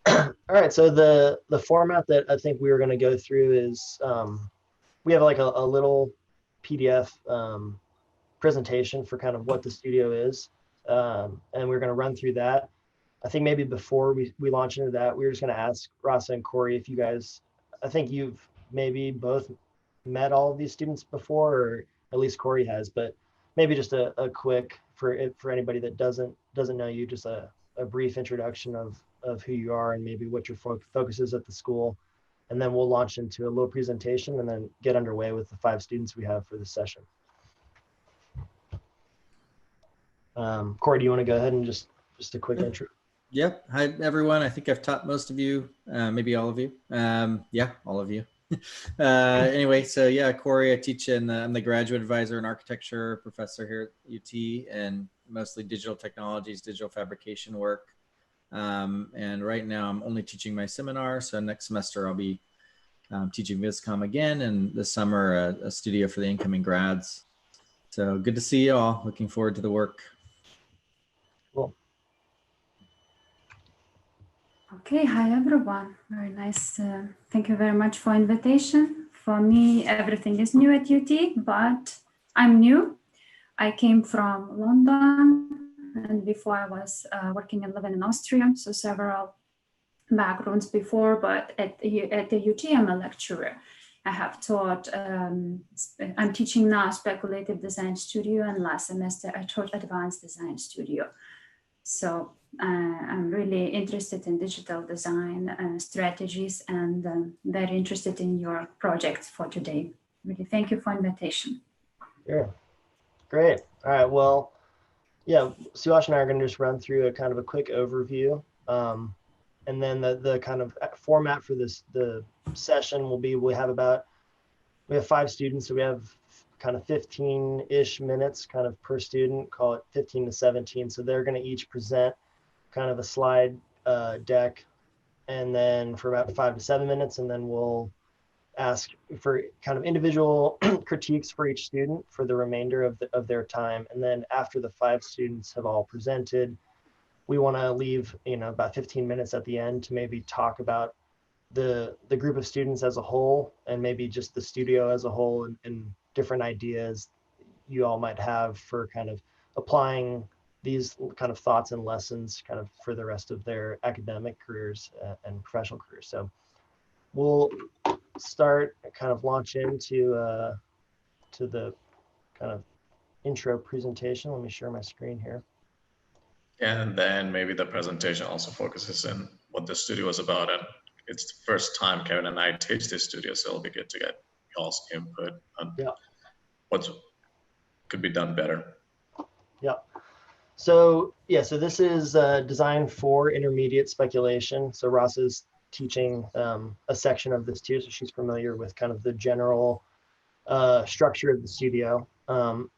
All right, so the format that I think we were going to go through is we have like a little PDF presentation for kind of what the studio is, and we're going to run through that. I think maybe before we launch into that, we were just going to ask Rasa and Corey if you guys, I think you've maybe both met all of these students before, or at least Corey has, but maybe just a quick for anybody that doesn't know you, just a brief introduction of who you are and maybe what your focus is at the school. And then we'll launch into a little presentation and then get underway with the 5 students we have for this session. Corey, do you want to go ahead and just a quick intro? Yep. Hi, everyone. I think I've taught most of you, maybe all of you. Yeah, all of you. Anyway, so yeah, Corey, I teach I'm the graduate advisor and architecture professor here at UT, and mostly digital technologies, digital fabrication work. And right now I'm only teaching my seminar. So next semester I'll be teaching VisCom again, and this summer a studio for the incoming grads. So good to see you all. Looking forward to the work. Cool. Okay, hi everyone. Very nice. Thank you very much for invitation. For me, everything is new at UT, but I'm new. I came from London, and before I was working and living in Austria, so several backgrounds before, but at the UT, I'm a lecturer. I have taught, I'm teaching now speculative design studio, and last semester I taught advanced design studio. So I'm really interested in digital design strategies, and very interested in your project for today. Really, thank you for invitation. Yeah, great. All right, well, yeah, Suhash and I are going to just run through a kind of a quick overview. And then the kind of format for the session will be, we have 5 students, so we have kind of 15-ish minutes kind of per student, call it 15 to 17. So they're going to each present kind of a slide deck, and then for about 5 to 7 minutes, and then we'll ask for kind of individual critiques for each student for the remainder of their time. And then after the 5 students have all presented, we want to leave, about 15 minutes at the end to maybe talk about the group of students as a whole, and maybe just the studio as a whole, and different ideas you all might have for kind of applying these kind of thoughts and lessons kind of for the rest of their academic careers and professional careers. So we'll start, kind of launch into to the kind of intro presentation. Let me share my screen here. And then maybe the presentation also focuses in what the studio is about. And it's the first time Kevin and I teach this studio, so it'll be good to get y'all's input on what could be done better. Yeah. So this is designed for intermediate speculation. So Ross is teaching a section of this too, so she's familiar with kind of the general structure of the studio.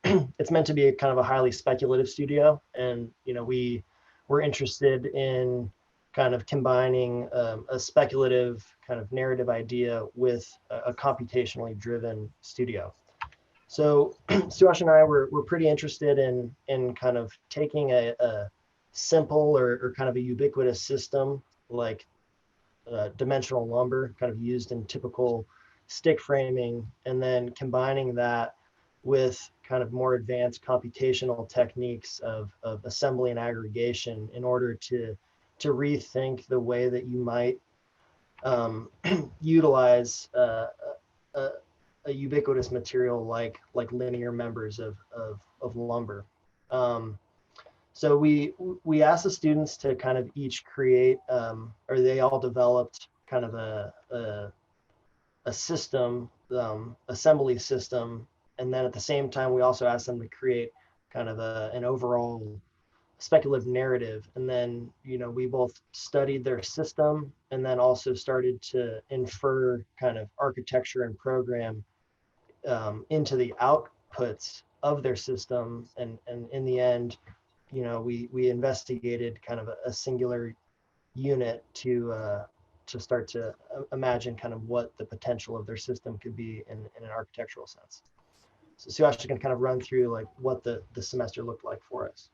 It's meant to be a kind of a highly speculative studio, and we're interested in kind of combining a speculative kind of narrative idea with a computationally driven studio. So Suhash and I were pretty interested in kind of taking a simple or kind of a ubiquitous system like dimensional lumber, kind of used in typical stick framing, and then combining that with kind of more advanced computational techniques of assembly and aggregation in order to rethink the way that you might utilize a ubiquitous material like linear members of lumber. So we asked the students to kind of each create, or they all developed kind of a system, assembly system, and then at the same time we also asked them to create kind of an overall speculative narrative. And then we both studied their system and then also started to infer kind of architecture and program into the outputs of their system, and in the end we investigated kind of a singular unit to start to imagine kind of what the potential of their system could be in an architectural sense. So Suhash is going to kind of run through like what the semester looked like for us.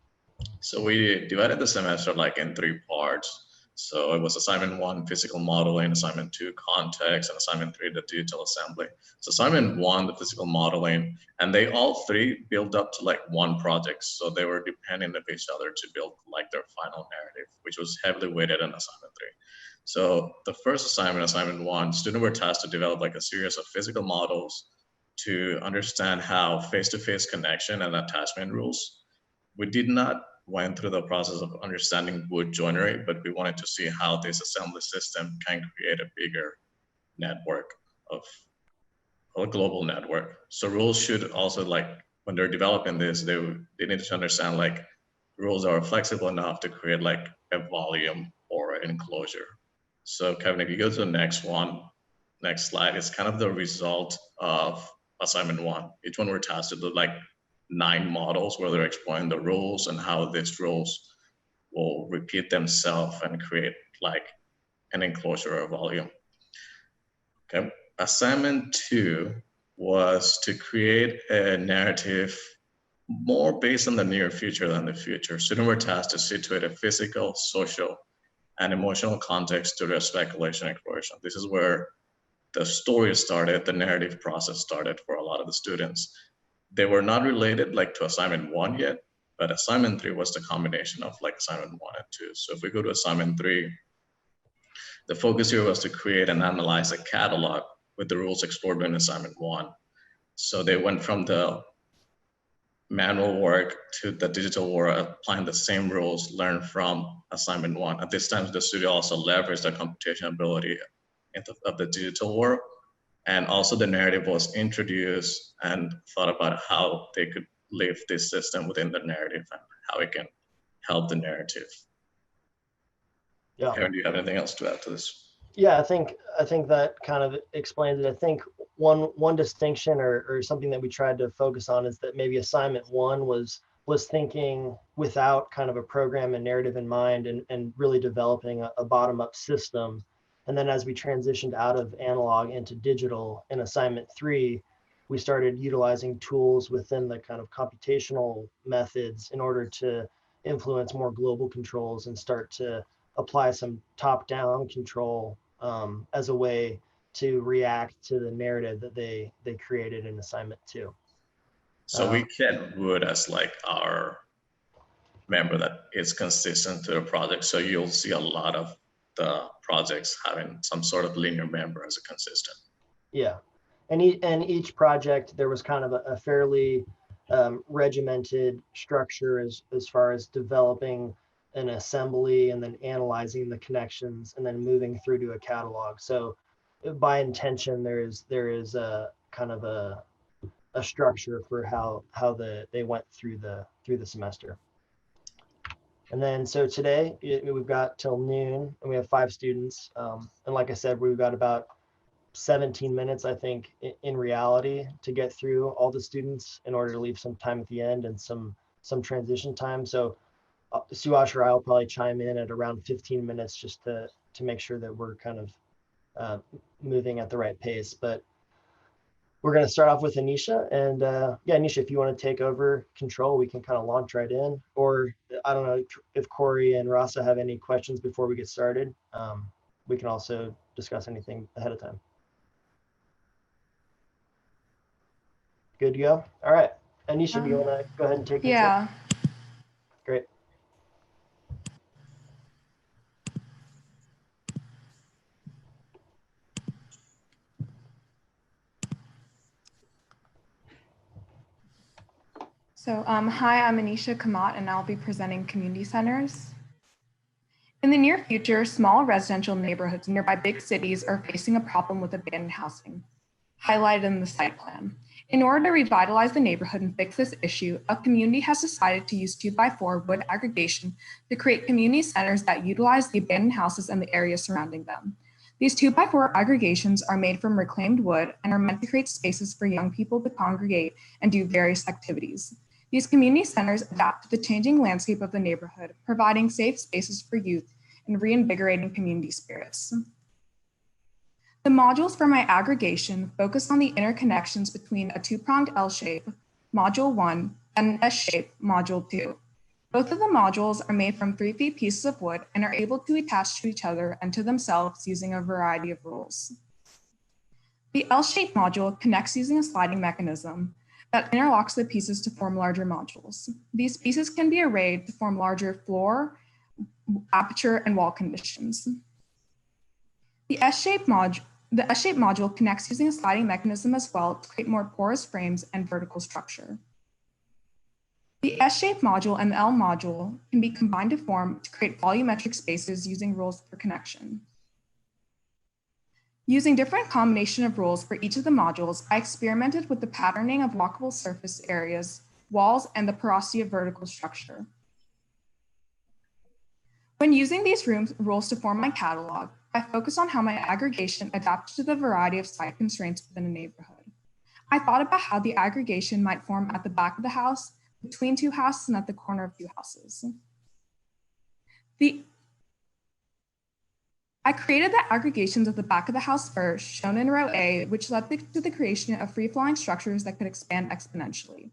So we divided the semester like in 3 parts. So it was assignment 1, physical modeling, assignment 2, context, and assignment 3, the digital assembly. So assignment 1, the physical modeling, and they all three build up to like one project. So they were dependent of each other to build like their final narrative, which was heavily weighted in assignment 3. So the first assignment, assignment 1, students were tasked to develop like a series of physical models to understand how face-to-face connection and attachment rules. We did not went through the process of understanding wood joinery, but we wanted to see how this assembly system can create a bigger network of a global network. So rules should also, like when they're developing this, they need to understand like rules are flexible enough to create like a volume or an enclosure. So Kevin, if you go to the next slide, it's kind of the result of assignment 1. Each one were tasked to do like 9 models where they're exploring the rules and how these rules will repeat themselves and create like an enclosure or volume. Okay. Assignment 2 was to create a narrative more based on the near future than the future. Students were tasked to situate a physical, social, and emotional context to their speculation exploration. This is where the story started, the narrative process started for a lot of the students. They were not related like to assignment 1 yet, but assignment 3 was the combination of like assignment 1 and 2. So if we go to assignment 3, the focus here was to create and analyze a catalog with the rules explored in assignment 1. So they went from the manual work to the digital work, applying the same rules learned from assignment 1. At this time, the studio also leveraged the computation ability of the digital work. And also the narrative was introduced and thought about how they could live this system within the narrative and how it can help the narrative. Yeah. Karen, do you have anything else to add to this? Yeah, I think that kind of explains it. I think one distinction or something that we tried to focus on is that maybe assignment 1 was thinking without kind of a program and narrative in mind and really developing a bottom-up system. And then as we transitioned out of analog into digital in assignment 3, we started utilizing tools within the kind of computational methods in order to influence more global controls and start to apply some top-down control as a way to react to the narrative that they created in assignment 2. So we kept wood as like our member that is consistent to the project. So you'll see a lot of the projects having some sort of linear member as a consistent. Yeah, and each project there was kind of a fairly regimented structure as far as developing an assembly and then analyzing the connections and then moving through to a catalog. So by intention, there is a kind of a structure for how they went through the semester. And then so today we've got till noon and we have 5 students. And like I said, we've got about 17 minutes, I think, in reality to get through all the students in order to leave some time at the end and some transition time. So Suhash or I will probably chime in at around 15 minutes just to make sure that we're kind of moving at the right pace. But we're going to start off with Anisha. And yeah, Anisha, if you want to take over control, we can kind of launch right in. Or I don't know if Corey and Rasa have any questions before we get started. We can also discuss anything ahead of time. Good to go? All right. Anisha, do you want to go ahead and take control? Yeah. Great. So hi, I'm Anisha Kamat, and I'll be presenting community centers. In the near future, small residential neighborhoods nearby big cities are facing a problem with abandoned housing, highlighted in the site plan. In order to revitalize the neighborhood and fix this issue, a community has decided to use 2x4 wood aggregation to create community centers that utilize the abandoned houses and the area surrounding them. These 2x4 aggregations are made from reclaimed wood and are meant to create spaces for young people to congregate and do various activities. These community centers adapt to the changing landscape of the neighborhood, providing safe spaces for youth and reinvigorating community spirits. The modules for my aggregation focus on the interconnections between a 2-pronged L shape, module 1, and an S shape, module 2. Both of the modules are made from 3-feet pieces of wood and are able to attach to each other and to themselves using a variety of rules. The L-shaped module connects using a sliding mechanism that interlocks the pieces to form larger modules. These pieces can be arrayed to form larger floor, aperture, and wall conditions. The S-shaped module connects using a sliding mechanism as well to create more porous frames and vertical structure. The S-shaped module and the L module can be combined to create volumetric spaces using rules for connection. Using different combination of rules for each of the modules, I experimented with the patterning of walkable surface areas, walls, and the porosity of vertical structure. When using these rules to form my catalog, I focused on how my aggregation adapted to the variety of site constraints within a neighborhood. I thought about how the aggregation might form at the back of the house, between two houses, and at the corner of two houses. I created the aggregations at the back of the house first, shown in row A, which led to the creation of free-flowing structures that could expand exponentially.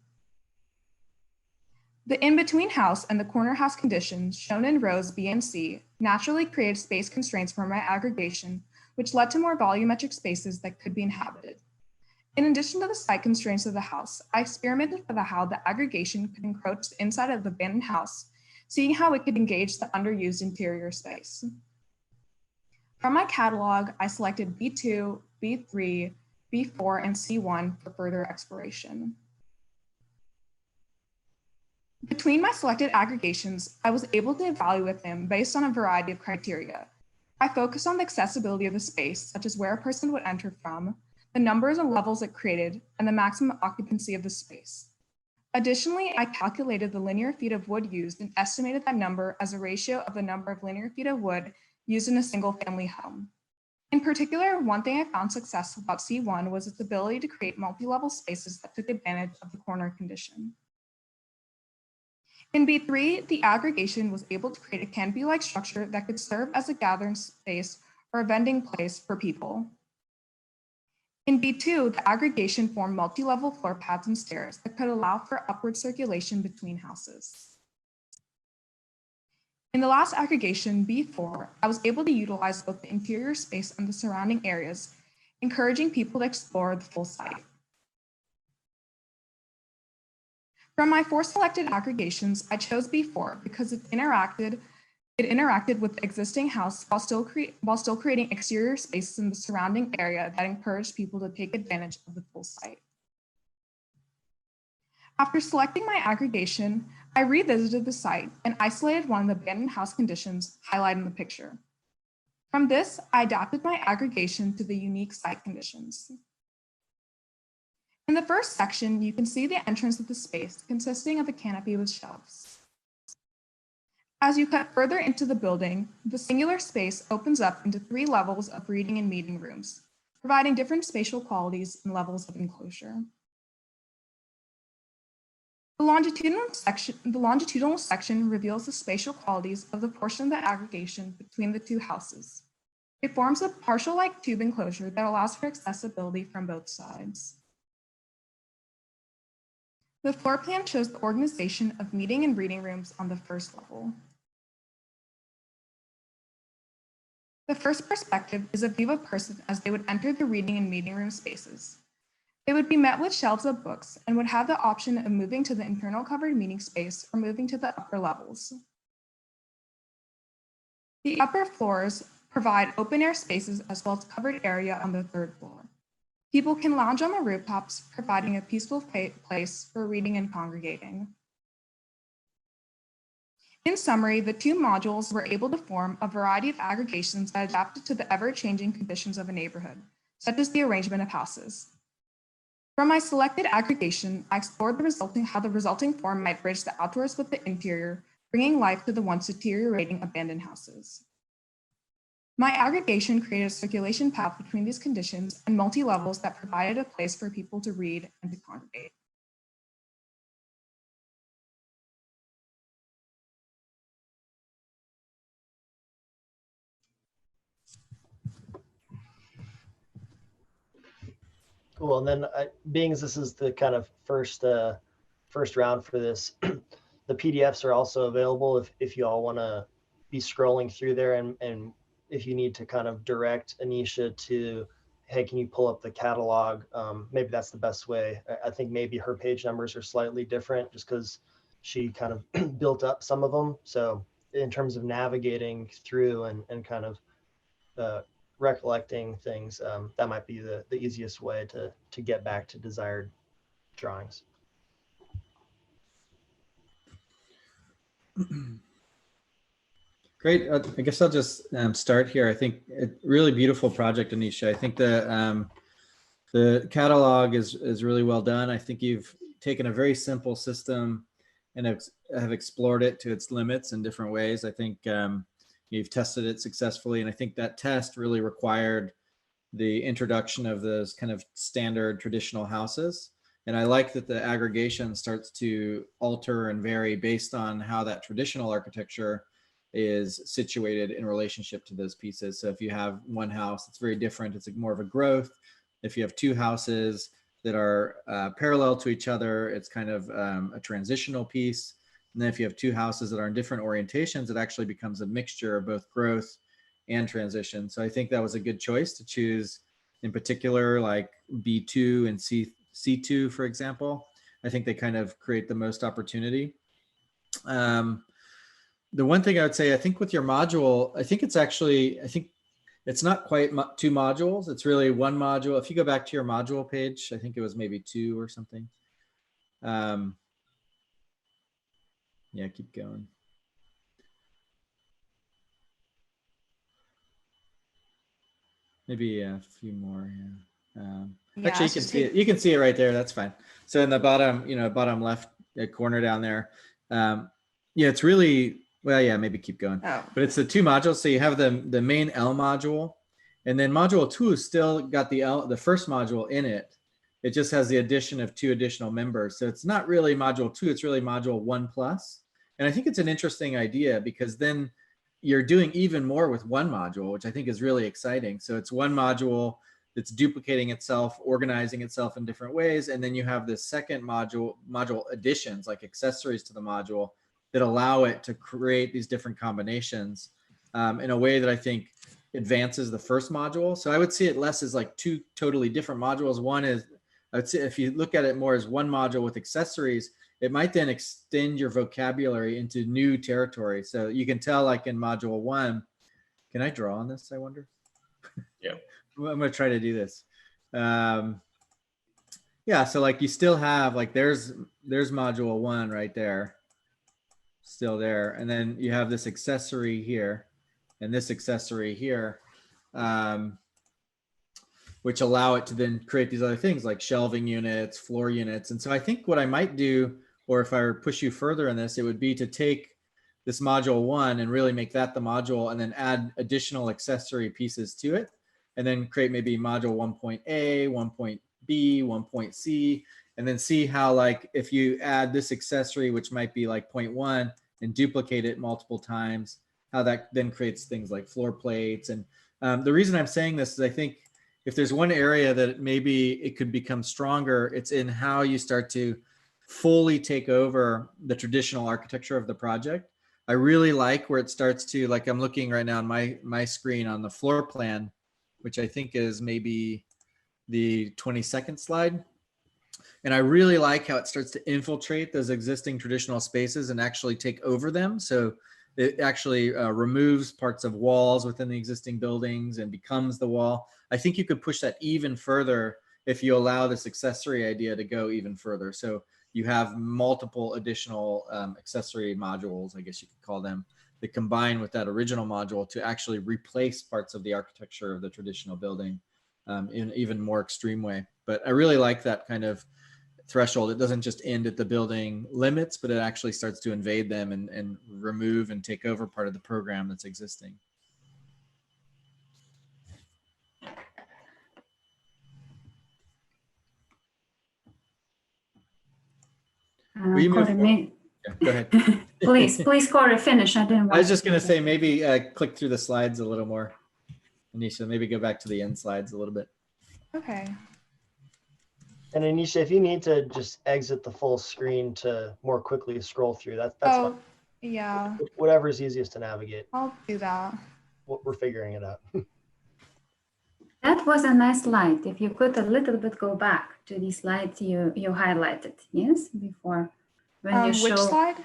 The in-between house and the corner house conditions, shown in rows B and C, naturally created space constraints for my aggregation, which led to more volumetric spaces that could be inhabited. In addition to the site constraints of the house, I experimented with how the aggregation could encroach the inside of the abandoned house, seeing how it could engage the underused interior space. From my catalog, I selected B2, B3, B4, and C1 for further exploration. Between my selected aggregations, I was able to evaluate them based on a variety of criteria. I focused on the accessibility of the space, such as where a person would enter from, the numbers and levels it created, and the maximum occupancy of the space. Additionally, I calculated the linear feet of wood used and estimated that number as a ratio of the number of linear feet of wood used in a single family home. In particular, one thing I found successful about C1 was its ability to create multi-level spaces that took advantage of the corner condition. In B3, the aggregation was able to create a canopy-like structure that could serve as a gathering space or a vending place for people. In B2, the aggregation formed multi-level floor pads and stairs that could allow for upward circulation between houses. In the last aggregation, B4, I was able to utilize both the interior space and the surrounding areas, encouraging people to explore the full site. From my 4 selected aggregations, I chose B4 because it interacted with the existing house while still creating exterior spaces in the surrounding area that encouraged people to take advantage of the full site. After selecting my aggregation, I revisited the site and isolated one of the abandoned house conditions highlighted in the picture. From this, I adapted my aggregation to the unique site conditions. In the first section, you can see the entrance of the space consisting of a canopy with shelves. As you cut further into the building, the singular space opens up into 3 levels of reading and meeting rooms, providing different spatial qualities and levels of enclosure. The longitudinal section reveals the spatial qualities of the portion of the aggregation between the 2 houses. It forms a partial-like tube enclosure that allows for accessibility from both sides. The floor plan shows the organization of meeting and reading rooms on the first level. The first perspective is a view of a person as they would enter the reading and meeting room spaces. They would be met with shelves of books and would have the option of moving to the internal covered meeting space or moving to the upper levels. The upper floors provide open air spaces as well as covered area on the 3rd floor. People can lounge on the rooftops, providing a peaceful place for reading and congregating. In summary, the 2 modules were able to form a variety of aggregations that adapted to the ever-changing conditions of a neighborhood, such as the arrangement of houses. From my selected aggregation, I explored how the resulting form might bridge the outdoors with the interior, bringing life to the once deteriorating abandoned houses. My aggregation created a circulation path between these conditions and multi-levels that provided a place for people to read and to congregate. Cool. And then being as this is the kind of first round for this, the PDFs are also available if you all want to be scrolling through there, and if you need to kind of direct Anisha to, hey, can you pull up the catalog? Maybe that's the best way. I think maybe her page numbers are slightly different just because she kind of built up some of them. So in terms of navigating through and kind of recollecting things, that might be the easiest way to get back to desired drawings. Great. I guess I'll just start here. I think a really beautiful project, Anisha. I think the catalog is really well done. I think you've taken a very simple system and have explored it to its limits in different ways. I think you've tested it successfully. And I think that test really required the introduction of those kind of standard traditional houses. And I like that the aggregation starts to alter and vary based on how that traditional architecture is situated in relationship to those pieces. So if you have one house, it's very different. It's more of a growth. If you have two houses that are parallel to each other, it's kind of a transitional piece. And then if you have two houses that are in different orientations, it actually becomes a mixture of both growth and transition. So I think that was a good choice to choose, in particular, like B2 and C2, for example. I think they kind of create the most opportunity. The one thing I would say, I think with your module, I think it's not quite two modules. It's really one module. If you go back to your module page, I think it was maybe two or something. Yeah, keep going. Maybe a few more. Yeah. Actually, you can see it. You can see it right there. That's fine. So in the bottom, bottom left corner down there. Yeah, it's really, well, yeah, maybe keep going. Oh. But it's the two modules. So you have the main L module, and then module 2 still got the first module in it. It just has the addition of 2 additional members. So it's not really module 2, it's really module 1+. And I think it's an interesting idea because then you're doing even more with one module, which I think is really exciting. So it's one module that's duplicating itself, organizing itself in different ways. And then you have this second module additions, like accessories to the module, that allow it to create these different combinations in a way that I think advances the first module. So I would see it less as like 2 totally different modules. One is, I would say if you look at it more as one module with accessories, it might then extend your vocabulary into new territory. So you can tell, like in module 1, can I draw on this, I wonder? Yeah. I'm going to try to do this. Yeah, so like you still have, like there's module 1 right there, still there. And then you have this accessory here and this accessory here, which allow it to then create these other things like shelving units, floor units. And so I think what I might do, or if I were to push you further in this, it would be to take this module 1 and really make that the module and then add additional accessory pieces to it. And then create maybe module 1.A, 1.B, 1.C, and then see how, like, if you add this accessory, which might be like 0.1, and duplicate it multiple times, how that then creates things like floor plates. And the reason I'm saying this is I think if there's one area that maybe it could become stronger, it's in how you start to fully take over the traditional architecture of the project. I really like where it starts to, like, I'm looking right now on my screen on the floor plan, which I think is maybe the 22nd slide. And I really like how it starts to infiltrate those existing traditional spaces and actually take over them. So it actually removes parts of walls within the existing buildings and becomes the wall. I think you could push that even further if you allow this accessory idea to go even further. So you have multiple additional accessory modules, I guess you could call them, that combine with that original module to actually replace parts of the architecture of the traditional building in an even more extreme way. But I really like that kind of threshold. It doesn't just end at the building limits, but it actually starts to invade them and remove and take over part of the program that's existing. Corey, yeah, go ahead. please, Corey, finish. I didn't want I was just going to say, maybe click through the slides a little more. Anisha, maybe go back to the end slides a little bit. Okay. And Anisha, if you need to just exit the full screen to more quickly scroll through, that's fine. Yeah. Whatever is easiest to navigate. I'll do that. We're figuring it out. That was a nice slide. If you could a little bit go back to the slides you highlighted, yes, before when you show which slide?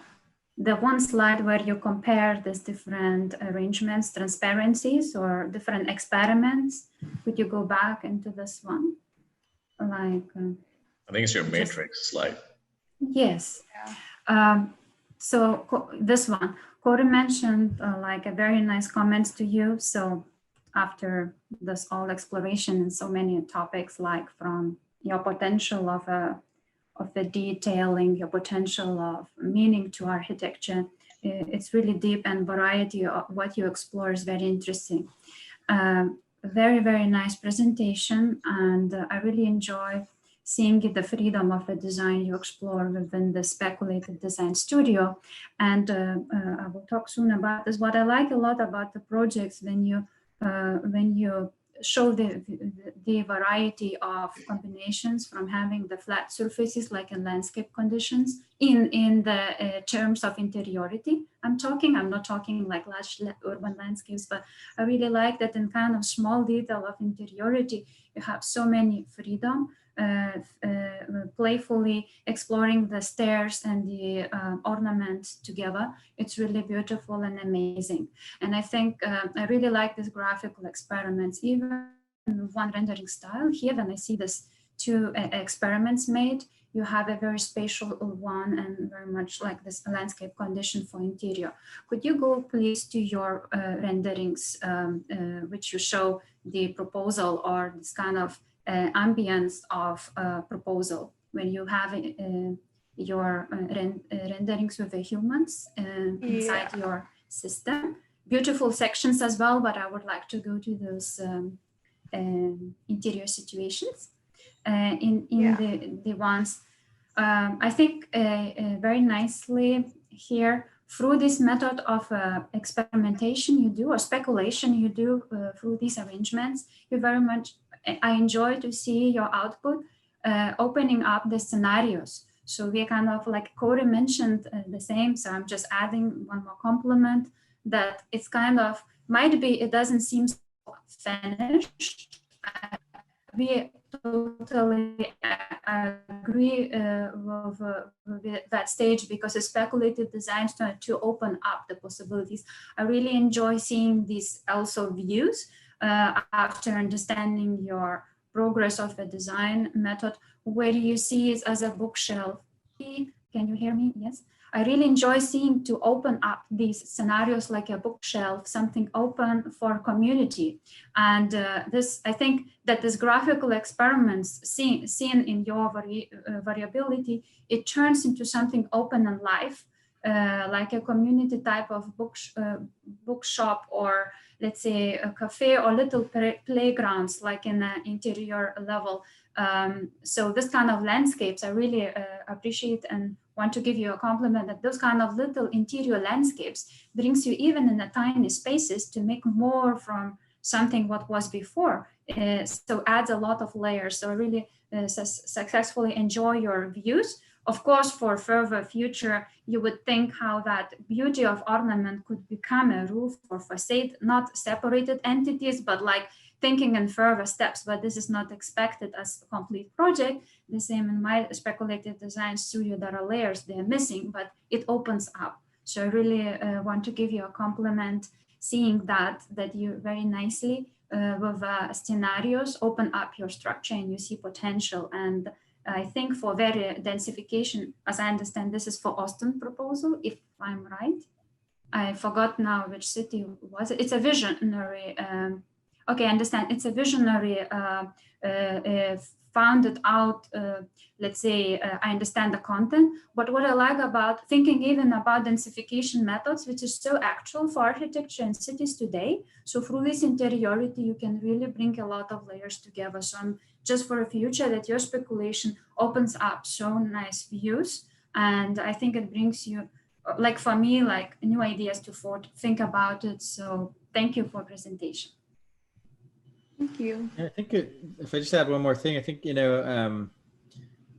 The one slide where you compare these different arrangements, transparencies, or different experiments. Could you go back into this one? Like, I think it's your matrix slide. yes. Yeah. So this one, Corey mentioned like a very nice comments to you. So after this all exploration and so many topics, like from your potential of the detailing, your potential of meaning to architecture, it's really deep, and variety of what you explore is very interesting. Very, very nice presentation, and I really enjoy seeing the freedom of the design you explore within the speculative design studio. And I will talk soon about this. What I like a lot about the projects when you show the variety of combinations from having the flat surfaces like in landscape conditions in the terms of interiority. I'm not talking like large urban landscapes, but I really like that in kind of small detail of interiority, you have so many freedom, playfully exploring the stairs and the ornaments together. It's really beautiful and amazing. And I think I really like these graphical experiments, even one rendering style. Here, when I see this two experiments made, you have a very spatial one and very much like this landscape condition for interior. Could you go please to your renderings, which you show the proposal or this kind of ambience of proposal when you have your renderings with the humans inside your system. Beautiful sections as well, but I would like to go to those interior situations. The ones, I think very nicely here, through this method of experimentation you do, or speculation you do through these arrangements, you very much, I enjoy to see your output opening up the scenarios. So we kind of like Corey mentioned the same, so I'm just adding one more compliment that it's kind of, might be, it doesn't seem so finished. We totally agree with that stage, because the speculative design started to open up the possibilities. I really enjoy seeing these also views after understanding your progress of the design method, where you see it as a bookshelf. Can you hear me? Yes. I really enjoy seeing to open up these scenarios like a bookshelf, something open for community. And this, I think that this graphical experiments seen in your variability, it turns into something open and live, like a community type of bookshop, or let's say a cafe, or little playgrounds like in an interior level. So this kind of landscapes, I really appreciate and want to give you a compliment that those kind of little interior landscapes brings you even in the tiny spaces to make more from something what was before. So adds a lot of layers. So I really successfully enjoy your views. Of course, for further future, you would think how that beauty of ornament could become a roof or facade, not separated entities, but like thinking in further steps, but this is not expected as a complete project. The same in my speculative design studio, there are layers they're missing, but it opens up. So I really want to give you a compliment, seeing that you very nicely with scenarios open up your structure and you see potential. And I think for very densification, as I understand, this is for Austin proposal, if I'm right. I forgot now which city was it. It's a visionary. Okay, I understand. It's a visionary founded out, let's say, I understand the content, but what I like about thinking even about densification methods, which is so actual for architecture and cities today. So through this interiority, you can really bring a lot of layers together. So I'm just for a future that your speculation opens up so nice views. And I think it brings you, like for me, like new ideas to think about it. So thank you for presentation. Thank you. Yeah, I think if I just add one more thing, I think,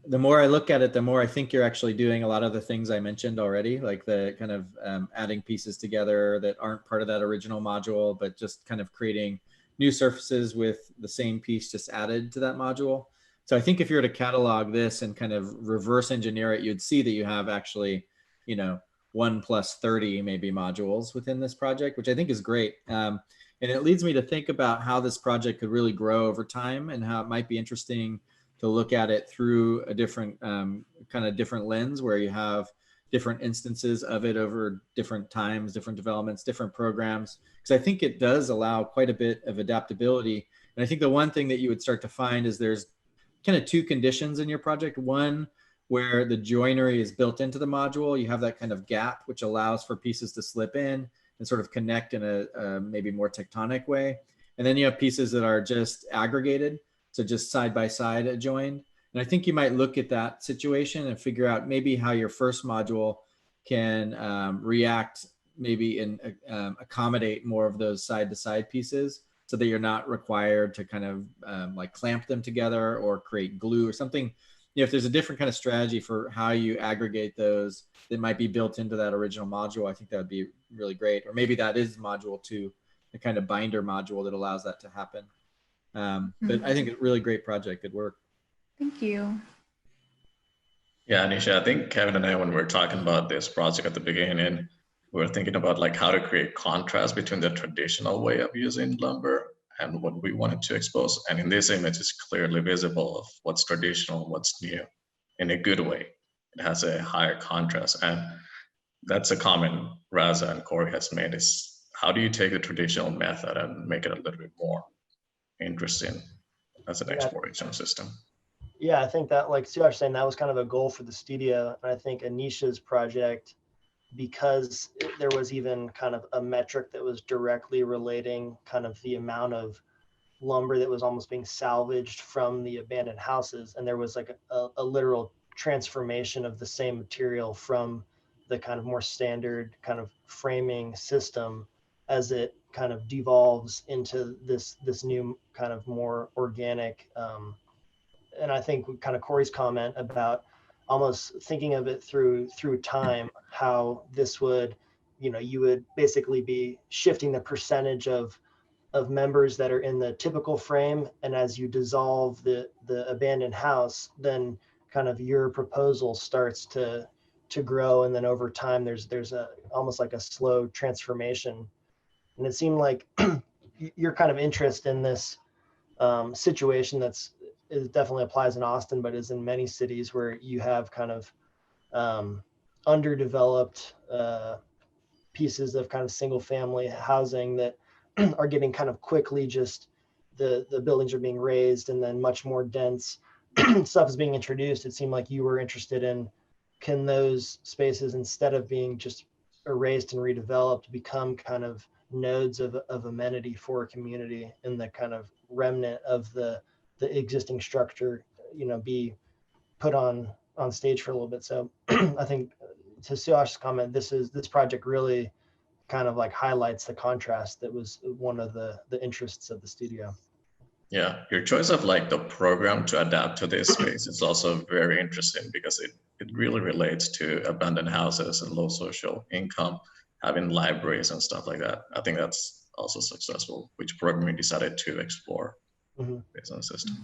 the more I look at it, the more I think you're actually doing a lot of the things I mentioned already, like the kind of adding pieces together that aren't part of that original module, but just kind of creating new surfaces with the same piece just added to that module. So I think if you were to catalog this and kind of reverse engineer it, you'd see that you have actually, 1 plus 30 maybe modules within this project, which I think is great. And it leads me to think about how this project could really grow over time and how it might be interesting to look at it through a different different lens, where you have different instances of it over different times, different developments, different programs. Because I think it does allow quite a bit of adaptability. And I think the one thing that you would start to find is there's kind of two conditions in your project. One, where the joinery is built into the module, you have that kind of gap, which allows for pieces to slip in and sort of connect in a maybe more tectonic way. And then you have pieces that are just aggregated, so just side by side joined. And I think you might look at that situation and figure out maybe how your first module can react, maybe and accommodate more of those side to side pieces, so that you're not required to kind of like clamp them together or create glue or something. If there's a different kind of strategy for how you aggregate those that might be built into that original module, I think that would be really great. Or maybe that is module 2, the kind of binder module that allows that to happen. But I think it's a really great project. Good work. Thank you. Yeah, Anisha, I think Kevin and I, when we were talking about this project at the beginning, we were thinking about like how to create contrast between the traditional way of using lumber and what we wanted to expose. And in this image, it's clearly visible of what's traditional and what's new in a good way. It has a higher contrast. And that's a comment Raza and Corey has made, is how do you take the traditional method and make it a little bit more interesting as an exploration system? Yeah, I think that, like Suhash saying, that was kind of a goal for the studio. And I think Anisha's project, because there was even kind of a metric that was directly relating kind of the amount of lumber that was almost being salvaged from the abandoned houses. And there was like a literal transformation of the same material from the kind of more standard kind of framing system as it kind of devolves into this new kind of more organic. And I think kind of Corey's comment about almost thinking of it through time, how this would, you would basically be shifting the percentage of members that are in the typical frame, and as you dissolve the abandoned house, then kind of your proposal starts to grow, and then over time there's a almost like a slow transformation. And it seemed like your kind of interest in this situation it definitely applies in Austin, but is in many cities where you have kind of underdeveloped pieces of kind of single family housing that are getting kind of quickly, just the buildings are being raised and then much more dense stuff is being introduced. It seemed like you were interested in, can those spaces, instead of being just erased and redeveloped, become kind of nodes of amenity for a community, in the kind of remnant of the existing structure, be put on stage for a little bit. So I think, to Suhash's comment, this project really kind of like highlights the contrast that was one of the interests of the studio. Yeah, your choice of like the program to adapt to this space is also very interesting, because it really relates to abandoned houses and low social income, having libraries and stuff like that. I think that's also successful, which program you decided to explore based on the system.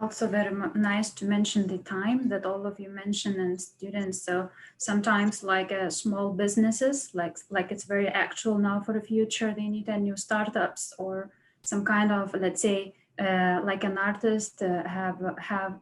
Also very nice to mention the time that all of you mentioned, and students. So sometimes like small businesses, like it's very actual now for the future, they need a new startups or some kind of, let's say, like an artist have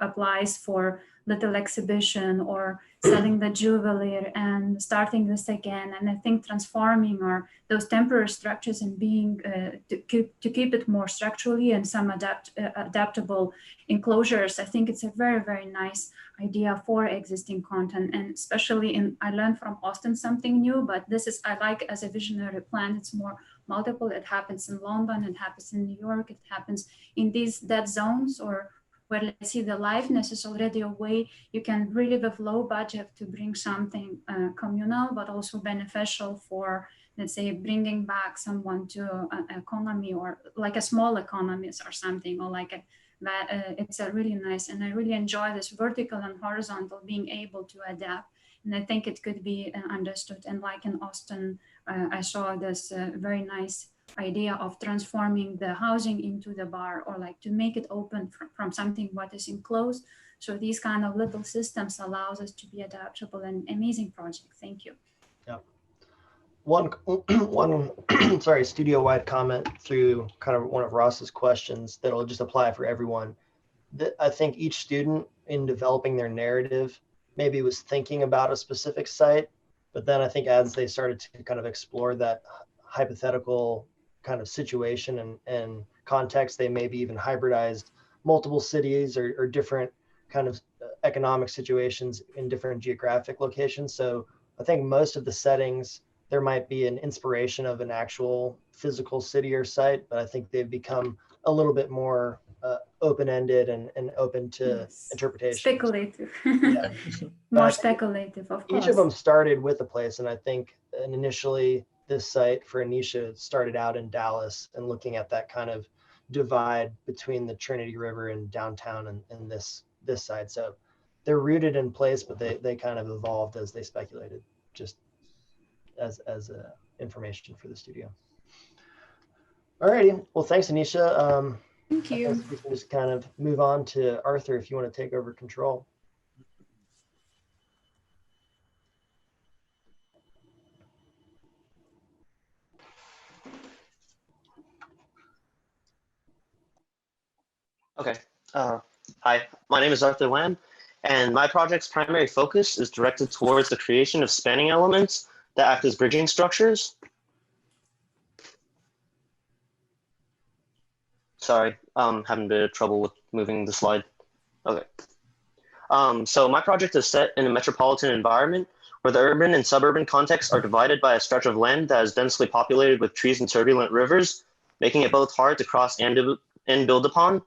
applies for little exhibition or selling the juveler and starting this again. And I think transforming or those temporary structures and being to keep it more structurally and some adaptable enclosures. I think it's a very, very nice idea for existing content. And especially I learned from Austin something new, but this is, I like as a visionary plan, it's more multiple. It happens in London, it happens in New York, it happens in these dead zones, or where let's see the liveness is already a way you can really with low budget to bring something communal, but also beneficial for, let's say, bringing back someone to an economy, or like a small economies or something, or like a But it's a really nice, and I really enjoy this vertical and horizontal being able to adapt. And I think it could be understood. And like in Austin, I saw this very nice idea of transforming the housing into the bar, or like to make it open from something what is enclosed. So these kind of little systems allows us to be adaptable, and amazing project. Thank you. Yeah. One sorry, studio-wide comment through kind of one of Ross's questions that'll just apply for everyone. I think each student in developing their narrative maybe was thinking about a specific site, but then I think as they started to kind of explore that hypothetical kind of situation and context, they maybe even hybridized multiple cities or different kind of economic situations in different geographic locations. So I think most of the settings, there might be an inspiration of an actual physical city or site, but I think they've become a little bit more open-ended and open to interpretation. Speculative. Yeah. More speculative, of course. Each of them started with a place, and I think initially this site for Anisha started out in Dallas and looking at that kind of divide between the Trinity River and downtown and this side. So they're rooted in place, but they kind of evolved as they speculated, just as information for the studio. Alrighty, well, thanks, Anisha. Thank you. I guess we can just kind of move on to Arthur if you want to take over control. Okay. Hi, my name is Arthur Lamb, and my project's primary focus is directed towards the creation of spanning elements that act as bridging structures. Sorry, having a bit of trouble with moving the slide. Okay. So my project is set in a metropolitan environment where the urban and suburban contexts are divided by a stretch of land that is densely populated with trees and turbulent rivers, making it both hard to cross and build upon.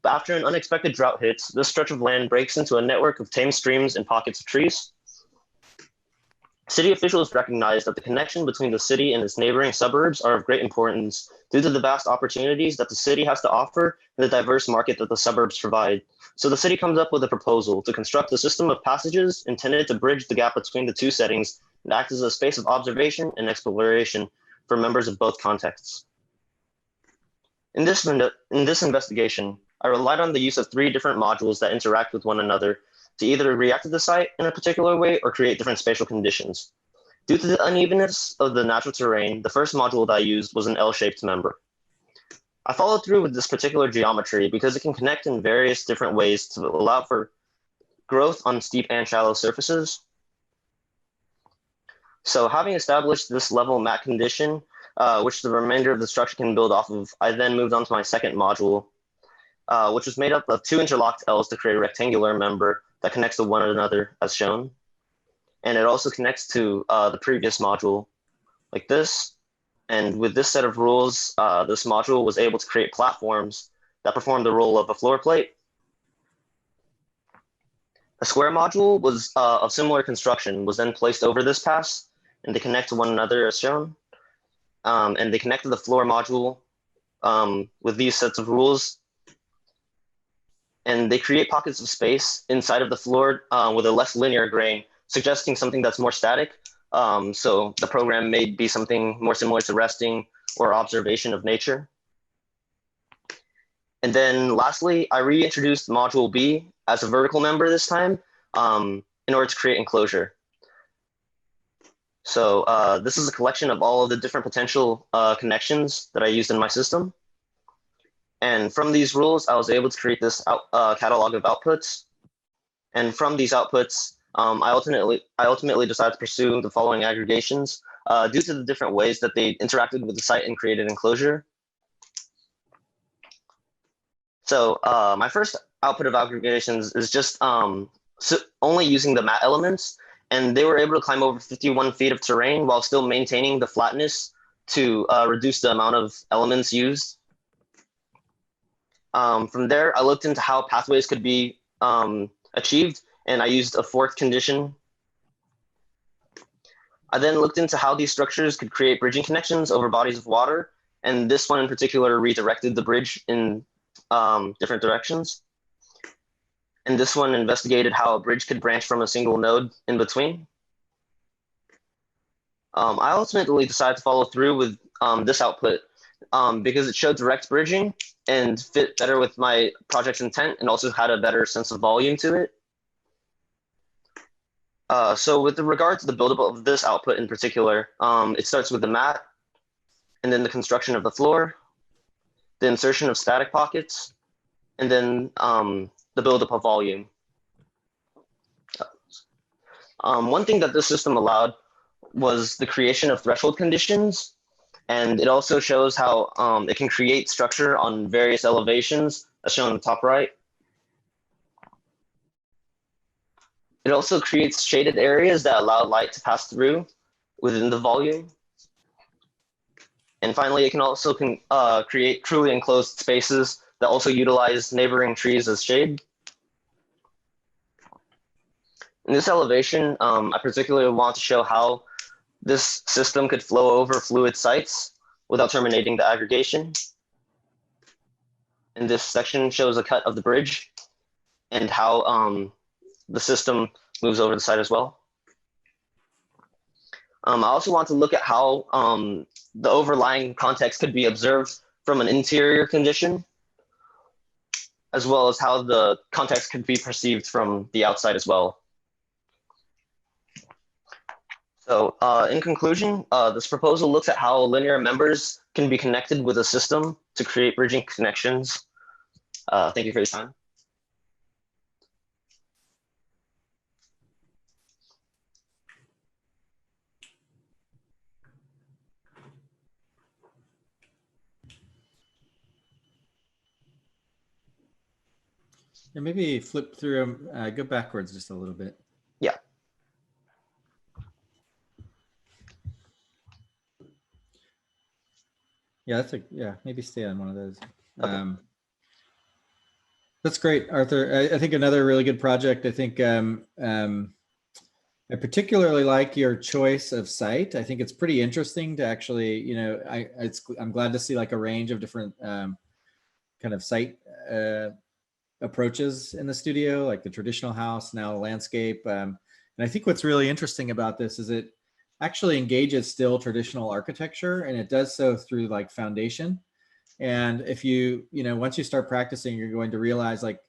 But after an unexpected drought hits, this stretch of land breaks into a network of tame streams and pockets of trees. City officials recognize that the connection between the city and its neighboring suburbs are of great importance due to the vast opportunities that the city has to offer and the diverse market that the suburbs provide. So the city comes up with a proposal to construct a system of passages intended to bridge the gap between the two settings and act as a space of observation and exploration for members of both contexts. In this investigation, I relied on the use of 3 different modules that interact with one another to either react to the site in a particular way or create different spatial conditions. Due to the unevenness of the natural terrain, the first module that I used was an L-shaped member. I followed through with this particular geometry because it can connect in various different ways to allow for growth on steep and shallow surfaces. So having established this level mat condition, which the remainder of the structure can build off of, I then moved on to my second module, which was made up of 2 interlocked L's to create a rectangular member that connects to one another as shown. And it also connects to the previous module like this. And with this set of rules, this module was able to create platforms that perform the role of a floor plate. A square module was of similar construction, was then placed over this pass, and they connect to one another as shown. And they connect to the floor module with these sets of rules. And they create pockets of space inside of the floor with a less linear grain, suggesting something that's more static. So the program may be something more similar to resting or observation of nature. And then lastly, I reintroduced module B as a vertical member this time in order to create enclosure. So this is a collection of all of the different potential connections that I used in my system. And from these rules, I was able to create this catalog of outputs. And from these outputs, I ultimately decided to pursue the following aggregations due to the different ways that they interacted with the site and created enclosure. So my first output of aggregations is just only using the mat elements, and they were able to climb over 51 feet of terrain while still maintaining the flatness to reduce the amount of elements used. From there, I looked into how pathways could be achieved, and I used a 4th condition. I then looked into how these structures could create bridging connections over bodies of water, and this one in particular redirected the bridge in different directions. And this one investigated how a bridge could branch from a single node in between. I ultimately decided to follow through with this output because it showed direct bridging and fit better with my project's intent and also had a better sense of volume to it. So with regard to the buildup of this output in particular, it starts with the mat, and then the construction of the floor, the insertion of static pockets, and then the buildup of volume. One thing that this system allowed was the creation of threshold conditions, and it also shows how it can create structure on various elevations, as shown in the top right. It also creates shaded areas that allow light to pass through within the volume. And finally, it can also create truly enclosed spaces that also utilize neighboring trees as shade. In this elevation, I particularly want to show how this system could flow over fluid sites without terminating the aggregation. And this section shows a cut of the bridge and how the system moves over the site as well. I also want to look at how the overlying context could be observed from an interior condition, as well as how the context could be perceived from the outside as well. So in conclusion, this proposal looks at how linear members can be connected with a system to create bridging connections. Thank you for your time. And maybe flip through them, go backwards just a little bit. Yeah. Yeah, yeah, maybe stay on one of those. Okay. That's great, Arthur. I think another really good project. I think I particularly like your choice of site. I think it's pretty interesting to actually, you know, I'm glad to see like a range of different kind of site approaches in the studio, like the traditional house, now landscape. And I think what's really interesting about this is it actually engages still traditional architecture, and it does so through like foundation. And if you know, once you start practicing, you're going to realize like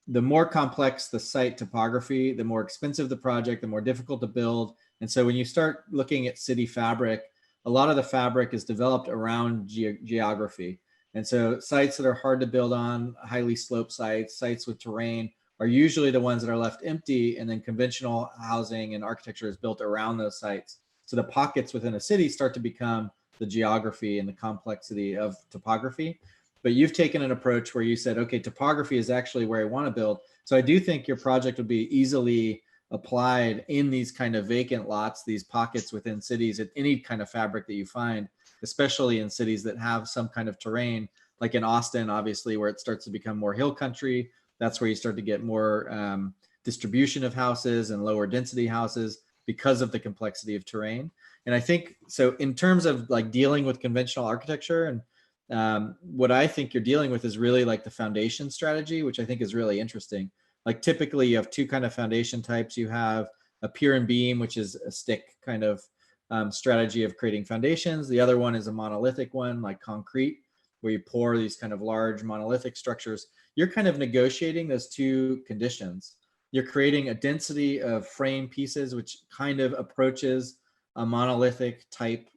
the more complex the site topography, the more expensive the project, the more difficult to build. And so when you start looking at city fabric, a lot of the fabric is developed around geography. And so sites that are hard to build on, highly sloped sites, sites with terrain, are usually the ones that are left empty, and then conventional housing and architecture is built around those sites. So the pockets within a city start to become the geography and the complexity of topography. But you've taken an approach where you said, okay, topography is actually where I want to build. So I do think your project would be easily applied in these kind of vacant lots, these pockets within cities, at any kind of fabric that you find, especially in cities that have some kind of terrain, like in Austin, obviously, where it starts to become more hill country. That's where you start to get more distribution of houses and lower density houses because of the complexity of terrain. And I think, so in terms of like dealing with conventional architecture, and what I think you're dealing with is really like the foundation strategy, which I think is really interesting. Like typically you have two kind of foundation types. You have a pier and beam, which is a stick kind of strategy of creating foundations. The other one is a monolithic one, like concrete, where you pour these kind of large monolithic structures. You're kind of negotiating those two conditions. You're creating a density of frame pieces, which kind of approaches a monolithic type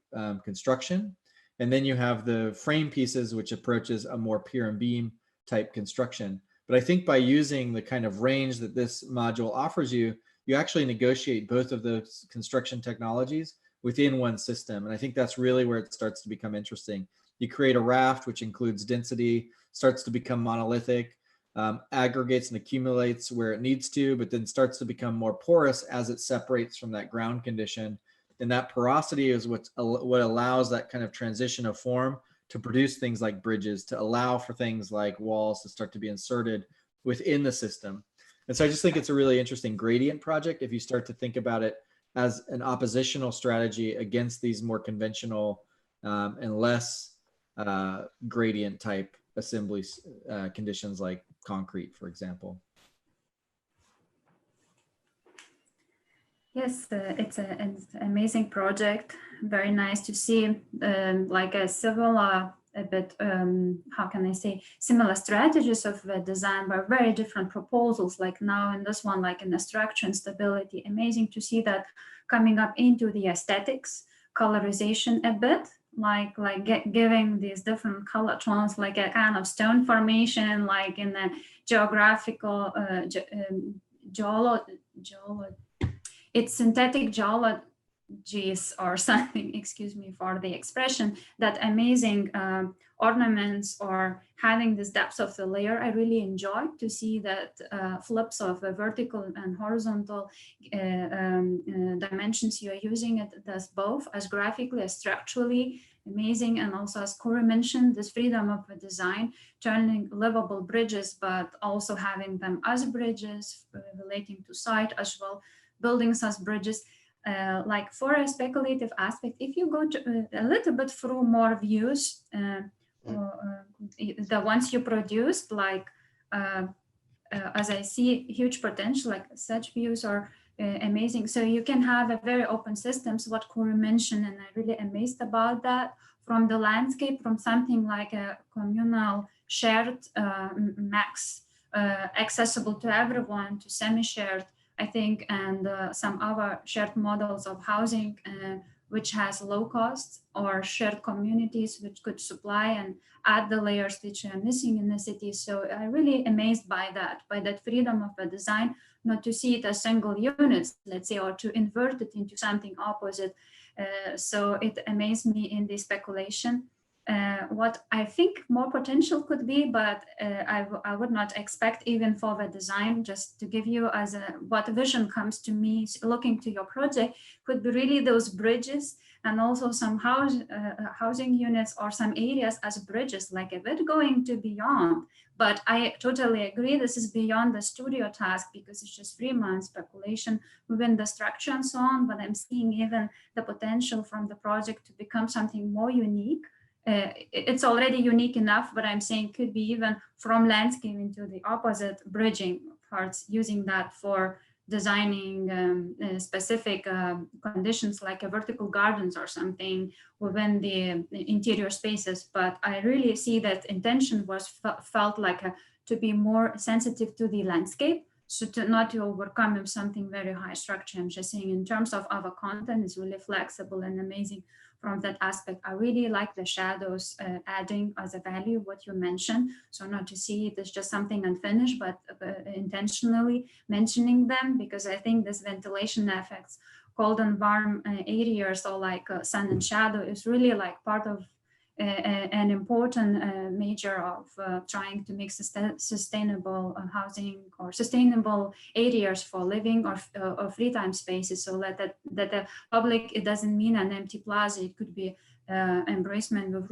construction. And then you have the frame pieces, which approaches a more pier and beam type construction. But I think by using the kind of range that this module offers you, you actually negotiate both of those construction technologies within one system. And I think that's really where it starts to become interesting. You create a raft, which includes density, starts to become monolithic, aggregates and accumulates where it needs to, but then starts to become more porous as it separates from that ground condition. And that porosity is what allows that kind of transition of form to produce things like bridges, to allow for things like walls to start to be inserted within the system. And so I just think it's a really interesting gradient project if you start to think about it as an oppositional strategy against these more conventional and less gradient type assembly conditions like concrete, for example. Yes, it's an amazing project. Very nice to see like a similar, a bit, how can I say, similar strategies of design, but very different proposals. Like now in this one, like in the structure and stability, amazing to see that coming up into the aesthetics, colorization a bit, like giving these different color tones, like a kind of stone formation, like in the geographical, it's synthetic geologies or something, excuse me for the expression, that amazing ornaments or having this depth of the layer. I really enjoy to see that flips of a vertical and horizontal dimensions you are using. It does both as graphically as structurally amazing, and also as Corey mentioned, this freedom of the design, turning livable bridges, but also having them as bridges relating to site as well, buildings as bridges. Like for a speculative aspect, if you go to a little bit through more views, the ones you produced, like as I see huge potential, like such views are amazing. So you can have a very open systems, what Corey mentioned, and I'm really amazed about that, from the landscape, from something like a communal shared max, accessible to everyone, to semi-shared, I think, and some other shared models of housing, which has low costs, or shared communities which could supply and add the layers which are missing in the city. So I'm really amazed by that freedom of the design, not to see it as single units, let's say, or to invert it into something opposite. So it amazed me in the speculation. What I think more potential could be, but I would not expect even for the design, just to give you as what vision comes to me looking to your project, could be really those bridges, and also some housing units or some areas as bridges, like a bit going to beyond. But I totally agree, this is beyond the studio task, because it's just 3 months speculation within the structure and so on, but I'm seeing even the potential from the project to become something more unique. It's already unique enough, but I'm saying could be even from landscape into the opposite bridging parts, using that for designing specific conditions like a vertical gardens or something within the interior spaces. But I really see that intention was felt like to be more sensitive to the landscape, so to not to overcome something very high structure. I'm just saying in terms of our content is really flexible and amazing from that aspect. I really like the shadows adding as a value, what you mentioned. So not to see it as just something unfinished, but intentionally mentioning them, because I think this ventilation effects, cold and warm areas, or like sun and shadow, is really like part of an important major of trying to make sustainable housing or sustainable areas for living or free time spaces, so that the public, it doesn't mean an empty plaza, it could be embracement with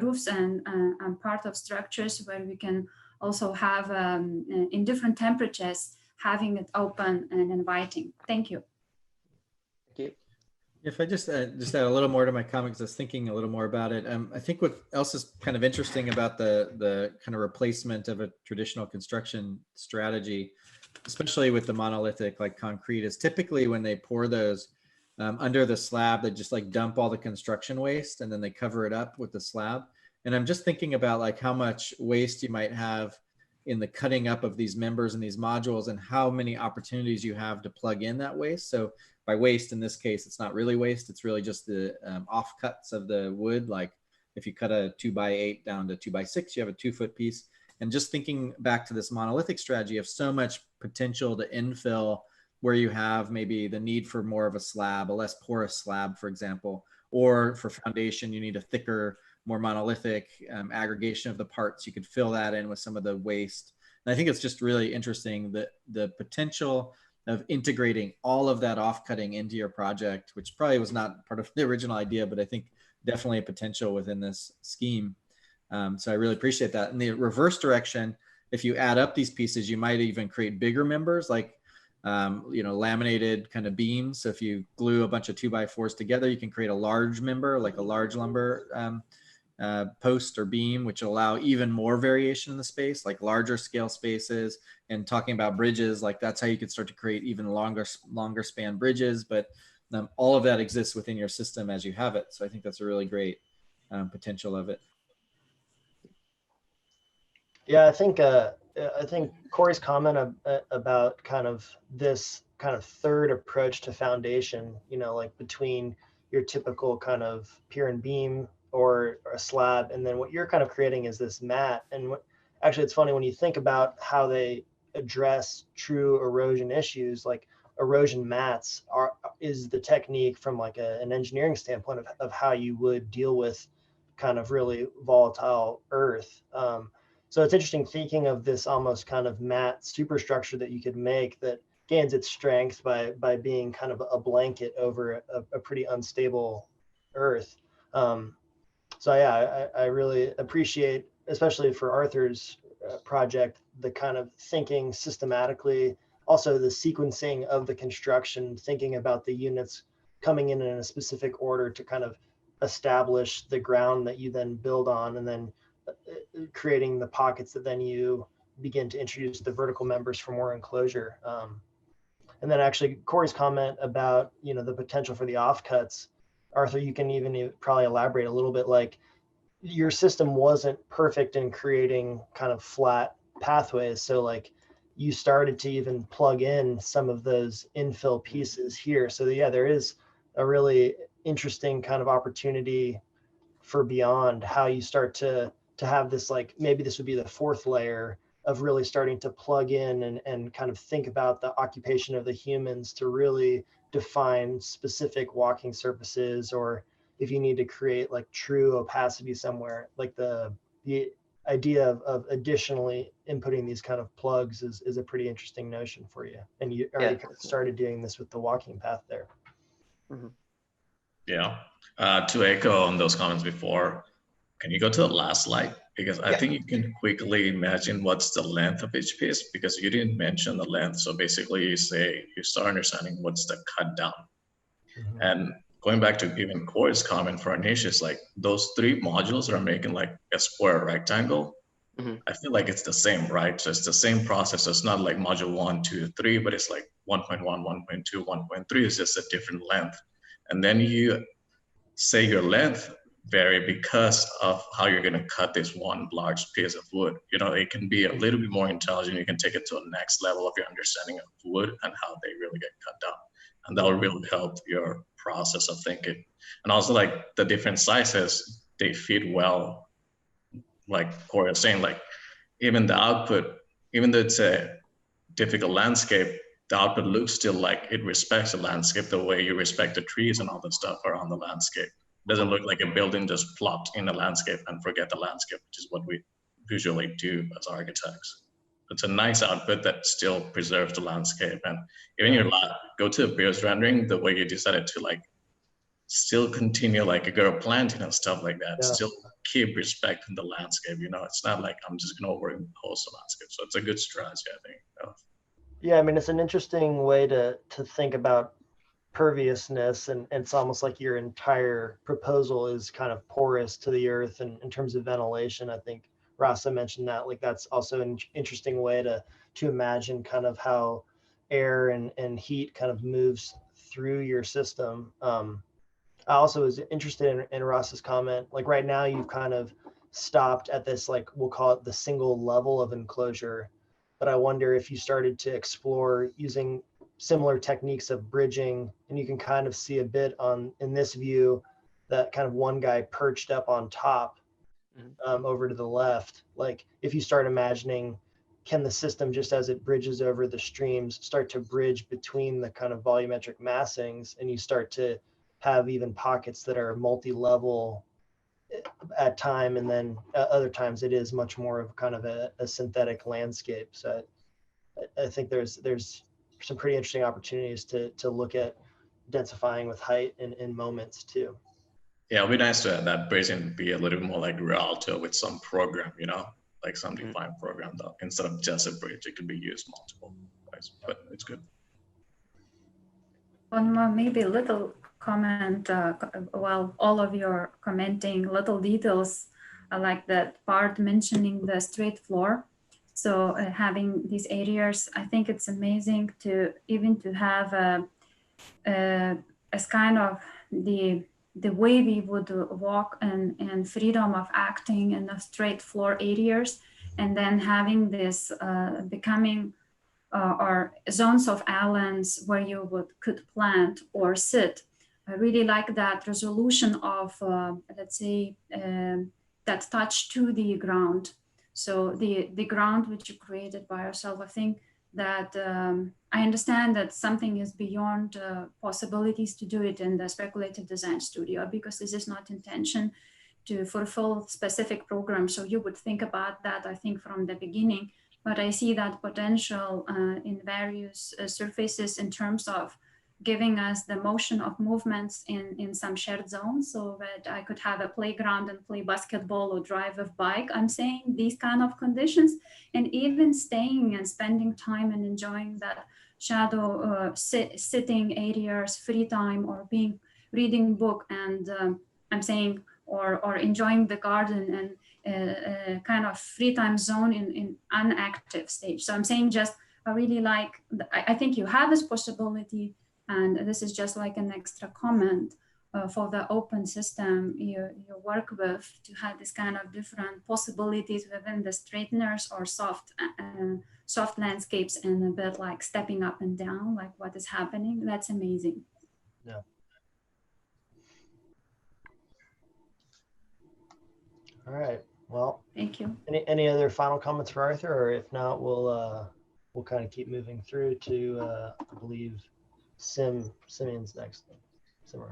roofs and part of structures where we can also have in different temperatures, having it open and inviting. Thank you. Thank you. If I just add a little more to my comments, I was thinking a little more about it. I think what else is kind of interesting about the kind of replacement of a traditional construction strategy, especially with the monolithic like concrete, is typically when they pour those under the slab, they just like dump all the construction waste and then they cover it up with the slab. And I'm just thinking about like how much waste you might have in the cutting up of these members and these modules, and how many opportunities you have to plug in that waste. So by waste in this case, it's not really waste, it's really just the offcuts of the wood. Like if you cut a 2x8 down to 2x6, you have a 2-foot piece. And just thinking back to this monolithic strategy, you have so much potential to infill, where you have maybe the need for more of a slab, a less porous slab, for example, or for foundation, you need a thicker, more monolithic aggregation of the parts. You could fill that in with some of the waste. And I think it's just really interesting that the potential of integrating all of that offcutting into your project, which probably was not part of the original idea, but I think definitely a potential within this scheme. So I really appreciate that. In the reverse direction, if you add up these pieces, you might even create bigger members, like laminated kind of beams. So if you glue a bunch of 2x4s together, you can create a large member, like a large lumber post or beam, which will allow even more variation in the space, like larger scale spaces. And talking about bridges, like that's how you could start to create even longer span bridges. But all of that exists within your system as you have it. So I think that's a really great potential of it. Yeah, I think Corey's comment about kind of this kind of third approach to foundation, like between your typical kind of pier and beam or a slab, and then what you're kind of creating is this mat. And actually, it's funny when you think about how they address true erosion issues, like erosion mats is the technique from like an engineering standpoint of how you would deal with kind of really volatile earth. So it's interesting thinking of this almost kind of mat superstructure that you could make that gains its strength by being kind of a blanket over a pretty unstable earth. So yeah, I really appreciate, especially for Arthur's project, the kind of thinking systematically, also the sequencing of the construction, thinking about the units coming in a specific order to kind of establish the ground that you then build on, and then creating the pockets that then you begin to introduce the vertical members for more enclosure. And then actually Corey's comment about, the potential for the offcuts, Arthur, you can even probably elaborate a little bit, like your system wasn't perfect in creating kind of flat pathways. So like you started to even plug in some of those infill pieces here. So yeah, there is a really interesting kind of opportunity for beyond how you start to have this, like maybe this would be the fourth layer of really starting to plug in and kind of think about the occupation of the humans to really define specific walking surfaces, or if you need to create like true opacity somewhere, like the idea of additionally inputting these kind of plugs is a pretty interesting notion for you. And you already kind of started doing this with the walking path there. Mm-hmm. Yeah. To echo on those comments before, can you go to the last slide? Because I think you can quickly imagine what's the length of each piece, because you didn't mention the length. So basically you start understanding what's the cut down. Mm-hmm. And going back to even Corey's comment for Anish, is like those three modules are making like a square rectangle. Mm-hmm. I feel like it's the same, right? So it's the same process. So it's not like module 1, 2, 3, but it's like 1.1, 1.2, 1.3 is just a different length. And then you say your length vary because of how you're going to cut this one large piece of wood. It can be a little bit more intelligent. You can take it to a next level of your understanding of wood and how they really get cut down. And that will really help your process of thinking. And also like the different sizes, they fit well. Like Corey was saying, like even the output, even though it's a difficult landscape, the output looks still like it respects the landscape the way you respect the trees and all the stuff around the landscape. It doesn't look like a building just plopped in the landscape and forget the landscape, which is what we usually do as architects. It's a nice output that still preserves the landscape. And even your lab, go to the Pierce rendering, the way you decided to like still continue like a girl planting and stuff like that, still keep respecting the landscape. It's not like I'm just gonna overimpose the landscape. So it's a good strategy, I think. Yeah, I mean, it's an interesting way to think about perviousness, and it's almost like your entire proposal is kind of porous to the earth, and in terms of ventilation, I think Rasa mentioned that, like that's also an interesting way to imagine kind of how air and heat kind of moves through your system. I also was interested in Rasa's comment, like right now you've kind of stopped at this, like we'll call it the single level of enclosure, but I wonder if you started to explore using similar techniques of bridging, and you can kind of see a bit in this view that kind of one guy perched up on top over to the left. Like if you start imagining, can the system, just as it bridges over the streams, start to bridge between the kind of volumetric massings, and you start to have even pockets that are multi-level at time, and then other times it is much more of kind of a synthetic landscape. So I think there's some pretty interesting opportunities to look at densifying with height in moments too. Yeah, it'd be nice to have that bridging be a little more like Rialto with some program, like some defined program, though. Instead of just a bridge, it can be used multiple ways, but it's good. one more maybe little comment, while all of you are commenting little details, like that part mentioning the straight floor. So having these areas, I think it's amazing to even to have as kind of the way we would walk and freedom of acting in the straight floor areas, and then having this becoming or zones of islands where you could plant or sit. I really like that resolution of, let's say, that touch to the ground. So the ground which you created by yourself, I think that I understand that something is beyond possibilities to do it in the speculative design studio, because this is not intention to fulfill specific programs. So you would think about that, I think, from the beginning. But I see that potential in various surfaces in terms of giving us the motion of movements in some shared zones, so that I could have a playground and play basketball or drive a bike. I'm saying these kind of conditions, and even staying and spending time and enjoying that shadow sitting areas, free time, or reading book, and I'm saying, or enjoying the garden and kind of free time zone in inactive stage. So I'm saying just, I really like, I think you have this possibility, and this is just like an extra comment for the open system you work with, to have this kind of different possibilities within the straighteners or soft landscapes, and a bit like stepping up and down, like what is happening. That's amazing. Yeah. All right. Well, thank you. Any other final comments for Arthur, or if not, we'll kind of keep moving through to I believe Simeon's next. Simran.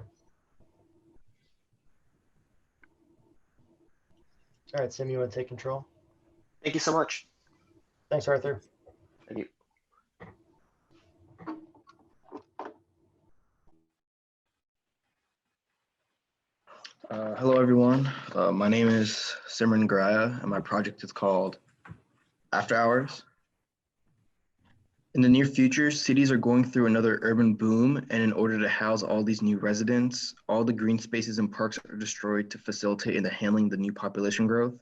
All right, Sim, you want to take control? Thank you so much. Thanks, Arthur. Thank you. Hello, everyone. My name is Simran Garaya, and my project is called After Hours. In the near future, cities are going through another urban boom, and in order to house all these new residents, all the green spaces and parks are destroyed to facilitate in the handling the new population growth.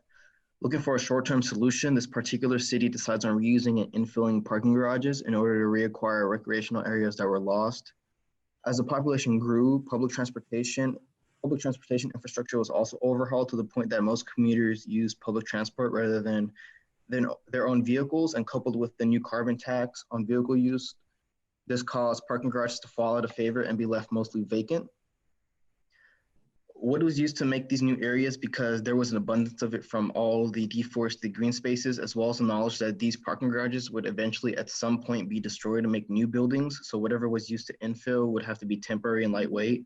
Looking for a short-term solution, this particular city decides on reusing and infilling parking garages in order to reacquire recreational areas that were lost. As the population grew, public transportation infrastructure was also overhauled to the point that most commuters use public transport rather than their own vehicles, and coupled with the new carbon tax on vehicle use, this caused parking garages to fall out of favor and be left mostly vacant. Wood was used to make these new areas because there was an abundance of it from all the deforested green spaces, as well as the knowledge that these parking garages would eventually at some point be destroyed to make new buildings. So whatever was used to infill would have to be temporary and lightweight.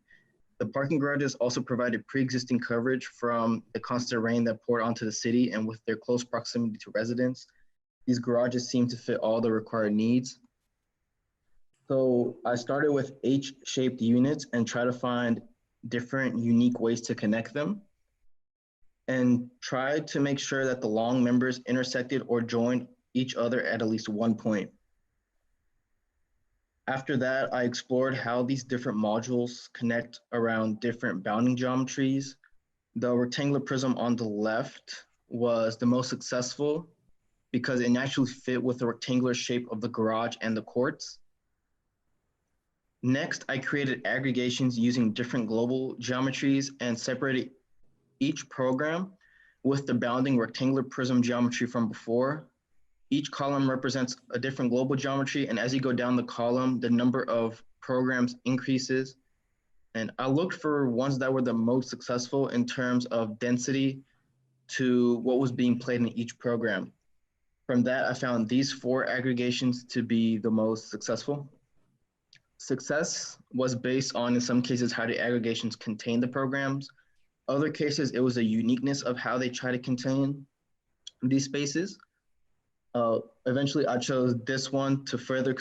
The parking garages also provided pre-existing coverage from the constant rain that poured onto the city, and with their close proximity to residents, these garages seemed to fit all the required needs. So I started with H-shaped units and try to find different unique ways to connect them, and tried to make sure that the long members intersected or joined each other at least one point. After that, I explored how these different modules connect around different bounding geometries. The rectangular prism on the left was the most successful because it naturally fit with the rectangular shape of the garage and the courts. Next, I created aggregations using different global geometries and separated each program with the bounding rectangular prism geometry from before. Each column represents a different global geometry, and as you go down the column, the number of programs increases. And I looked for ones that were the most successful in terms of density to what was being played in each program. From that, I found these 4 aggregations to be the most successful. Success was based on, in some cases, how the aggregations contain the programs. Other cases, it was a uniqueness of how they try to contain these spaces. Eventually, I chose this one to further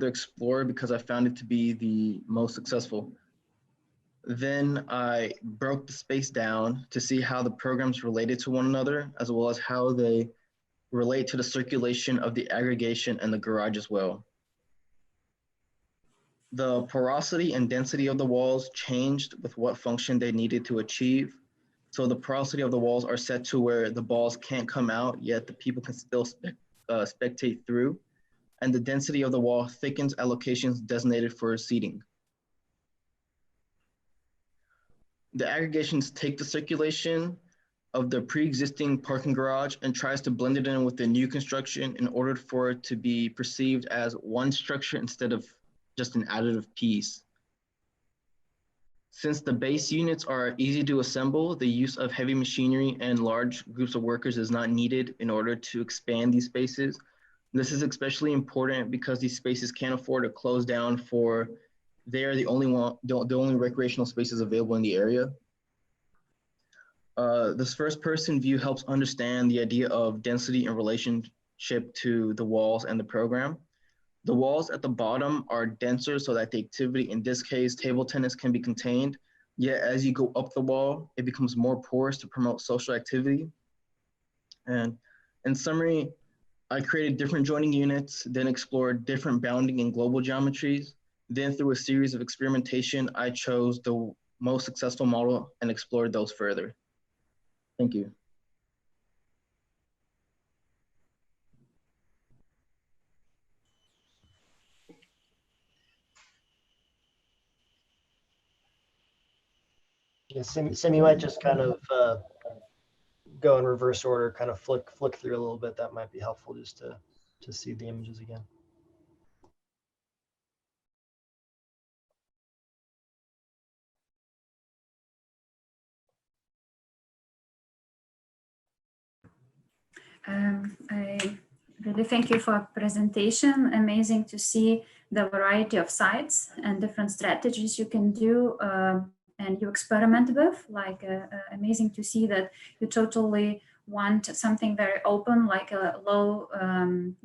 explore because I found it to be the most successful. Then I broke the space down to see how the programs related to one another, as well as how they relate to the circulation of the aggregation and the garage as well. The porosity and density of the walls changed with what function they needed to achieve. So the porosity of the walls are set to where the balls can't come out, yet the people can still spectate through. And the density of the wall thickens at locations designated for seating. The aggregations take the circulation of the pre-existing parking garage and tries to blend it in with the new construction in order for it to be perceived as one structure instead of just an additive piece. Since the base units are easy to assemble, the use of heavy machinery and large groups of workers is not needed in order to expand these spaces. This is especially important because these spaces can't afford to close down for they're the only recreational spaces available in the area. This first person view helps understand the idea of density in relationship to the walls and the program. The walls at the bottom are denser so that the activity, in this case, table tennis, can be contained. Yet as you go up the wall, it becomes more porous to promote social activity. And in summary, I created different joining units, then explored different bounding and global geometries. Then through a series of experimentation, I chose the most successful model and explored those further. Thank you. Yeah, Sim, you might just kind of go in reverse order, kind of flick through a little bit. That might be helpful just to see the images again. I really thank you for presentation. Amazing to see the variety of sites and different strategies you can do and you experiment with. Like amazing to see that you totally want something very open, like a low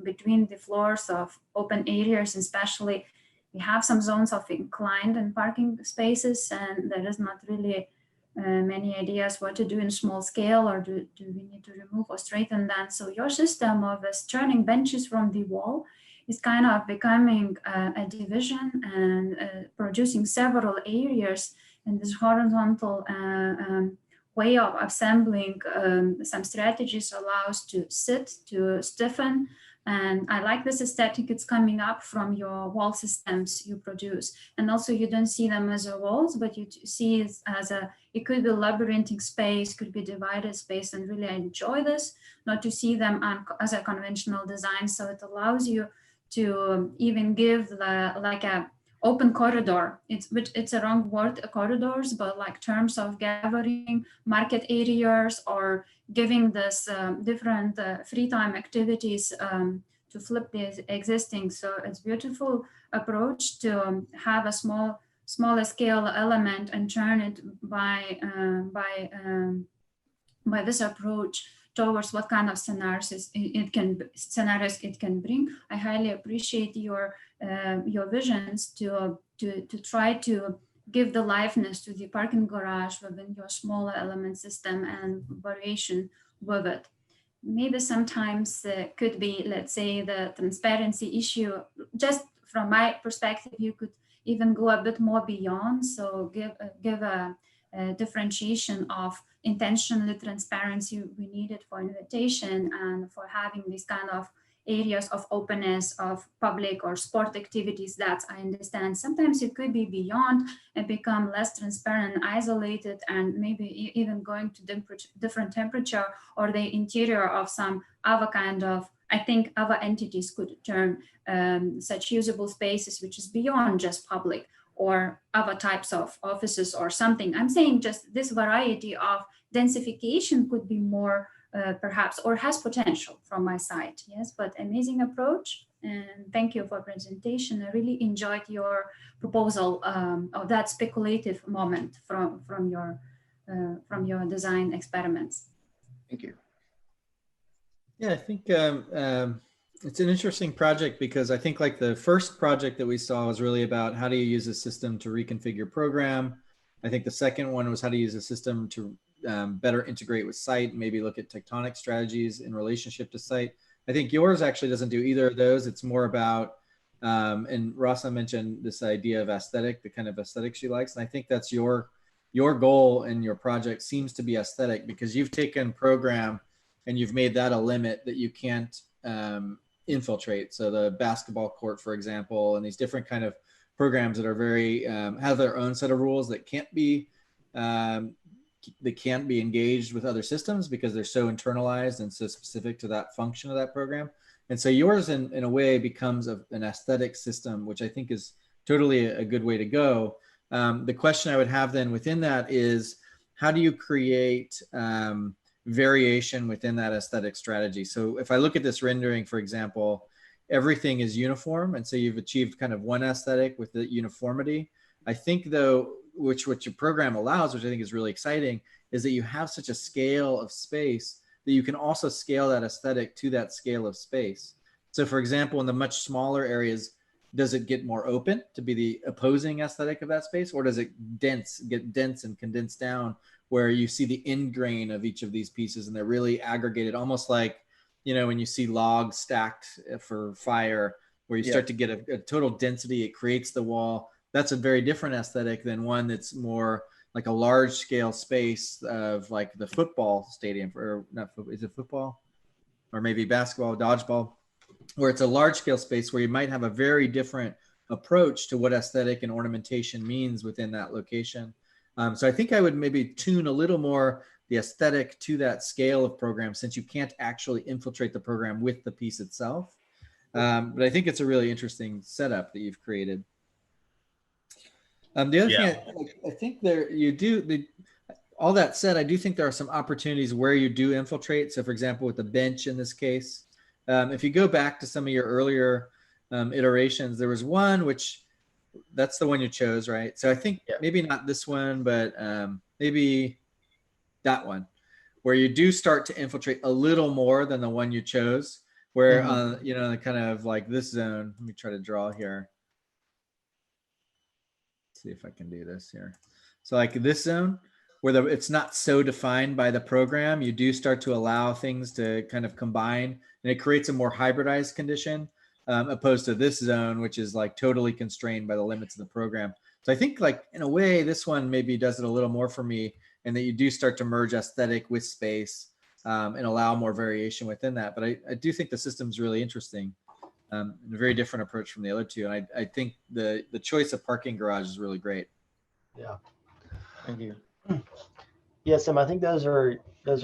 between the floors of open areas, especially we have some zones of inclined and parking spaces, and there is not really many ideas what to do in small scale, or do we need to remove or straighten that. So your system of turning benches from the wall is kind of becoming a division and producing several areas in this horizontal way of assembling. Some strategies allows to sit, to stiffen, and I like this aesthetic. It's coming up from your wall systems you produce. And also you don't see them as a walls, but you see it as it could be labyrinthine space, could be divided space, and really I enjoy this, not to see them as a conventional design. So it allows you to even give like a open corridor. It's a wrong word, corridors, but like terms of gathering market areas or giving this different free time activities to flip the existing. So it's beautiful approach to have a smaller scale element and turn it by this approach towards what kind of scenarios it can bring. I highly appreciate your visions to try to give the liveness to the parking garage within your smaller element system and variation with it. Maybe sometimes could be, let's say, the transparency issue. Just from my perspective, you could even go a bit more beyond. So give a differentiation of intentionally transparency we needed for invitation and for having these kind of areas of openness of public or sport activities that I understand. Sometimes it could be beyond and become less transparent and isolated, and maybe even going to different temperature or the interior of some other kind of, I think other entities could turn such usable spaces, which is beyond just public or other types of offices or something. I'm saying just this variety of densification could be more perhaps, or has potential from my side. Yes, but amazing approach. And thank you for presentation. I really enjoyed your proposal of that speculative moment from your design experiments. Thank you. Yeah, I think it's an interesting project because I think like the first project that we saw was really about how do you use a system to reconfigure program. I think the second one was how to use a system to better integrate with site, maybe look at tectonic strategies in relationship to site. I think yours actually doesn't do either of those. It's more about And Rasa mentioned this idea of aesthetic, the kind of aesthetic she likes. And I think that's your goal in your project seems to be aesthetic, because you've taken program and you've made that a limit that you can't infiltrate. So the basketball court, for example, and these different kind of programs that are very, have their own set of rules that can't be engaged with other systems because they're so internalized and so specific to that function of that program. And so yours in a way becomes an aesthetic system, which I think is totally a good way to go. The question I would have then within that is, how do you create variation within that aesthetic strategy? So if I look at this rendering, for example, everything is uniform. And so you've achieved kind of one aesthetic with the uniformity. I think though, what your program allows, which I think is really exciting, is that you have such a scale of space that you can also scale that aesthetic to that scale of space. So for example, in the much smaller areas, does it get more open to be the opposing aesthetic of that space? Or does it get dense and condensed down where you see the end grain of each of these pieces and they're really aggregated, almost like, you know, when you see logs stacked for fire, where you start to get a total density, it creates the wall. That's a very different aesthetic than one that's more like a large scale space of like the football stadium, or not, is it football? Or maybe basketball, dodgeball, where it's a large scale space where you might have a very different approach to what aesthetic and ornamentation means within that location. So I think I would maybe tune a little more the aesthetic to that scale of program, since you can't actually infiltrate the program with the piece itself. But I think it's a really interesting setup that you've created. The other thing I think there you do, all that said, I do think there are some opportunities where you do infiltrate. So for example, with the bench in this case, if you go back to some of your earlier iterations, there was one, which that's the one you chose, right? So I think maybe not this one, but maybe that one, where you do start to infiltrate a little more than the one you chose, where, you know, kind of like this zone, let me try to draw here. See if I can do this here. So like this zone where it's not so defined by the program, you do start to allow things to kind of combine, and it creates a more hybridized condition, opposed to this zone, which is like totally constrained by the limits of the program. So I think like in a way, this one maybe does it a little more for me, and that you do start to merge aesthetic with space and allow more variation within that. But I do think the system's really interesting. And a very different approach from the other two. And I think the choice of parking garage is really great. Yeah. Thank you. Yeah, Sam, I think those are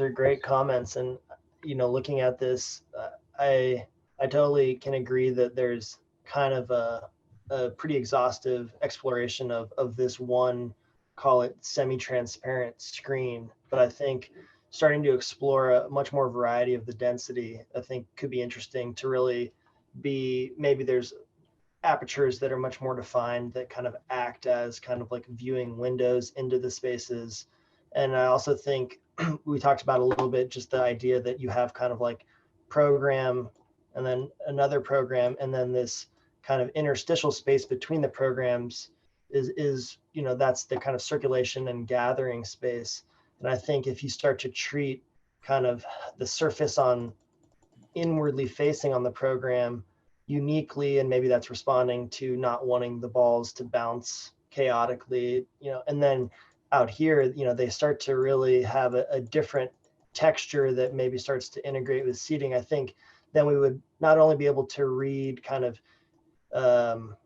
great comments. And, you know, looking at this, I totally can agree that there's kind of a pretty exhaustive exploration of this one, call it semi-transparent screen. But I think starting to explore a much more variety of the density, I think could be interesting to really be, maybe there's apertures that are much more defined that kind of act as kind of like viewing windows into the spaces. And I also think we talked about a little bit just the idea that you have kind of like program and then another program, and then this kind of interstitial space between the programs is you know, that's the kind of circulation and gathering space. And I think if you start to treat kind of the surface on inwardly facing on the program uniquely, and maybe that's responding to not wanting the balls to bounce chaotically, you know, and then out here, you know, they start to really have a different texture that maybe starts to integrate with seating. I think then we would not only be able to read kind of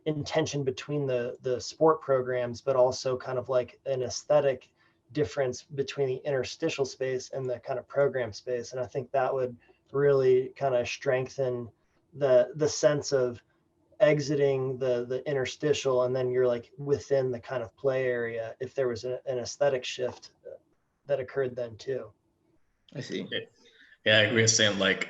intention between the sport programs, but also kind of like an aesthetic difference between the interstitial space and the kind of program space. And I think that would really kind of strengthen the sense of exiting the interstitial, and then you're like within the kind of play area if there was an aesthetic shift that occurred then too. I see. Yeah, I agree. Saying like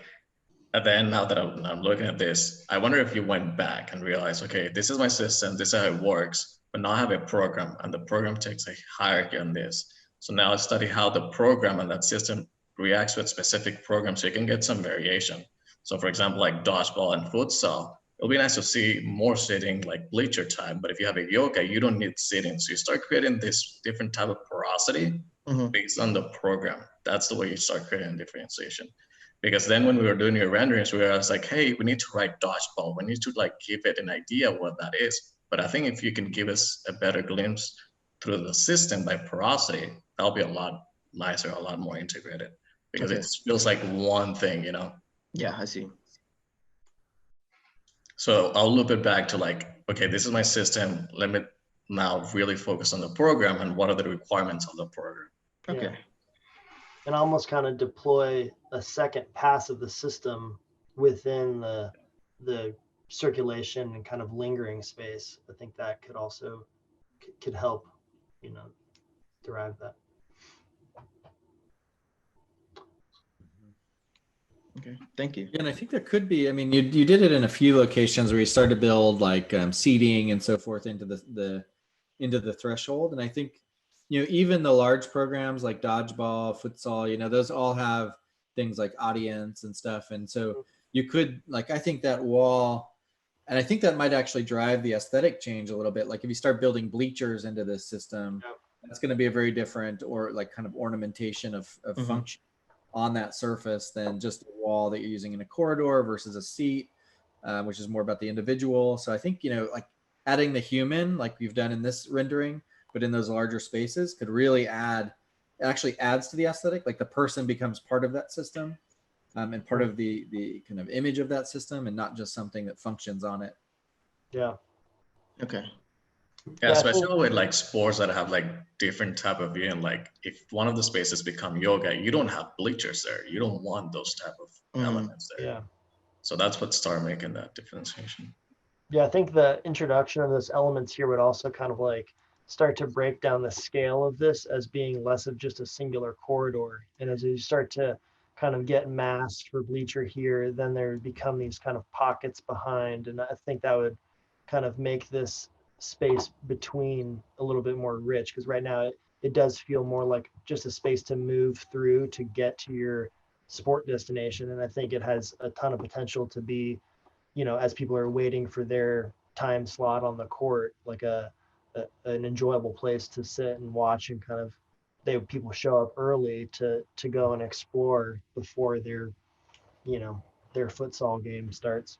at the end, now that I'm looking at this, I wonder if you went back and realized, okay, this is my system, this is how it works, but now I have a program, and the program takes a hierarchy on this. So now I study how the program and that system reacts with specific programs, so you can get some variation. So for example, like dodgeball and futsal, it'll be nice to see more sitting, like bleacher time. But if you have a yoga, you don't need sitting. So you start creating this different type of porosity based on the program. That's the way you start creating differentiation. Because then when we were doing your renderings, we were like, hey, we need to write dodgeball. We need to like give it an idea of what that is. But I think if you can give us a better glimpse through the system by porosity, that'll be a lot nicer, a lot more integrated, because Okay. it feels like one thing, you know? Yeah, I see. So I'll loop it back to like, okay, this is my system. Let me now really focus on the program and what are the requirements of the program. Okay. Yeah. And almost kind of deploy a second pass of the system within the circulation and kind of lingering space. I think that could also could help, you know, derive that. Okay. Thank you. Yeah, and I think there could be, I mean, you did it in a few locations where you started to build like seating and so forth into the threshold. And I think, you know, even the large programs like dodgeball, futsal, you know, those all have things like audience and stuff. And so you could, like, I think that wall, and I think that might actually drive the aesthetic change a little bit. Like if you start building bleachers into this system, Yep. that's going to be a very different, or like kind of ornamentation of function on that surface than just a wall that you're using in a corridor versus a seat, which is more about the individual. So I think, you know, like adding the human, like we've done in this rendering, but in those larger spaces could really add, it actually adds to the aesthetic. Like the person becomes part of that system and part of the kind of image of that system, and not just something that functions on it. Yeah. Okay. Yeah, Yeah, especially with like sports that have like different type of view, and like if one of the spaces become yoga, you don't have bleachers there. You don't want those type of elements there. Yeah. So that's what started making that differentiation. Yeah, I think the introduction of those elements here would also kind of like start to break down the scale of this as being less of just a singular corridor. And as you start to kind of get masked for bleacher here, then there would become these kind of pockets behind. And I think that would kind of make this space between a little bit more rich, because right now it does feel more like just a space to move through to get to your sport destination. And I think it has a ton of potential to be, you know, as people are waiting for their time slot on the court, like an enjoyable place to sit and watch, and kind of people show up early to go and explore before their, you know, their futsal game starts.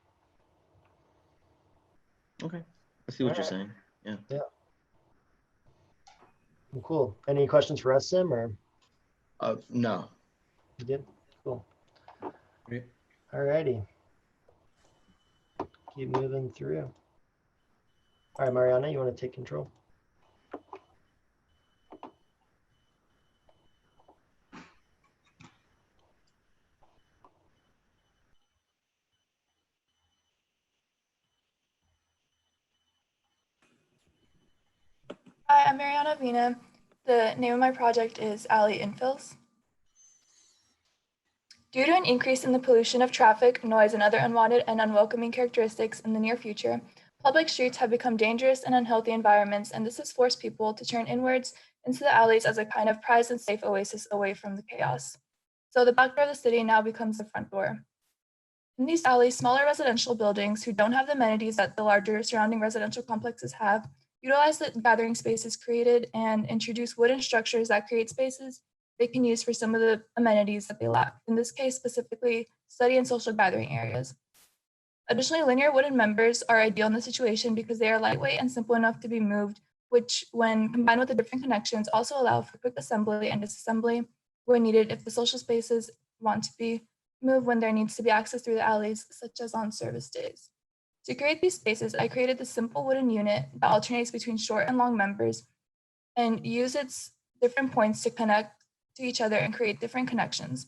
Okay. I see what you're saying. Yeah. Yeah. Well, cool. Any questions for us, Sim, or? No. You did? Cool. Great. All righty. Keep moving through. All right, Mariana, you want to take control? Hi, I'm Mariana Vina. The name of my project is Alley Infills. Due to an increase in the pollution of traffic, noise, and other unwanted and unwelcoming characteristics in the near future, public streets have become dangerous and unhealthy environments, and this has forced people to turn inwards into the alleys as a kind of prized and safe oasis away from the chaos. So the back door of the city now becomes the front door. In these alleys, smaller residential buildings who don't have the amenities that the larger surrounding residential complexes have utilize the gathering spaces created and introduce wooden structures that create spaces they can use for some of the amenities that they lack. In this case, specifically study and social gathering areas. Additionally, linear wooden members are ideal in this situation because they are lightweight and simple enough to be moved, which when combined with the different connections also allow for quick assembly and disassembly when needed if the social spaces want to be moved when there needs to be access through the alleys, such as on service days. To create these spaces, I created this simple wooden unit that alternates between short and long members and use its different points to connect to each other and create different connections.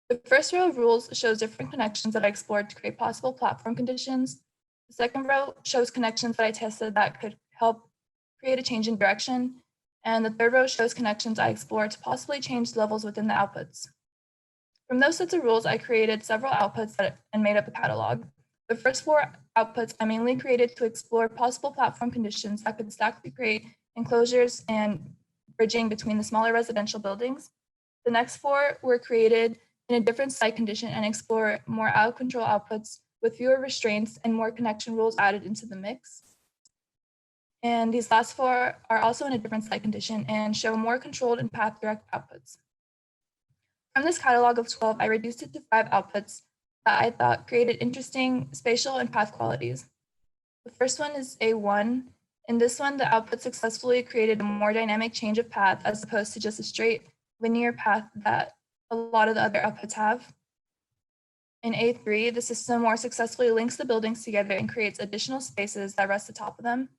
The first row of rules shows different connections that I explored to create possible platform conditions. The second row shows connections that I tested that could help create a change in direction. And the third row shows connections I explored to possibly change levels within the outputs. From those sets of rules, I created several outputs and made up a catalog. The first 4 outputs I mainly created to explore possible platform conditions that could stack to create enclosures and bridging between the smaller residential buildings. The next 4 were created in a different site condition and explore more out of control outputs with fewer restraints and more connection rules added into the mix. And these last 4 are also in a different site condition and show more controlled and path direct outputs. From this catalog of 12, I reduced it to 5 outputs that I thought created interesting spatial and path qualities. The first one is A1. In this one, the output successfully created a more dynamic change of path as opposed to just a straight linear path that a lot of the other outputs have. In A3, the system more successfully links the buildings together and creates additional spaces that rest atop of them.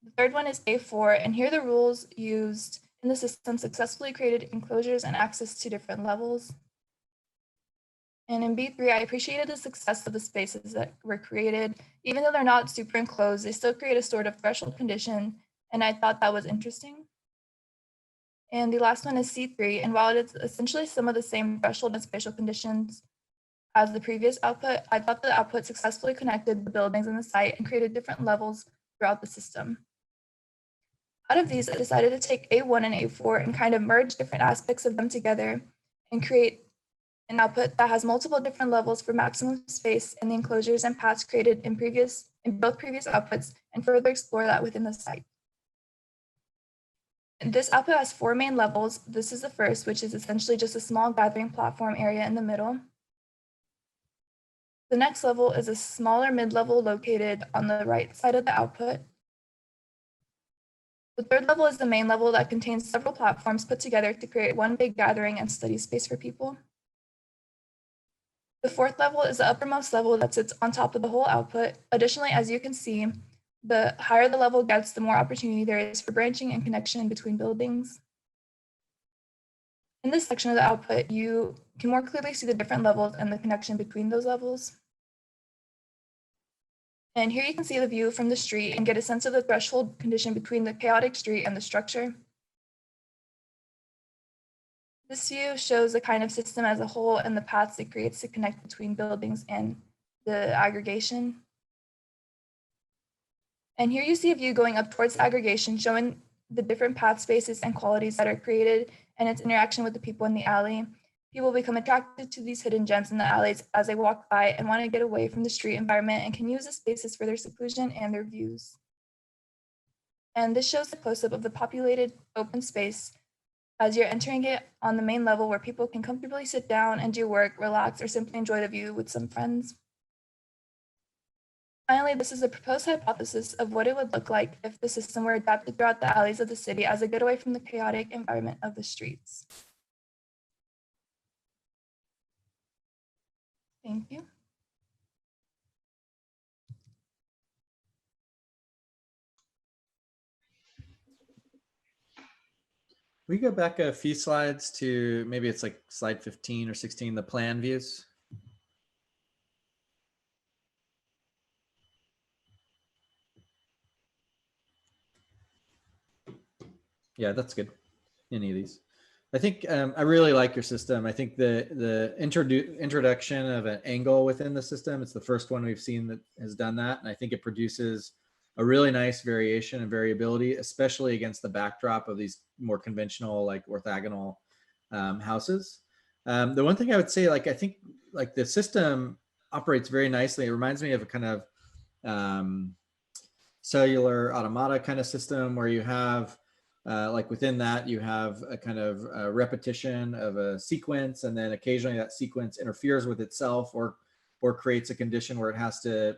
The third one is A4, and here the rules used in the system successfully created enclosures and access to different levels. And in B3, I appreciated the success of the spaces that were created. Even though they're not super enclosed, they still create a sort of threshold condition, and I thought that was interesting. And the last one is C3, and while it's essentially some of the same threshold and spatial conditions as the previous output, I thought the output successfully connected the buildings in the site and created different levels throughout the system. Out of these, I decided to take A1 and A4 and kind of merge different aspects of them together and create an output that has multiple different levels for maximum space and the enclosures and paths created in both previous outputs, and further explore that within the site. And this output has 4 main levels. This is the first, which is essentially just a small gathering platform area in the middle. The next level is a smaller mid-level located on the right side of the output. The third level is the main level that contains several platforms put together to create one big gathering and study space for people. The fourth level is the uppermost level that sits on top of the whole output. Additionally, as you can see, the higher the level gets, the more opportunity there is for branching and connection between buildings. In this section of the output, you can more clearly see the different levels and the connection between those levels. And here you can see the view from the street and get a sense of the threshold condition between the chaotic street and the structure. This view shows the kind of system as a whole and the paths it creates to connect between buildings and the aggregation. And here you see a view going up towards aggregation, showing the different path spaces and qualities that are created and its interaction with the people in the alley. People become attracted to these hidden gems in the alleys as they walk by and want to get away from the street environment and can use the spaces for their seclusion and their views. And this shows the close-up of the populated open space as you're entering it on the main level where people can comfortably sit down and do work, relax, or simply enjoy the view with some friends. Finally, this is a proposed hypothesis of what it would look like if the system were adapted throughout the alleys of the city as a getaway from the chaotic environment of the streets. Thank you. We go back a few slides to maybe it's like slide 15 or 16, the plan views. Yeah, that's good. Any of these. I think I really like your system. I think the introduction of an angle within the system, it's the first one we've seen that has done that. And I think it produces a really nice variation and variability, especially against the backdrop of these more conventional, like orthogonal houses. The one thing I would say, like, I think like the system operates very nicely. It reminds me of a kind of cellular automata kind of system where you have like within that, you have a kind of repetition of a sequence, and then occasionally that sequence interferes with itself or creates a condition where it has to,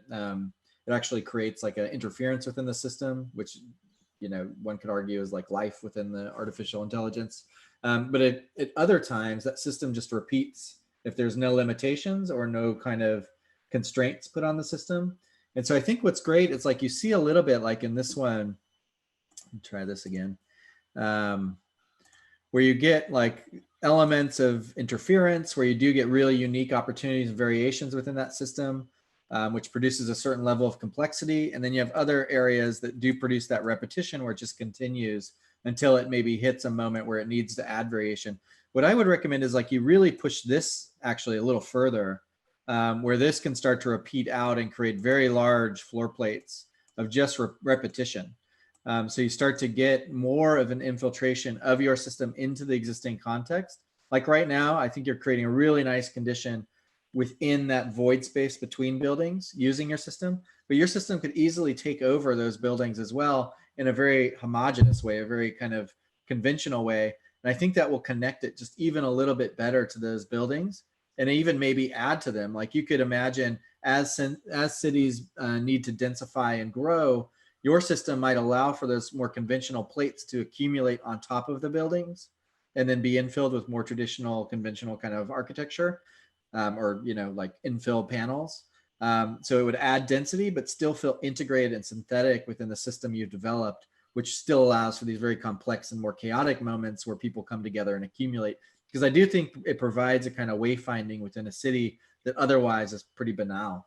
it actually creates like an interference within the system, which, you know, one could argue is like life within the artificial intelligence. But at other times, that system just repeats if there's no limitations or no kind of constraints put on the system. And so I think what's great, it's like you see a little bit like in this one, let me try this again, where you get like elements of interference, where you do get really unique opportunities and variations within that system, which produces a certain level of complexity. And then you have other areas that do produce that repetition where it just continues until it maybe hits a moment where it needs to add variation. What I would recommend is like you really push this actually a little further, where this can start to repeat out and create very large floor plates of just repetition. So you start to get more of an infiltration of your system into the existing context. Like right now, I think you're creating a really nice condition within that void space between buildings using your system, but your system could easily take over those buildings as well in a very homogeneous way, a very kind of conventional way, And I think that will connect it just even a little bit better to those buildings, and even maybe add to them. Like you could imagine as cities need to densify and grow, your system might allow for those more conventional plates to accumulate on top of the buildings and then be infilled with more traditional conventional kind of architecture, or, you know, like infill panels. So it would add density, but still feel integrated and synthetic within the system you've developed, which still allows for these very complex and more chaotic moments where people come together and accumulate. Because I do think it provides a kind of wayfinding within a city that otherwise is pretty banal.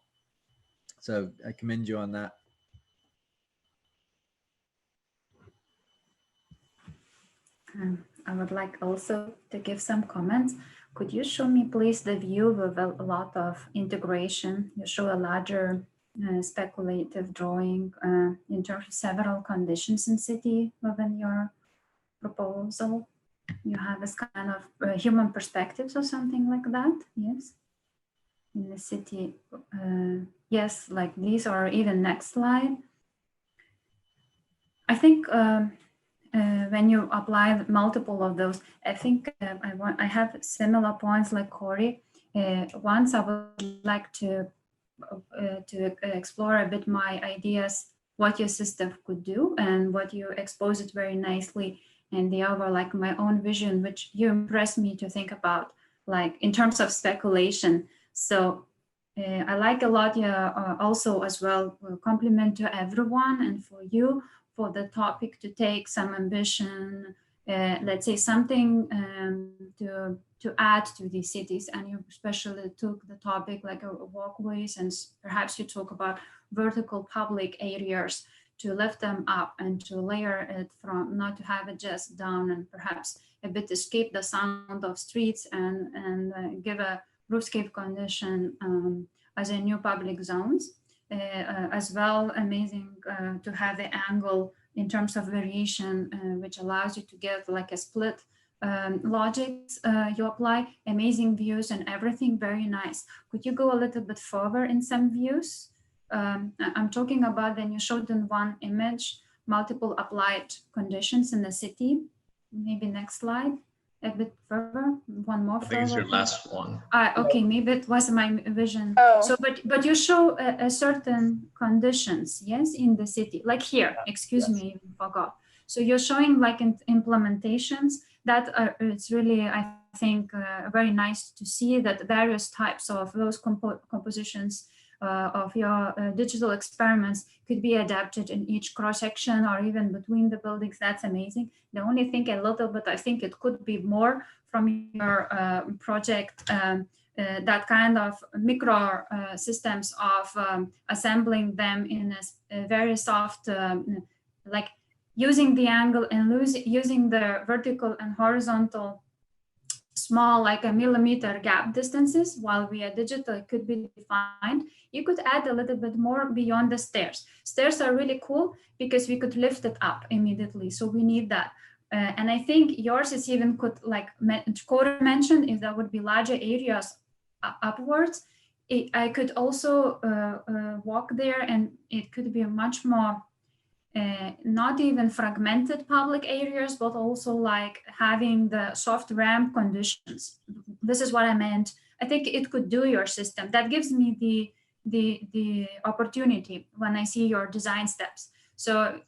So I commend you on that. I would like also to give some comments. Could you show me, please, the view with a lot of integration? You show a larger speculative drawing in terms of several conditions in city within your proposal. You have this kind of human perspectives or something like that, yes? In the city, yes, like these, or even next slide. I think when you apply multiple of those, I think I have similar points like Corey. Once I would like to explore a bit my ideas, what your system could do, and what you expose it very nicely. And the other, like my own vision, which you impressed me to think about, like in terms of speculation. So I like a lot, also as well, compliment to everyone and for you for the topic to take some ambition, let's say something to add to these cities. And you especially took the topic like walkways, and perhaps you talk about vertical public areas to lift them up and to layer it from, not to have it just down, and perhaps a bit escape the sound of streets and give a roofscape condition as a new public zones. As well, amazing to have the angle in terms of variation, which allows you to get like a split logics you apply, amazing views and everything, very nice. Could you go a little bit further in some views? I'm talking about, then you showed in one image, multiple applied conditions in the city. Maybe next slide, a bit further, one more. I think it's your last one. Okay, maybe it was my vision. Oh. So, but you show a certain conditions, yes, in the city, like here, excuse me, I forgot. So you're showing like implementations that are, it's really, I think, very nice to see that various types of those compositions of your digital experiments could be adapted in each cross-section or even between the buildings. That's amazing. The only thing a little bit, I think it could be more from your project, that kind of micro systems of assembling them in a very soft, like using the angle and using the vertical and horizontal small, like a millimeter gap distances, while via digital it could be defined. You could add a little bit more beyond the stairs. Stairs are really cool because we could lift it up immediately. So we need that. And I think yours is even could, like Corey mentioned, if there would be larger areas upwards, I could also walk there, and it could be much more not even fragmented public areas, but also like having the soft ramp conditions. This is what I meant. I think it could do your system. That gives me the opportunity when I see your design steps. So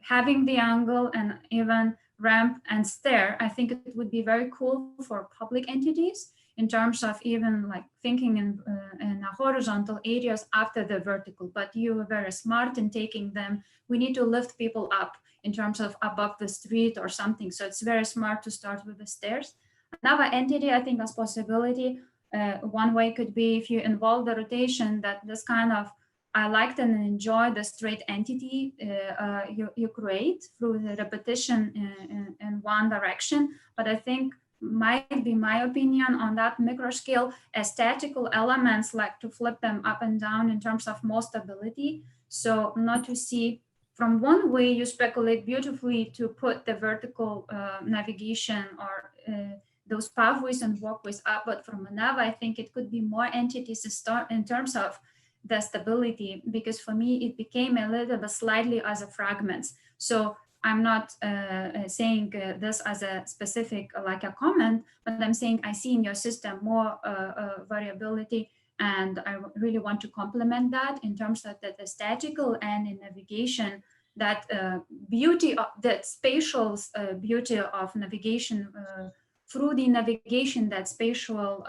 having the angle and even ramp and stair, I think it would be very cool for public entities in terms of even like thinking in horizontal areas after the vertical, but you were very smart in taking them. We need to lift people up in terms of above the street or something. So it's very smart to start with the stairs. Another entity, I think, as possibility, one way could be if you involve the rotation, that this kind of, I liked and enjoy the straight entity you create through the repetition in one direction. But I think might be my opinion on that micro scale, statical elements like to flip them up and down in terms of more stability. So not to see from one way you speculate beautifully to put the vertical navigation or those pathways and walkways up, but from another, I think it could be more entities to start in terms of the stability, because for me, it became a little bit slightly as a fragments. So I'm not saying this as a specific like a comment, but I'm saying I see in your system more variability, and I really want to complement that in terms of the statistical and in navigation, that beauty of that spatial beauty of navigation through the navigation, that spatial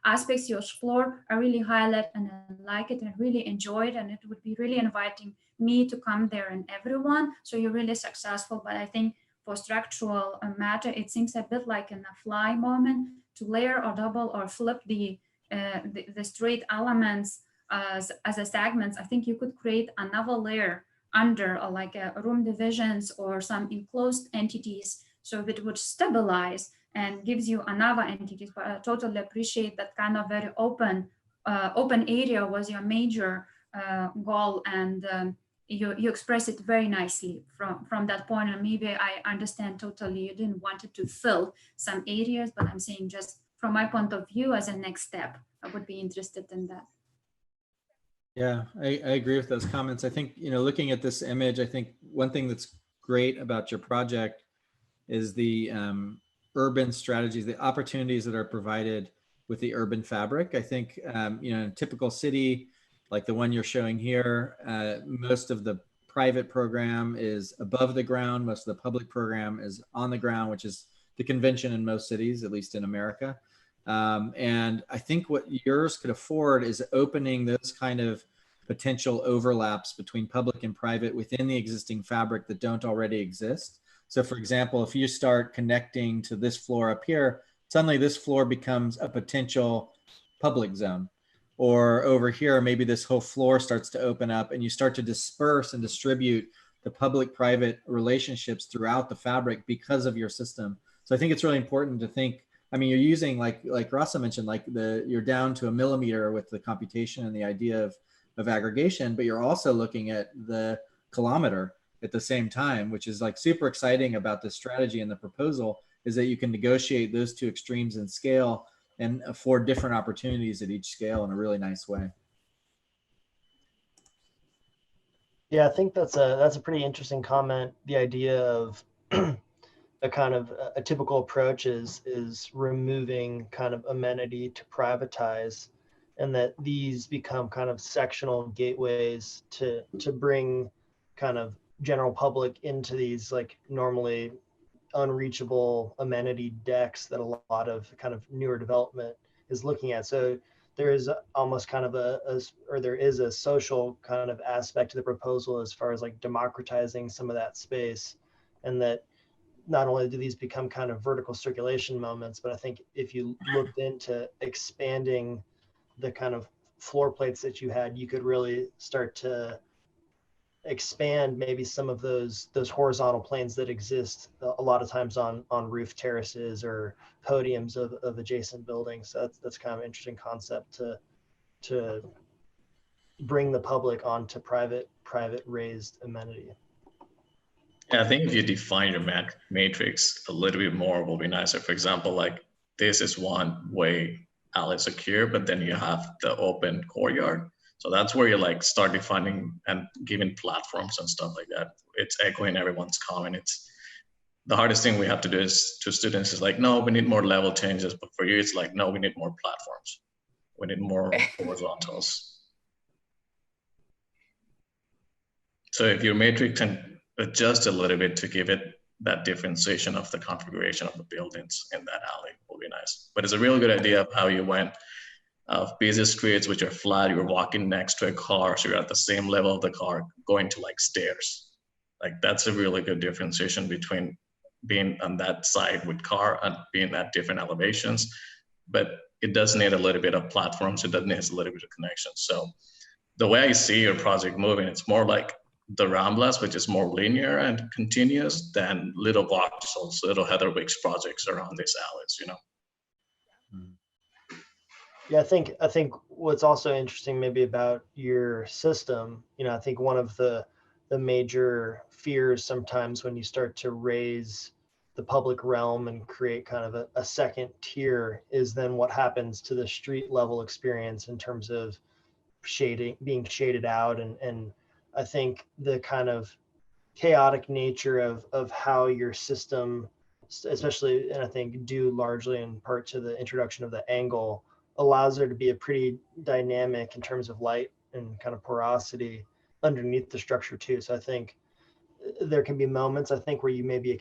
aspects you explore, I really highlight and I like it and really enjoy it, and it would be really inviting me to come there and everyone. So you're really successful. But I think for structural matter, it seems a bit like in a fly moment to layer or double or flip the straight elements as a segments. I think you could create another layer under, or like a room divisions or some enclosed entities, so it would stabilize and gives you another entities. But I totally appreciate that kind of very open area was your major goal, and you express it very nicely from that point. And maybe I understand totally you didn't want it to fill some areas, but I'm saying just from my point of view as a next step, I would be interested in that. Yeah, I agree with those comments. I think, looking at this image, I think one thing that's great about your project is the urban strategies, the opportunities that are provided with the urban fabric. I think, in a typical city, like the one you're showing here, most of the private program is above the ground. Most of the public program is on the ground, which is the convention in most cities, at least in America. And I think what yours could afford is opening those kind of potential overlaps between public and private within the existing fabric that don't already exist. So for example, if you start connecting to this floor up here, suddenly this floor becomes a potential public zone. Or over here, maybe this whole floor starts to open up and you start to disperse and distribute the public-private relationships throughout the fabric because of your system. So I think it's really important to think, I mean, you're using, like Rasa mentioned, like you're down to a millimeter with the computation and the idea of aggregation, but you're also looking at the kilometer at the same time, which is like super exciting about this strategy and the proposal, is that you can negotiate those two extremes in scale and afford different opportunities at each scale in a really nice way. Yeah, I think that's a pretty interesting comment. The idea of a kind of a typical approach is removing kind of amenity to privatize, and that these become kind of sectional gateways to bring kind of general public into these like normally unreachable amenity decks that a lot of kind of newer development is looking at. So there is almost kind of there is a social kind of aspect to the proposal as far as like democratizing some of that space, and that not only do these become kind of vertical circulation moments, but I think if you looked into expanding the kind of floor plates that you had, you could really start to expand maybe some of those horizontal planes that exist a lot of times on roof terraces or podiums of adjacent buildings. So that's kind of an interesting concept to bring the public onto private raised amenity. Yeah, I think if you define your matrix a little bit more will be nicer. For example, like this is one way alley secure, but then you have the open courtyard. So that's where you like start defining and giving platforms and stuff like that. It's echoing everyone's comment. It's the hardest thing we have to do is to students is like, no, we need more level changes. But for you, it's like, no, we need more platforms. We need more horizontals. So if your matrix can adjust a little bit to give it that differentiation of the configuration of the buildings in that alley will be nice. But it's a really good idea of how you went of busy streets which are flat, you're walking next to a car, so you're at the same level of the car, going to like stairs. Like that's a really good differentiation between being on that side with car and being at different elevations. But it does need a little bit of platforms, it does need a little bit of connection. So the way I see your project moving, it's more like the Ramblas, which is more linear and continuous, than little voxels, little Heatherwick's projects around these alleys, you know? Yeah, I think what's also interesting maybe about your system, I think one of the major fears sometimes when you start to raise the public realm and create kind of a second tier is then what happens to the street level experience in terms of being shaded out. And I think the kind of chaotic nature of how your system, especially, and I think due largely in part to the introduction of the angle, allows there to be a pretty dynamic in terms of light and kind of porosity underneath the structure too. So I think there can be moments, I think, where you maybe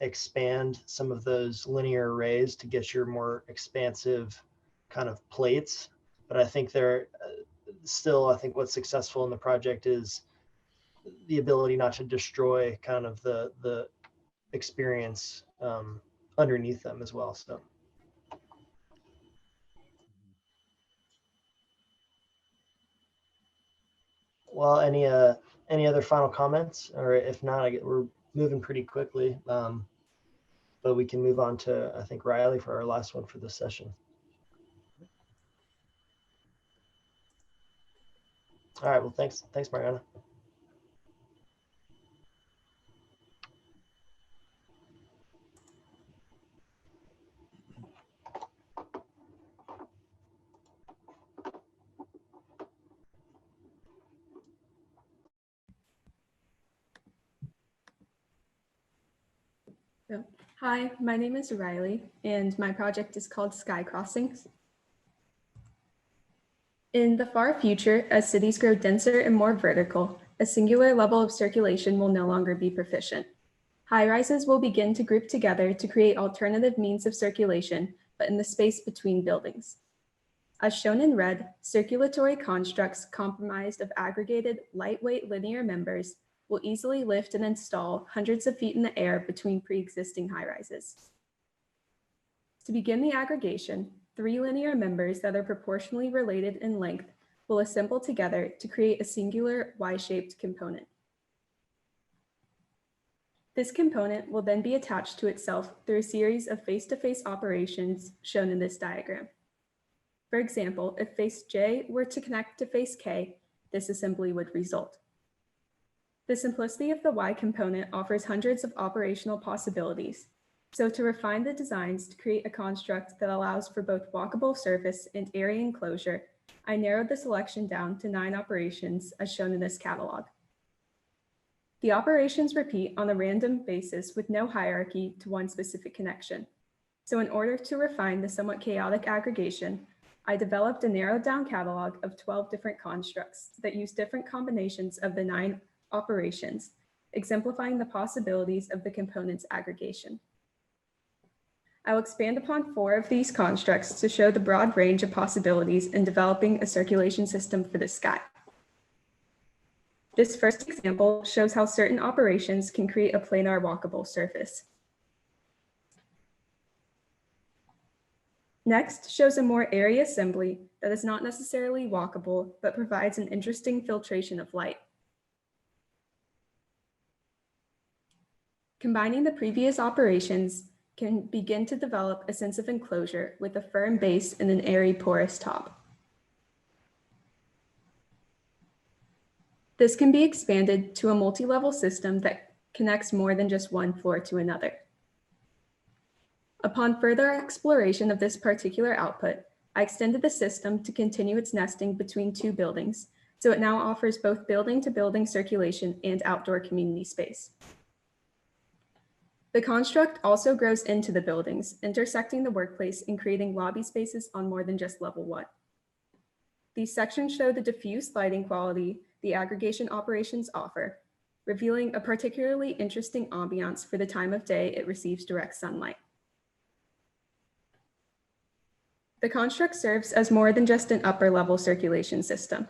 expand some of those linear arrays to get your more expansive kind of plates. But I think there still, I think what's successful in the project is the ability not to destroy kind of the experience underneath them as well. So. Well, any other final comments, or if not, we're moving pretty quickly, but we can move on to, I think, Riley for our last one for this session. All right. Well, thanks, Mariana. Hi, my name is Riley, and my project is called Sky Crossings. In the far future, as cities grow denser and more vertical, a singular level of circulation will no longer be proficient. High-rises will begin to group together to create alternative means of circulation, but in the space between buildings. As shown in red, circulatory constructs comprised of aggregated, lightweight linear members will easily lift and install hundreds of feet in the air between pre-existing high-rises. To begin the aggregation, 3 linear members that are proportionally related in length will assemble together to create a singular Y-shaped component. This component will then be attached to itself through a series of face-to-face operations shown in this diagram. For example, if face J were to connect to face K, this assembly would result. The simplicity of the Y component offers hundreds of operational possibilities. So to refine the designs to create a construct that allows for both walkable surface and area enclosure, I narrowed the selection down to 9 operations as shown in this catalog. The operations repeat on a random basis with no hierarchy to one specific connection. So in order to refine the somewhat chaotic aggregation, I developed a narrowed down catalog of 12 different constructs that use different combinations of the 9 operations, exemplifying the possibilities of the components aggregation. I will expand upon 4 of these constructs to show the broad range of possibilities in developing a circulation system for the sky. This first example shows how certain operations can create a planar walkable surface. Next shows a more airy assembly that is not necessarily walkable, but provides an interesting filtration of light. Combining the previous operations can begin to develop a sense of enclosure with a firm base and an airy porous top. This can be expanded to a multi-level system that connects more than just one floor to another. Upon further exploration of this particular output, I extended the system to continue its nesting between 2 buildings, so it now offers both building-to-building circulation and outdoor community space. The construct also grows into the buildings, intersecting the workplace and creating lobby spaces on more than just level 1. These sections show the diffuse lighting quality the aggregation operations offer, revealing a particularly interesting ambiance for the time of day it receives direct sunlight. The construct serves as more than just an upper-level circulation system.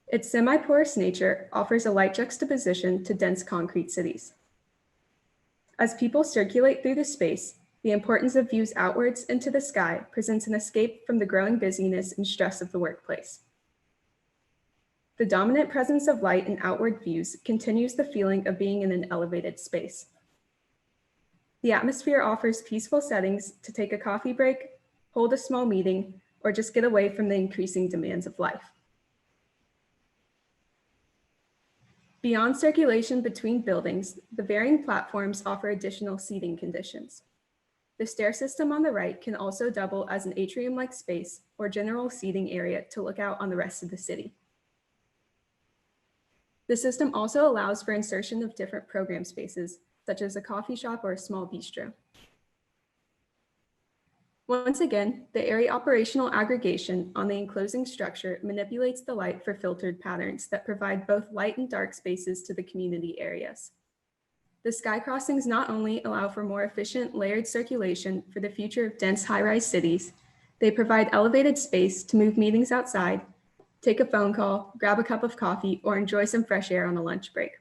Its semi-porous nature offers a light juxtaposition to dense concrete cities. As people circulate through the space, the importance of views outwards into the sky presents an escape from the growing busyness and stress of the workplace. The dominant presence of light in outward views continues the feeling of being in an elevated space. The atmosphere offers peaceful settings to take a coffee break, hold a small meeting, or just get away from the increasing demands of life. Beyond circulation between buildings, the varying platforms offer additional seating conditions. The stair system on the right can also double as an atrium-like space or general seating area to look out on the rest of the city. The system also allows for insertion of different program spaces, such as a coffee shop or a small bistro. Once again, the area operational aggregation on the enclosing structure manipulates the light for filtered patterns that provide both light and dark spaces to the community areas. The sky crossings not only allow for more efficient layered circulation for the future of dense high-rise cities, they provide elevated space to move meetings outside, take a phone call, grab a cup of coffee, or enjoy some fresh air on a lunch break.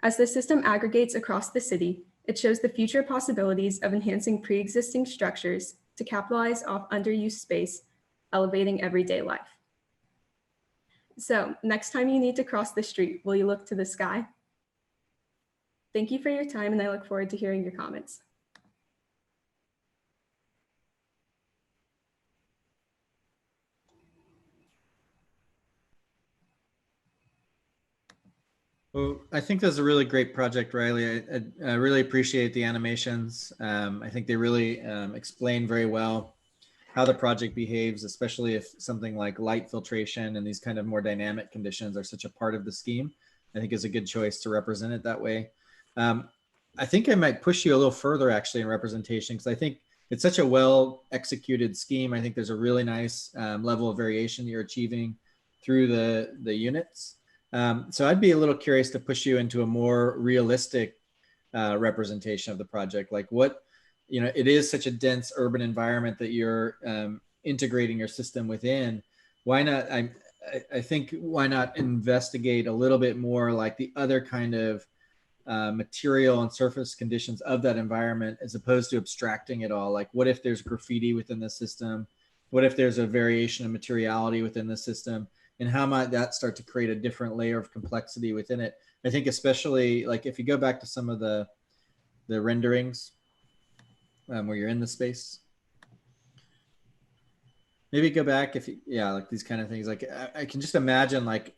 As the system aggregates across the city, it shows the future possibilities of enhancing pre-existing structures to capitalize off underused space, elevating everyday life. So, next time you need to cross the street, will you look to the sky? Thank you for your time, and I look forward to hearing your comments. Well, I think that's a really great project, Riley. I really appreciate the animations. I think they really explain very well how the project behaves, especially if something like light filtration and these kind of more dynamic conditions are such a part of the scheme. I think it's a good choice to represent it that way. I think I might push you a little further actually in representation, because I think it's such a well executed scheme. I think there's a really nice level of variation you're achieving through the units. So I'd be a little curious to push you into a more realistic representation of the project. Like what, you know, it is such a dense urban environment that you're integrating your system within. Why not, I think, why not investigate a little bit more like the other kind of material and surface conditions of that environment, as opposed to abstracting it all. Like what if there's graffiti within the system? What if there's a variation of materiality within the system? And how might that start to create a different layer of complexity within it? I think especially like if you go back to some of the renderings where you're in the space, maybe go back if you, yeah, like these kind of things. Like I can just imagine like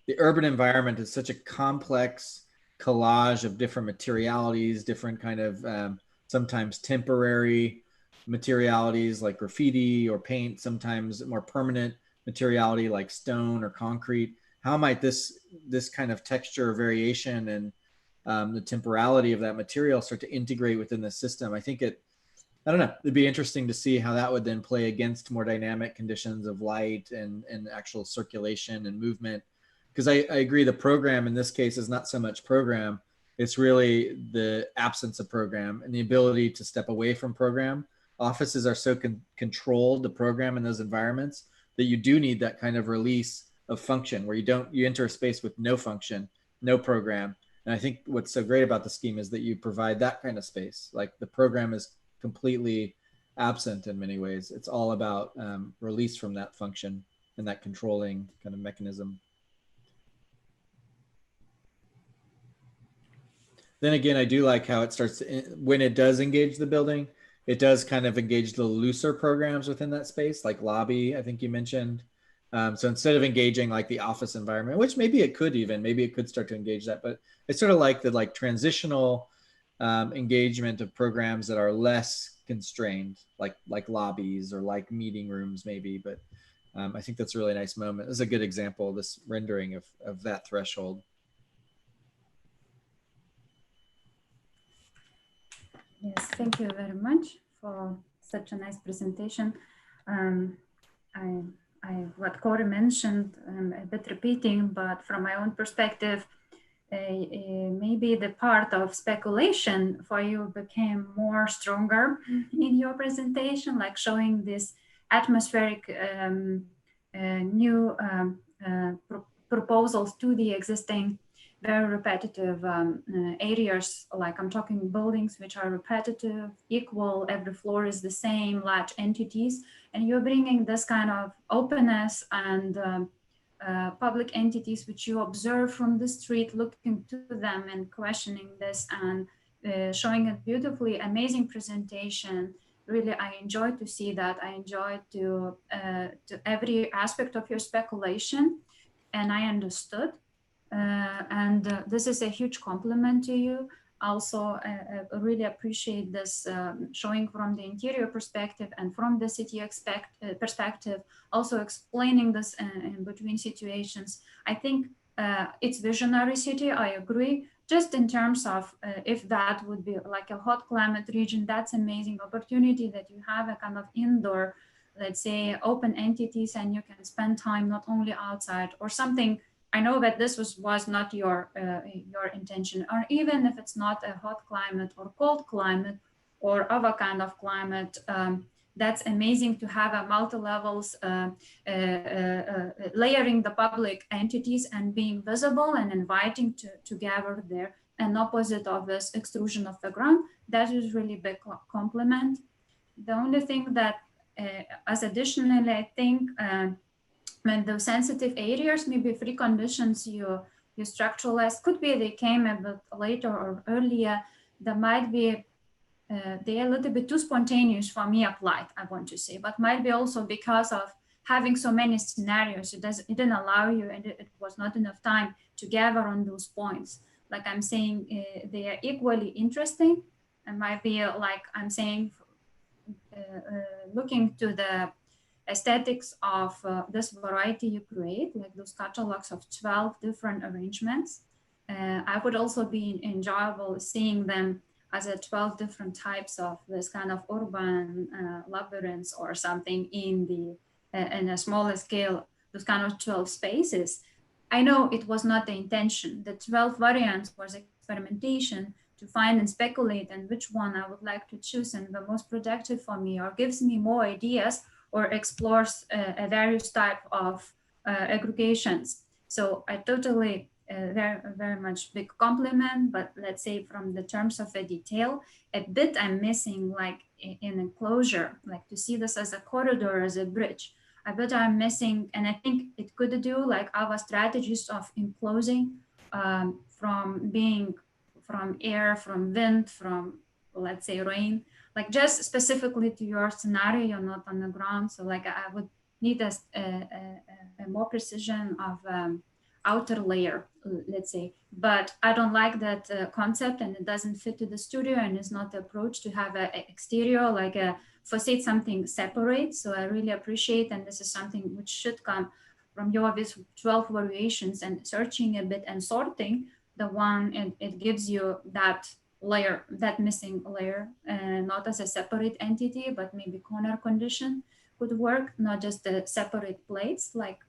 the urban environment is such a complex collage of different materialities, different kind of sometimes temporary materialities like graffiti or paint, sometimes more permanent materiality like stone or concrete. How might this kind of texture variation and the temporality of that material start to integrate within the system? I think I don't know, it'd be interesting to see how that would then play against more dynamic conditions of light and actual circulation and movement. Because I agree, the program in this case is not so much program, it's really the absence of program and the ability to step away from program. Offices are so controlled to program in those environments that you do need that kind of release of function where you enter a space with no function, no program. And I think what's so great about the scheme is that you provide that kind of space. Like the program is completely absent in many ways. It's all about release from that function and that controlling kind of mechanism. Then again, I do like how it starts to, when it does engage the building, it does kind of engage the looser programs within that space, like lobby, I think you mentioned. So instead of engaging like the office environment, which maybe it could start to engage that, but it's sort of like the transitional engagement of programs that are less constrained, like lobbies or like meeting rooms maybe. But I think that's a really nice moment. This is a good example, this rendering of that threshold. Yes, thank you very much for such a nice presentation. What Corey mentioned, a bit repeating, but from my own perspective, maybe the part of speculation for you became more stronger in your presentation, like showing this atmospheric new proposals to the existing very repetitive areas, like I'm talking buildings which are repetitive, equal, every floor is the same, large entities, and you're bringing this kind of openness and public entities which you observe from the street, looking to them and questioning this and showing a beautifully amazing presentation. Really, I enjoyed to see that. I enjoyed to every aspect of your speculation, and I understood. This is a huge compliment to you. Also, I really appreciate this showing from the interior perspective and from the city perspective, also explaining this in between situations. I think it's visionary city, I agree. Just in terms of if that would be like a hot climate region, that's amazing opportunity that you have a kind of indoor, let's say, open entities, and you can spend time not only outside or something. I know that this was not your intention, or even if it's not a hot climate or cold climate or other kind of climate, that's amazing to have a multi-levels, layering the public entities and being visible and inviting to gather there. And opposite of this extrusion of the ground, that is really big compliment. The only thing that, as additionally, I think, when the sensitive areas, maybe three conditions you structuralize, could be they came a bit later or earlier, there might be, they're a little bit too spontaneous for me applied, I want to say, but might be also because of having so many scenarios, it didn't allow you, and it was not enough time to gather on those points. Like I'm saying, they are equally interesting, and might be like I'm saying, looking to the aesthetics of this variety you create, like those catalogs of 12 different arrangements. I would also be enjoyable seeing them as a 12 different types of this kind of urban labyrinths or something in a smaller scale, those kind of 12 spaces. I know it was not the intention. The 12 variants was experimentation to find and speculate and which one I would like to choose and the most productive for me, or gives me more ideas, or explores a various type of aggregations. So I totally very much big compliment, but let's say from the terms of a detail, a bit I'm missing, like in enclosure, like to see this as a corridor, as a bridge. I bet I'm missing, and I think it could do like our strategies of enclosing from being from air, from wind, from let's say rain, like just specifically to your scenario, you're not on the ground. So like I would need a more precision of outer layer, let's say, but I don't like that concept, and it doesn't fit to the studio, and it's not the approach to have an exterior, like a facade, something separate. So I really appreciate, and this is something which should come from your 12 variations and searching a bit and sorting the one, and it gives you that layer, that missing layer, not as a separate entity, but maybe corner condition could work, not just the separate plates. Like,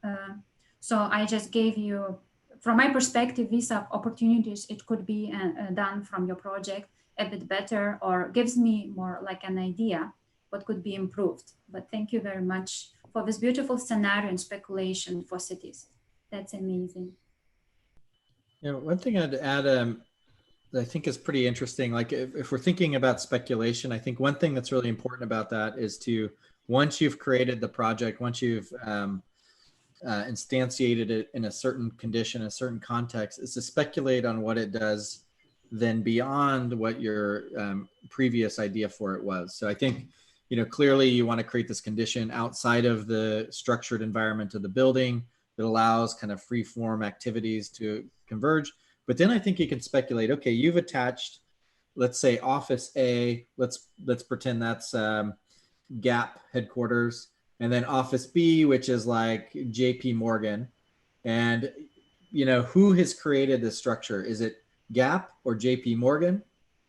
so I just gave you, from my perspective, these are opportunities. It could be done from your project a bit better, or gives me more like an idea what could be improved. But thank you very much for this beautiful scenario and speculation for cities. That's amazing. You know, one thing I'd add that I think is pretty interesting, like if we're thinking about speculation, I think one thing that's really important about that is to, once you've created the project, once you've instantiated it in a certain condition, a certain context, is to speculate on what it does then beyond what your previous idea for it was. So I think, you know, clearly you want to create this condition outside of the structured environment of the building that allows kind of free form activities to converge. But then I think you can speculate, okay, you've attached, let's say office A, let's pretend that's Gap headquarters, and then office B, which is like JP Morgan. And, you know, who has created this structure? Is it Gap or JP Morgan?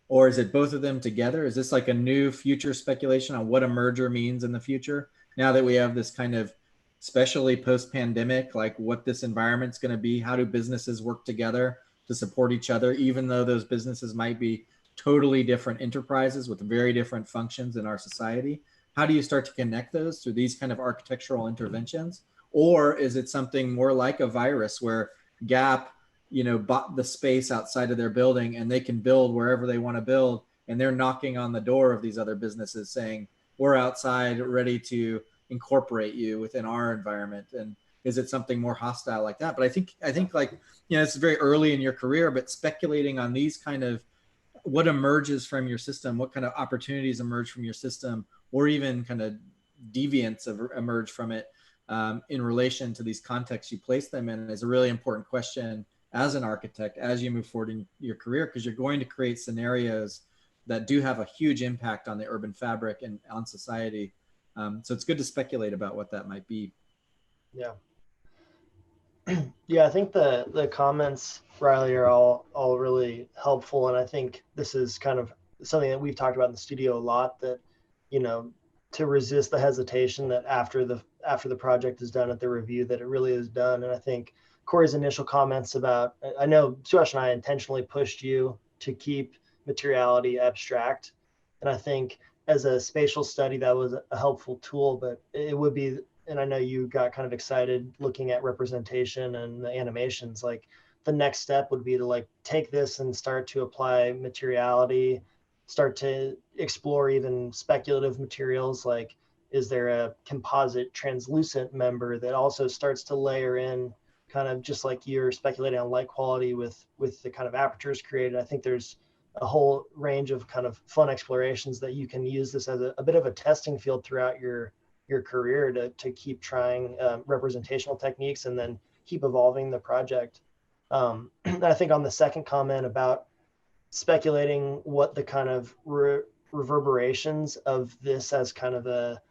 Or is it both of them together? Is this like a new future speculation on what a merger means in the future? Now that we have this kind of, especially post-pandemic, like what this environment's going to be, how do businesses work together to support each other, even though those businesses might be totally different enterprises with very different functions in our society? How do you start to connect those through these kind of architectural interventions? Or is it something more like a virus where Gap, you know, bought the space outside of their building and they can build wherever they want to build, and they're knocking on the door of these other businesses saying, we're outside ready to incorporate you within our environment? And is it something more hostile like that? But I think like, you know, it's very early in your career, but speculating on these kind of what emerges from your system, what kind of opportunities emerge from your system, or even kind of deviants emerge from it in relation to these contexts you place them in, is a really important question as an architect as you move forward in your career, because you're going to create scenarios that do have a huge impact on the urban fabric and on society. So it's good to speculate about what that might be. Yeah. Yeah, I think the comments, Riley, are all really helpful, and I think this is kind of something that we've talked about in the studio a lot. That, you know, to resist the hesitation that after the project is done at the review, that it really is done. And I think Corey's initial comments about, I know Suhash and I intentionally pushed you to keep materiality abstract, and I think as a spatial study that was a helpful tool, but it would be, and I know you got kind of excited looking at representation and the animations, like the next step would be to like take this and start to apply materiality, start to explore even speculative materials, like is there a composite translucent member that also starts to layer in kind of just like you're speculating on light quality with the kind of apertures created. I think there's a whole range of kind of fun explorations that you can use this as a bit of a testing field throughout your career to keep trying representational techniques and then keep evolving the project. I think on the second comment about speculating what the kind of reverberations of this as kind of a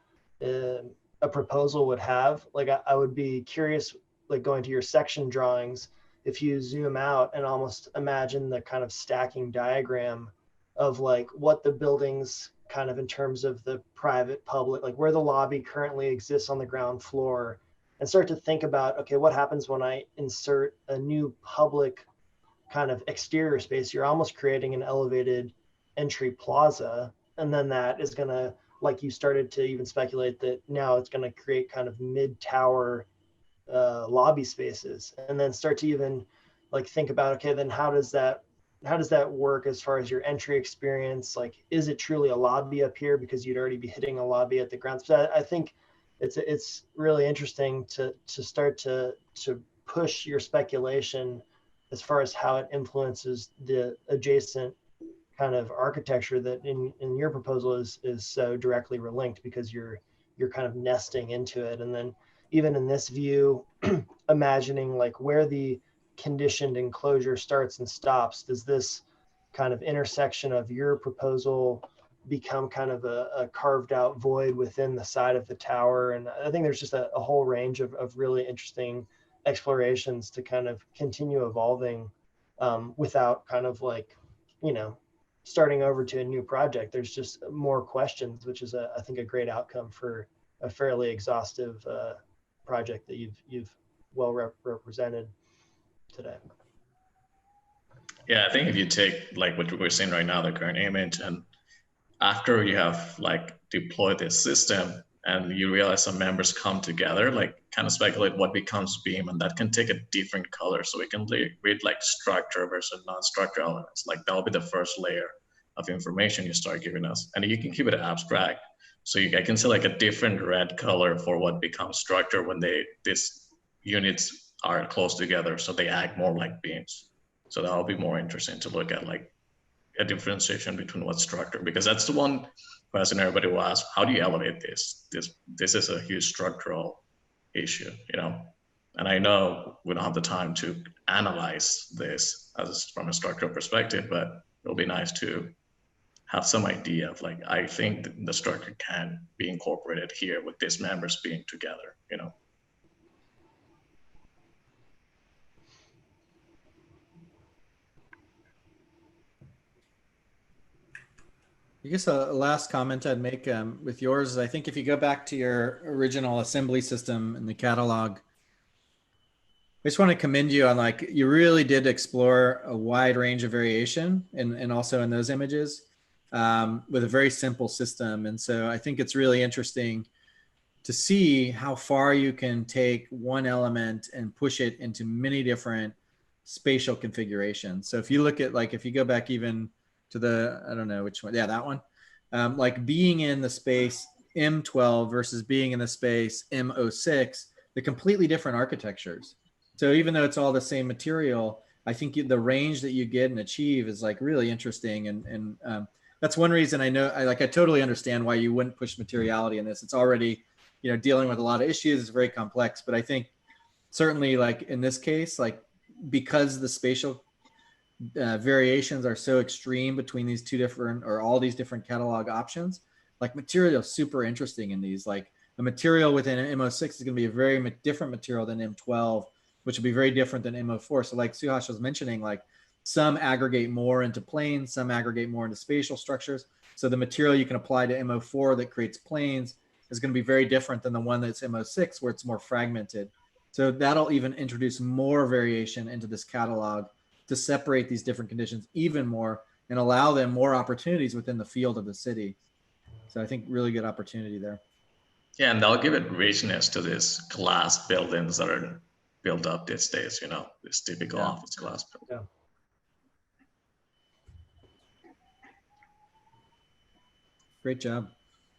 proposal would have, like I would be curious, like going to your section drawings, if you zoom out and almost imagine the kind of stacking diagram of like what the buildings kind of in terms of the private public, like where the lobby currently exists on the ground floor, and start to think about, okay, what happens when I insert a new public kind of exterior space? You're almost creating an elevated entry plaza. And then that is going to, like you started to even speculate that now it's going to create kind of mid-tower lobby spaces, and then start to even like think about, okay, then how does that work as far as your entry experience? Like, is it truly a lobby up here because you'd already be hitting a lobby at the ground? So I think it's really interesting to start to push your speculation as far as how it influences the adjacent kind of architecture that in your proposal is so directly relinked, because you're kind of nesting into it. And then even in this view, imagining like where the conditioned enclosure starts and stops, does this kind of intersection of your proposal become kind of a carved out void within the side of the tower? And I think there's just a whole range of really interesting explorations to kind of continue evolving without kind of like, you know, starting over to a new project. There's just more questions, which is I think a great outcome for a fairly exhaustive project that you've well represented today. Yeah, I think if you take like what we're seeing right now, the current image, and after you have like deployed this system and you realize some members come together, like kind of speculate what becomes beam, and that can take a different color. So we can read like structure versus non-structure elements. Like that'll be the first layer of information you start giving us. And you can keep it abstract. So I can see like a different red color for what becomes structure when these units are close together. So they act more like beams. So that'll be more interesting to look at, like a differentiation between what's structure, because that's the one question everybody will ask: how do you elevate this? This is a huge structural issue, you know. And I know we don't have the time to analyze this from a structural perspective, but it'll be nice to have some idea of like, I think the structure can be incorporated here with these members being together, you know. I guess a last comment I'd make with yours is, I think if you go back to your original assembly system in the catalog, I just want to commend you on like, you really did explore a wide range of variation and also in those images with a very simple system. And so I think it's really interesting to see how far you can take one element and push it into many different spatial configurations. So if you look at like, if you go back even to the, I don't know which one, yeah, that one, like being in the space M12 versus being in the space M06, the completely different architectures. So even though it's all the same material, I think the range that you get and achieve is like really interesting. And that's one reason I know, I totally understand why you wouldn't push materiality in this. It's already, you know, dealing with a lot of issues. It's very complex, but I think certainly like in this case, like because the spatial variations are so extreme between these two different, or all these different catalog options, like material is super interesting in these. Like a material within M06 is going to be a very different material than M12 which would be very different than MO4. So like Suhash was mentioning, like some aggregate more into planes, some aggregate more into spatial structures. So the material you can apply to MO4 that creates planes is going to be very different than the one that's MO6 where it's more fragmented. So that'll even introduce more variation into this catalog to separate these different conditions even more and allow them more opportunities within the field of the city. So I think really good opportunity there. Yeah, and they'll give it richness to these glass buildings that are built up these days, you know, this typical office glass building. Yeah. Great job.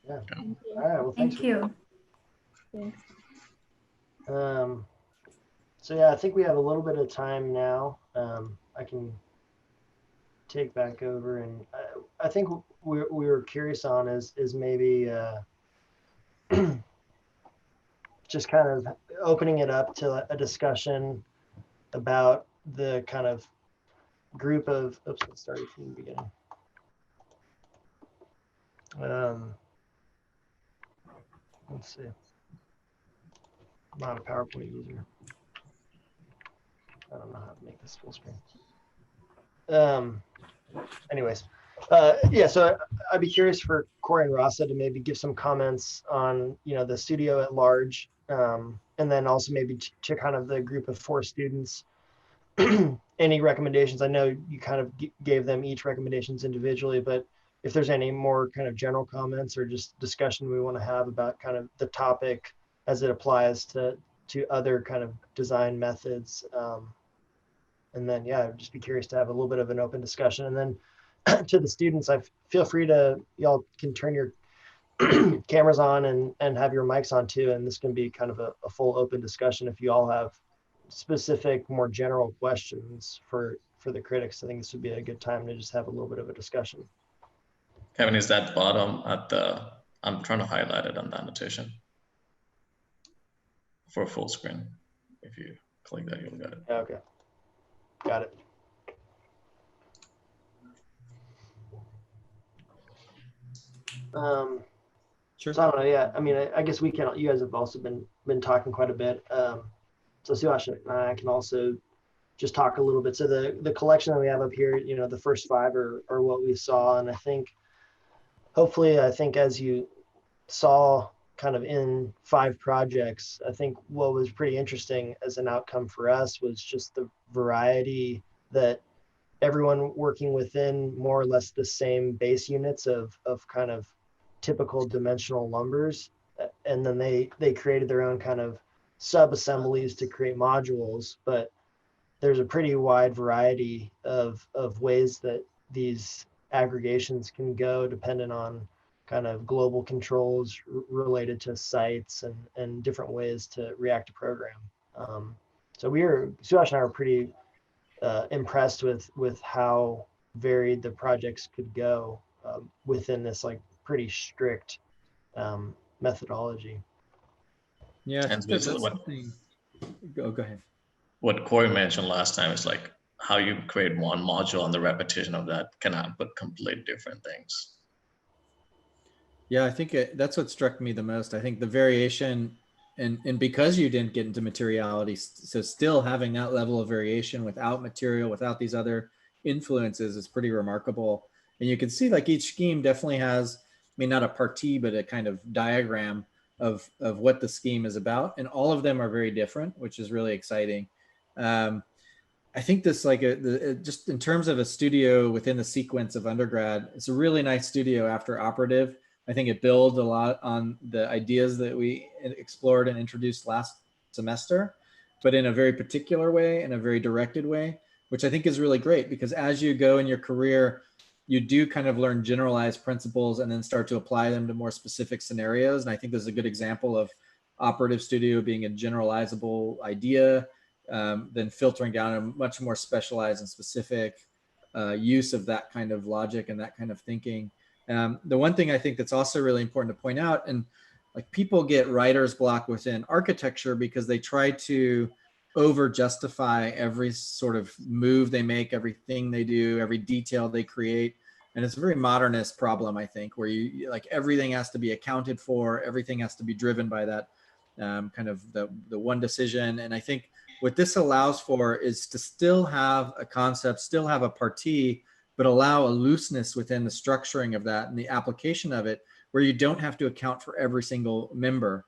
Yeah. Thank you. All right. Well, thanks. Thank you. Thanks. So yeah, I think we have a little bit of time now. I can take back over, and I think we were curious on is maybe just kind of opening it up to a discussion about the kind of group of, oops, let's start from the beginning. Let's see. I'm not a PowerPoint user. I don't know how to make this full screen. Anyways, yeah, so I'd be curious for Corey and Rasa to maybe give some comments on, you know, the studio at large, and then also maybe to kind of the group of 4 students, any recommendations. I know you kind of gave them each recommendations individually, but if there's any more kind of general comments or just discussion we want to have about kind of the topic as it applies to other kind of design methods. And then, yeah, I'd just be curious to have a little bit of an open discussion. And then to the students, feel free to, y'all can turn your cameras on and have your mics on too. And this can be kind of a full open discussion if you all have specific, more general questions for the critics. I think this would be a good time to just have a little bit of a discussion. Kevin, is that bottom at the, I'm trying to highlight it on the annotation for full screen. If you click that, you'll get it. Okay, got it. Sure. So I don't know. Yeah, I mean, I guess we can. You guys have also been talking quite a bit. So Suhash and I can also just talk a little bit. So the collection that we have up here, you know, the first 5 are what we saw, and I think, hopefully, I think as you saw kind of in 5 projects, I think what was pretty interesting as an outcome for us was just the variety that everyone working within more or less the same base units of kind of typical dimensional lumbers. And then they created their own kind of sub-assemblies to create modules, but there's a pretty wide variety of ways that these aggregations can go dependent on kind of global controls related to sites and different ways to react to program. So Suhash and I were pretty impressed with how varied the projects could go within this like pretty strict methodology. Yeah, I And think that's this is what- something. Go ahead. What Corey mentioned last time is like how you create one module and the repetition of that can output complete different things. Yeah, I think that's what struck me the most. I think the variation, and because you didn't get into materiality, so still having that level of variation without material, without these other influences is pretty remarkable. And you can see like each scheme definitely has, I mean, not a partie, but a kind of diagram of what the scheme is about. And all of them are very different, which is really exciting. I think this like just in terms of a studio within the sequence of undergrad, it's a really nice studio after operative. I think it builds a lot on the ideas that we explored and introduced last semester, but in a very particular way, in a very directed way, which I think is really great because as you go in your career, you do kind of learn generalized principles and then start to apply them to more specific scenarios. And I think this is a good example of operative studio being a generalizable idea, then filtering down a much more specialized and specific use of that kind of logic and that kind of thinking. The one thing I think that's also really important to point out, and like people get writer's block within architecture because they try to over justify every sort of move they make, everything they do, every detail they create. And it's a very modernist problem, I think, where you like everything has to be accounted for, everything has to be driven by that kind of the one decision. And I think what this allows for is to still have a concept, still have a partee, but allow a looseness within the structuring of that and the application of it, where you don't have to account for every single member.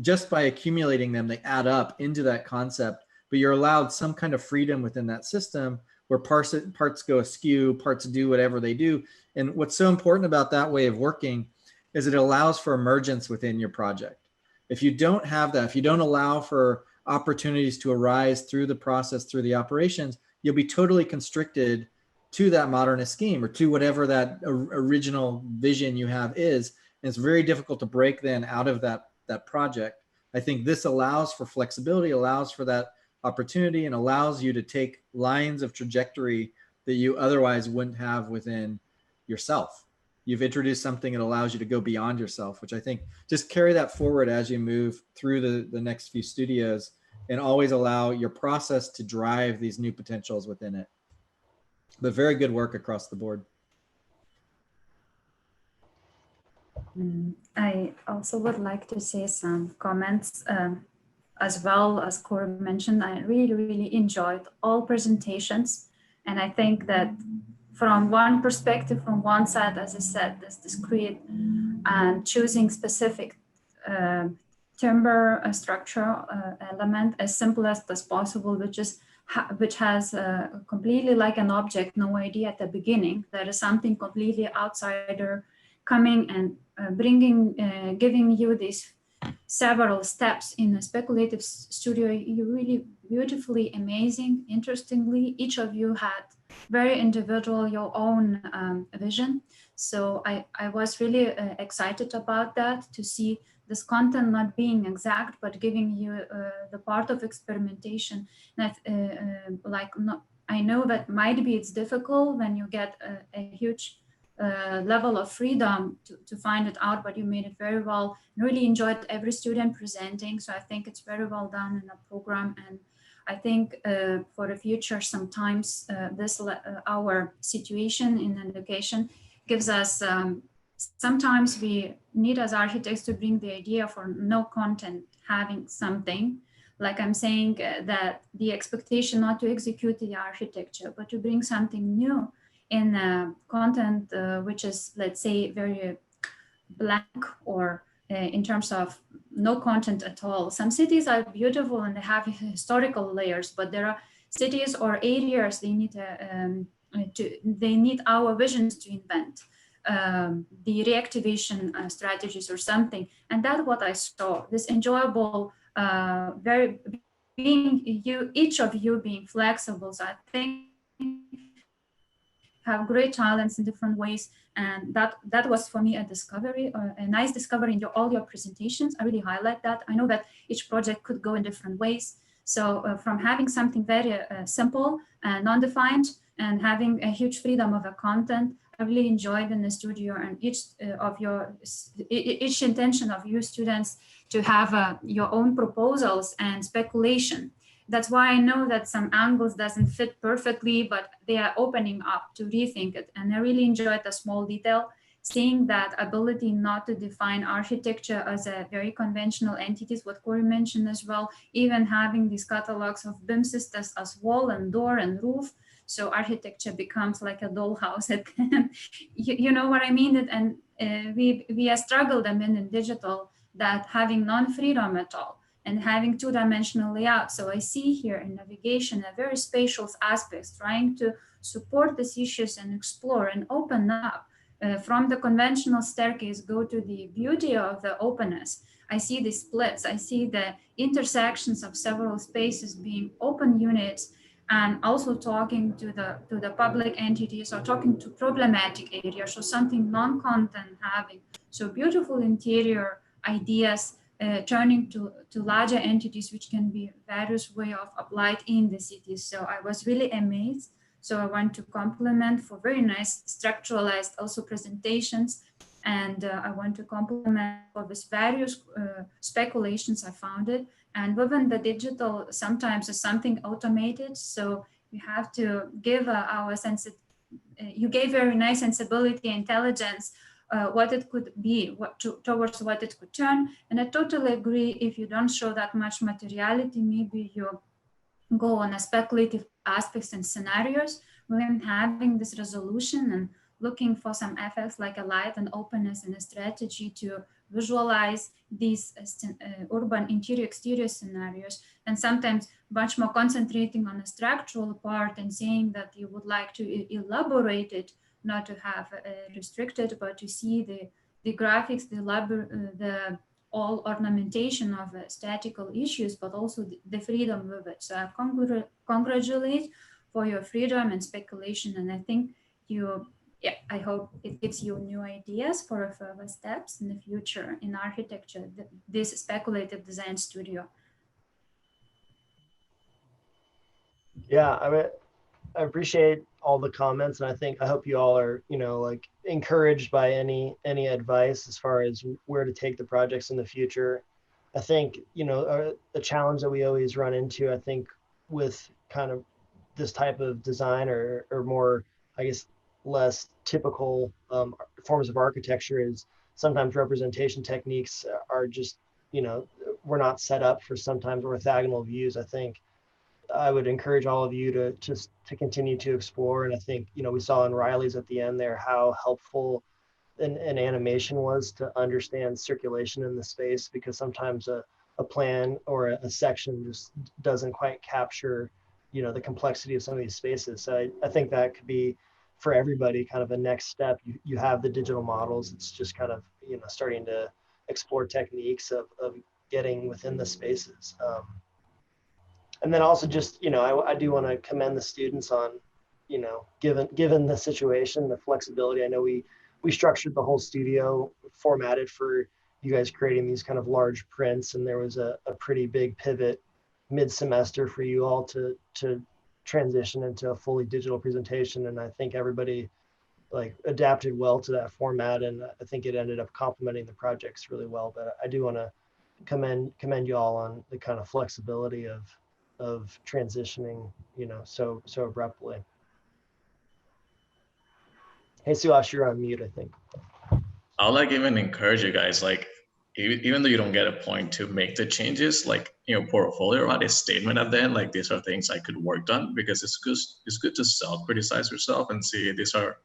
Just by accumulating them, they add up into that concept, but you're allowed some kind of freedom within that system where parts go askew, parts do whatever they do. And what's so important about that way of working is it allows for emergence within your project. If you don't have that, if you don't allow for opportunities to arise through the process, through the operations, you'll be totally constricted to that modernist scheme or to whatever that original vision you have is. And it's very difficult to break then out of that project. I think this allows for flexibility, allows for that opportunity, and allows you to take lines of trajectory that you otherwise wouldn't have within yourself. You've introduced something that allows you to go beyond yourself, which I think just carry that forward as you move through the next few studios, and always allow your process to drive these new potentials within it. But very good work across the board. I also would like to say some comments as well. As Corey mentioned, I really enjoyed all presentations. And I think that from one perspective, from one side, as I said, this discrete and choosing specific timber structural element as simple as possible, which has completely like an object, no idea at the beginning. There is something completely outsider coming and giving you these several steps in a speculative studio. You really beautifully, amazing, interestingly, each of you had very individual, your own vision. So I was really excited about that, to see this content not being exact, but giving you the part of experimentation. That I know that might be it's difficult when you get a huge level of freedom to find it out, but you made it very well. Really enjoyed every student presenting, so I think it's very well done in the program. And I think for the future, sometimes our situation in education gives us, sometimes we need as architects to bring the idea for no content, having something, like I'm saying, that the expectation not to execute the architecture, but to bring something new in content, which is, let's say, very blank, or in terms of no content at all. Some cities are beautiful and they have historical layers, but there are cities or areas they need our visions to invent the reactivation strategies or something. And that's what I saw, this enjoyable, each of you being flexible. So I think have great talents in different ways, and that was for me a discovery, a nice discovery in all your presentations. I really highlight that. I know that each project could go in different ways. So from having something very simple and non-defined, and having a huge freedom of a content, I really enjoyed in the studio, and each intention of you students to have your own proposals and speculation. That's why I know that some angles doesn't fit perfectly, but they are opening up to rethink it. And I really enjoyed the small detail, seeing that ability not to define architecture as a very conventional entities, what Corey mentioned as well, even having these catalogs of BIM systems as wall and door and roof. So architecture becomes like a dollhouse. You know what I mean? And we are struggled in digital, that having non-freedom at all, and having two-dimensional layout. So I see here in navigation a very spatial aspects, trying to support these issues and explore and open up from the conventional staircase, go to the beauty of the openness. I see the splits, I see the intersections of several spaces being open units, and also talking to the public entities, or talking to problematic areas, or something non-content having. So beautiful interior ideas, turning to larger entities, which can be various way of applied in the cities. So I was really amazed. So I want to compliment for very nice structuralized also presentations. And I want to compliment for this various speculations I found it. And within the digital, sometimes it's something automated. So you have to give our sense, you gave very nice sensibility, intelligence what it could be, towards what it could turn. And I totally agree, if you don't show that much materiality, maybe you go on a speculative aspects and scenarios, when having this resolution and looking for some effects like a light and openness and a strategy to visualize these urban interior-exterior scenarios, and sometimes much more concentrating on the structural part and saying that you would like to elaborate it, not to have restricted, but to see the graphics, the all ornamentation of statical issues, but also the freedom with it. So I congratulate for your freedom and speculation, and I think I hope it gives you new ideas for further steps in the future in architecture, this speculative design studio. Yeah, I appreciate all the comments, and I hope you all are, like, encouraged by any advice as far as where to take the projects in the future. I think, the challenge that we always run into, I think, with kind of this type of design or more, I guess, less typical forms of architecture is sometimes representation techniques are just, we're not set up for sometimes orthogonal views. I think I would encourage all of you to continue to explore. And I think, we saw in Riley's at the end there how helpful an animation was to understand circulation in the space, because sometimes a plan or a section just doesn't quite capture, the complexity of some of these spaces. So I think that could be for everybody kind of a next step. You have the digital models. It's just kind of, starting to explore techniques of getting within the spaces. And then also just, I do want to commend the students on, given the situation, the flexibility. I know we structured the whole studio formatted for you guys creating these kind of large prints, and there was a pretty big pivot mid-semester for you all to transition into a fully digital presentation. And I think everybody adapted well to that format, and I think it ended up complementing the projects really well. But I do want to commend you all on the kind of flexibility of transitioning, so abruptly. Hey, Suhash, you're on mute, I think. I'll even encourage you guys, even though you don't get a point to make the changes, portfolio, write a statement at the end, these are things I could work on, because it's good to self-criticize yourself and see these are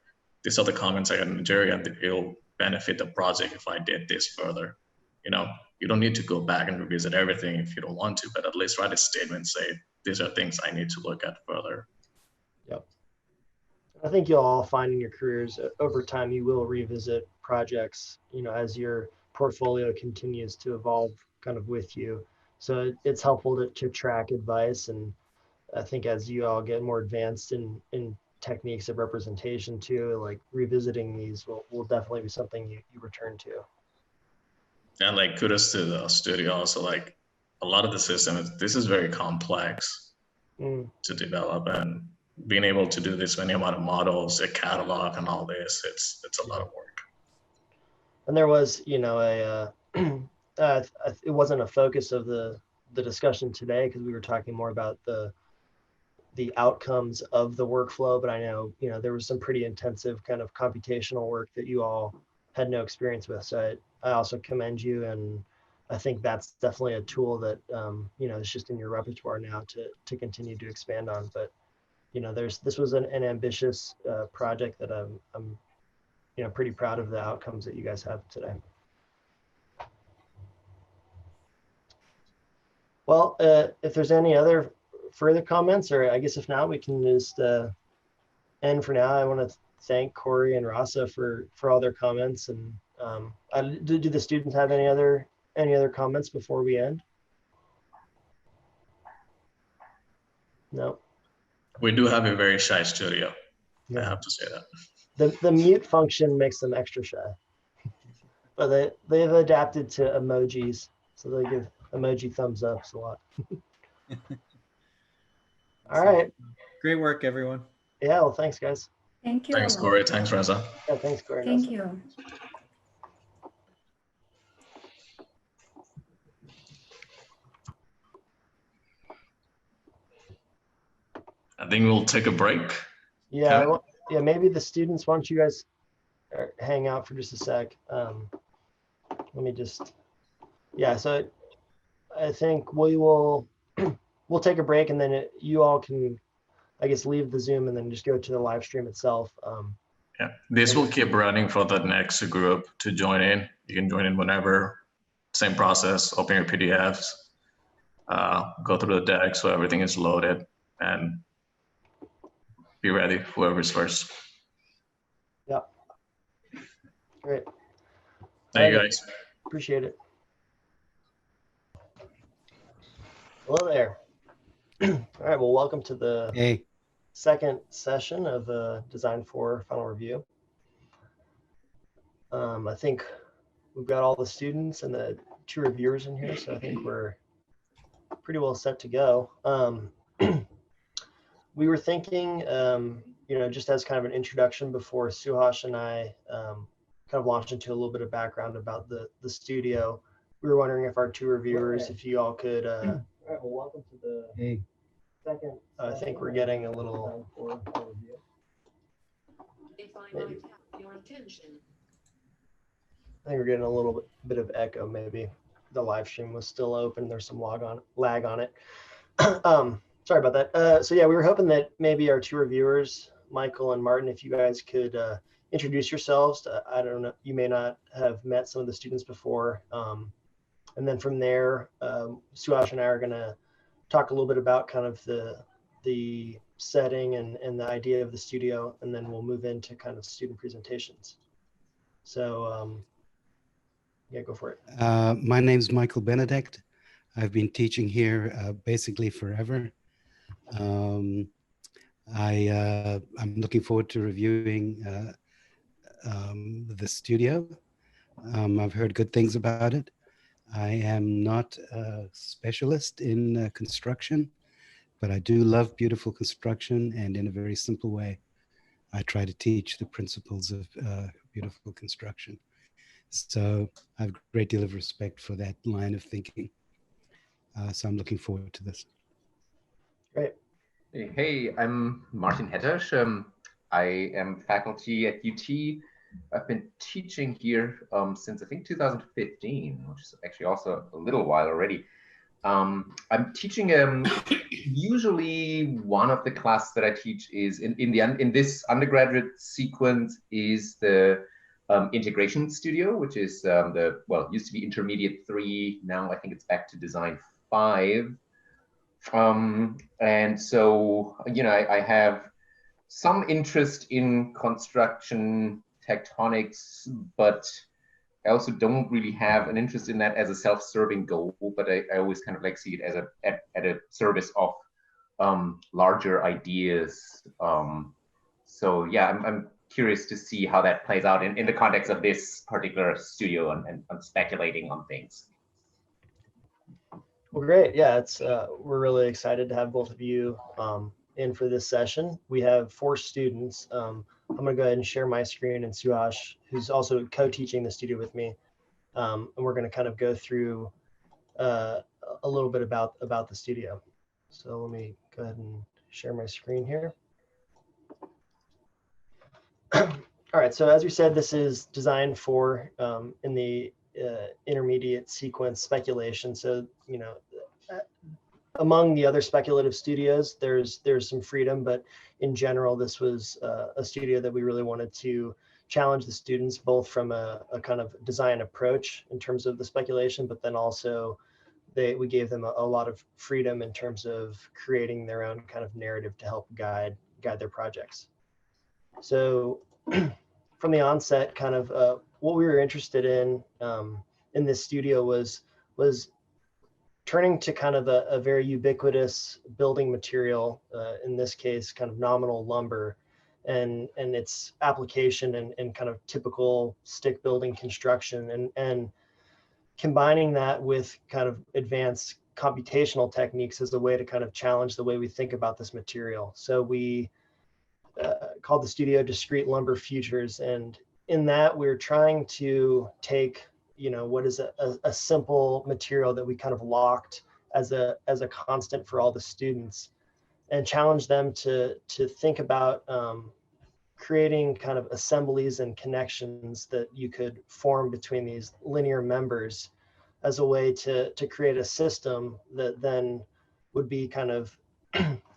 the comments I got in the jury, and it'll benefit the project if I did this further. You don't need to go back and revisit everything if you don't want to, but at least write a statement, say, these are things I need to look at further. Yep. I think you'll all find in your careers over time, you will revisit projects, as your portfolio continues to evolve kind of with you. So it's helpful to track advice. And I think as you all get more advanced in techniques of representation too, revisiting these will definitely be something you return to. And kudos to the studio also, a lot of the systems, this is very complex to develop, and being able to do this many amount of models, a catalog and all this, it's a lot of work. And there was, it wasn't a focus of the discussion today, because we were talking more about the outcomes of the workflow, but I know, there was some pretty intensive kind of computational work that you all had no experience with. So I also commend you, and I think that's definitely a tool that, is just in your repertoire now to continue to expand on. But, this was an ambitious project that I'm pretty proud of the outcomes that you guys have today. Well, if there's any other further comments, or I guess if not, we can just end for now. I want to thank Corey and Rasa for all their comments. And do the students have any other comments before we end? No. We do have a very shy studio. Yeah. I have to say that. The mute function makes them extra shy. But they've adapted to emojis, so they give emoji thumbs ups a lot. All right. Great work, everyone. Yeah, well, thanks, guys. Thank you. Thanks, Corey. Thanks, Reza. Yeah, thanks, Corey. Thank you. I think we'll take a break. Yeah, maybe the students, why don't you guys hang out for just a sec. Let me just, yeah, so I think we will, we'll take a break and then you all can, I guess, leave the Zoom and then just go to the live stream itself. Yeah, this will keep running for the next group to join in. You can join in whenever, same process, open your PDFs, go through the deck so everything is loaded and be ready, whoever's first. Yeah. Great. Thank you guys. Appreciate it. Hello there. All right, well, welcome to the second session of the Design 4 Final Review. I think we've got all the students and the 2 reviewers in here, so I think we're pretty well set to go. We were thinking, you know, just as kind of an introduction before Suhash and I kind of launch into a little bit of background about the studio. We were wondering if our 2 reviewers, if you all could, all right, well, welcome to the second. I think we're getting a little. Maybe. I think we're getting a little bit of echo. Maybe the live stream was still open. There's some lag on it. Sorry about that. So yeah, we were hoping that maybe our 2 reviewers, Michael and Martin, if you guys could introduce yourselves. I don't know, you may not have met some of the students before. And then from there, Suhash and I are going to talk a little bit about kind of the setting and the idea of the studio, and then we'll move into kind of student presentations. So yeah, go for it. My name's Michael Benedict. I've been teaching here basically forever. I'm looking forward to reviewing the studio. I've heard good things about it. I am not a specialist in construction, but I do love beautiful construction, and in a very simple way, I try to teach the principles of beautiful construction. So I have a great deal of respect for that line of thinking. So I'm looking forward to this. Great. Hey, I'm Martin Hettersch. I am faculty at UT. I've been teaching here since I think 2015, which is actually also a little while already. I'm teaching usually one of the classes that I teach is in this undergraduate sequence is the integration studio, which is it used to be intermediate 3. Now I think it's back to design 5. And so, you know, I have some interest in construction tectonics, but I also don't really have an interest in that as a self-serving goal, but I always kind of like see it as at a service of larger ideas. So yeah, I'm curious to see how that plays out in the context of this particular studio and speculating on things. Well, great. Yeah, it's we're really excited to have both of you in for this session. We have 4 students. I'm going to go ahead and share my screen, and Suhash, who's also co-teaching the studio with me, and we're going to kind of go through a little bit about the studio. So let me go ahead and share my screen here. All right. So as we said, this is designed for in the intermediate sequence speculation. So, you know, among the other speculative studios, there's some freedom, but in general, this was a studio that we really wanted to challenge the students, both from a kind of design approach in terms of the speculation, but then also we gave them a lot of freedom in terms of creating their own kind of narrative to help guide their projects. So from the onset, kind of what we were interested in this studio was turning to kind of a very ubiquitous building material, in this case, kind of nominal lumber, and its application and kind of typical stick building construction, and combining that with kind of advanced computational techniques as a way to kind of challenge the way we think about this material. So we called the studio Discrete Lumber Futures, and in that we're trying to take, you know, what is a simple material that we kind of locked as a constant for all the students, and challenge them to think about creating kind of assemblies and connections that you could form between these linear members as a way to create a system that then would be kind of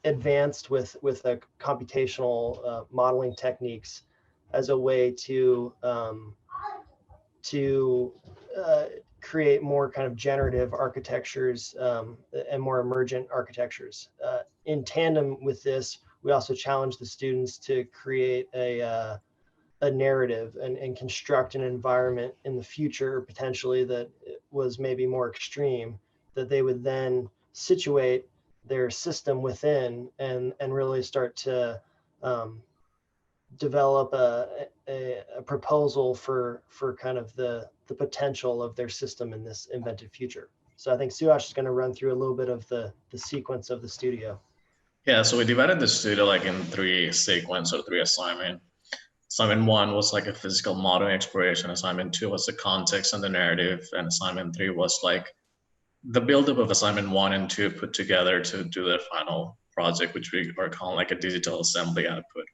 advanced with a computational modeling techniques as a way to create more kind of generative architectures and more emergent architectures. In tandem with this, we also challenge the students to create a narrative and construct an environment in the future potentially that was maybe more extreme, that they would then situate their system within and really start to develop a proposal for kind of the potential of their system in this invented future. So I think Suhash is going to run through a little bit of the sequence of the studio. Yeah, so we divided the studio like in 3 sequence or 3 assignment. Assignment 1 was like a physical modeling exploration. Assignment 2 was the context and the narrative. And assignment 3 was like the buildup of assignment 1 and 2 put together to do the final project, which we are calling like a digital assembly output.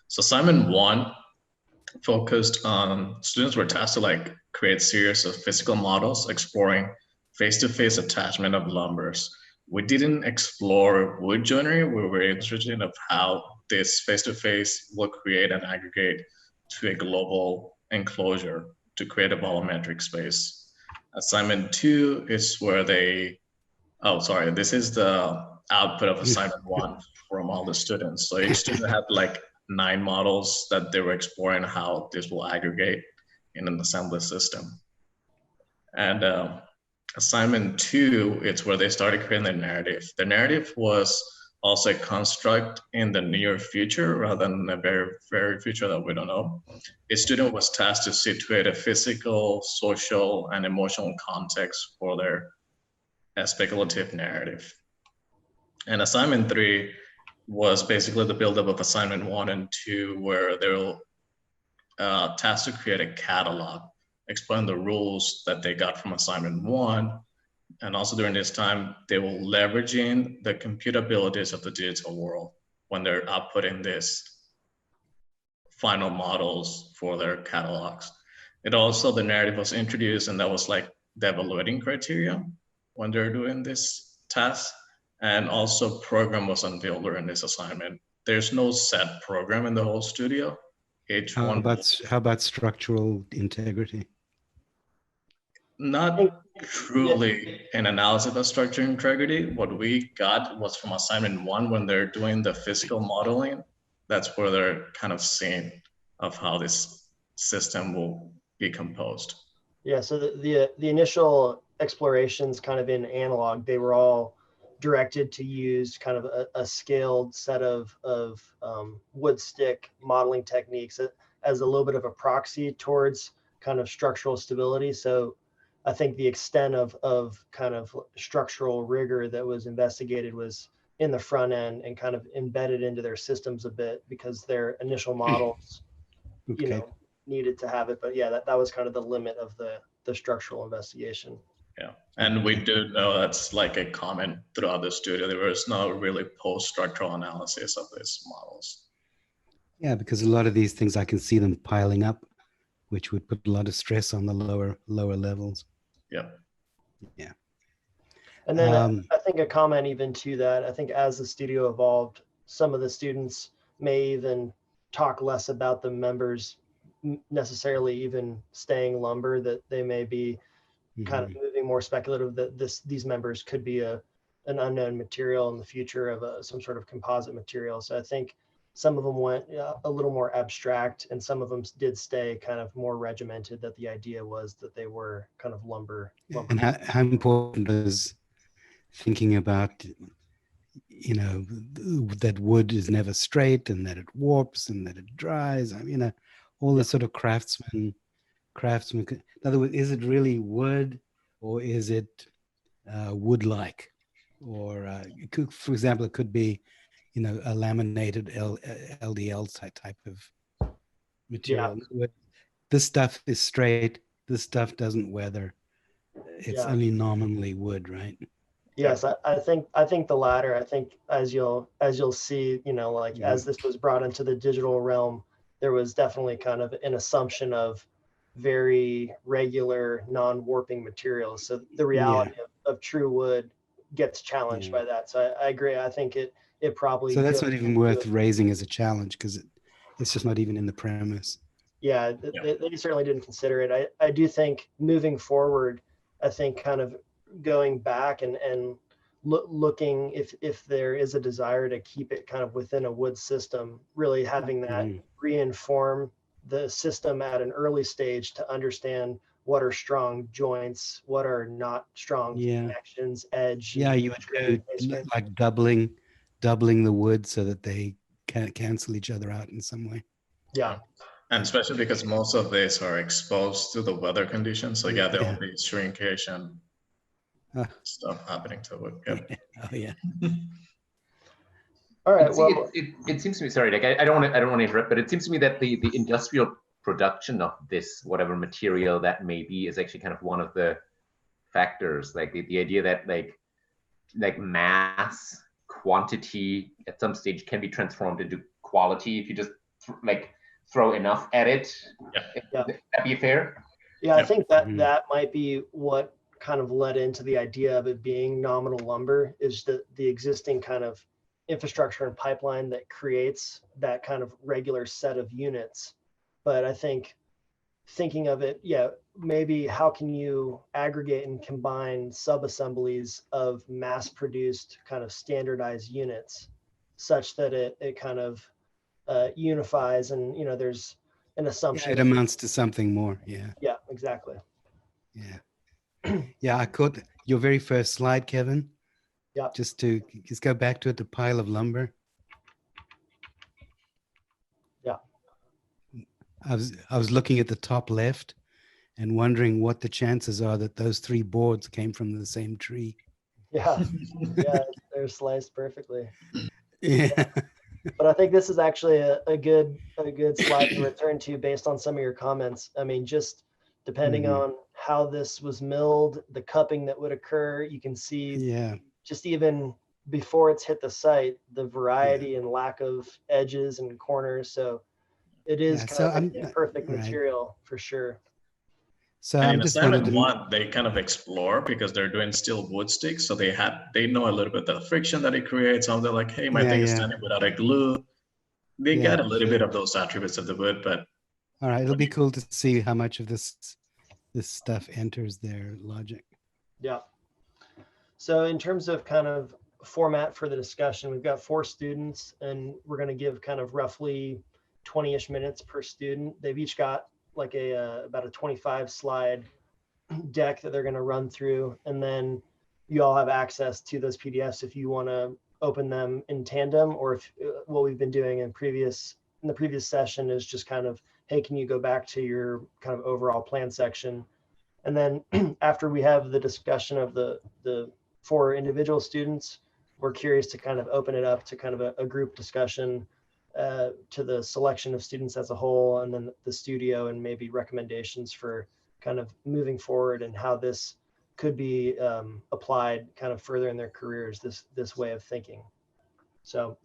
So assignment 1 focused on, students were tasked to like create series of physical models exploring face-to-face attachment of lumbers. We didn't explore wood joinery. We were interested in of how this face-to-face will create and aggregate to a global enclosure to create a volumetric space. Assignment 2 is where they, oh, sorry, this is the output of assignment 1 from all the students. So each student had like 9 models that they were exploring how this will aggregate in an assembly system. And assignment 2, it's where they started creating the narrative. The narrative was also a construct in the near future rather than the very future that we don't know. A student was tasked to situate a physical, social, and emotional context for their speculative narrative. And assignment 3 was basically the buildup of assignment 1 and 2, where they were tasked to create a catalog, explain the rules that they got from assignment 1. And also during this time, they were leveraging the compute abilities of the digital world when they're outputting this final models for their catalogs. It also, the narrative was introduced, and that was like the evaluating criteria when they're doing this task. And also program was unveiled during this assignment. There's no set program in the whole studio. How about structural integrity? Not truly an analysis of structure integrity. What we got was from assignment 1 when they're doing the physical modeling. That's where they're kind of seeing of how this system will be composed. Yeah, so the initial explorations kind of in analog, they were all directed to use kind of a scaled set of wood stick modeling techniques as a little bit of a proxy towards kind of structural stability. So I think the extent of kind of structural rigor that was investigated was in the front end and kind of embedded into their systems a bit because their initial models, Okay. you know, needed to have it. But yeah, that was kind of the limit of the structural investigation. Yeah, and we do know that's like a comment throughout the studio. There was no really post-structural analysis of these models. Yeah, because a lot of these things, I can see them piling up, which would put a lot of stress on the lower levels. Yeah. Yeah. And then I think a comment even to that, I think as the studio evolved, some of the students may even talk less about the members necessarily even staying lumber, that they may be kind of moving more speculative, that these members could be an unknown material in the future of some sort of composite material. So I think some of them went a little more abstract, and some of them did stay kind of more regimented, that the idea was that they were kind of lumber. And how important is thinking about, you know, that wood is never straight and that it warps and that it dries. I mean, you know, all the sort of craftsman. In other words, is it really wood, or is it wood-like? Or it could, for example, it could be, you know, a laminated LDL type of material. Yeah. This stuff is straight. This stuff doesn't weather. It's only nominally wood, right? Yes, I think the latter. I think as you'll see, you know, like as this was brought into the digital realm, there was definitely kind of an assumption of very regular non-warping materials. So the reality of true wood gets challenged by that. So I agree. I think it probably. So that's goes not even worth raising as a challenge because it's just not even in the premise. Yeah, they certainly didn't consider it. I do think moving forward, I think kind of going back and looking if there is a desire to keep it kind of within a wood system, really having that reinform the system at an early stage to understand what are strong joints, what are not strong connections, edge. Yeah, you would go like doubling the wood so that they can cancel each other out in some way. Yeah. And especially because most of these are exposed to the weather conditions. So yeah, there will be shrinkage and stuff happening to wood. Yep. Oh yeah. All right. Well, it seems to me, sorry, like I don't want to interrupt, but it seems to me that the industrial production of this, whatever material that may be, is actually kind of one of the factors. Like the idea that like mass quantity at some stage can be transformed into quality if you just throw enough at it. Yeah. Would that be fair? Yeah, I think that might be what kind of led into the idea of it being nominal lumber, is the existing kind of infrastructure and pipeline that creates that kind of regular set of units. But I think thinking of it, maybe how can you aggregate and combine sub-assemblies of mass-produced kind of standardized units such that it kind of unifies, and there's an assumption it amounts to something more. Yeah, exactly. Yeah, I caught your very first slide, Kevin. Yeah. Just go back to it, the pile of lumber. Yeah. I was looking at the top left and wondering what the chances are that those 3 boards came from the same tree. Yeah. They're sliced perfectly. Yeah. But I think this is actually a good slide to return to based on some of your comments. I mean, just depending on how this was milled, the cupping that would occur, you can see just even before it's hit the site, the variety and lack of edges and corners. So it is kind of a perfect material for sure. So and I'm in just assignment 1, they kind of explore because they're doing steel wood sticks. So they know a little bit of the friction that it creates. So they're like, hey, my thing is standing without a glue. They get a little bit of those attributes of the wood, but. All right, it'll be cool to see how much of this stuff enters their logic. Yeah. So in terms of kind of format for the discussion, we've got 4 students, and we're going to give kind of roughly 20-ish minutes per student. They've each got like about a 25 slide deck that they're going to run through, and then you all have access to those PDFs if you want to open them in tandem, or if what we've been doing in the previous session is just kind of, hey, can you go back to your kind of overall plan section? And then after we have the discussion of the 4 individual students, we're curious to kind of open it up to kind of a group discussion to the selection of students as a whole, and then the studio, and maybe recommendations for kind of moving forward and how this could be applied kind of further in their careers, this way of thinking. So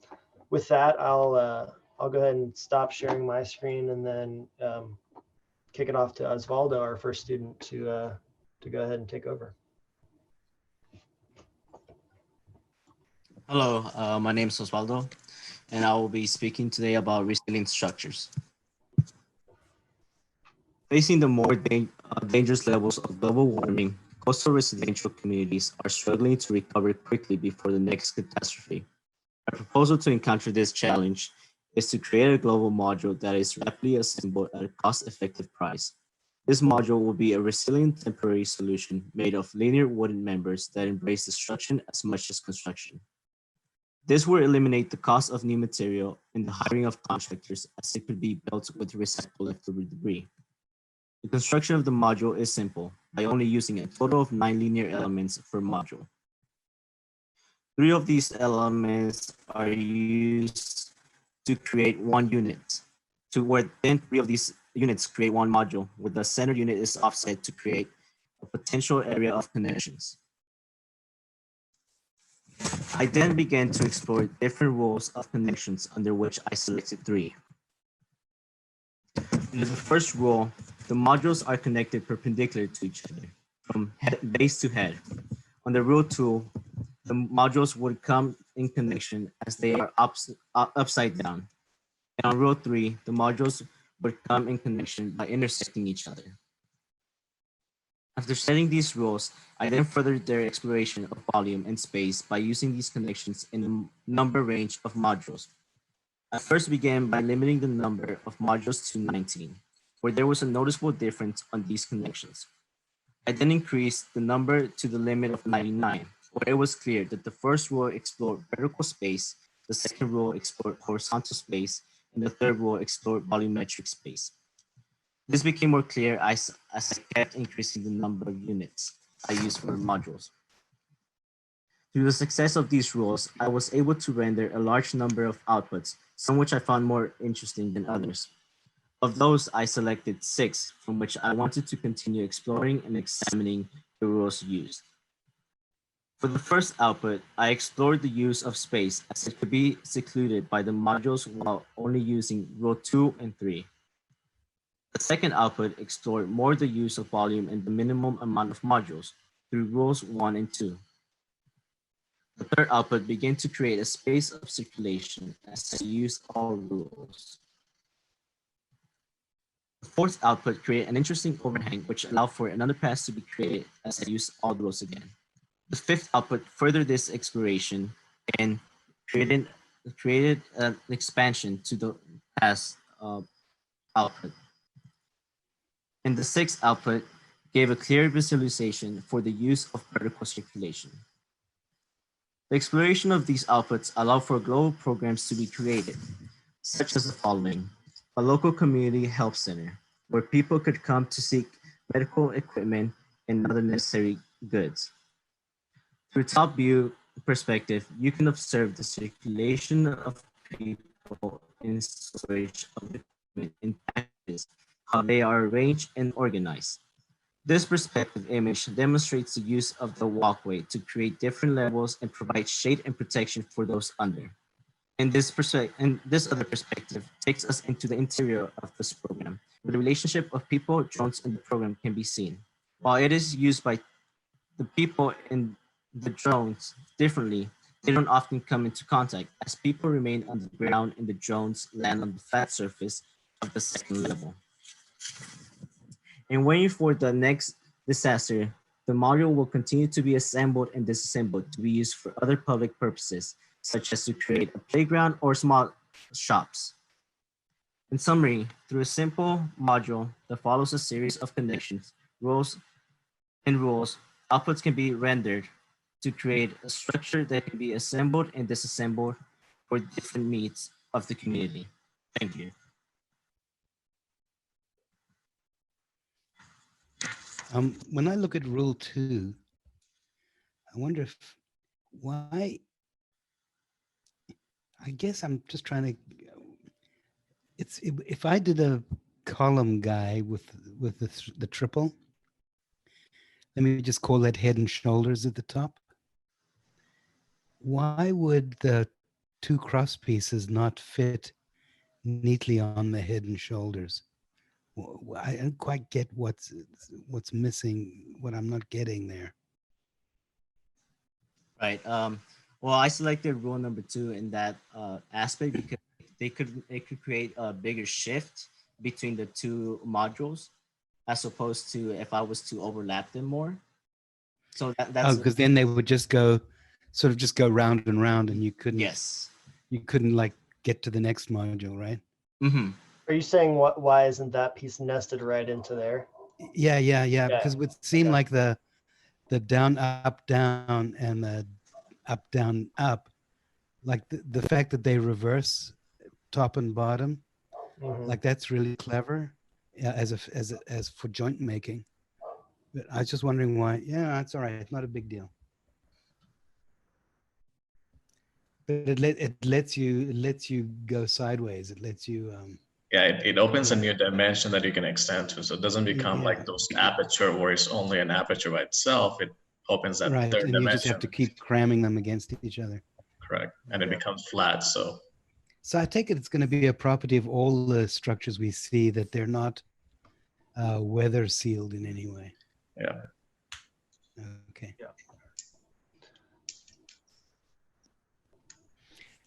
with that, I'll go ahead and stop sharing my screen, and then kick it off to Osvaldo, our first student, to go ahead and take over. Hello, my name is Osvaldo, and I will be speaking today about resilient structures. Facing the more dangerous levels of global warming, coastal residential communities are struggling to recover quickly before the next catastrophe. Our proposal to encounter this challenge is to create a global module that is rapidly assembled at a cost-effective price. This module will be a resilient temporary solution made of linear wooden members that embrace destruction as much as construction. This will eliminate the cost of new material and the hiring of contractors, as it could be built with recycled leftover debris. The construction of the module is simple, by only using a total of 9 linear elements per module. 3 of these elements are used to create 1 unit, then 3 of these units create 1 module, where the center unit is offset to create a potential area of connections. I then began to explore different rules of connections, under which I selected 3. In the first rule, the modules are connected perpendicular to each other from base to head. On the rule 2, the modules would come in connection as they are upside down. And on rule 3, the modules would come in connection by intersecting each other. After setting these rules, I then furthered their exploration of volume and space by using these connections in the number range of modules. I first began by limiting the number of modules to 19, where there was a noticeable difference on these connections. I then increased the number to the limit of 99, where it was clear that the first rule explored vertical space, the second rule explored horizontal space, and the third rule explored volumetric space. This became more clear as I kept increasing the number of units I used for modules. Through the success of these rules, I was able to render a large number of outputs, some which I found more interesting than others. Of those, I selected 6, from which I wanted to continue exploring and examining the rules used. For the first output, I explored the use of space as it could be secluded by the modules while only using rule 2 and 3. The second output explored more the use of volume and the minimum amount of modules through rules 1 and 2. The third output began to create a space of circulation as I used all rules. The fourth output created an interesting overhang which allowed for an underpass to be created as I used all rules again. The fifth output furthered this exploration and created an expansion to the pass output. And the sixth output gave a clear visualization for the use of vertical circulation. The exploration of these outputs allowed for global programs to be created, such as the following: a local community health center, where people could come to seek medical equipment and other necessary goods. Through top view perspective, you can observe the circulation of people in storage of equipment in packages, how they are arranged and organized. This perspective image demonstrates the use of the walkway to create different levels and provide shade and protection for those under. And this other perspective takes us into the interior of this program, where the relationship of people, drones, and the program can be seen. While it is used by the people in the drones differently, they don't often come into contact as people remain on the ground and the drones land on the flat surface of the second level. And waiting for the next disaster, the module will continue to be assembled and disassembled to be used for other public purposes, such as to create a playground or small shops. In summary, through a simple module that follows a series of connections, rules, outputs can be rendered to create a structure that can be assembled and disassembled for different needs of the community. Thank you. When I look at rule 2, I wonder why, I guess I'm just trying to, if I did a column guy with the triple, let me just call that head and shoulders at the top. Why would the 2 cross pieces not fit neatly on the head and shoulders? I don't quite get what's missing, what I'm not getting there. Right. Well, I selected rule number 2 in that aspect because it could create a bigger shift between the 2 modules, as opposed to if I was to overlap them more. So that's because then they would just go round and round, and you couldn't. Yes. You couldn't like get to the next module, right? Mm-hmm. Are you saying why isn't that piece nested right into there? Yeah. Because it would seem like the down, up, down, and the up, down, up, like the fact that they reverse top and bottom, like that's really clever as for joint making. But I was just wondering why. Yeah, that's all right. It's not a big deal. But it lets you go sideways. It lets you. Yeah, it opens a new dimension that you can extend to. So it doesn't become like those aperture where it's only an aperture by itself. It opens that right, third and dimension. you just have to keep cramming them against each other. Correct, and it becomes flat. So So I take it it's going to be a property of all the structures we see that they're not weather sealed in any way. Yeah. Okay. Yeah.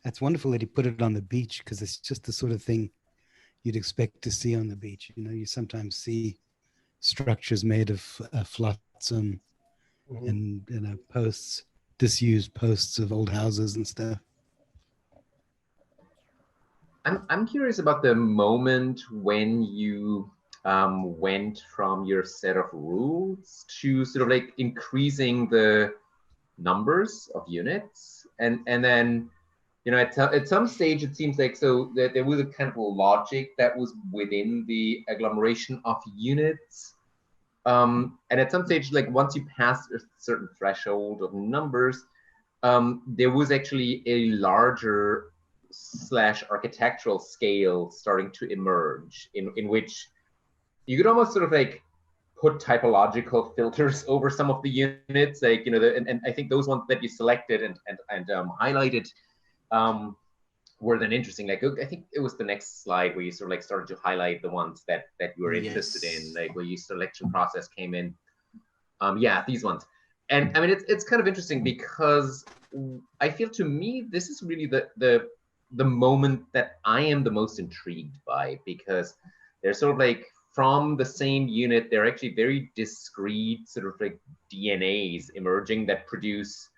That's wonderful that he put it on the beach, because it's just the sort of thing you'd expect to see on the beach. You know, you sometimes see structures made of flotsam and posts, disused posts of old houses and stuff. I'm curious about the moment when you went from your set of rules to sort of like increasing the numbers of units, and then, you know, at some stage it seems like so that there was a kind of logic that was within the agglomeration of units, and at some stage, like once you pass a certain threshold of numbers, there was actually a larger / architectural scale starting to emerge, in which you could almost sort of like put typological filters over some of the units, like, you know, and I think those ones that you selected and highlighted were then interesting. Like, I think it was the next slide where you sort of like started to highlight the ones that you were interested in, like where your selection process came in. Yeah, these ones. And I mean, it's kind of interesting because I feel, to me, this is really the moment that I am the most intrigued by, because they're sort of like from the same unit, they're actually very discrete sort of like DNAs emerging that produce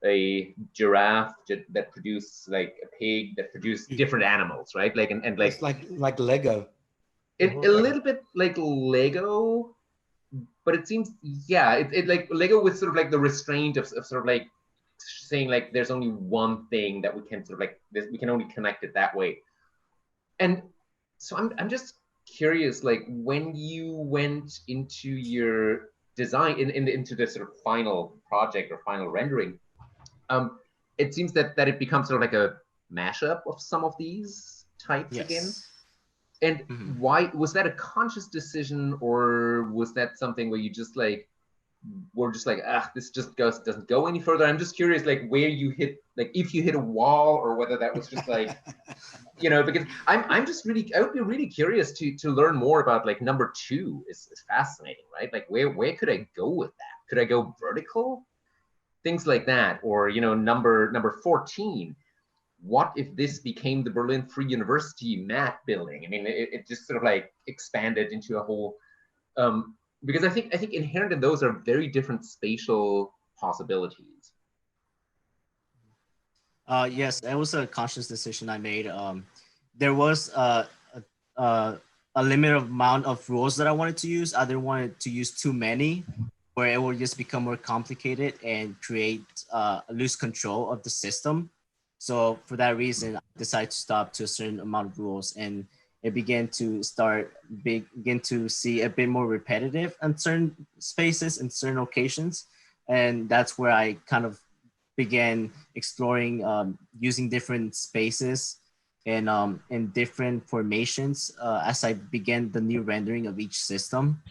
a giraffe, that produce like a pig, that produce different animals, right? Like, and like, it's like Lego. A little bit like Lego, but it seems, yeah, it like Lego with sort of like the restraint of sort of like saying like there's only one thing that we can sort of like this, we can only connect it that way. And so I'm just curious, like when you went into your design into the sort of final project or final rendering, it seems that it becomes sort of like a mashup of some of these types again. And why was that a conscious decision, or was that something where you just like were just like, this just doesn't go any further? I'm just curious, like where you hit, like if you hit a wall, or whether that was just like, you know, because I'm just really, I would be really curious to learn more about like number 2 is fascinating, right? Like where could I go with that? Could I go vertical? Things like that, or, you know, number 14. What if this became the Berlin Free University mat building? I mean, it just sort of like expanded into a whole, because I think inherent in those are very different spatial possibilities. Yes, that was a conscious decision I made. There was a limited amount of rules that I wanted to use. I didn't want to use too many, where it will just become more complicated and create lose control of the system. So for that reason, I decided to stop to a certain amount of rules, and it began to see a bit more repetitive in certain spaces and certain locations. And that's where I kind of began exploring using different spaces and in different formations as I began the new rendering of each system.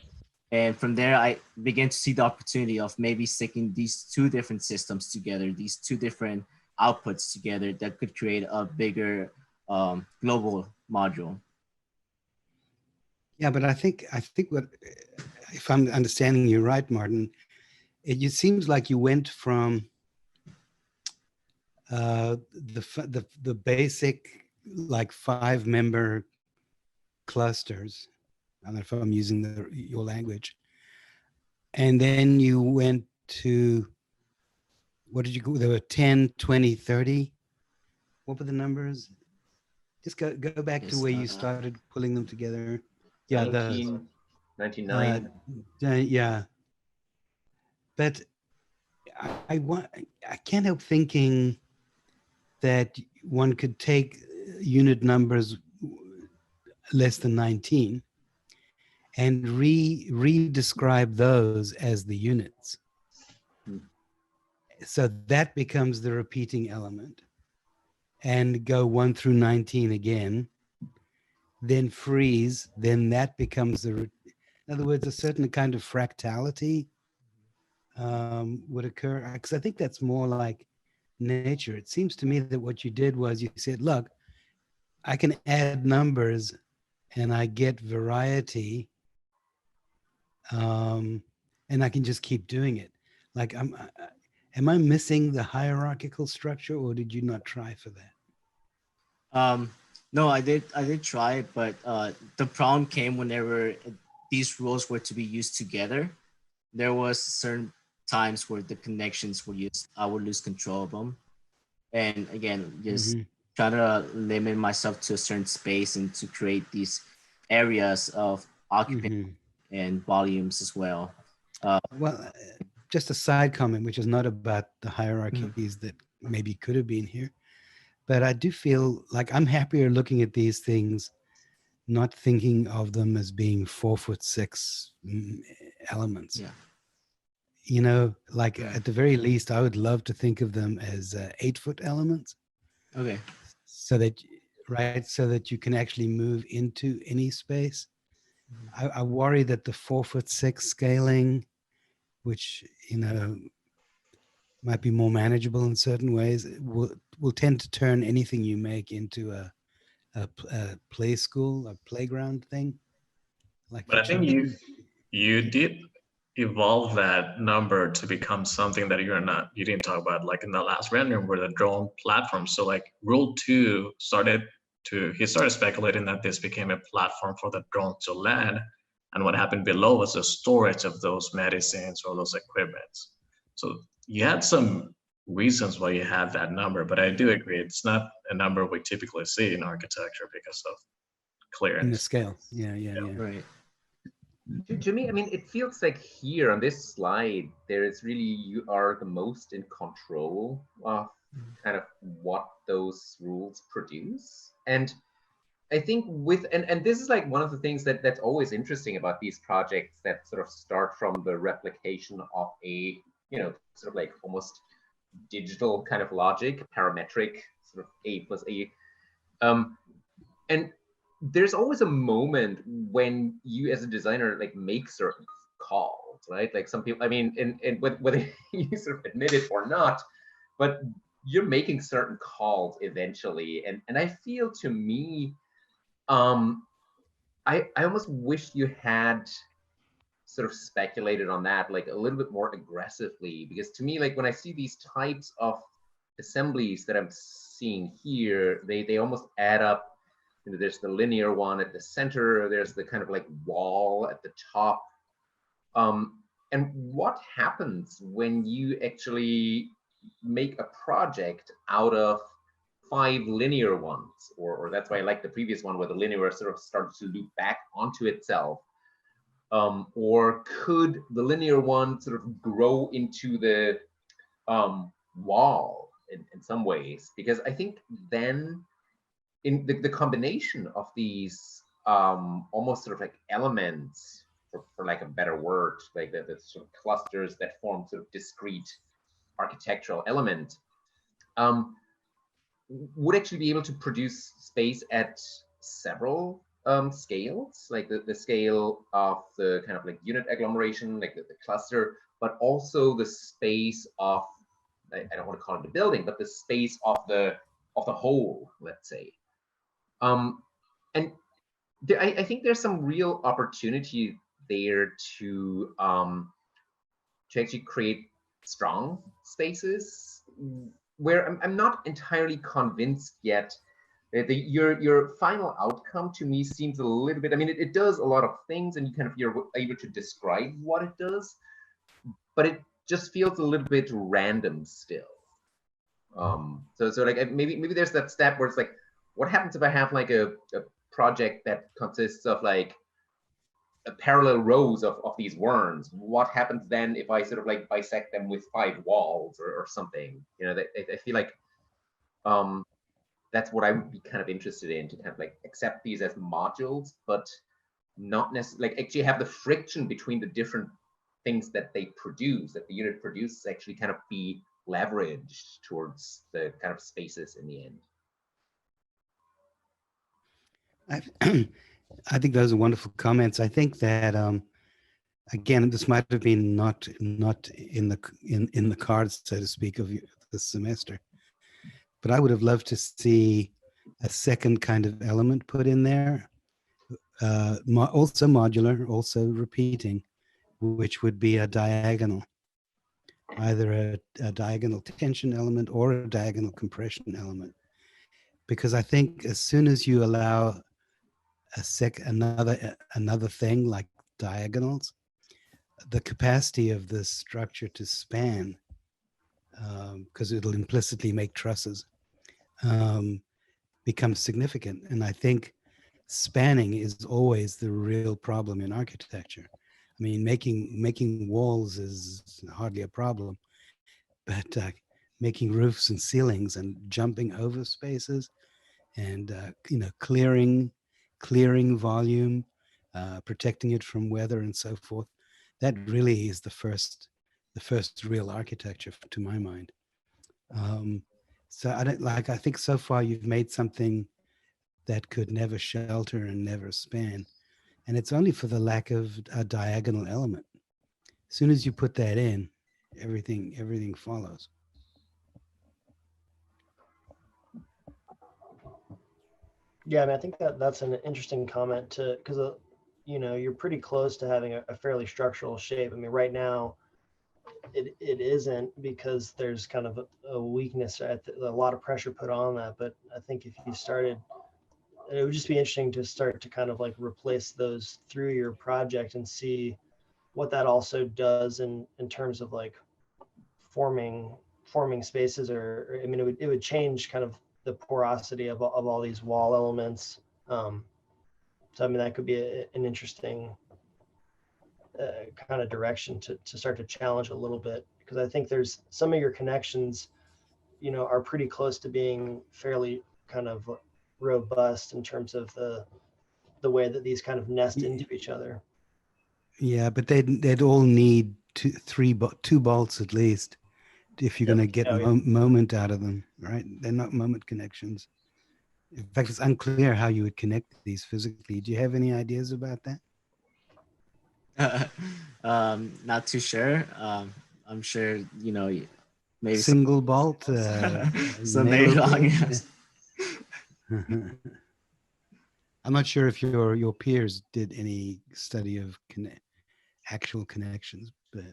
And from there, I began to see the opportunity of maybe sticking these 2 different systems together, these 2 different outputs together that could create a bigger global module. Yeah, but I think what, if I'm understanding you right, Martin, it seems like you went from the basic like 5-member clusters. I don't know if I'm using your language, and then you went to, what did you go? There were 10, 20, 30. What were the numbers? Just go back to where you started pulling them together. Yeah, 99. Yeah. But I can't help thinking that one could take unit numbers less than 19 and re-describe those as the units. So that becomes the repeating element, and go 1 through 19 again, then freeze, then that becomes in other words, a certain kind of fractality would occur, because I think that's more like nature. It seems to me that what you did was you said, look, I can add numbers and I get variety, and I can just keep doing it. Like, am I missing the hierarchical structure, or did you not try for that? No, I did try it, but the problem came whenever these rules were to be used together. There was certain times where the connections were used, I would lose control of them. And again, just try to limit myself to a certain space and to create these areas of occupation and volumes as well. Well, just a side comment, which is not about the hierarchies that maybe could have been here, but I do feel like I'm happier looking at these things, not thinking of them as being 4'6" elements. Yeah. You know, like at the very least, I would love to think of them as 8-foot elements. Okay. So that, right, so that you can actually move into any space. I worry that the 4'6" scaling, which, you know, might be more manageable in certain ways, will tend to turn anything you make into a play school, a playground thing. Like, but I think you did evolve that number to become something that you didn't talk about, like in the last rendering where the drone platform. So like rule 2 he started speculating that this became a platform for the drone to land, and what happened below was the storage of those medicines or those equipments. So you had some reasons why you had that number, but I do agree it's not a number we typically see in architecture because of clearance. In the scale. Yeah. Right. To me, I mean, it feels like here on this slide, there is really, you are the most in control of kind of what those rules produce. And I think and this is like one of the things that's always interesting about these projects that sort of start from the replication of a, you know, sort of like almost digital kind of logic, parametric, sort of A plus A. And there's always a moment when you as a designer like make certain calls, right? Like some people, I mean, and whether you sort of admit it or not, but you're making certain calls eventually. And I feel, to me, I almost wish you had sort of speculated on that like a little bit more aggressively, because to me, like when I see these types of assemblies that I'm seeing here, they almost add up. You know, there's the linear one at the center, there's the kind of like wall at the top. And what happens when you actually make a project out of 5 linear ones, or that's why I like the previous one where the linear sort of starts to loop back onto itself. Or could the linear one sort of grow into the wall in some ways? Because I think then in the combination of these almost sort of like elements, for like a better word, like the sort of clusters that form sort of discrete architectural element, would actually be able to produce space at several scales, like the scale of the kind of like unit agglomeration, like the cluster, but also the space of, I don't want to call it the building, but the space of the whole, let's say. And I think there's some real opportunity there to actually create strong spaces where I'm not entirely convinced yet that your final outcome to me seems a little bit, I mean, it does a lot of things and you're able to describe what it does, but it just feels a little bit random still. So like maybe there's that step where it's like, what happens if I have like a project that consists of like a parallel rows of these worms? What happens then if I sort of like bisect them with 5 walls or something? You know, I feel like that's what I would be kind of interested in, to kind of like accept these as modules, but not necessarily like actually have the friction between the different things that they produce, that the unit produces, actually kind of be leveraged towards the kind of spaces in the end. I think those are wonderful comments. I think that again, this might have been not in the cards, so to speak, of this semester, but I would have loved to see a second kind of element put in there, also modular, also repeating, which would be a diagonal, either a diagonal tension element or a diagonal compression element. Because I think as soon as you allow another thing like diagonals, the capacity of this structure to span, because it'll implicitly make trusses, becomes significant. And I think spanning is always the real problem in architecture. I mean, making walls is hardly a problem, but making roofs and ceilings and jumping over spaces and clearing volume, protecting it from weather and so forth, that really is the first real architecture to my mind. So I think so far you've made something that could never shelter and never span, and it's only for the lack of a diagonal element. As soon as you put that in, everything follows. Yeah, I mean, I think that's an interesting comment because you're pretty close to having a fairly structural shape. I mean, right now it isn't, because there's kind of a weakness, a lot of pressure put on that. But I think if you started, it would just be interesting to start to kind of like replace those through your project and see what that also does in terms of like forming spaces, or I mean, it would change kind of the porosity of all these wall elements. So I mean, that could be an interesting kind of direction to start to challenge a little bit, because I think there's some of your connections, are pretty close to being fairly kind of robust in terms of the way that these kind of nest into each other. Yeah, but they'd all need two bolts at least if you're going to get moment out of them, right? They're not moment connections. In fact, it's unclear how you would connect these physically. Do you have any ideas about that? Not too sure. I'm sure, maybe single bolt, someday long. Yes. I'm not sure if your peers did any study of actual connections, but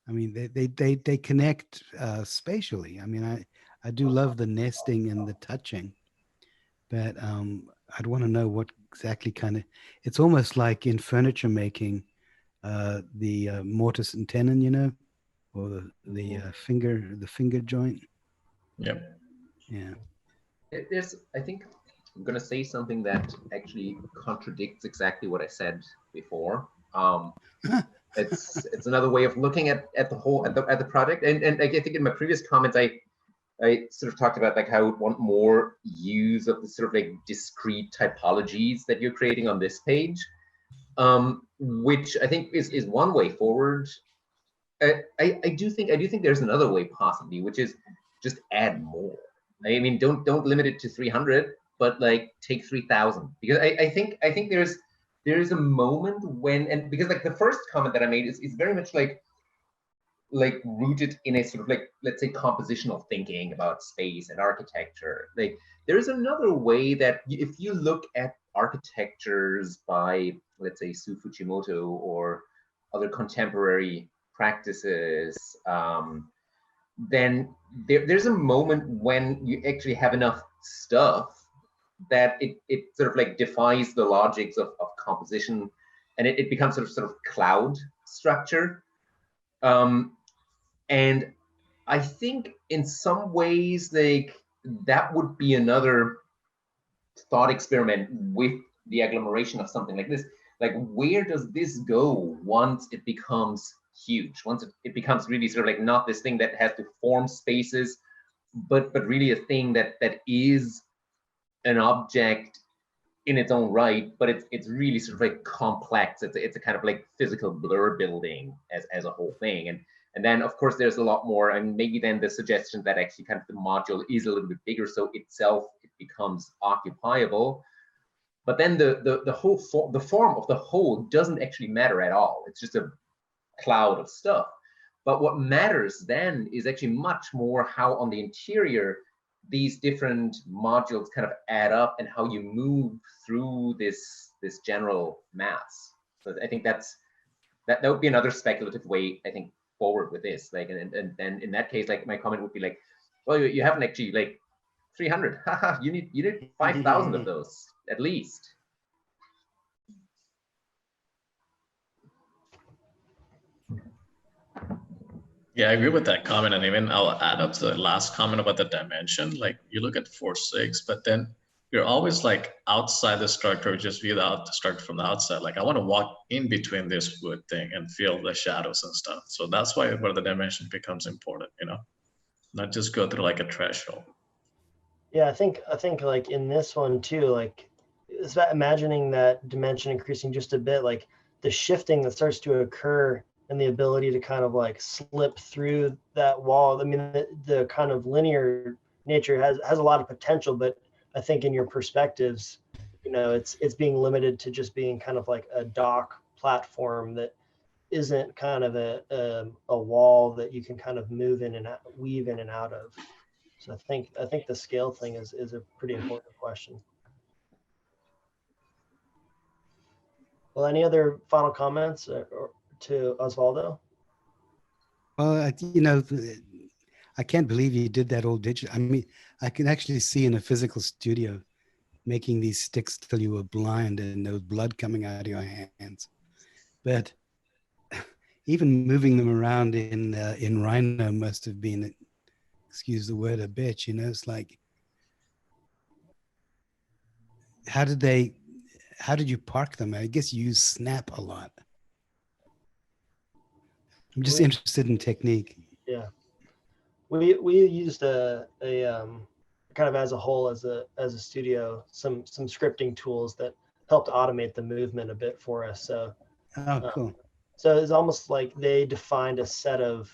I mean, they connect spatially. I mean, I do love the nesting and the touching, but I'd want to know what exactly kind of, it's almost like in furniture making, the mortise and tenon, or the finger joint. Yep. Yeah. I think I'm going to say something that actually contradicts exactly what I said before. It's another way of looking at the project, and I think in my previous comments I sort of talked about like how I would want more use of the sort of like discrete typologies that you're creating on this page, which I think is one way forward. I do think there's another way possibly, which is just add more. I mean, don't limit it to 300, but like take 3,000, because I think there is a moment when, and because like the first comment that I made is very much like rooted in a sort of like, let's say, compositional thinking about space and architecture. Like there is another way that if you look at architectures by, let's say, Su Fujimoto or other contemporary practices, then there's a moment when you actually have enough stuff that it sort of like defies the logics of composition, and it becomes sort of cloud structure. And I think in some ways, like that would be another thought experiment with the agglomeration of something like this. Like, where does this go once it becomes huge? Once it becomes really sort of like not this thing that has to form spaces, but really a thing that is an object in its own right, but it's really sort of like complex. It's a kind of like physical blur building as a whole thing. And then of course there's a lot more, and maybe then the suggestion that actually kind of the module is a little bit bigger, so itself it becomes occupiable. But then the form of the whole doesn't actually matter at all. It's just a cloud of stuff. But what matters then is actually much more how on the interior these different modules kind of add up and how you move through this general mass. So I think that would be another speculative way, I think, forward with this. Like, and then in that case, like my comment would be like, well, you haven't actually like 300. Haha, you need 5,000 of those at least. Yeah, I agree with that comment, and even I'll add up to the last comment about the dimension. Like you look at 4.6, but then you're always like outside the structure, just view the structure from the outside. Like I want to walk in between this wood thing and feel the shadows and stuff. So that's why where the dimension becomes important, you know, not just go through like a threshold. Yeah, I think like in this one too, like it's about imagining that dimension increasing just a bit, like the shifting that starts to occur and the ability to kind of like slip through that wall. I mean, the kind of linear nature has a lot of potential, but I think in your perspectives, you know, it's being limited to just being kind of like a dock platform that isn't kind of a wall that you can kind of move in and out, weave in and out of. So I think the scale thing is a pretty important question. Well, any other final comments to Osvaldo? Well, you know, I can't believe you did that all digital. I mean, I can actually see in a physical studio making these sticks till you were blind and there was blood coming out of your hands. But even moving them around in Rhino must have been, excuse the word, a bitch. You know, it's like, how did you park them? I guess you use snap a lot. I'm just interested in technique. Yeah, we used a kind of as a whole as a studio some scripting tools that helped automate the movement a bit for us. So cool. So it's almost like they defined a set of,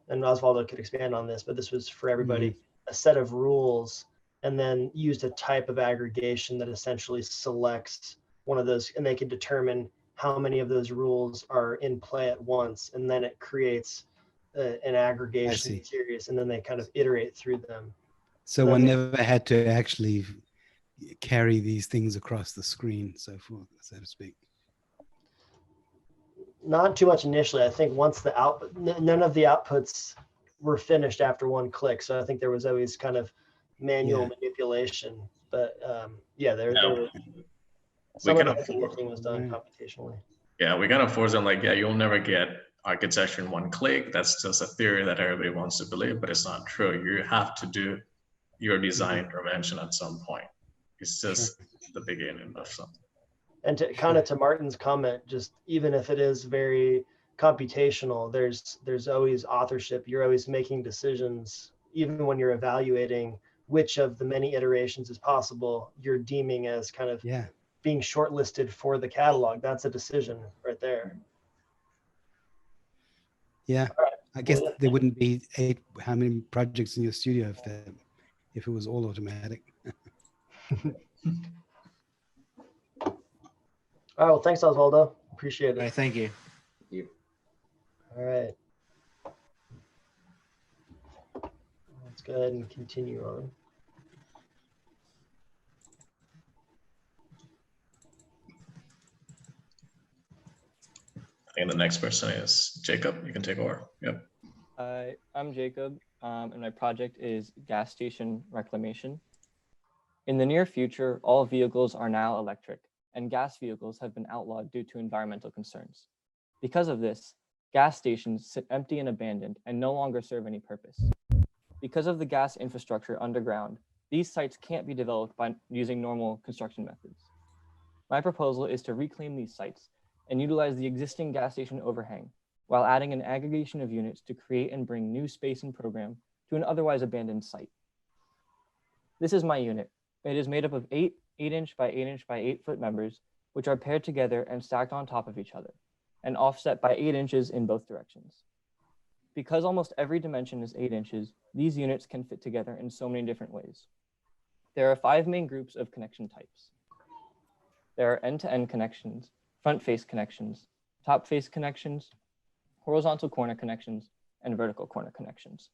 and Osvaldo could expand on this, but this was for everybody, a set of rules, and then used a type of aggregation that essentially selects one of those, and they can determine how many of those rules are in play at once, and then it creates an aggregation series, and then they kind of iterate through them. So one never had to actually carry these things across the screen, so forth, so to speak. Not too much initially. I think once the output, none of the outputs were finished after one click. So I think there was always kind of manual manipulation. But yeah, some of the heavy lifting was done computationally. Yeah, we kind of force them like, yeah, you'll never get architecture in one click. That's just a theory that everybody wants to believe, but it's not true. You have to do your design intervention at some point. It's just the beginning of something. And to kind of to Martin's comment, just even if it is very computational, there's always authorship. You're always making decisions, even when you're evaluating which of the many iterations is possible, you're deeming as kind of being shortlisted for the catalog. That's a decision right there. Yeah, I guess there wouldn't be how many projects in your studio if it was all automatic. All right, well, thanks, Osvaldo. Appreciate it. All right, thank you. Thank you. All right. Let's go ahead and continue on. I think the next person is Jacob. You can take over. Yep. I'm Jacob, and my project is gas station reclamation. In the near future, all vehicles are now electric, and gas vehicles have been outlawed due to environmental concerns. Because of this, gas stations sit empty and abandoned and no longer serve any purpose. Because of the gas infrastructure underground, these sites can't be developed by using normal construction methods. My proposal is to reclaim these sites and utilize the existing gas station overhang while adding an aggregation of units to create and bring new space and program to an otherwise abandoned site. This is my unit. It is made up of 8 8-inch by 8-inch by 8-foot members, which are paired together and stacked on top of each other, and offset by 8 inches in both directions. Because almost every dimension is 8 inches, these units can fit together in so many different ways. There are 5 main groups of connection types. There are end-to-end connections, front-face connections, top-face connections, horizontal corner connections, and vertical corner connections.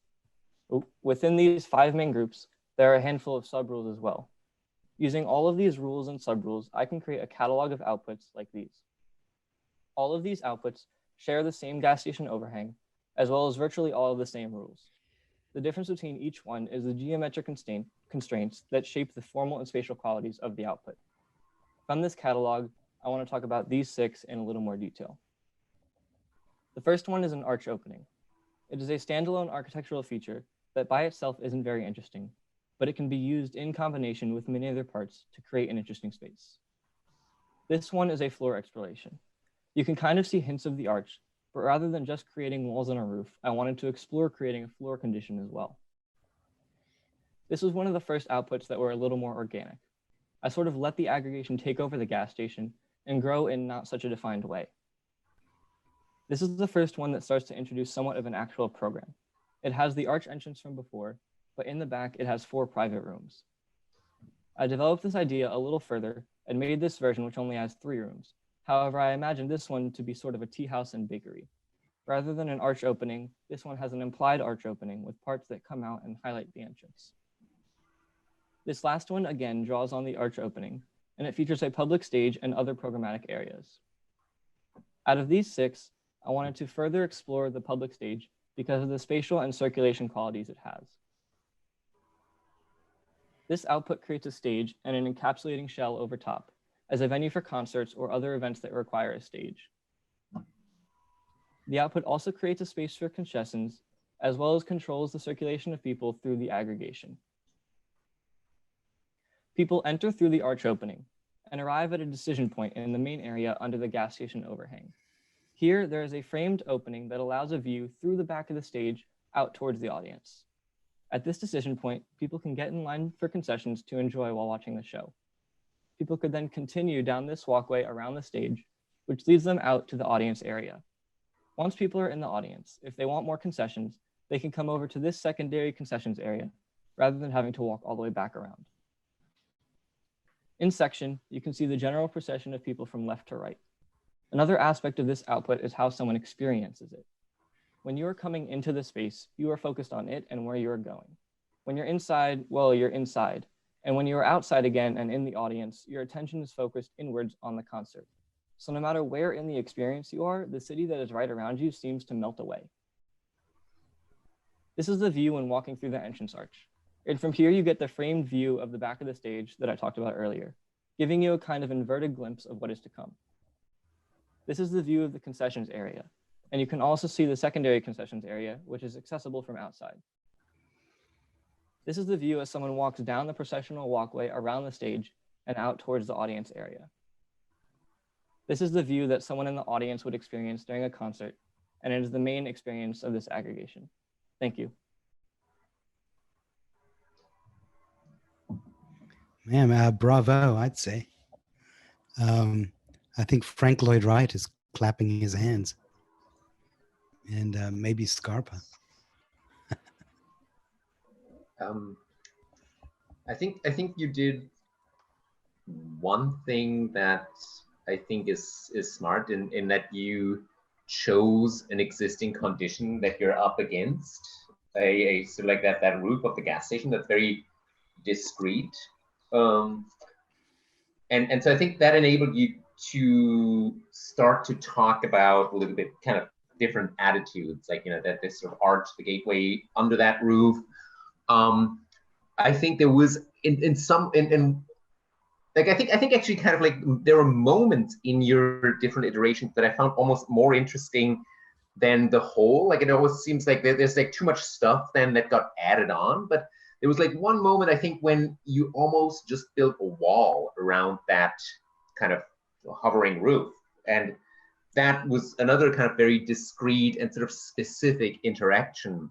Within these 5 main groups, There are a handful of subrules as well. Using all of these rules and subrules, I can create a catalog of outputs like these. All of these outputs share the same gas station overhang, as well as virtually all of the same rules. The difference between each one is the geometric constraints that shape the formal and spatial qualities of the output. From this catalog, I want to talk about these 6 in a little more detail. The first one is an arch opening. It is a standalone architectural feature that by itself isn't very interesting, but it can be used in combination with many other parts to create an interesting space. This one is a floor exploration. You can kind of see hints of the arch, but rather than just creating walls on a roof, I wanted to explore creating a floor condition as well. This was one of the first outputs that were a little more organic. I sort of let the aggregation take over the gas station and grow in not such a defined way. This is the first one that starts to introduce somewhat of an actual program. It has the arch entrance from before, but in the back, it has 4 private rooms. I developed this idea a little further and made this version, which only has 3 rooms. However, I imagined this one to be sort of a tea house and bakery. Rather than an arch opening, this one has an implied arch opening with parts that come out and highlight the entrance. This last one, again, draws on the arch opening, and it features a public stage and other programmatic areas. Out of these 6, I wanted to further explore the public stage because of the spatial and circulation qualities it has. This output creates a stage and an encapsulating shell over top as a venue for concerts or other events that require a stage. The output also creates a space for concessions, as well as controls the circulation of people through the aggregation. People enter through the arch opening and arrive at a decision point in the main area under the gas station overhang. Here, there is a framed opening that allows a view through the back of the stage out towards the audience. At this decision point, people can get in line for concessions to enjoy while watching the show. People could then continue down this walkway around the stage, which leads them out to the audience area. Once people are in the audience, if they want more concessions, they can come over to this secondary concessions area rather than having to walk all the way back around. In section, you can see the general procession of people from left to right. Another aspect of this output is how someone experiences it. When you are coming into the space, you are focused on it and where you are going. When you're inside, well, you're inside. And when you are outside again and in the audience, your attention is focused inwards on the concert. So no matter where in the experience you are, the city that is right around you seems to melt away. This is the view when walking through the entrance arch. And from here, you get the framed view of the back of the stage that I talked about earlier, giving you a kind of inverted glimpse of what is to come. This is the view of the concessions area. And you can also see the secondary concessions area, which is accessible from outside. This is the view as someone walks down the processional walkway around the stage and out towards the audience area. This is the view that someone in the audience would experience during a concert, and it is the main experience of this aggregation. Thank you. Man, bravo, I'd say. I think Frank Lloyd Wright is clapping his hands. And maybe Scarpa. I think you did one thing that I think is smart in that you chose an existing condition that you're up against, a sort of like that roof of the gas station that's very discrete. And so I think that enabled you to start to talk about a little bit kind of different attitudes, like, you know, that this sort of arch, the gateway under that roof. I think there was like I think actually kind of like there were moments in your different iterations that I found almost more interesting than the whole. Like, it always seems like there's like too much stuff then that got added on, but there was like one moment, I think, when you almost just built a wall around that kind of hovering roof. And that was another kind of very discrete and sort of specific interaction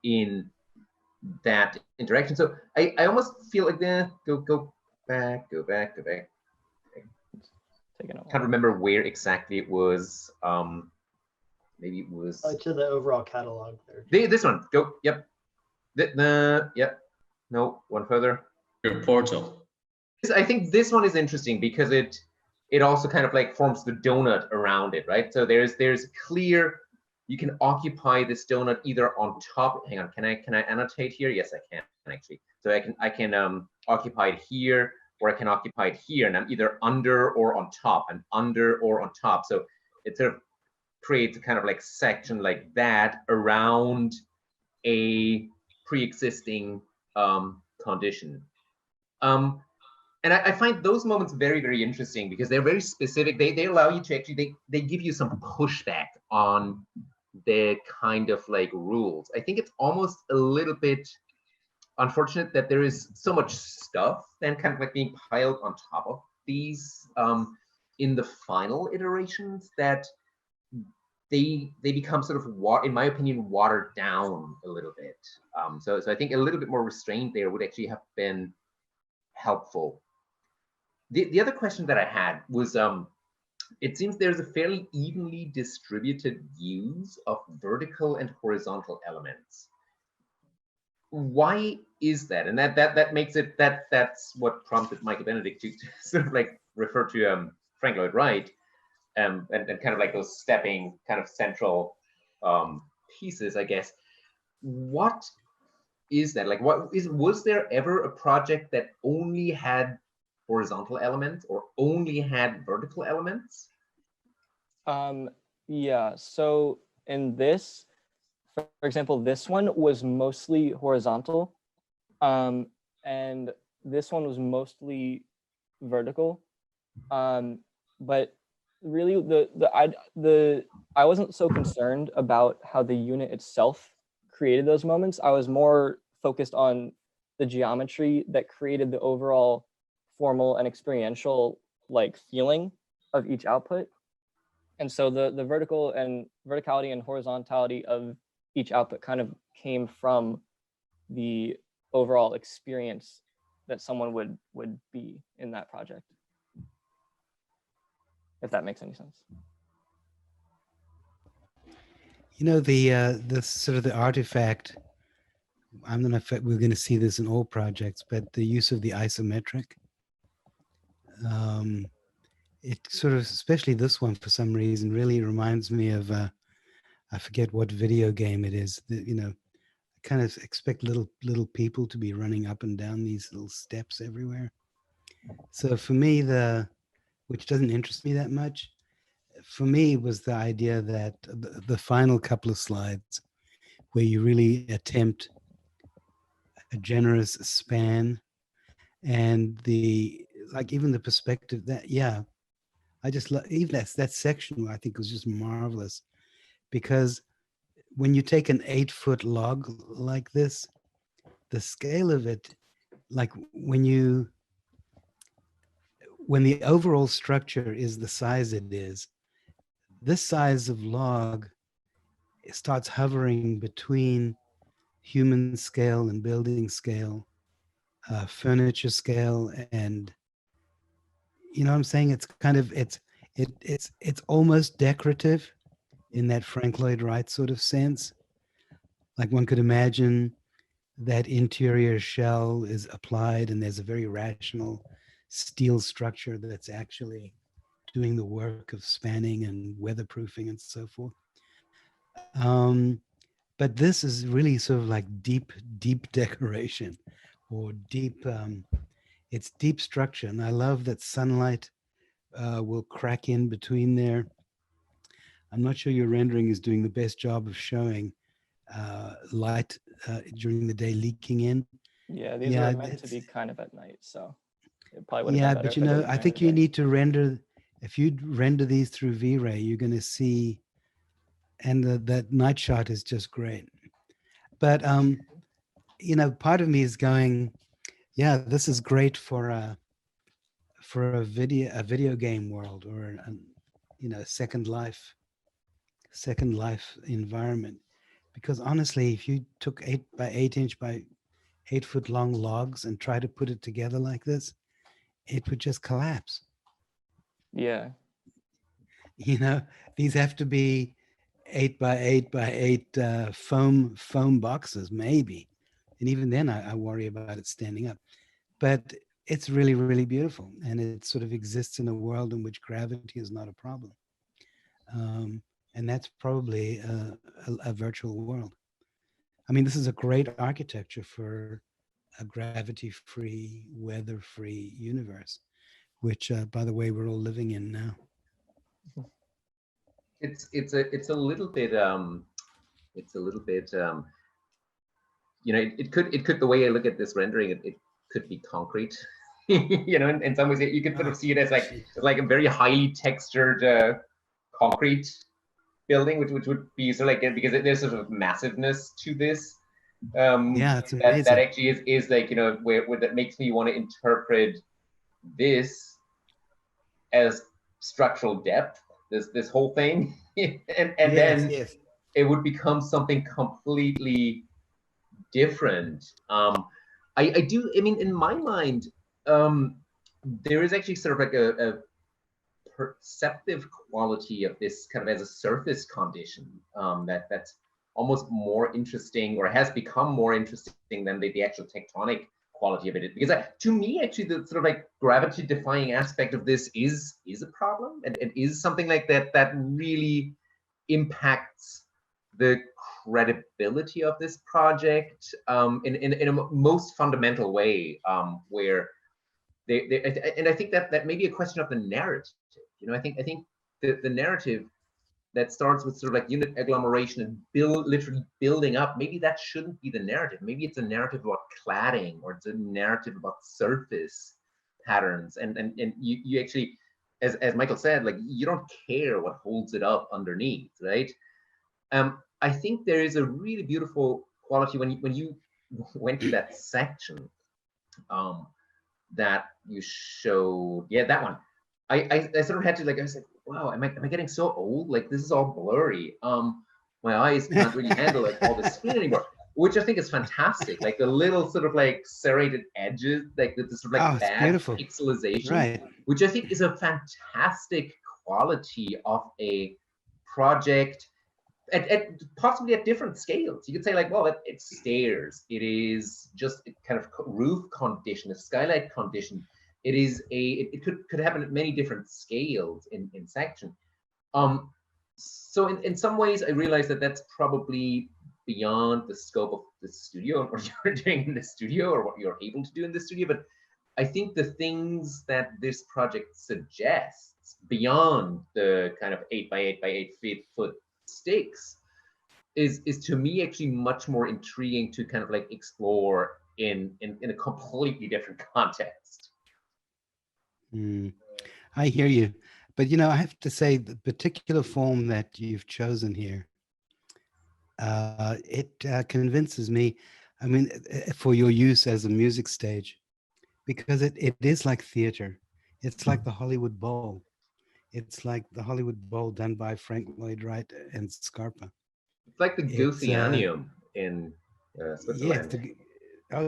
in that interaction. So I almost feel like go back. Can't remember where exactly it was. Maybe it was to the overall catalog there. This one. Go. Yep. Yep. No, one further. Your portal. I think this one is interesting because it also kind of like forms the donut around it, right? So there's clear, you can occupy this donut either on top. Hang on, can I annotate here? Yes, I can. actually. So I can occupy it here, or I can occupy it here, and I'm either under or on top. I'm under or on top. So it sort of creates a kind of like section like that around a pre-existing condition. And I find those moments very, very interesting because they're very specific. They allow you to actually, they give you some pushback on the kind of like rules. I think it's almost a little bit unfortunate that there is so much stuff then kind of like being piled on top of these in the final iterations that they become sort of, in my opinion, watered down a little bit. So I think a little bit more restraint there would actually have been helpful. The other question that I had was, it seems there's a fairly evenly distributed use of vertical and horizontal elements. Why is that? And that makes it, that's what prompted Michael Benedict to sort of like refer to Frank Lloyd Wright, and kind of like those stepping kind of central pieces, I guess. What is that? Like, was there ever a project that only had horizontal elements or only had vertical elements? Yeah, so in this, for example, this one was mostly horizontal, and this one was mostly vertical. But really, I wasn't so concerned about how the unit itself created those moments. I was more focused on the geometry that created the overall formal and experiential like feeling of each output. And so the verticality and horizontality of each output kind of came from the overall experience that someone would be in that project, if that makes any sense. You know, the sort of the artifact, we're going to see this in all projects, but the use of the isometric, it sort of, especially this one for some reason, really reminds me of, I forget what video game it is, that, you know, I kind of expect little people to be running up and down these little steps everywhere. So for me, which doesn't interest me that much, for me was the idea that the final couple of slides where you really attempt a generous span, and even the perspective that, yeah, I just love, even that section I think was just marvelous, because when you take an 8-foot log like this, the scale of it, like when the overall structure is the size it is, this size of log, it starts hovering between human scale and building scale, furniture scale, and you know what I'm saying? It's kind of, it's almost decorative in that Frank Lloyd Wright sort of sense. Like one could imagine that interior shell is applied and there's a very rational steel structure that's actually doing the work of spanning and weatherproofing and so forth. But this is really sort of like deep decoration, or deep, it's deep structure. And I love that sunlight will crack in between there. I'm not sure your rendering is doing the best job of showing light during the day leaking in. Yeah, these are meant to be kind of at night, so it probably would have yeah, been better. But you know, I think you need to render, if you render these through V-Ray, you're going to see, and that night shot is just great. But you know, part of me is going, yeah, this is great for a video game world, or you know, Second Life environment. Because honestly, if you took 8 by 8 inch by 8 foot long logs and try to put it together like this, it would just collapse. Yeah. You know, these have to be 8 by 8 by 8 foam boxes, maybe. And even then I worry about it standing up. But it's really, really beautiful. And it sort of exists in a world in which gravity is not a problem. And that's probably a virtual world. I mean, this is a great architecture for a gravity-free, weather-free universe, which, by the way, we're all living in now. It's a little bit you know, it could the way I look at this rendering, it could be concrete. You know, in some ways you could sort of see it as like a very highly textured concrete building, which would be sort of like, because there's sort of massiveness to this. Yeah, it's amazing. That actually is like, you know, where that makes me want to interpret this as structural depth, this whole thing, and yes, then yes. it would become something completely different. I mean, in my mind, there is actually sort of like a perceptive quality of this kind of as a surface condition that's almost more interesting, or has become more interesting than the actual tectonic quality of it. Because to me, actually, the sort of like gravity defying aspect of this is a problem, and it is something like that really impacts the credibility of this project in a most fundamental way, where and I think that may be a question of the narrative. You know, I think the narrative that starts with sort of like unit agglomeration and literally building up, maybe that shouldn't be the narrative. Maybe it's a narrative about cladding, or it's a narrative about surface patterns, and you actually, as Michael said, like, you don't care what holds it up underneath, right? I think there is a really beautiful quality when you went to that section that you showed. Yeah, that one. I sort of had to, like, I was like, wow, am I getting so old? Like, this is all blurry. My eyes can't really handle like all the screen anymore, which I think is fantastic. Like the little sort of like serrated edges, like the sort of like bad pixelization, right, which I think is a fantastic quality of a project at possibly at different scales. You could say like, well, it's stairs, it is just a kind of roof condition, a skylight condition. It is it could happen at many different scales in section. So in some ways, I realize that that's probably beyond the scope of the studio, or what you're doing in the studio, or what you're able to do in the studio. But I think the things that this project suggests beyond the kind of 8 by 8 by 8 foot sticks is to me actually much more intriguing to kind of like explore in a completely different context. I hear you, but you know, I have to say the particular form that you've chosen here, it convinces me. I mean, for your use as a music stage, because it is like theater. It's like the Hollywood Bowl. It's like the Hollywood Bowl done by Frank Lloyd Wright and Scarpa. It's like the Goetheanum in Switzerland.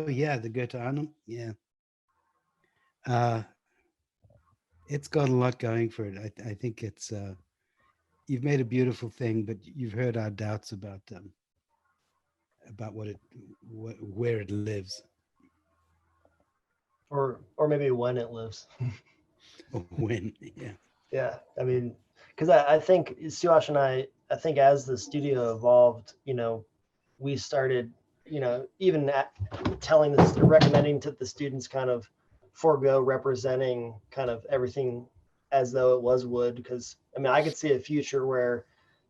Yeah, the Goetheanum. Yeah. It's got a lot going for it. I think it's you've made a beautiful thing, but you've heard our doubts about where it lives, or maybe when it lives. When, yeah. I mean, because I think Suhash and I think as the studio evolved, you know, we started, you know, even recommending to the students kind of forego representing kind of everything as though it was wood, because I mean, I could see a future where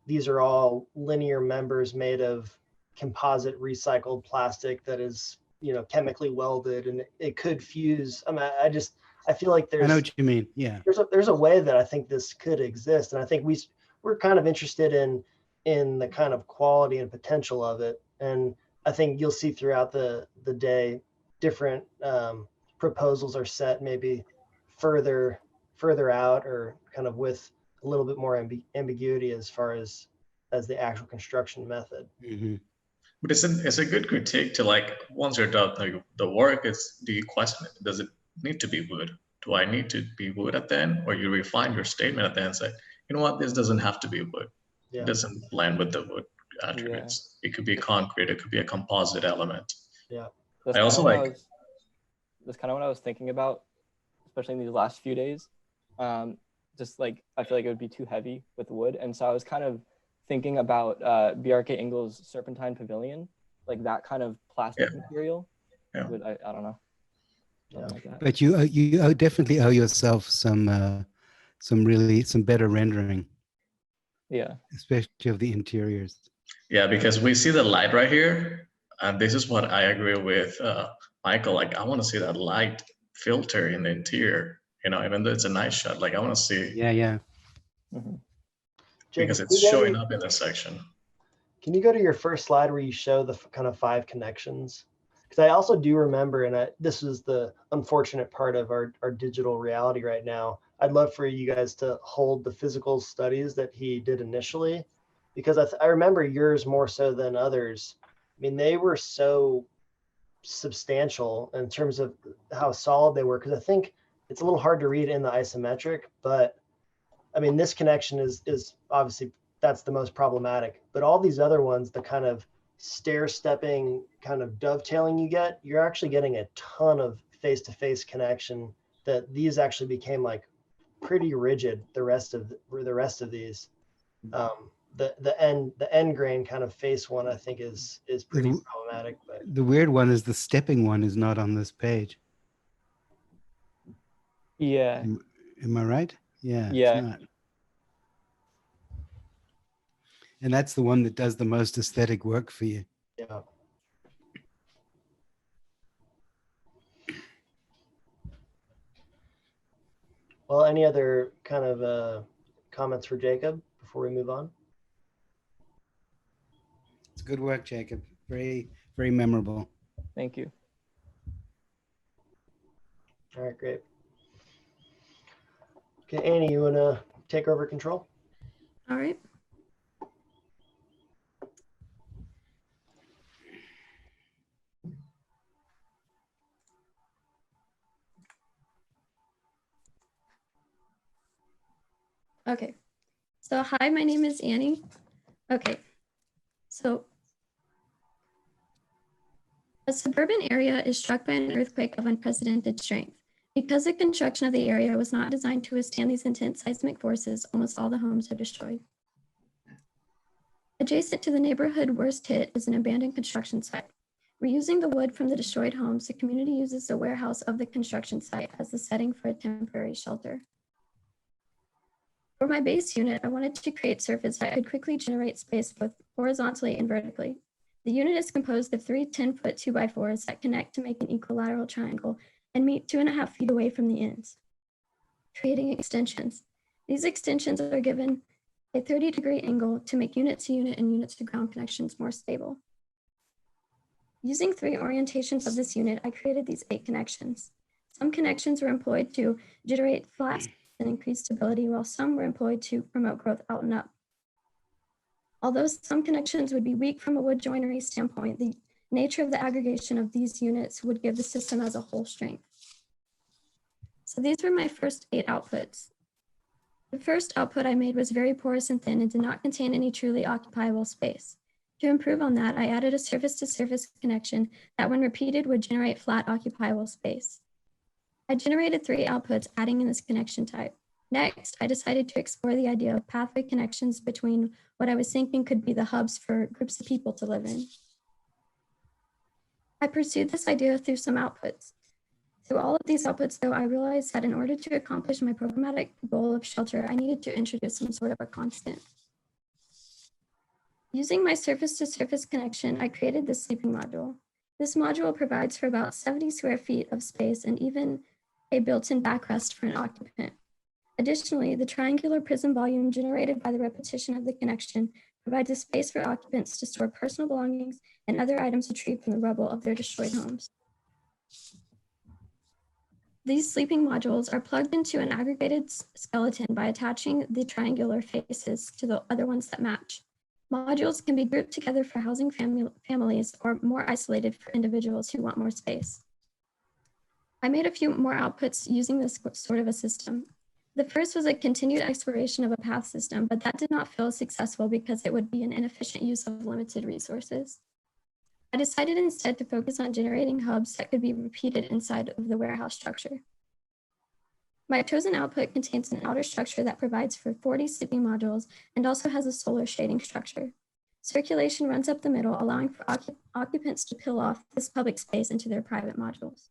these are all linear members made of composite recycled plastic that is, you know, chemically welded, and it could fuse. I mean, I feel like I know what you mean. Yeah, there's a way that I think this could exist, and I think we're kind of interested in the kind of quality and potential of it. And I think you'll see throughout the day different proposals are set maybe further out, or kind of with a little bit more ambiguity as far as the actual construction method. Mm-hmm. But it's a good critique to, like, once you're done, like, the work is, do you question it? Does it need to be wood? Do I need to be wood at the end? Or you refine your statement at the end and say, you know what, this doesn't have to be wood. Yeah. It doesn't blend with the wood attributes. Yeah. It could be concrete, it could be a composite element. Yeah. That's kind of what I was thinking about, especially in these last few days. Just like, I feel like it would be too heavy with wood. And so I was kind of thinking about BRK Engel's Serpentine Pavilion, like that kind of plastic material. Yeah. But I don't know. Yeah. Like that. But you definitely owe yourself some better rendering, Yeah. especially of the interiors. Yeah, because we see the light right here, and this is what I agree with Michael. Like, I want to see that light filter in the interior. You know, even though it's a night shot, like I want to see Yeah. Mm-hmm. because Jacob, it's showing up in this section. Can you go to your first slide where you show the kind of 5 connections? Because I also do remember, and this is the unfortunate part of our digital reality right now. I'd love for you guys to hold the physical studies that he did initially, because I remember yours more so than others. I mean, they were so substantial in terms of how solid they were, because I think it's a little hard to read in the isometric, but I mean, this connection is obviously, that's the most problematic, but all these other ones, the kind of stair-stepping kind of dovetailing you get, you're actually getting a ton of face-to-face connection, that these actually became like pretty rigid the rest of these. The end grain kind of face one, I think is pretty problematic. But The weird one is the stepping one is not on this page. Yeah. Am I right? Yeah. Yeah. It's not. And that's the one that does the most aesthetic work for you. Yeah. Well, any other kind of comments for Jacob before we move on? It's good work, Jacob. Very, very memorable. Thank you. All right, great. Okay, Annie, you want to take over control? All right. Okay, so hi, my name is Annie. Okay, so a suburban area is struck by an earthquake of unprecedented strength. Because the construction of the area was not designed to withstand these intense seismic forces, almost all the homes are destroyed. Adjacent to the neighborhood worst hit is an abandoned construction site. Reusing the wood from the destroyed homes, the community uses the warehouse of the construction site as the setting for a temporary shelter. For my base unit, I wanted to create surface that could quickly generate space both horizontally and vertically. The unit is composed of 3 10-foot 2x4s that connect to make an equilateral triangle and meet 2.5 feet away from the ends, creating extensions. These extensions are given a 30-degree angle to make unit-to-unit and unit-to-ground connections more stable. Using 3 orientations of this unit, I created these 8 connections. Some connections were employed to generate flats and increase stability, while some were employed to promote growth out and up. Although some connections would be weak from a wood joinery standpoint, the nature of the aggregation of these units would give the system as a whole strength. So these were my first 8 outputs. The first output I made was very porous and thin and did not contain any truly occupiable space. To improve on that, I added a surface-to-surface connection that when repeated would generate flat occupiable space. I generated 3 outputs adding in this connection type. Next, I decided to explore the idea of pathway connections between what I was thinking could be the hubs for groups of people to live in. I pursued this idea through some outputs. Through all of these outputs, though, I realized that in order to accomplish my programmatic goal of shelter, I needed to introduce some sort of a constant. Using my surface-to-surface connection, I created this sleeping module. This module provides for about 70 square feet of space and even a built-in backrest for an occupant. Additionally, the triangular prism volume generated by the repetition of the connection provides a space for occupants to store personal belongings and other items retrieved from the rubble of their destroyed homes. These sleeping modules are plugged into an aggregated skeleton by attaching the triangular faces to the other ones that match. Modules can be grouped together for housing families or more isolated for individuals who want more space. I made a few more outputs using this sort of a system. The first was a continued exploration of a path system, but that did not feel successful because it would be an inefficient use of limited resources. I decided instead to focus on generating hubs that could be repeated inside of the warehouse structure. My chosen output contains an outer structure that provides for 40 sleeping modules and also has a solar shading structure. Circulation runs up the middle, allowing for occupants to peel off this public space into their private modules.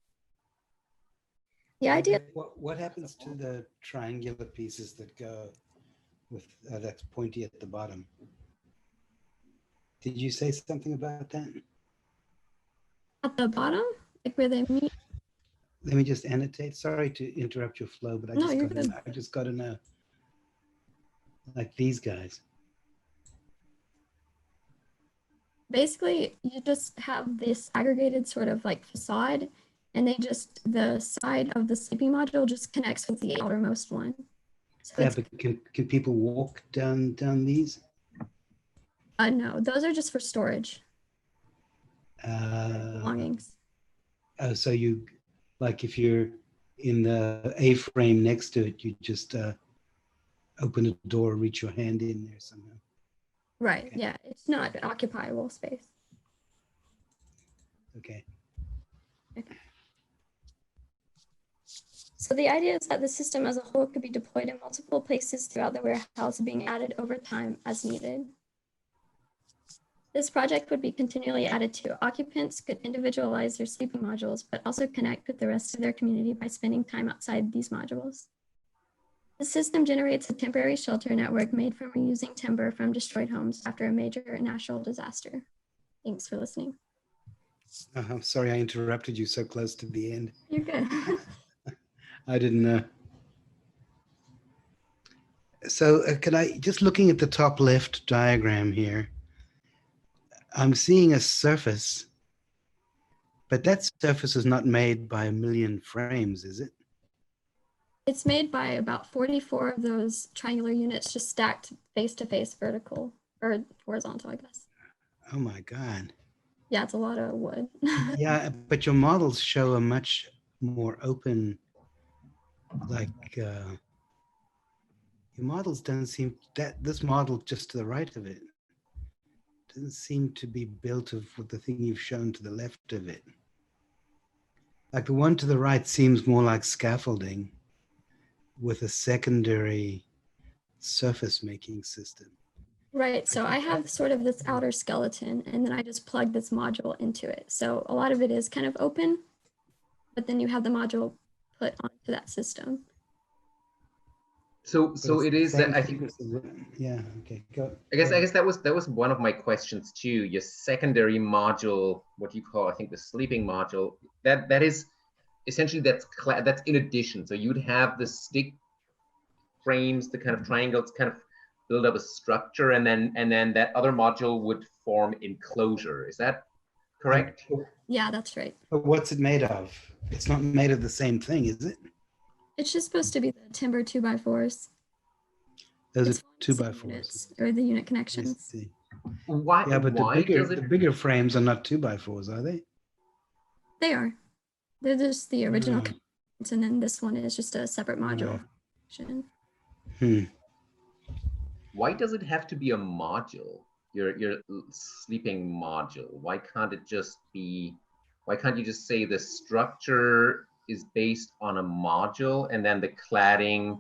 The idea. What happens to the triangular pieces that go with that's pointy at the bottom? Did you say something about that? At the bottom, like where they meet. Let me just annotate. Sorry to interrupt your flow, but I just got to know. Like these guys. Basically, you just have this aggregated sort of like facade, and the side of the sleeping module just connects with the outermost one. So yeah, but can people walk down these? No, those are just for storage. Belongings. Oh, so you, like if you're in the A-frame next to it, you just open a door, reach your hand in there somehow. Right, okay. Yeah, it's not occupiable space. Okay. So the idea is that the system as a whole could be deployed in multiple places throughout the warehouse, being added over time as needed. This project would be continually added to. Occupants could individualize their sleeping modules, but also connect with the rest of their community by spending time outside these modules. The system generates a temporary shelter network made from reusing timber from destroyed homes after a major natural disaster. Thanks for listening. I'm sorry I interrupted you so close to the end. You're good. I didn't know. So can I, just looking at the top left diagram here, I'm seeing a surface, but that surface is not made by 1 million frames, is it? It's made by about 44 of those triangular units just stacked face-to-face vertical, or horizontal, I guess. Oh my God. Yeah, it's a lot of wood. Yeah, but your models show a much more open, like, your models don't seem, this model just to the right of it, doesn't seem to be built of the thing you've shown to the left of it. Like the one to the right seems more like scaffolding with a secondary surface making system. Right, so I have sort of this outer skeleton and then I just plug this module into it. So a lot of it is kind of open, but then you have the module put onto that system. So it is that I think. Yeah. Okay. Go. I guess that was one of my questions too. Your secondary module, what you call, I think, the sleeping module. That is essentially that's in addition. So you'd have the stick frames, the kind of triangles, kind of build up a structure, and then that other module would form enclosure. Is that correct? Yeah, that's right. But what's it made of? It's not made of the same thing, is it? It's just supposed to be the timber 2x4s. Those are 2x4s. Or the unit connections. Why? Yeah, but why the bigger frames are not 2x4s, are they? They are. They're just the original connections, and then this one is just a separate module. Why does it have to be a module? Your sleeping module. Why can't it just be? Why can't you just say the structure is based on a module and then the cladding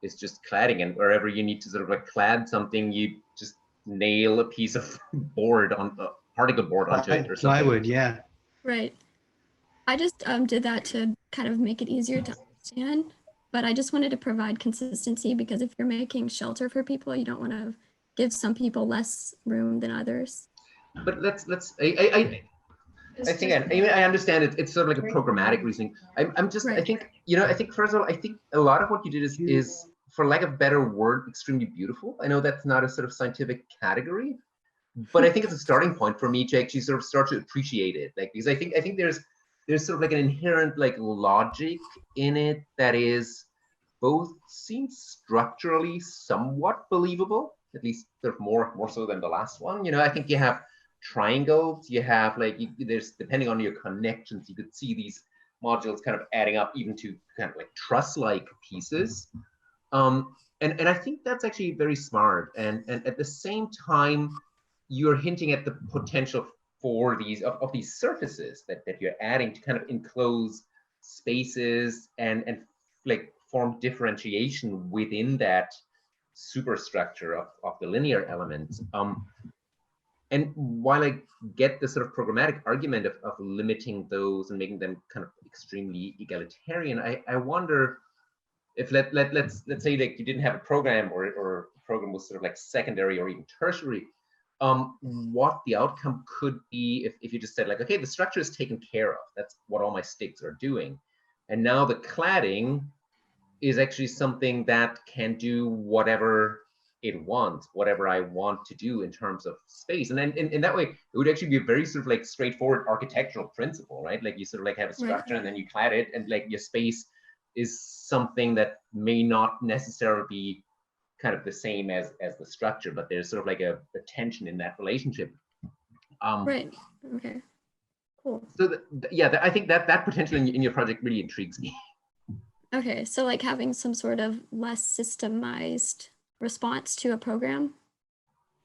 is just cladding, and wherever you need to sort of like clad something, you just nail a piece of board on a particle board onto it or something. Plywood, yeah. Right. I just did that to kind of make it easier to understand, but I just wanted to provide consistency because if you're making shelter for people, you don't want to give some people less room than others. But I think I understand it. It's sort of like a programmatic reasoning. I'm just, I think, I think first of all, I think a lot of what you did is, for lack of a better word, extremely beautiful. I know that's not a sort of scientific category, but I think it's a starting point for me to actually sort of start to appreciate it. Like, because I think there's sort of like an inherent like logic in it that is both seems structurally somewhat believable, at least sort of more so than the last one. I think you have triangles, you have like, there's, depending on your connections, you could see these modules kind of adding up even to kind of like truss-like pieces. And I think that's actually very smart. And at the same time, you're hinting at the potential for these of these surfaces that you're adding to kind of enclose spaces and like form differentiation within that superstructure of the linear elements. And while I get the sort of programmatic argument of limiting those and making them kind of extremely egalitarian, I wonder if let's say like you didn't have a program, or a program was sort of like secondary or even tertiary, what the outcome could be if you just said like, okay, the structure is taken care of. That's what all my sticks are doing. And now the cladding is actually something that can do whatever it wants, whatever I want to do in terms of space. And then in that way, it would actually be a very sort of like straightforward architectural principle, right? Like you sort of like have a structure and then you clad it, and like your space is something that may not necessarily be kind of the same as the structure, but there's sort of like a tension in that relationship. Right. Okay. Cool. So I think that potential in your project really intrigues me. Okay, so like having some sort of less systemized response to a program.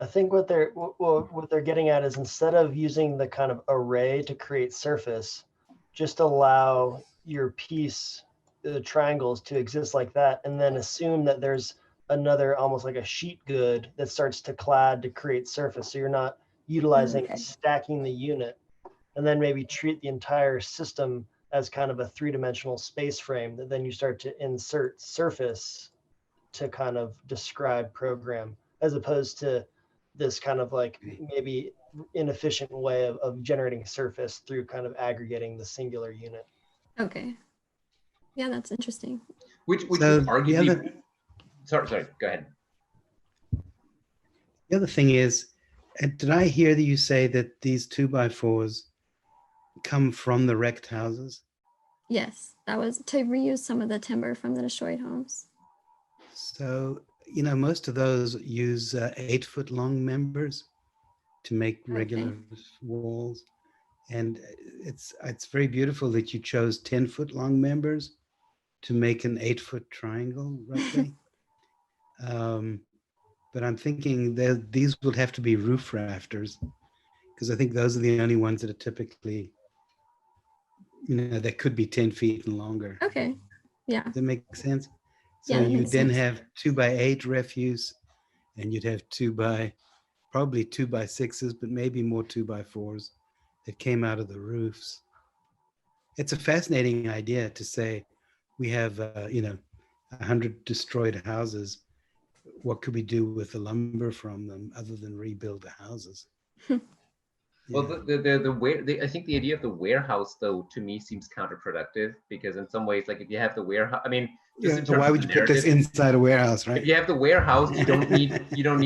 I think what they're getting at is, instead of using the kind of array to create surface, just allow your piece, the triangles, to exist like that, and then assume that there's another, almost like a sheet good, that starts to clad to create surface. So you're not utilizing stacking the unit, and then maybe treat the entire system as kind of a three-dimensional space frame that then you start to insert surface to kind of describe program, as opposed to this kind of like maybe inefficient way of generating surface through kind of aggregating the singular unit. Okay. Yeah, that's interesting. Which would arguably, sorry, go ahead. The other thing is, did I hear that you say that these 2x4s come from the wrecked houses? Yes, that was to reuse some of the timber from the destroyed homes. So, you know, most of those use 8-foot long members to make regular walls. And it's very beautiful that you chose 10-foot long members to make an 8-foot triangle, roughly. But I'm thinking that these would have to be roof rafters, because I think those are the only ones that are typically, you know, that could be 10 feet and longer. Okay. Yeah. Does that make sense? So Yeah, you then have 2x8 refuse, and you'd have probably 2x6s, but maybe more 2x4s that came out of the roofs. It's a fascinating idea to say we have, 100 destroyed houses. What could we do with the lumber from them other than rebuild the houses? Well, I think the idea of the warehouse, though, to me seems counterproductive, because in some ways, like if you have the warehouse, I mean, why would you put this inside a warehouse, right? If you have the warehouse, you don't need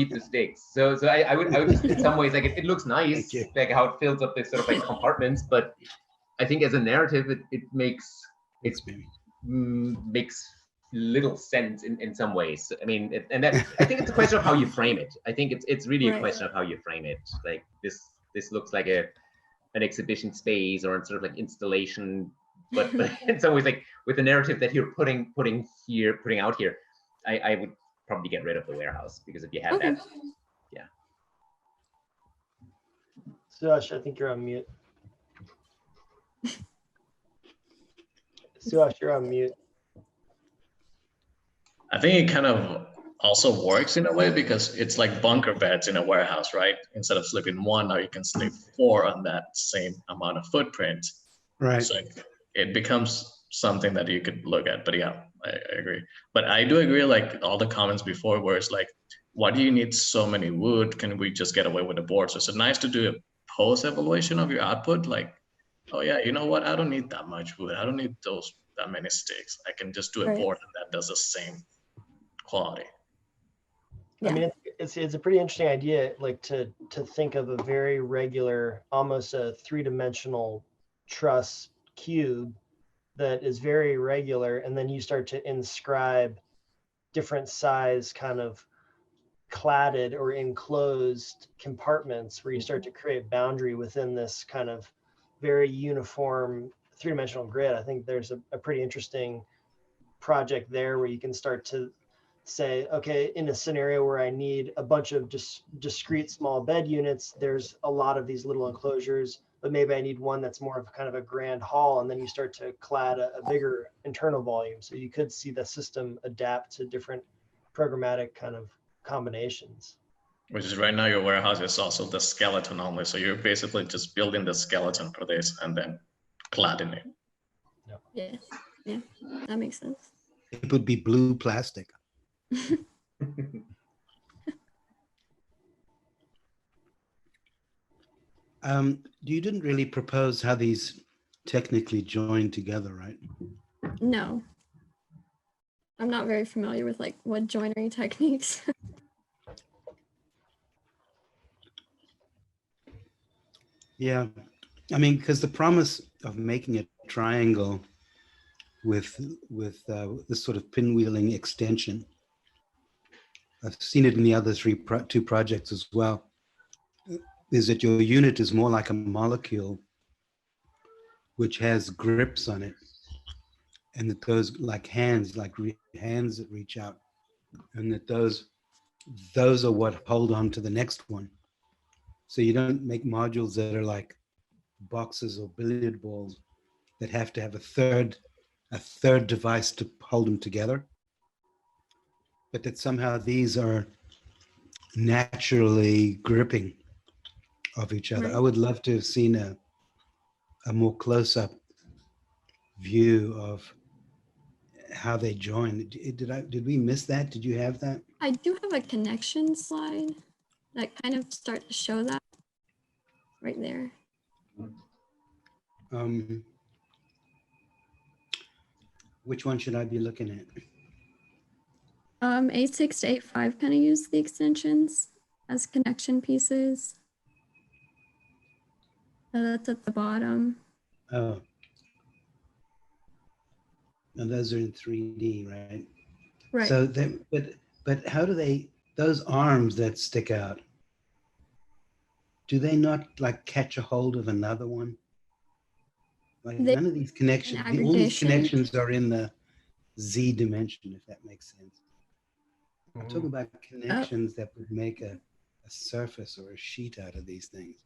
the stakes. So I would just, in some ways, like it looks nice, like how it fills up this sort of like compartments, but I think as a narrative, it makes little sense in some ways. I mean, I think it's a question of how you frame it. I think it's really a question of how you frame it. Like this looks like an exhibition space or a sort of like installation, but in some ways, like with the narrative that you're putting out here, I would probably get rid of the warehouse, because if you have that, yeah. Suhash, I think you're on mute. Suhash, you're on mute. I think it kind of also works in a way, because it's like bunker beds in a warehouse, right? Instead of sleeping one, now you can sleep 4 on that same amount of footprint. Right. So it becomes something that you could look at. But yeah, I agree. But I do agree, like all the comments before, where it's like, why do you need so many wood? Can we just get away with the board? So it's nice to do a post evaluation of your output. Like, oh yeah, you know what? I don't need that much wood. I don't need that many sticks. I can just do a board and that does the same quality. Yeah. I mean, it's a pretty interesting idea, like to think of a very regular, almost a three-dimensional truss cube that is very regular, and then you start to inscribe different size kind of cladded or enclosed compartments where you start to create boundary within this kind of very uniform three-dimensional grid. I think there's a pretty interesting project there where you can start to say, okay, in a scenario where I need a bunch of just discrete small bed units, there's a lot of these little enclosures, but maybe I need one that's more of kind of a grand hall, and then you start to clad a bigger internal volume. So you could see the system adapt to different programmatic kind of combinations. Which is right now your warehouse is also the skeleton only. So you're basically just building the skeleton for this and then cladding it. Yeah, yeah, that makes sense. It would be blue plastic. You didn't really propose how these technically join together, right? No, I'm not very familiar with like wood joinery techniques. Yeah, I mean, because the promise of making a triangle with this sort of pinwheeling extension, I've seen it in the other two projects as well, is that your unit is more like a molecule which has grips on it, and that those like hands, hands that reach out, and that those are what hold on to the next one. So you don't make modules that are like boxes or billiard balls that have to have a third device to hold them together, but that somehow these are naturally gripping of each other. Right. I would love to have seen a more close-up view of how they join. Did we miss that? Did you have that? I do have a connection slide that kind of start to show that right there. Which one should I be looking at? A6 to A5 kind of use the extensions as connection pieces. That's at the bottom. Oh. And those are in 3D, right? Right. So then, but how do they, those arms that stick out, do they not like catch a hold of another one? Like none of these connections, all these connections are in the Z dimension, if that makes sense. I'm talking about connections that would make a surface or a sheet out of these things.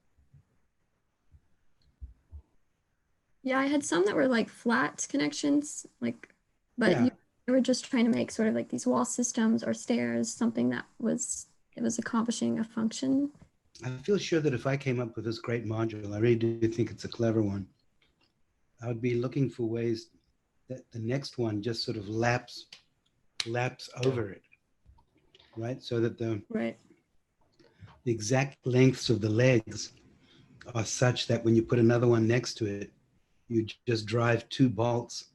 Yeah, I had some that were like flat connections, like, but Yeah. you were just trying to make sort of like these wall systems or stairs, something that was accomplishing a function. I feel sure that if I came up with this great module, I really do think it's a clever one. I would be looking for ways that the next one just sort of laps over it, right? So that the exact lengths of the legs are such that when you put another one next to it, you just drive two bolts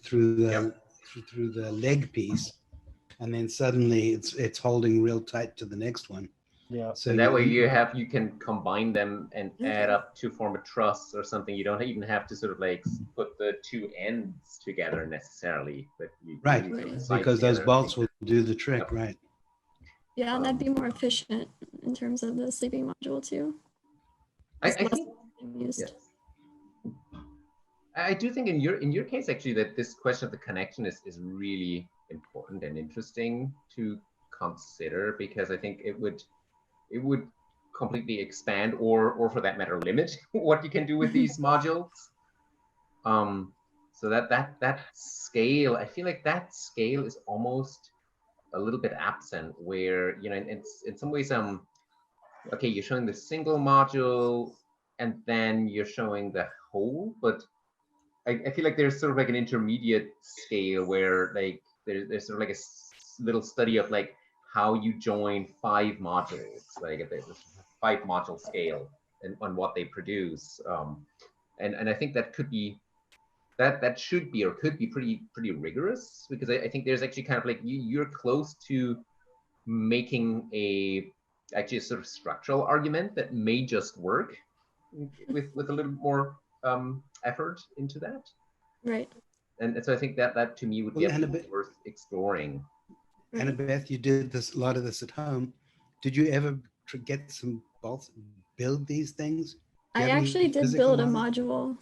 through the leg piece, and then suddenly it's holding real tight to the next one. Yeah. So and that way you can combine them and add up to form a truss or something. You don't even have to sort of like put the two ends together necessarily, but you right, because those bolts will do the trick, right? Yeah, that'd be more efficient in terms of the sleeping module too. I think I do think in your case actually that this question of the connection is really important and interesting to consider, because I think it would completely expand or for that matter limit what you can do with these modules. So that scale, I feel like that scale is almost a little bit absent, where in some ways okay, you're showing the single module and then you're showing the whole, but I feel like there's sort of like an intermediate scale where like there's sort of like a little study of like how you join 5 modules, like this 5 module scale and on what they produce. And I think that could be, that should be or could be pretty rigorous, because I think there's actually kind of like you're close to making actually a sort of structural argument that may just work with a little more effort into that. Right. And so I think that to me would be worth exploring. Annabeth, you did a lot of this at home. Did you ever get some bolts, build these things? I actually did build a module.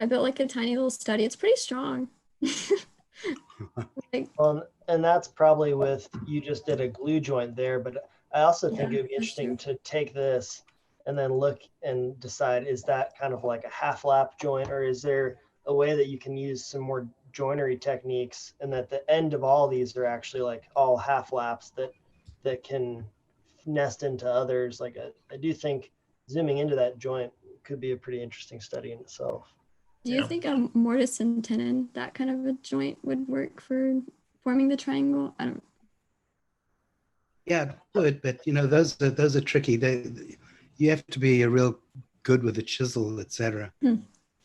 I built like a tiny little study. It's pretty strong. Well, and that's probably with, you just did a glue joint there, but I also think it'd be interesting to take this and then look and decide, is that kind of like a half lap joint, or is there a way that you can use some more joinery techniques and that the end of all these are actually like all half laps that that can nest into others. Like I do think zooming into that joint could be a pretty interesting study in itself. Do you think a mortise and tenon, that kind of a joint, would work for forming the triangle? I don't. Yeah, it would, but you know, those are tricky. You have to be a real good with a chisel, etc.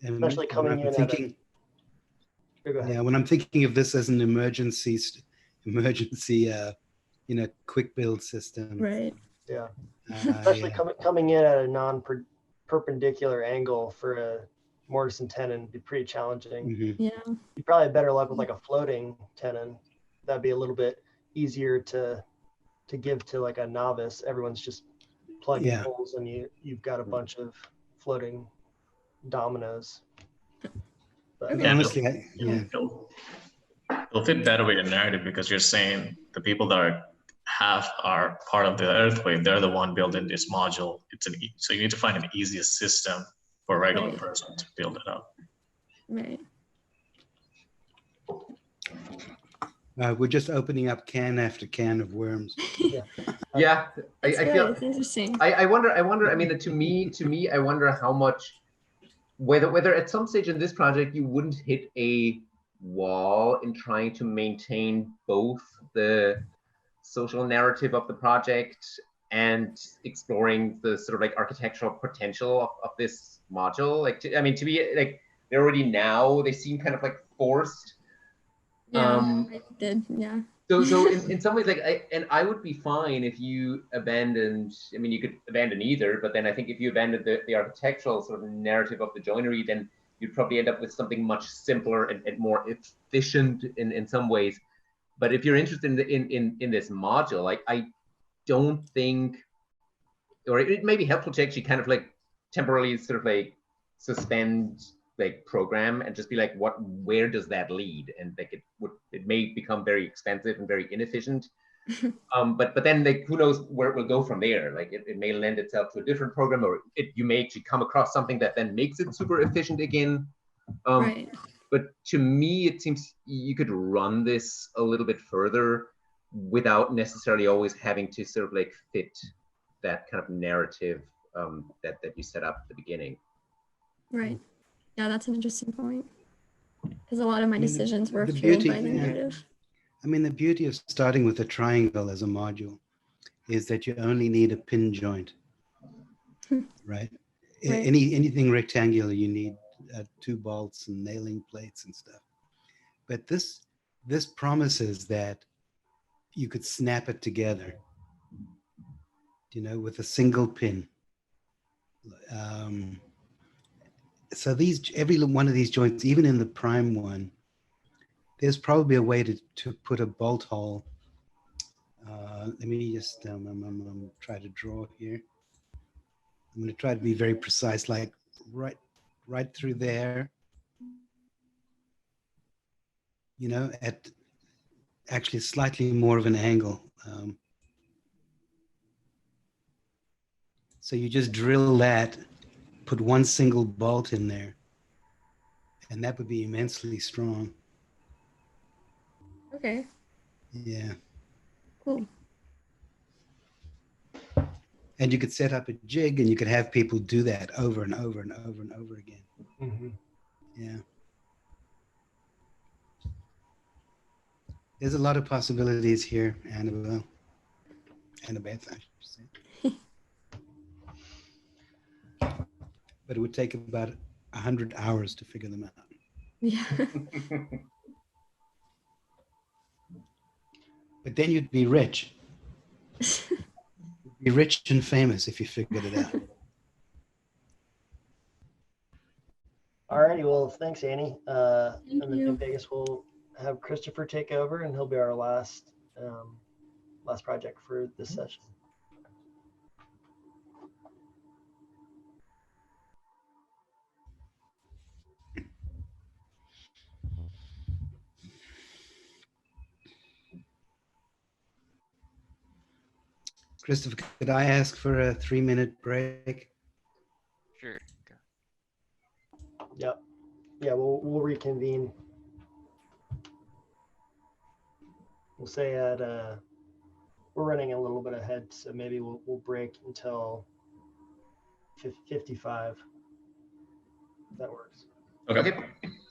Especially coming in thinking, yeah, when I'm thinking of this as an emergency, you know, quick build system. Right. Yeah. Especially coming in at a non-perpendicular angle for a mortise and tenon would be pretty challenging. Yeah. You'd probably have better luck with like a floating tenon. That'd be a little bit easier to give to like a novice. Everyone's just plugging holes, and you've got a bunch of floating dominoes. But honestly, it'll fit better with your narrative, because you're saying the people that are part of the earthquake, they're the one building this module. So you need to find an easiest system for a regular person to build it up. Right. We're just opening up can after can of worms. Yeah, I feel it's interesting. I wonder. I mean, to me, I wonder how much, whether at some stage in this project you wouldn't hit a wall in trying to maintain both the social narrative of the project and exploring the sort of like architectural potential of this module. Like, to me, like, they're already now, they seem kind of like forced. Yeah, I did. Yeah. So in some ways, like, I would be fine if you abandoned. I mean, you could abandon either, but then I think if you abandoned the architectural sort of narrative of the joinery, then you'd probably end up with something much simpler and more efficient in some ways. But if you're interested in this module, like, I don't think, or it may be helpful to actually kind of like temporarily sort of like suspend like program and just be like, where does that lead? And like it may become very expensive and very inefficient. But then, like, who knows where it will go from there? Like, it may lend itself to a different program, or you may actually come across something that then makes it super efficient again. Right. But to me, it seems you could run this a little bit further without necessarily always having to sort of like fit that kind of narrative that you set up at the beginning. Right. Yeah, that's an interesting point. Because a lot of my decisions were fueled by the narrative. I mean, the beauty of starting with a triangle as a module is that you only need a pin joint, right? Anything rectangular, you need 2 bolts and nailing plates and stuff. But this promises that you could snap it together, you know, with a single pin. So every one of these joints, even in the prime one, there's probably a way to put a bolt hole. Let me just try to draw here. I'm going to try to be very precise, like right through there. You know, at actually slightly more of an angle. So you just drill that, put one single bolt in there, and that would be immensely strong. Okay. Yeah. Cool. And you could set up a jig, and you could have people do that over and over and over and over again. Mm-hmm. Yeah. There's a lot of possibilities here, Annabelle. Annabeth, I should say. But it would take about 100 hours to figure them out. Yeah. But then you'd be rich. You'd be rich and famous if you figured it out. All righty, well, thanks, Annie. Thank and then you. in Vegas, we'll have Christopher take over, and he'll be our last project for this session. Christopher, could I ask for a 3-minute break? Sure. Yep. Yeah, we'll reconvene. We'll say at we're running a little bit ahead, so maybe we'll break until 55. If that works. Okay.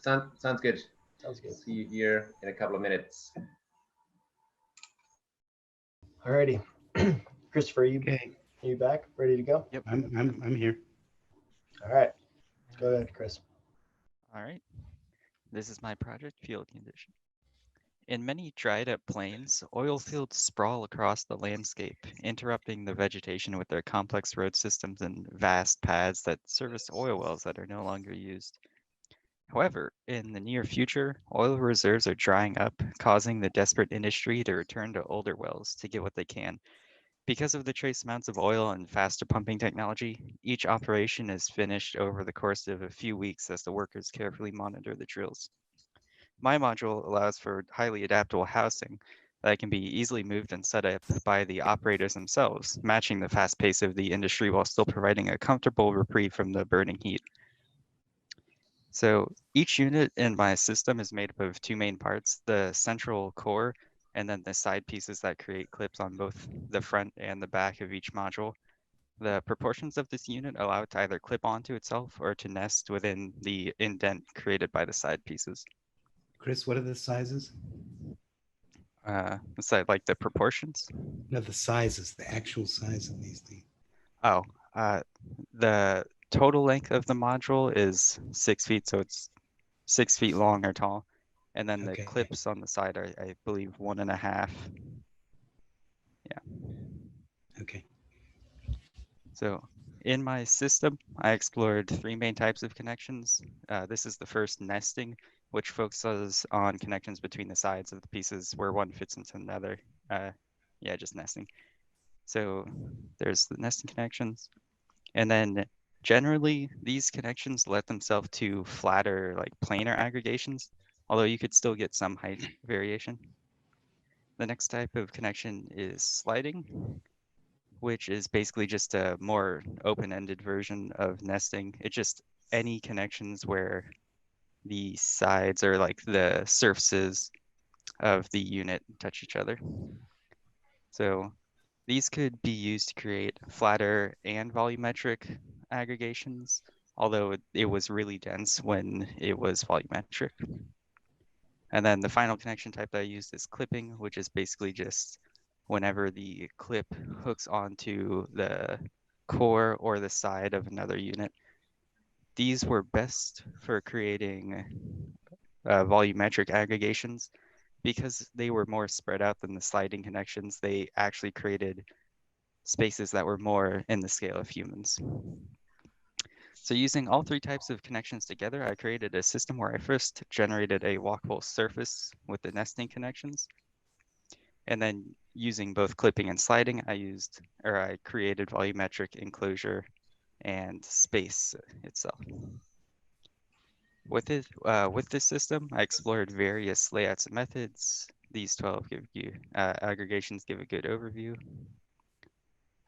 Sounds good. Sounds good. See you here in a couple of minutes. Alrighty. Christopher, Okay. Are you back? Ready to go? Yep. I'm here. All right. Go ahead, Chris. All right. This is my project field condition. In many dried up plains, oil fields sprawl across the landscape, interrupting the vegetation with their complex road systems and vast paths that service oil wells that are no longer used. However, in the near future, oil reserves are drying up, causing the desperate industry to return to older wells to get what they can. Because of the trace amounts of oil and faster pumping technology, each operation is finished over the course of a few weeks as the workers carefully monitor the drills. My module allows for highly adaptable housing that can be easily moved and set up by the operators themselves, matching the fast pace of the industry while still providing a comfortable reprieve from the burning heat. So each unit in my system is made up of two main parts, the central core and then the side pieces that create clips on both the front and the back of each module. The proportions of this unit allow it to either clip onto itself or to nest within the indent created by the side pieces. Chris, what are the sizes? Like the proportions? No, the sizes, the actual size of these things. Oh, the total length of the module is 6 feet, so it's 6 feet long or tall. And then the clips on the side are, I believe, 1.5. Yeah. Okay. So in my system, I explored 3 main types of connections. This is the first, nesting, which focuses on connections between the sides of the pieces where one fits into another. Yeah, just nesting. So there's the nesting connections. And then generally, these connections let themselves to flatter, like planar aggregations, although you could still get some height variation. The next type of connection is sliding, which is basically just a more open-ended version of nesting. It's just any connections where the sides or like the surfaces of the unit touch each other. So these could be used to create flatter and volumetric aggregations, although it was really dense when it was volumetric. And then the final connection type that I used is clipping, which is basically just whenever the clip hooks onto the core or the side of another unit. These were best for creating volumetric aggregations because they were more spread out than the sliding connections. They actually created spaces that were more in the scale of humans. So using all 3 types of connections together, I created a system where I first generated a walkable surface with the nesting connections. And then using both clipping and sliding, I created volumetric enclosure and space itself. With this system, I explored various layouts and methods. These 12 aggregations give a good overview.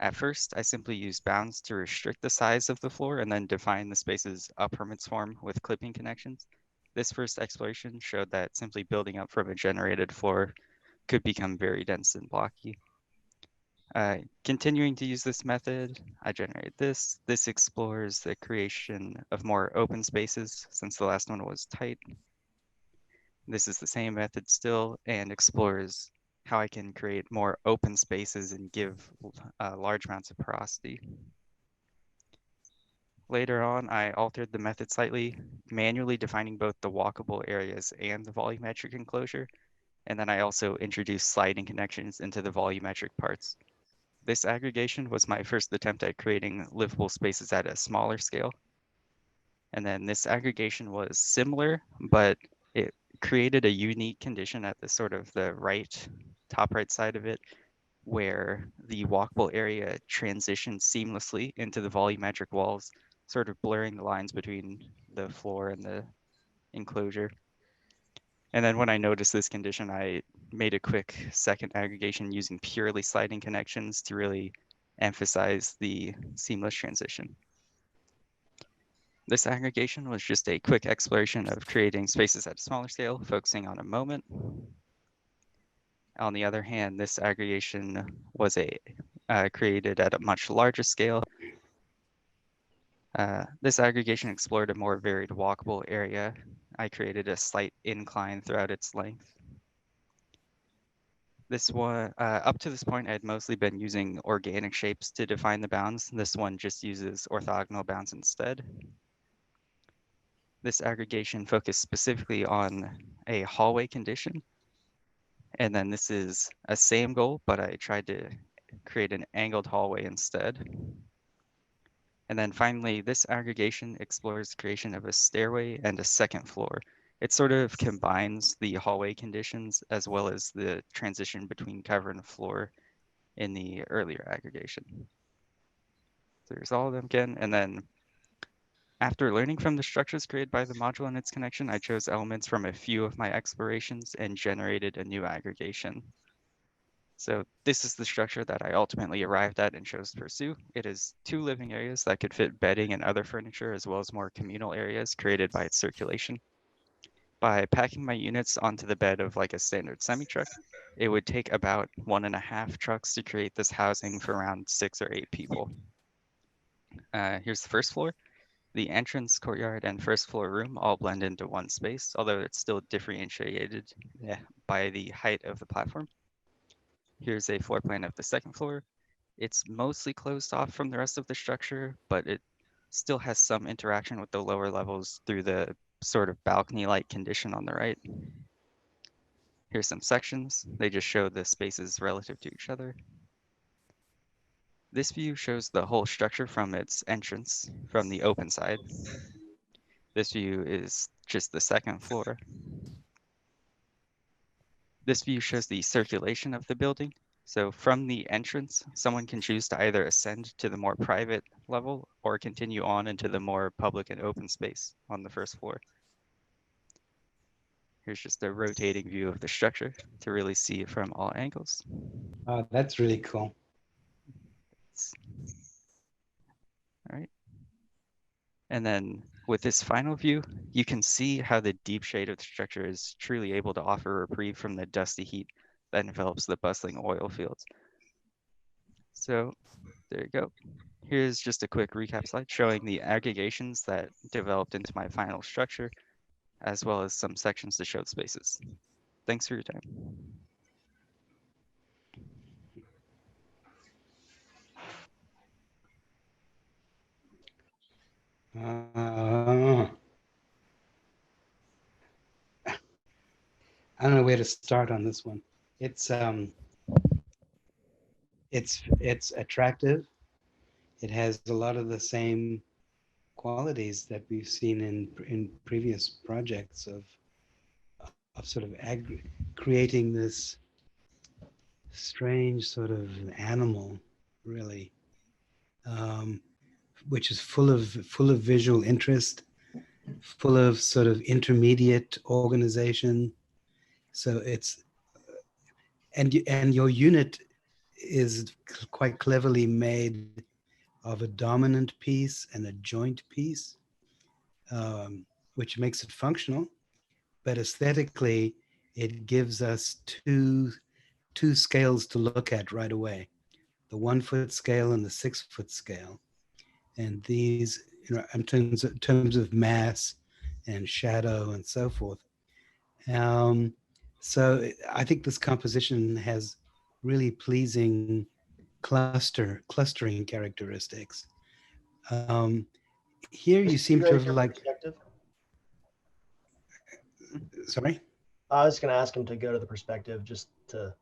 At first, I simply used bounds to restrict the size of the floor and then define the spaces up from its form with clipping connections. This first exploration showed that simply building up from a generated floor could become very dense and blocky. Continuing to use this method, I generated this. This explores the creation of more open spaces since the last one was tight. This is the same method still and explores how I can create more open spaces and give large amounts of porosity. Later on, I altered the method slightly, manually defining both the walkable areas and the volumetric enclosure. And then I also introduced sliding connections into the volumetric parts. This aggregation was my first attempt at creating livable spaces at a smaller scale. And then this aggregation was similar, but it created a unique condition at the sort of the top right side of it, where the walkable area transitioned seamlessly into the volumetric walls, sort of blurring the lines between the floor and the enclosure. And then when I noticed this condition, I made a quick second aggregation using purely sliding connections to really emphasize the seamless transition. This aggregation was just a quick exploration of creating spaces at a smaller scale, focusing on a moment. On the other hand, this aggregation was created at a much larger scale. This aggregation explored a more varied walkable area. I created a slight incline throughout its length. This one, up to this point, I had mostly been using organic shapes to define the bounds. This one just uses orthogonal bounds instead. This aggregation focused specifically on a hallway condition. And then this is a same goal, but I tried to create an angled hallway instead. And then finally, this aggregation explores creation of a stairway and a second floor. It sort of combines the hallway conditions as well as the transition between cover and floor in the earlier aggregation. So there's all of them again. And then after learning from the structures created by the module and its connection, I chose elements from a few of my explorations and generated a new aggregation. So this is the structure that I ultimately arrived at and chose to pursue. It is 2 living areas that could fit bedding and other furniture, as well as more communal areas created by its circulation. By packing my units onto the bed of like a standard semi-truck, it would take about 1.5 trucks to create this housing for around 6 or 8 people. Here's the first floor. The entrance, courtyard, and first floor room all blend into one space, although it's still differentiated by the height of the platform. Here's a floor plan of the second floor. It's mostly closed off from the rest of the structure, but it still has some interaction with the lower levels through the sort of balcony-like condition on the right. Here's some sections. They just show the spaces relative to each other. This view shows the whole structure from its entrance from the open side. This view is just the second floor. This view shows the circulation of the building. So from the entrance, someone can choose to either ascend to the more private level or continue on into the more public and open space on the first floor. Here's just a rotating view of the structure to really see it from all angles. Oh, that's really cool. All right. And then with this final view, you can see how the deep shade of the structure is truly able to offer reprieve from the dusty heat that envelops the bustling oil fields. So there you go. Here's just a quick recap slide showing the aggregations that developed into my final structure, as well as some sections to show the spaces. Thanks for your time. I don't know where to start on this one. It's attractive. It has a lot of the same qualities that we've seen in previous projects of sort of creating this strange sort of animal, really, which is full of visual interest, full of sort of intermediate organization. So it's and your unit is quite cleverly made of a dominant piece and a joint piece, which makes it functional, but aesthetically it gives us two scales to look at right away, the 1 foot scale and the 6 foot scale. And these, you know, in terms of mass and shadow and so forth. So I think this composition has really pleasing clustering characteristics. Here you seem to have like, sorry? I was going to ask him to go to the perspective just to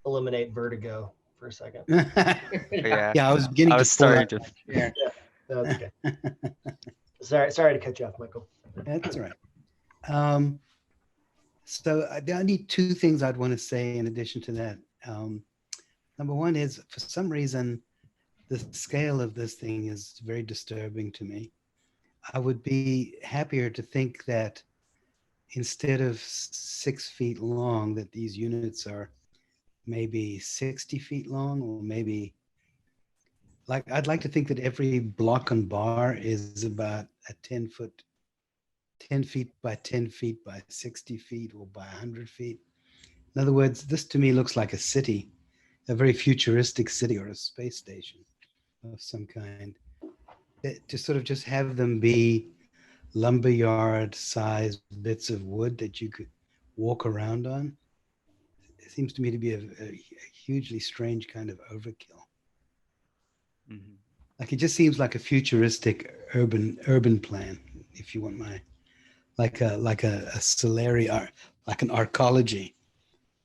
eliminate vertigo for a second. Yeah, I was beginning to starting to. Yeah, that's okay. Sorry to cut you off, Michael. That's all right. So I need 2 things I'd want to say in addition to that. Number one is, for some reason, the scale of this thing is very disturbing to me. I would be happier to think that instead of 6 feet long, that these units are maybe 60 feet long, or maybe like, I'd like to think that every block and bar is about a 10 feet by 10 feet by 60 feet or by 100 feet. In other words, this to me looks like a city, a very futuristic city or a space station of some kind. To sort of just have them be lumberyard sized bits of wood that you could walk around on, it seems to me to be a hugely strange kind of overkill. Mm-hmm. Like it just seems like a futuristic urban plan, if you want my, like a solari, like an arcology,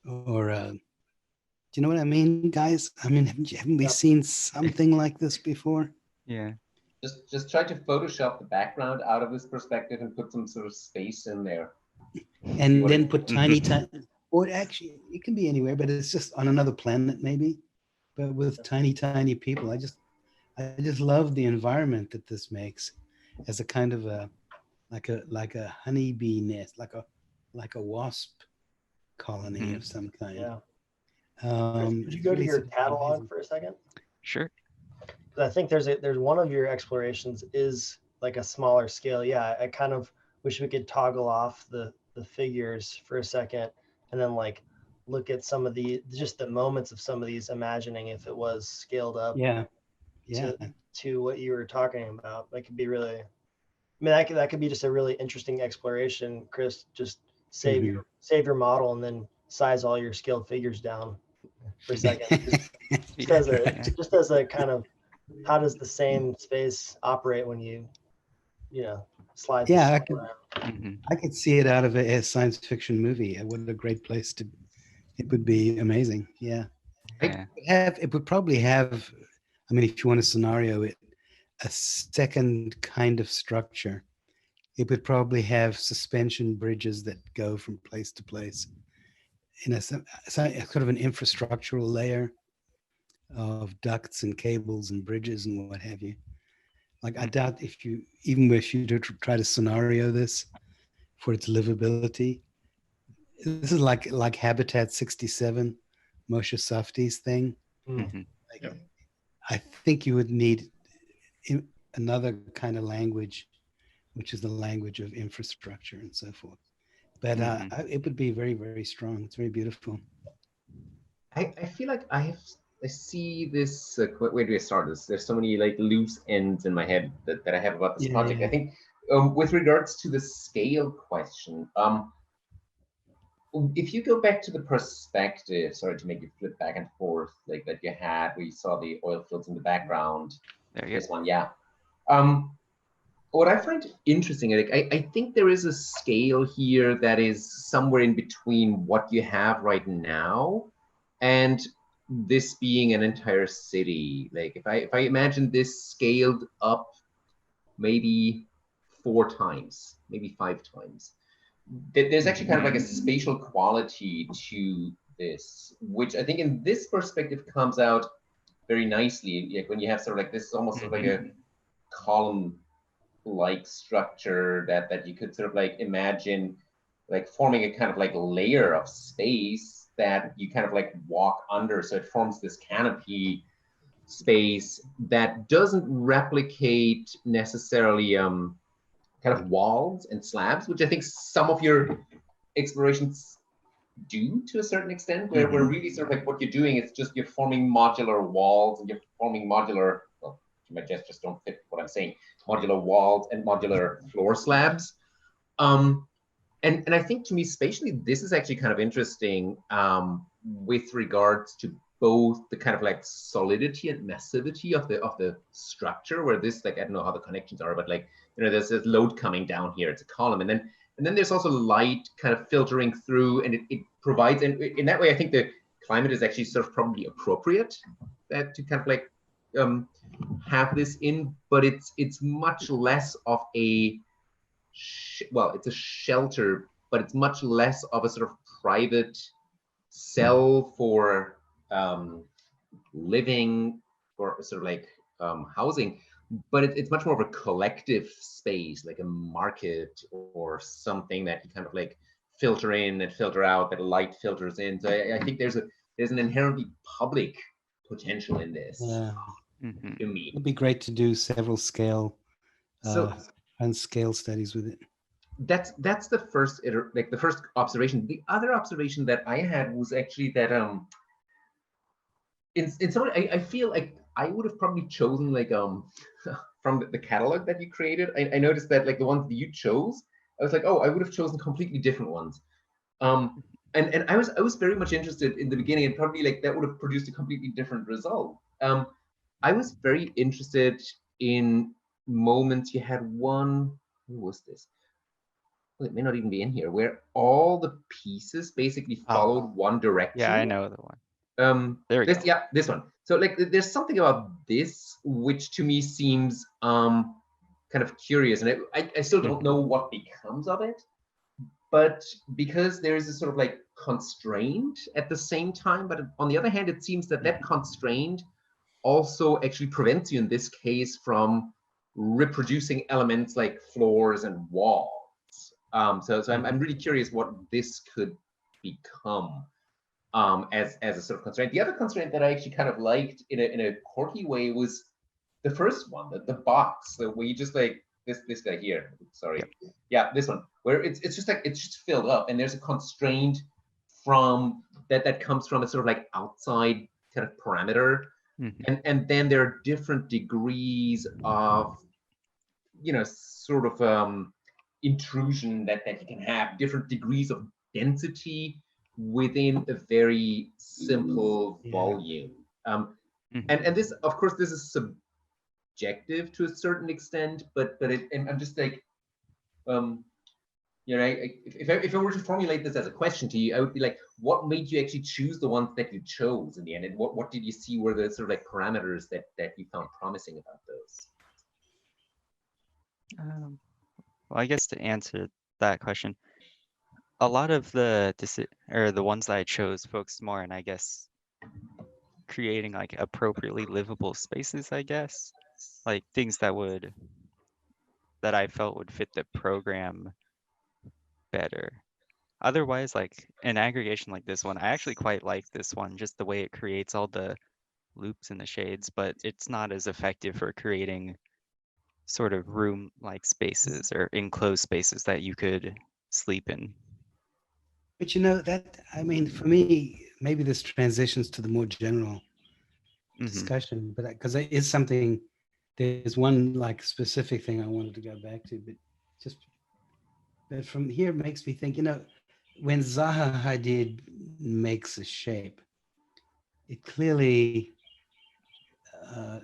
or do you know what I mean, guys? I mean, haven't we seen something like this before? Yeah. Just try to Photoshop the background out of this perspective and put some sort of space in there. And then put tiny, or actually it can be anywhere, but it's just on another planet maybe, but with tiny people. I just love the environment that this makes as a kind of a like a honeybee nest, like a wasp colony of some kind. Yeah. Chris, could you go to your catalog for a second? Sure. I think there's one of your explorations is like a smaller scale. Yeah, I kind of wish we could toggle off the figures for a second and then like look at some of just the moments of some of these, imagining if it was scaled up. Yeah. To what you were talking about. That could be really, I mean, that could be just a really interesting exploration. Chris, just save your model and then size all your scaled figures down for a second. just as a kind of, how does the same space operate when you slide this around? I could see it out of a science fiction movie. What a great place it would be amazing. Yeah. It would probably have, I mean, if you want to scenario it, a second kind of structure. It would probably have suspension bridges that go from place to place in a sort of an infrastructural layer of ducts and cables and bridges and what have you. Like I doubt if you try to scenario this for its livability, this is like Habitat 67, Moshe Safdie's thing. I think you would need another kind of language, which is the language of infrastructure and so forth. But it would be very, very strong. It's very beautiful. I feel like I see this. Where do I start this? There's so many like loose ends in my head that I have about this project. I think with regards to the scale question, if you go back to the perspective, sorry to make you flip back and forth, like that you had, where you saw the oil fields in the background. This one, yeah. What I find interesting, like, I think there is a scale here that is somewhere in between what you have right now and this being an entire city. Like if I imagine this scaled up maybe 4 times, maybe 5 times, there's actually kind of like a spatial quality to this, which I think in this perspective comes out very nicely. Like when you have sort of like this, almost sort of like a column-like structure that you could sort of like imagine like forming a kind of like layer of space that you kind of like walk under. So it forms this canopy space that doesn't replicate necessarily kind of walls and slabs, which I think some of your explorations do to a certain extent, where really sort of like what you're doing is just you're forming modular walls and you're forming modular, well, my gestures don't fit what I'm saying, modular walls and modular floor slabs. And I think to me, spatially, this is actually kind of interesting with regards to both the kind of like solidity and massivity of the structure, where this, like, I don't know how the connections are, but like, you know, there's this load coming down here, it's a column, and then there's also light kind of filtering through, and it provides, and in that way, I think the climate is actually sort of probably appropriate to kind of like have this in, but it's much less of a, well, it's a shelter, but it's much less of a sort of private cell for living or sort of like housing, but it's much more of a collective space, like a market or something that you kind of like filter in and filter out, that light filters in. So I think there's an inherently public potential in this. Yeah. To me, It'd be great to do several scale and scale studies with it. that's the first the first observation. The other observation that I had was actually that in some way I feel like I would have probably chosen like from the catalog that you created. I noticed that like the ones that you chose, I was like, oh, I would have chosen completely different ones. And I was very much interested in the beginning, and probably like that would have produced a completely different result. I was very interested in moments. You had one, who was this? Well, it may not even be in here, where all the pieces basically followed one direction. Yeah, I know the one. There we go. Yeah, this one. So like there's something about this which to me seems kind of curious, and I still don't know what becomes of it. But because there is a sort of like constraint at the same time, but on the other hand, it seems that that constraint also actually prevents you in this case from reproducing elements like floors and walls. So I'm really curious what this could become as a sort of constraint. The other constraint that I actually kind of liked in a quirky way was the first one, the box, where you just like this guy here. Sorry, yeah, this one, where it's just like it's just filled up, and there's a constraint from that comes from a sort of like outside kind of parameter, and then there are different degrees of sort of intrusion that you can have, different degrees of density within a very simple volume. And this, of course, this is subjective to a certain extent, but I'm just like, if I were to formulate this as a question to you, I would be like, what made you actually choose the ones that you chose in the end, and what did you see were the sort of like parameters that you found promising about those? Well, I guess to answer that question, a lot of the ones that I chose focused more on, I guess, creating like appropriately livable spaces, I guess, like things that I felt would fit the program better. Otherwise, like an aggregation like this one, I actually quite like this one, just the way it creates all the loops and the shades, but it's not as effective for creating sort of room-like spaces or enclosed spaces that you could sleep in. But I mean, for me, maybe this transitions to the more general discussion, but because it is something, there's one like specific thing I wanted to go back to, but from here it makes me think, when Zaha Hadid makes a shape, it clearly,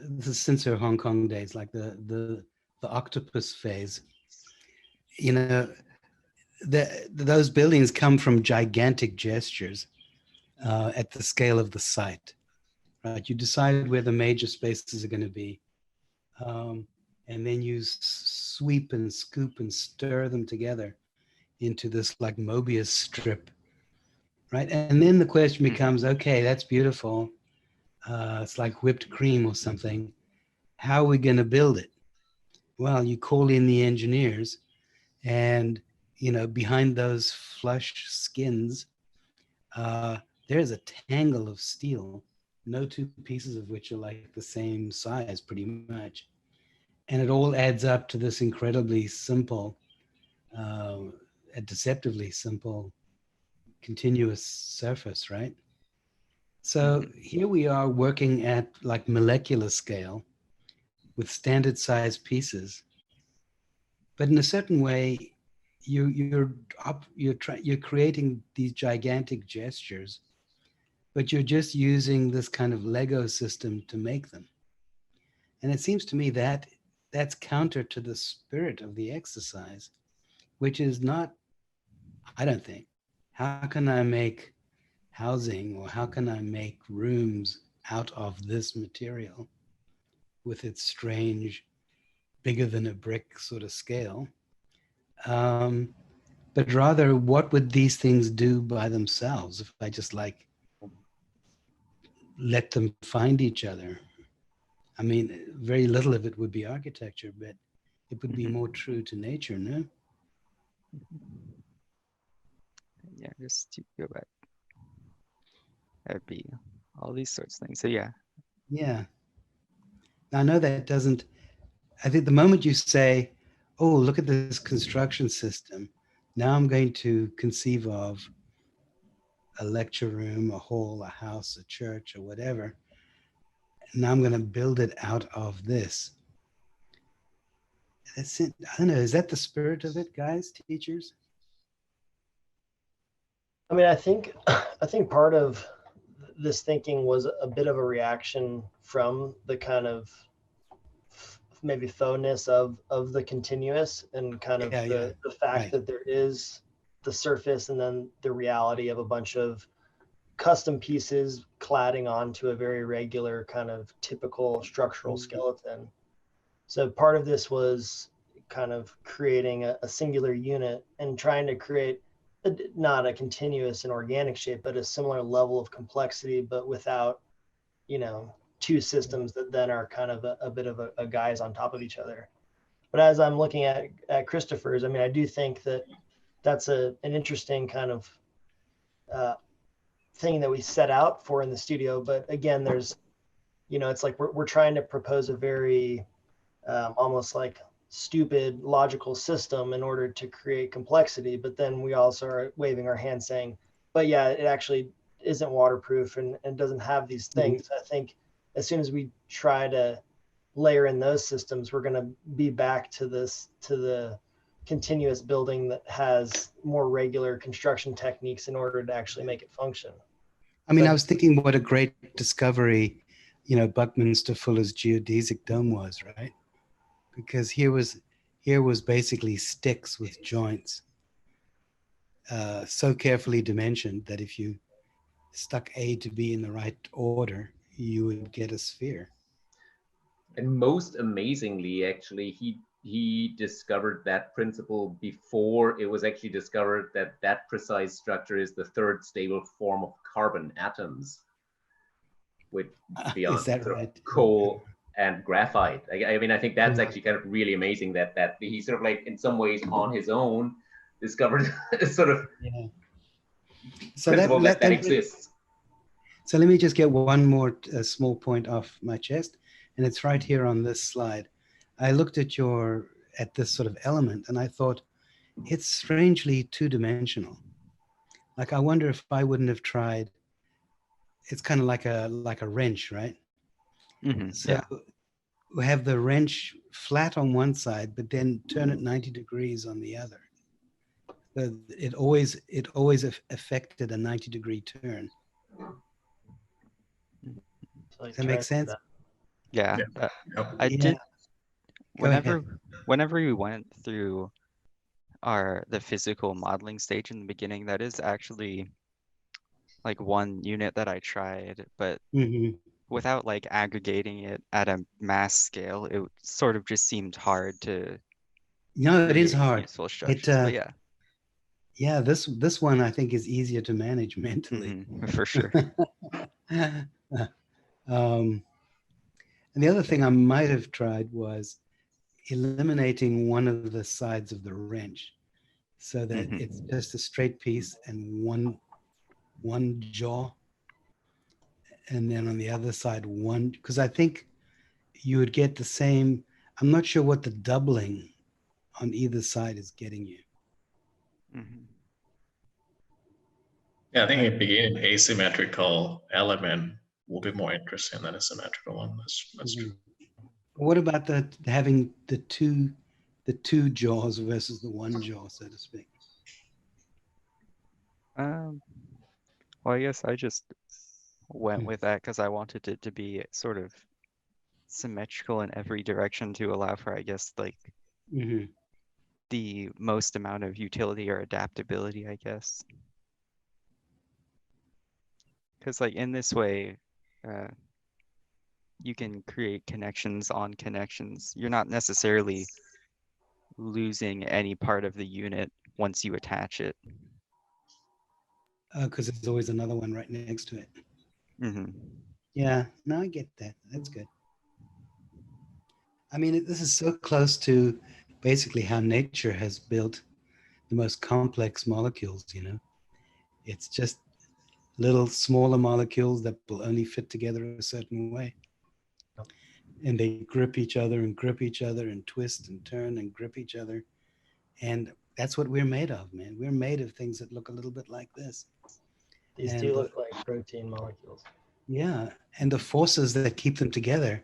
this is since her Hong Kong days, like the octopus phase, those buildings come from gigantic gestures at the scale of the site, right? You decide where the major spaces are going to be, and then you sweep and scoop and stir them together into this like Mobius strip, right? And then the question becomes, okay, that's beautiful. It's like whipped cream or something. How are we going to build it? Well, you call in the engineers, and behind those flush skins, there's a tangle of steel, no two pieces of which are like the same size pretty much. And it all adds up to this incredibly simple, deceptively simple, continuous surface, right? So here we are working at like molecular scale with standard size pieces, but in a certain way, you're creating these gigantic gestures, but you're just using this kind of Lego system to make them. And it seems to me that that's counter to the spirit of the exercise, which is not, I don't think, how can I make housing or how can I make rooms out of this material with its strange, bigger than a brick sort of scale? But rather, what would these things do by themselves if I just like let them find each other? I mean, very little of it would be architecture, but it would be more true to nature, no? Yeah, just to go back. That'd be all these sorts of things. So yeah. Yeah. I know that doesn't, I think the moment you say, oh, look at this construction system. Now I'm going to conceive of a lecture room, a hall, a house, a church, or whatever. Now I'm going to build it out of this. That's it. I don't know. Is that the spirit of it, guys, teachers? I mean, I think part of this thinking was a bit of a reaction from the kind of maybe faux-ness of the continuous and kind of the fact that there is the surface and then the reality of a bunch of custom pieces cladding onto a very regular kind of typical structural skeleton. So part of this was kind of creating a singular unit and trying to create not a continuous and organic shape, but a similar level of complexity, but without, you know, two systems that then are kind of a bit of a guise on top of each other. But as I'm looking at Christopher's, I mean, I do think that that's an interesting kind of thing that we set out for in the studio. But again, there's, you know, it's like we're trying to propose a very almost like stupid logical system in order to create complexity. But then we also are waving our hand saying, but yeah, it actually isn't waterproof and doesn't have these things. I think as soon as we try to layer in those systems, we're going to be back to the continuous building that has more regular construction techniques in order to actually make it function. I mean, I was thinking what a great discovery, you know, Buckminster Fuller's geodesic dome was, right? Because here was basically sticks with joints, so carefully dimensioned that if you stuck A to B in the right order, you would get a sphere. And most amazingly, actually, he discovered that principle before it was actually discovered that that precise structure is the third stable form of carbon atoms, with beyond coal and graphite. I mean, I think that's actually kind of really amazing that he sort of like in some ways on his own discovered sort of principle that exists. So let me just get one more small point off my chest, and it's right here on this slide. I looked at this sort of element and I thought it's strangely two-dimensional. Like, I wonder if I wouldn't have tried, it's kind of like a wrench, right? Mm-hmm. So yeah. we have the wrench flat on one side, but then turn it 90 degrees on the other. So it always affected a 90-degree turn. Does that make sense? Yeah. I did. Whenever we went through the physical modeling stage in the beginning, that is actually like one unit that I tried, but without like aggregating it at a mass scale, it sort of just seemed hard to. No, it is hard. Useful structures, but yeah. Yeah, this one I think is easier to manage mentally. For sure. And the other thing I might have tried was eliminating one of the sides of the wrench so that it's just a straight piece and one jaw, and then on the other side one, because I think you would get the same. I'm not sure what the doubling on either side is getting you. Yeah, I think in the beginning, asymmetrical element will be more interesting than a symmetrical one. That's true. What about having the two jaws versus the one jaw, so to speak? Well, I guess I just went with that because I wanted it to be sort of symmetrical in every direction to allow for, I guess, like the most amount of utility or adaptability, I guess. Because like in this way, you can create connections on connections. You're not necessarily losing any part of the unit once you attach it. Because there's always another one right next to it. Yeah, no, I get that. That's good. I mean, this is so close to basically how nature has built the most complex molecules, you know. It's just little smaller molecules that will only fit together a certain way. and they grip each other and grip each other and twist and turn and grip each other. And that's what we're made of, man. We're made of things that look a little bit like this. These And two look like protein molecules. yeah, and the forces that keep them together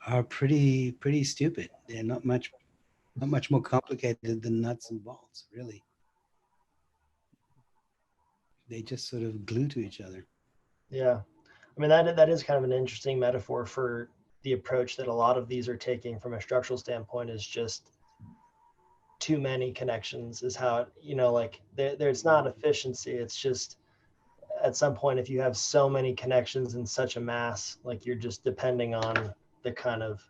are pretty stupid. They're not much more complicated than nuts and bolts, really. They just sort of glue to each other. Yeah, I mean that is kind of an interesting metaphor for the approach that a lot of these are taking from a structural standpoint, is just too many connections is how it, you know, like there's not efficiency. It's just at some point, if you have so many connections in such a mass, like you're just depending on the kind of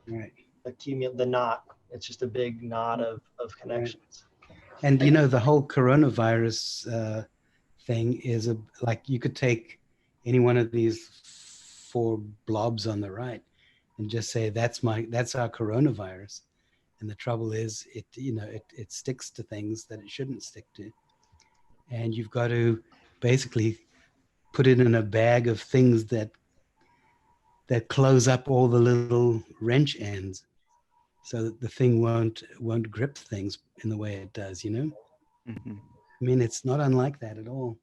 the knot. It's just a big knot of connections. Right. And you know, the whole coronavirus thing is like you could take any one of these 4 blobs on the right and just say that's our coronavirus. And the trouble is, it sticks to things that it shouldn't stick to. And you've got to basically put it in a bag of things that close up all the little wrench ends, so that the thing won't grip things in the way it does, you know? Mm-hmm. I mean, it's not unlike that at all.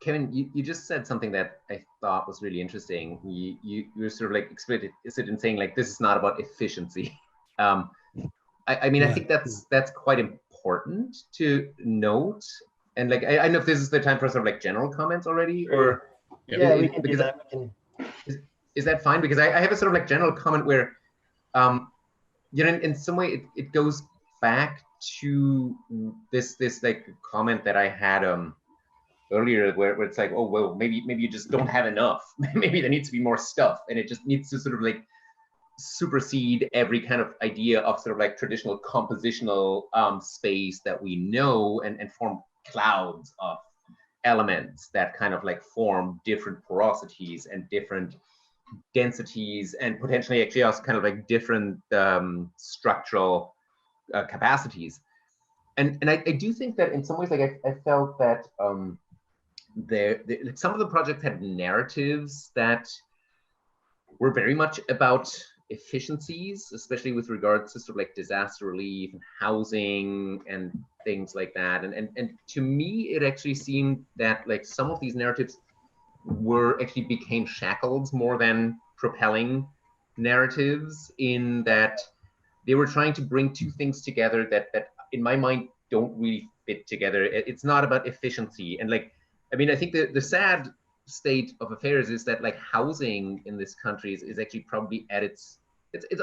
Kevin, you just said something that I thought was really interesting. You were sort of like explicit in saying like, this is not about efficiency. I mean, I think that's quite important to note. And like, I don't know if this is the time for sort of like general comments already, or yeah, we can do that. Is that fine? Because I have a sort of like general comment where, you know, in some way it goes back to this like comment that I had earlier, where it's like, oh well, maybe you just don't have enough. Maybe there needs to be more stuff, and it just needs to sort of like supersede every kind of idea of sort of like traditional compositional space that we know, and form clouds of elements that kind of like form different porosities and different densities, and potentially actually also kind of like different structural capacities. And I do think that in some ways, like I felt that some of the projects had narratives that were very much about efficiencies, especially with regards to sort of like disaster relief and housing and things like that. And to me, it actually seemed that like some of these narratives actually became shackles more than propelling narratives, in that they were trying to bring two things together that in my mind don't really fit together. It's not about efficiency. And like, I mean, I think the sad state of affairs is that like housing in this country is actually probably at it's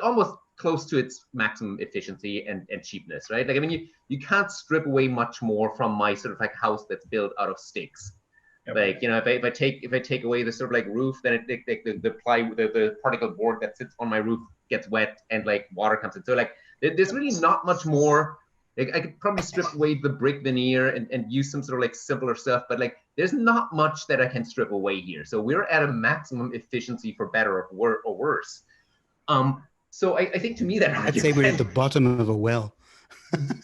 almost close to its maximum efficiency and cheapness, right? Like, I mean, you can't strip away much more from my sort of like house that's built out of sticks. Yep. Like, you know, if I take away the sort of like roof, then the particle board that sits on my roof gets wet and like water comes in. So like, there's really not much more. Like, I could probably strip away the brick veneer and use some sort of like simpler stuff, but like, there's not much that I can strip away here. So we're at a maximum efficiency, for better or worse. So I think to me that I'd say we're at the bottom of a well.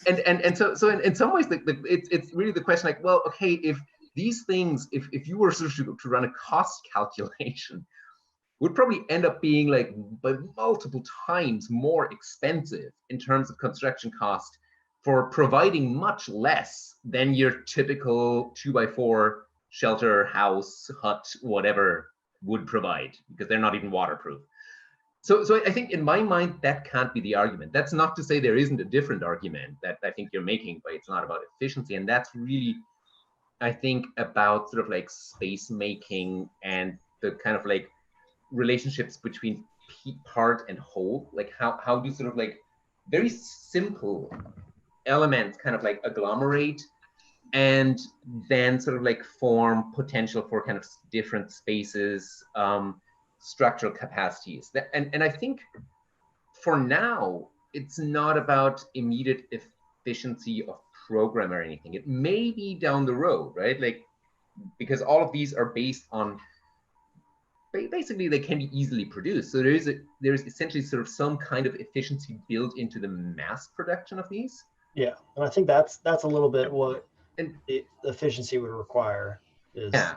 and so in some ways, it's really the question, like, well, okay, if these things, if you were sort of to run a cost calculation, would probably end up being like by multiple times more expensive in terms of construction cost for providing much less than your typical 2x4 shelter, house, hut, whatever would provide, because they're not even waterproof. So I think in my mind, that can't be the argument. That's not to say there isn't a different argument that I think you're making, but it's not about efficiency. And that's really, I think, about sort of like space making and the kind of like relationships between part and whole. Like how do sort of like very simple elements kind of like agglomerate and then sort of like form potential for kind of different spaces, structural capacities. And I think for now, it's not about immediate efficiency of program or anything. It may be down the road, right? Like, because all of these are based on, basically they can be easily produced. So there is essentially sort of some kind of efficiency built into the mass production of these. Yeah, and I think that's a little bit what the efficiency would require is. Yeah.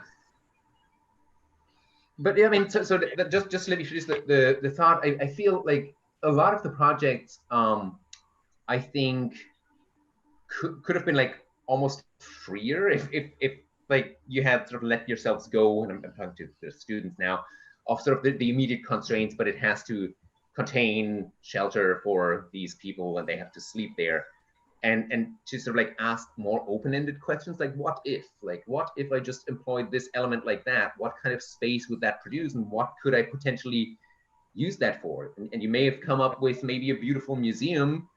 But yeah, I mean, so just let me finish the thought. I feel like a lot of the projects, I think could have been like almost freer if like you had sort of let yourselves go, and I'm talking to the students now, of sort of the immediate constraints, but it has to contain shelter for these people and they have to sleep there. And to sort of like ask more open-ended questions, like what if I just employed this element like that? What kind of space would that produce, and what could I potentially use that for? And you may have come up with maybe a beautiful museum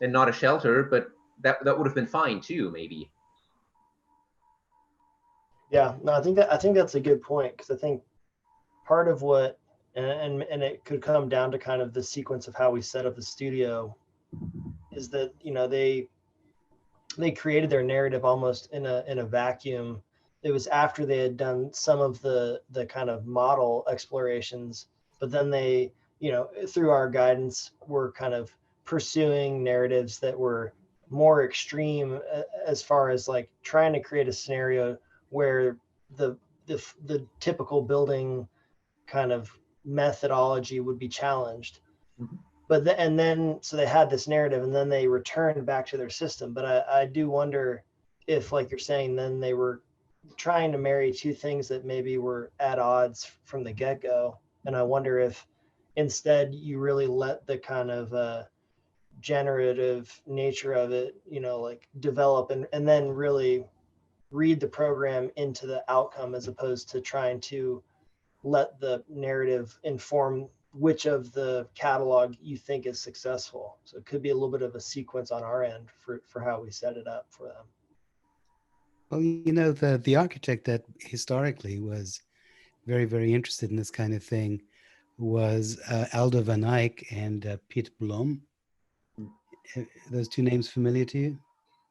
and not a shelter, but that would have been fine too, maybe. Yeah, no, I think that's a good point, because I think part of what and it could come down to kind of the sequence of how we set up the studio is that, you know, they created their narrative almost in a vacuum. It was after they had done some of the kind of model explorations, but then they, you know, through our guidance, were kind of pursuing narratives that were more extreme, as far as like trying to create a scenario where the typical building kind of methodology would be challenged. Mhm. But and then so they had this narrative, and then they returned back to their system. But I do wonder if, like you're saying, then they were trying to marry two things that maybe were at odds from the get-go. And I wonder if instead you really let the kind of generative nature of it, you know, like develop, and then really read the program into the outcome, as opposed to trying to let the narrative inform which of the catalog you think is successful. So it could be a little bit of a sequence on our end for how we set it up for them. Well, you know, the architect that historically was very, very interested in this kind of thing was Aldo van Eyck and Piet Blom. Those two names familiar to you?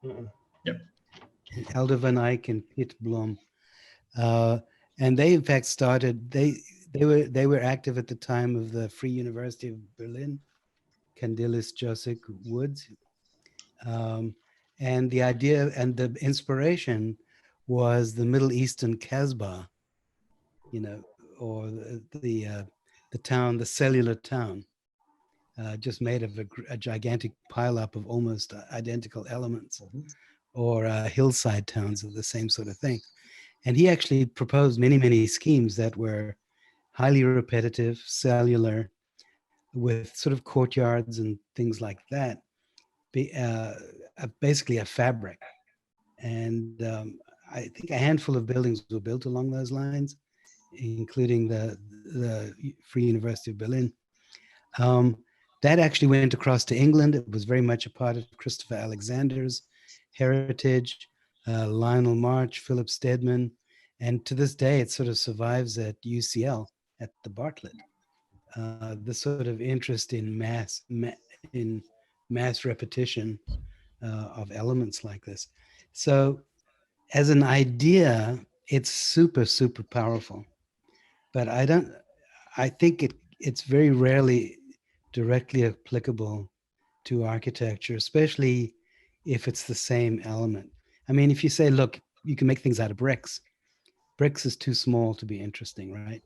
Mm-mm. Yep. Aldo van Eyck and Piet Blom. And they in fact started, they were active at the time of the Free University of Berlin, Candilis Josik Woods. And the idea and the inspiration was the Middle Eastern Casbah, you know, or the town, the cellular town, just made of a gigantic pileup of almost identical elements, or hillside towns of the same sort of thing. And he actually proposed many, many schemes that were highly repetitive, cellular, with sort of courtyards and things like that, basically a fabric. And I think a handful of buildings were built along those lines, including the Free University of Berlin. That actually went across to England. It was very much a part of Christopher Alexander's heritage, Lionel March, Philip Stedman, and to this day it sort of survives at UCL at the Bartlett. This sort of interest in mass repetition of elements like this. So as an idea, it's super, super powerful. But I think it's very rarely directly applicable to architecture, especially if it's the same element. I mean, if you say, look, you can make things out of bricks, bricks is too small to be interesting, right?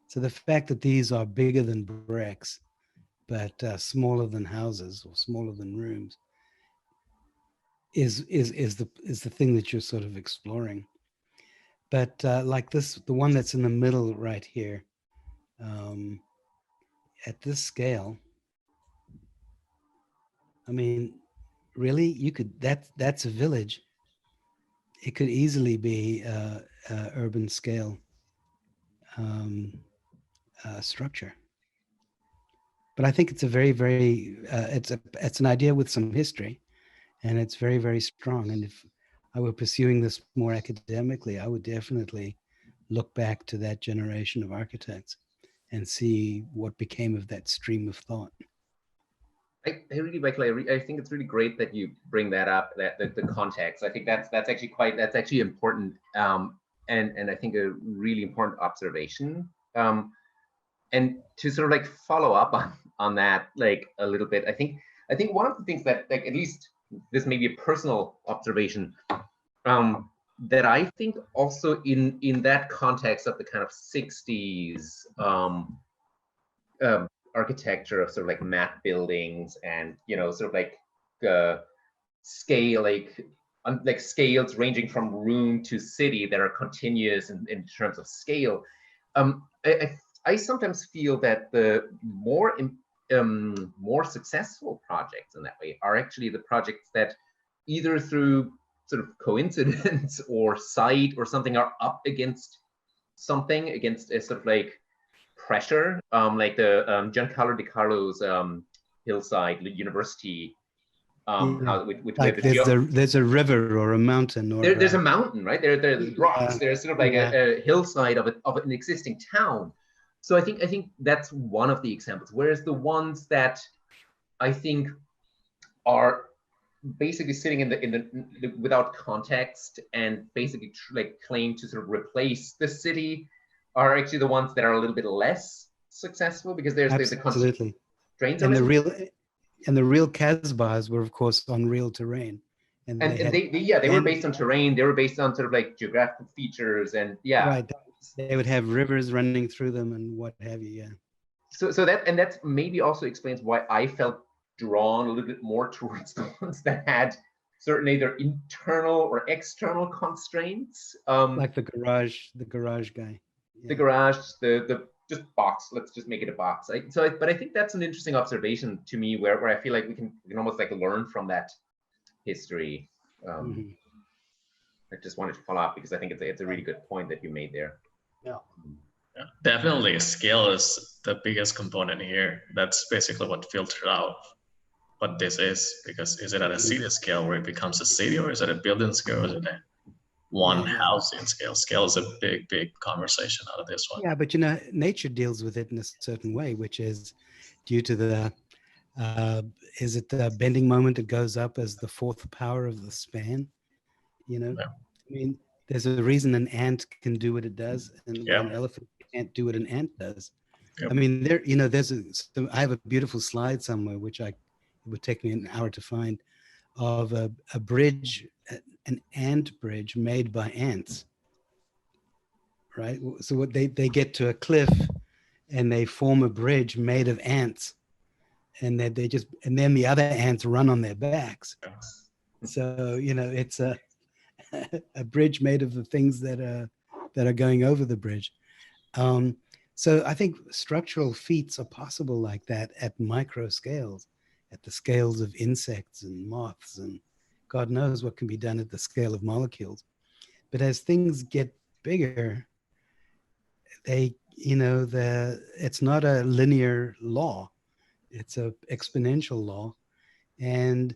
So the fact that these are bigger than bricks, but smaller than houses or smaller than rooms, is the thing that you're sort of exploring. But like this, the one that's in the middle right here, at this scale, I mean, really, you could, that's a village. It could easily be urban scale structure. But I think it's a very, very, it's an idea with some history, and it's very, very strong. And if I were pursuing this more academically, I would definitely look back to that generation of architects and see what became of that stream of thought. I really like. I think it's really great that you bring that up. That the context. I think that's actually important. And I think a really important observation. And to sort of like follow up on that like a little bit. I think one of the things that, like, at least this may be a personal observation. that I think also in that context of the kind of 60s architecture of sort of like map buildings and, you know, sort of like scale, like scales ranging from room to city that are continuous in terms of scale. I sometimes feel that the more successful projects in that way are actually the projects that either through sort of coincidence or sight or something are up against something, against a sort of like pressure, like the Giancarlo Di Carlo's hillside university. Like there's a river or a mountain or there's a mountain, right? There's rocks. There's sort of like a hillside of an existing town. So I think that's one of the examples. Whereas the ones that I think are basically sitting in the without context and basically like claim to sort of replace the city are actually the ones that are a little bit less successful because there's the constraints. And the real Casbahs were of course on real terrain. And they were based on terrain. They were based on sort of like geographical features and Right. They would have rivers running through them and what have you. Yeah. So that maybe also explains why I felt drawn a little bit more towards the ones that had certain either internal or external constraints. Like the garage guy. Yeah. The garage, the just box. Let's just make it a box. But I think that's an interesting observation to me, where I feel like we can almost like learn from that history. I just wanted to follow up because I think it's a really good point that you made there. Yeah. Yeah, definitely scale is the biggest component here. That's basically what filtered out what this is, because is it at a city scale where it becomes a city, or is it a building scale, or is it a one housing scale? Scale is a big conversation out of this one. Yeah, but you know, nature deals with it in a certain way, which is due to the is it the bending moment that goes up as the fourth power of the span? You know, I mean, there's a reason an ant can do what it does, and an elephant can't do what an ant does. I mean, I have a beautiful slide somewhere, which it would take me an hour to find, of a bridge, an ant bridge made by ants. Right. So what they get to a cliff, and they form a bridge made of ants, and then then the other ants run on their backs. So you know, it's a bridge made of the things that are going over the bridge. So I think structural feats are possible like that at micro scales, at the scales of insects and moths, and God knows what can be done at the scale of molecules. But as things get bigger, it's not a linear law, it's an exponential law. And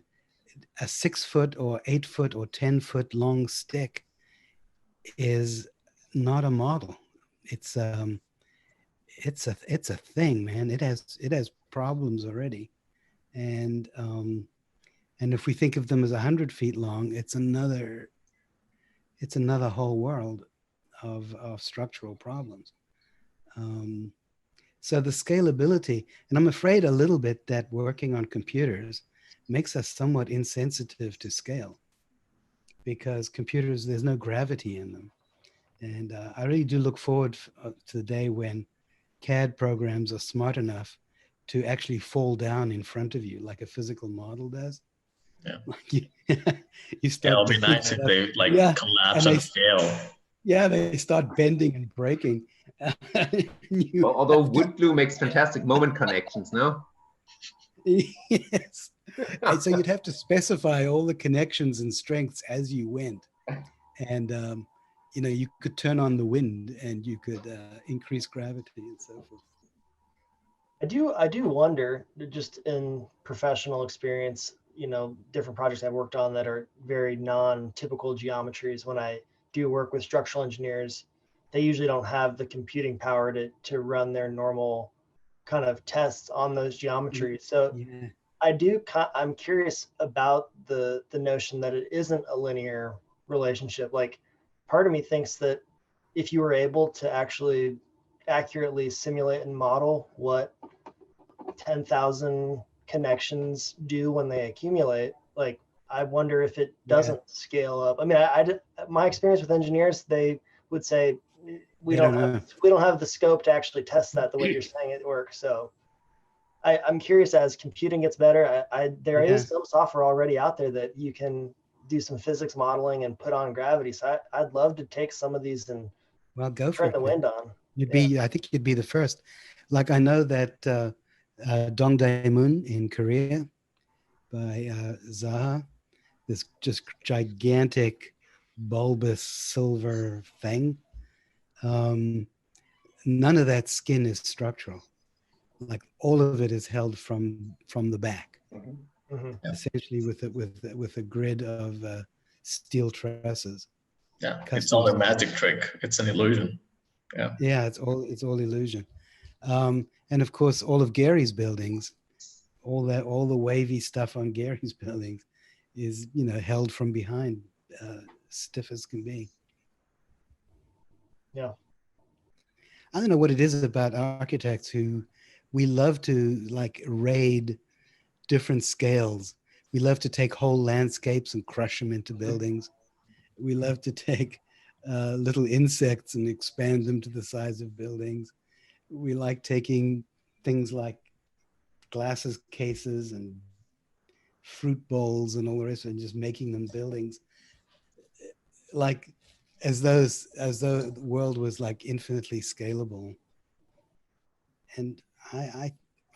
a 6 foot or 8 foot or 10 foot long stick is not a model. It's a thing, man. It has problems already. And if we think of them as 100 feet long, it's another whole world of structural problems. So the scalability, and I'm afraid a little bit that working on computers makes us somewhat insensitive to scale, because computers, there's no gravity in them. And I really do look forward to the day when CAD programs are smart enough to actually fall down in front of you like a physical model does. Yeah. You start. It'll be nice if they collapse and fail. Yeah, they start bending and breaking. Well, although wood glue makes fantastic moment connections, no? Yes. And so you'd have to specify all the connections and strengths as you went. And, you could turn on the wind and you could increase gravity and so forth. I do wonder, just in professional experience, different projects I've worked on that are very non-typical geometries. When I do work with structural engineers, they usually don't have the computing power to run their normal kind of tests on those geometries. So I'm curious about the notion that it isn't a linear relationship. Like, part of me thinks that if you were able to actually accurately simulate and model what 10,000 connections do when they accumulate, like, I wonder if it doesn't scale up. I mean, my experience with engineers, they would say we don't have the scope to actually test that the way you're saying it works. So I'm curious, as computing gets better, there is some software already out there that you can do some physics modeling and put on gravity. So I'd love to take some of these and go for turn the wind on. I think you'd be the first. Like I know that Dongdaemun in Korea by Zaha, this just gigantic bulbous silver thing. None of that skin is structural. Like all of it is held from the back, essentially with a grid of steel trusses. Yeah, it's all a magic trick. It's an illusion. Yeah, it's all illusion. And of course, all of Gary's buildings, all the wavy stuff on Gary's buildings is, held from behind, stiff as can be. Yeah. I don't know what it is about architects who we love to like raid different scales. We love to take whole landscapes and crush them into buildings. We love to take little insects and expand them to the size of buildings. We like taking things like glasses cases and fruit bowls and all the rest and just making them buildings, like as though the world was like infinitely scalable. And I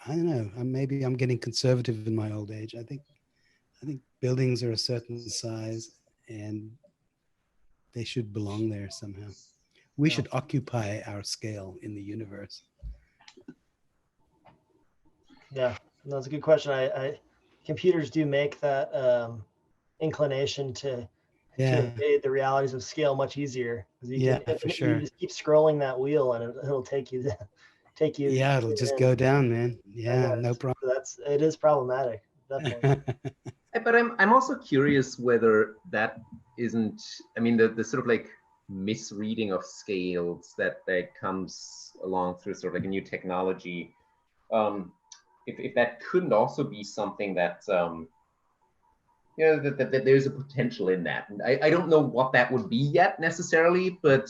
don't know, maybe I'm getting conservative in my old age. I think buildings are a certain size and they should belong there somehow. We should occupy our scale in the universe. Yeah, that's a good question. Computers do make that inclination to invade the realities of scale much easier. For sure. You just keep scrolling that wheel and it'll take you. Yeah, it'll just go down, man. Yeah, no problem. It is problematic, definitely. But I'm also curious whether that isn't, I mean, the sort of like misreading of scales that comes along through sort of like a new technology. If that couldn't also be something that, that there's a potential in that. And I don't know what that would be yet necessarily, but,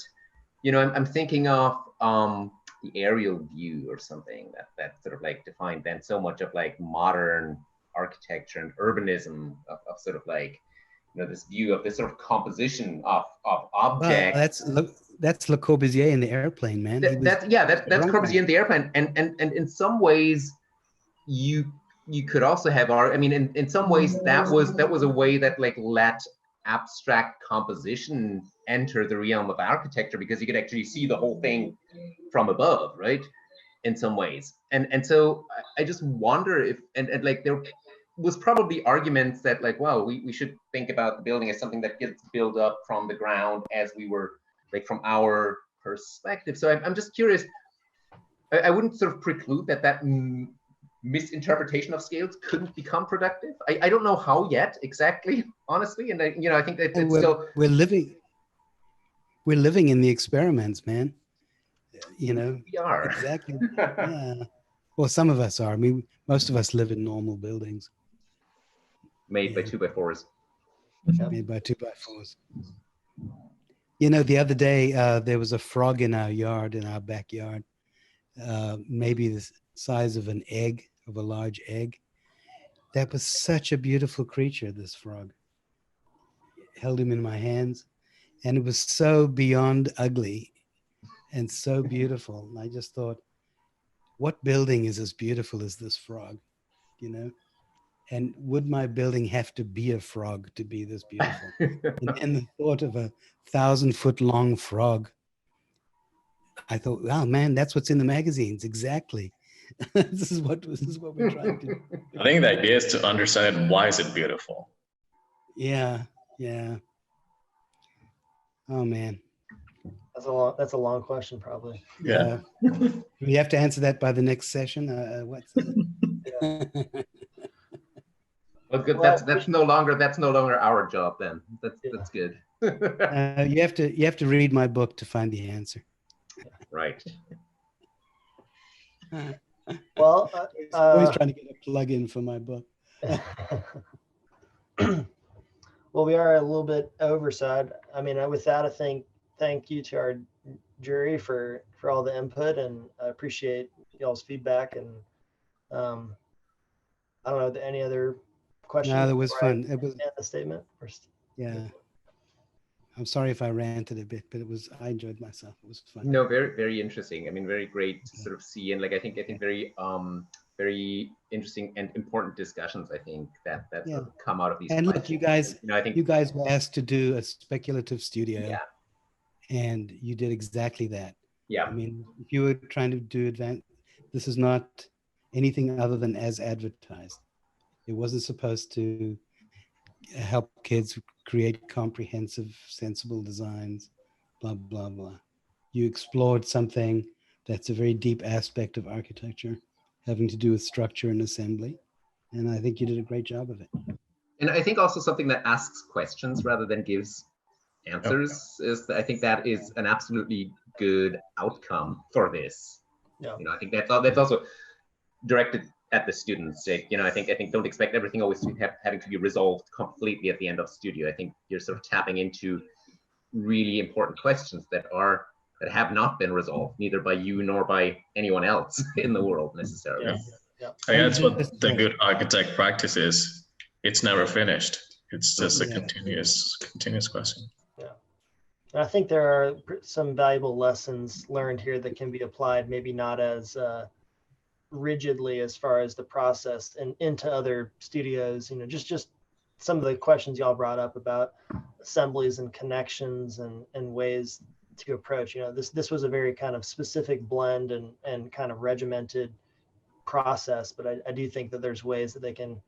I'm thinking of the aerial view or something that sort of like defined then so much of like modern architecture and urbanism of sort of like, this view of this sort of composition of objects. That's Le Corbusier in the airplane, man. That's Corbusier in the airplane. And in some ways, you could also have in some ways that was a way that like let abstract composition enter the realm of architecture, because you could actually see the whole thing from above, right? In some ways. And so I just wonder if and like there was probably arguments that like, well, we should think about the building as something that gets built up from the ground as we were like from our perspective. So I'm just curious. I wouldn't sort of preclude that misinterpretation of scales couldn't become productive. I don't know how yet exactly, honestly, and I think that it's still we're living in the experiments, man. We are exactly. Yeah. Well, some of us are. I mean, most of us live in normal buildings made by 2x4s. Made by 2x4s. The other day there was a frog in our backyard, maybe the size of an egg, of a large egg. That was such a beautiful creature, this frog. Held him in my hands, and it was so beyond ugly and so beautiful. And I just thought, what building is as beautiful as this frog, And would my building have to be a frog to be this beautiful? and the thought of a 1,000-foot long frog, I thought, wow, man, that's what's in the magazines. Exactly. This is what we're trying to do. I think the idea is to understand why is it beautiful. Yeah. Oh man. That's a long question, probably. Yeah. We have to answer that by the next session. What's that? Well, good. That's no longer our job then. That's good. You have to read my book to find the answer. Right. Well, always trying to get a plug-in for my book. Well, we are a little bit over, so I mean, with that, I think thank you to our jury for all the input, and I appreciate y'all's feedback. And I don't know, any other questions? No, that was fun. It was end the statement. Yeah. I'm sorry if I ranted a bit, but I enjoyed myself. It was fun. No, very, very interesting. I mean, very great to sort of see, and like I think very very interesting and important discussions, I think, that sort of come out of these. And look, you guys, I think you guys were asked to do a speculative studio. Yeah. And you did exactly that. Yeah. I mean, if you were trying to do this is not anything other than as advertised. It wasn't supposed to help kids create comprehensive, sensible designs, blah, blah, blah. You explored something that's a very deep aspect of architecture, having to do with structure and assembly. And I think you did a great job of it. And I think also something that asks questions rather than gives answers I think that is an absolutely good outcome for this. Yeah. You know, I think that's also directed at the students. You know, I think don't expect everything always to having to be resolved completely at the end of studio. I think you're sort of tapping into really important questions that have not been resolved, neither by you nor by anyone else in the world necessarily. Yeah. That's what the good architect practice is. It's never finished. It's just a continuous question. Yeah. And I think there are some valuable lessons learned here that can be applied, maybe not as rigidly as far as the process and into other studios. You know, just some of the questions y'all brought up about assemblies and connections and ways to approach. You know, this was a very kind of specific blend and kind of regimented process, but I do think that there's ways that they can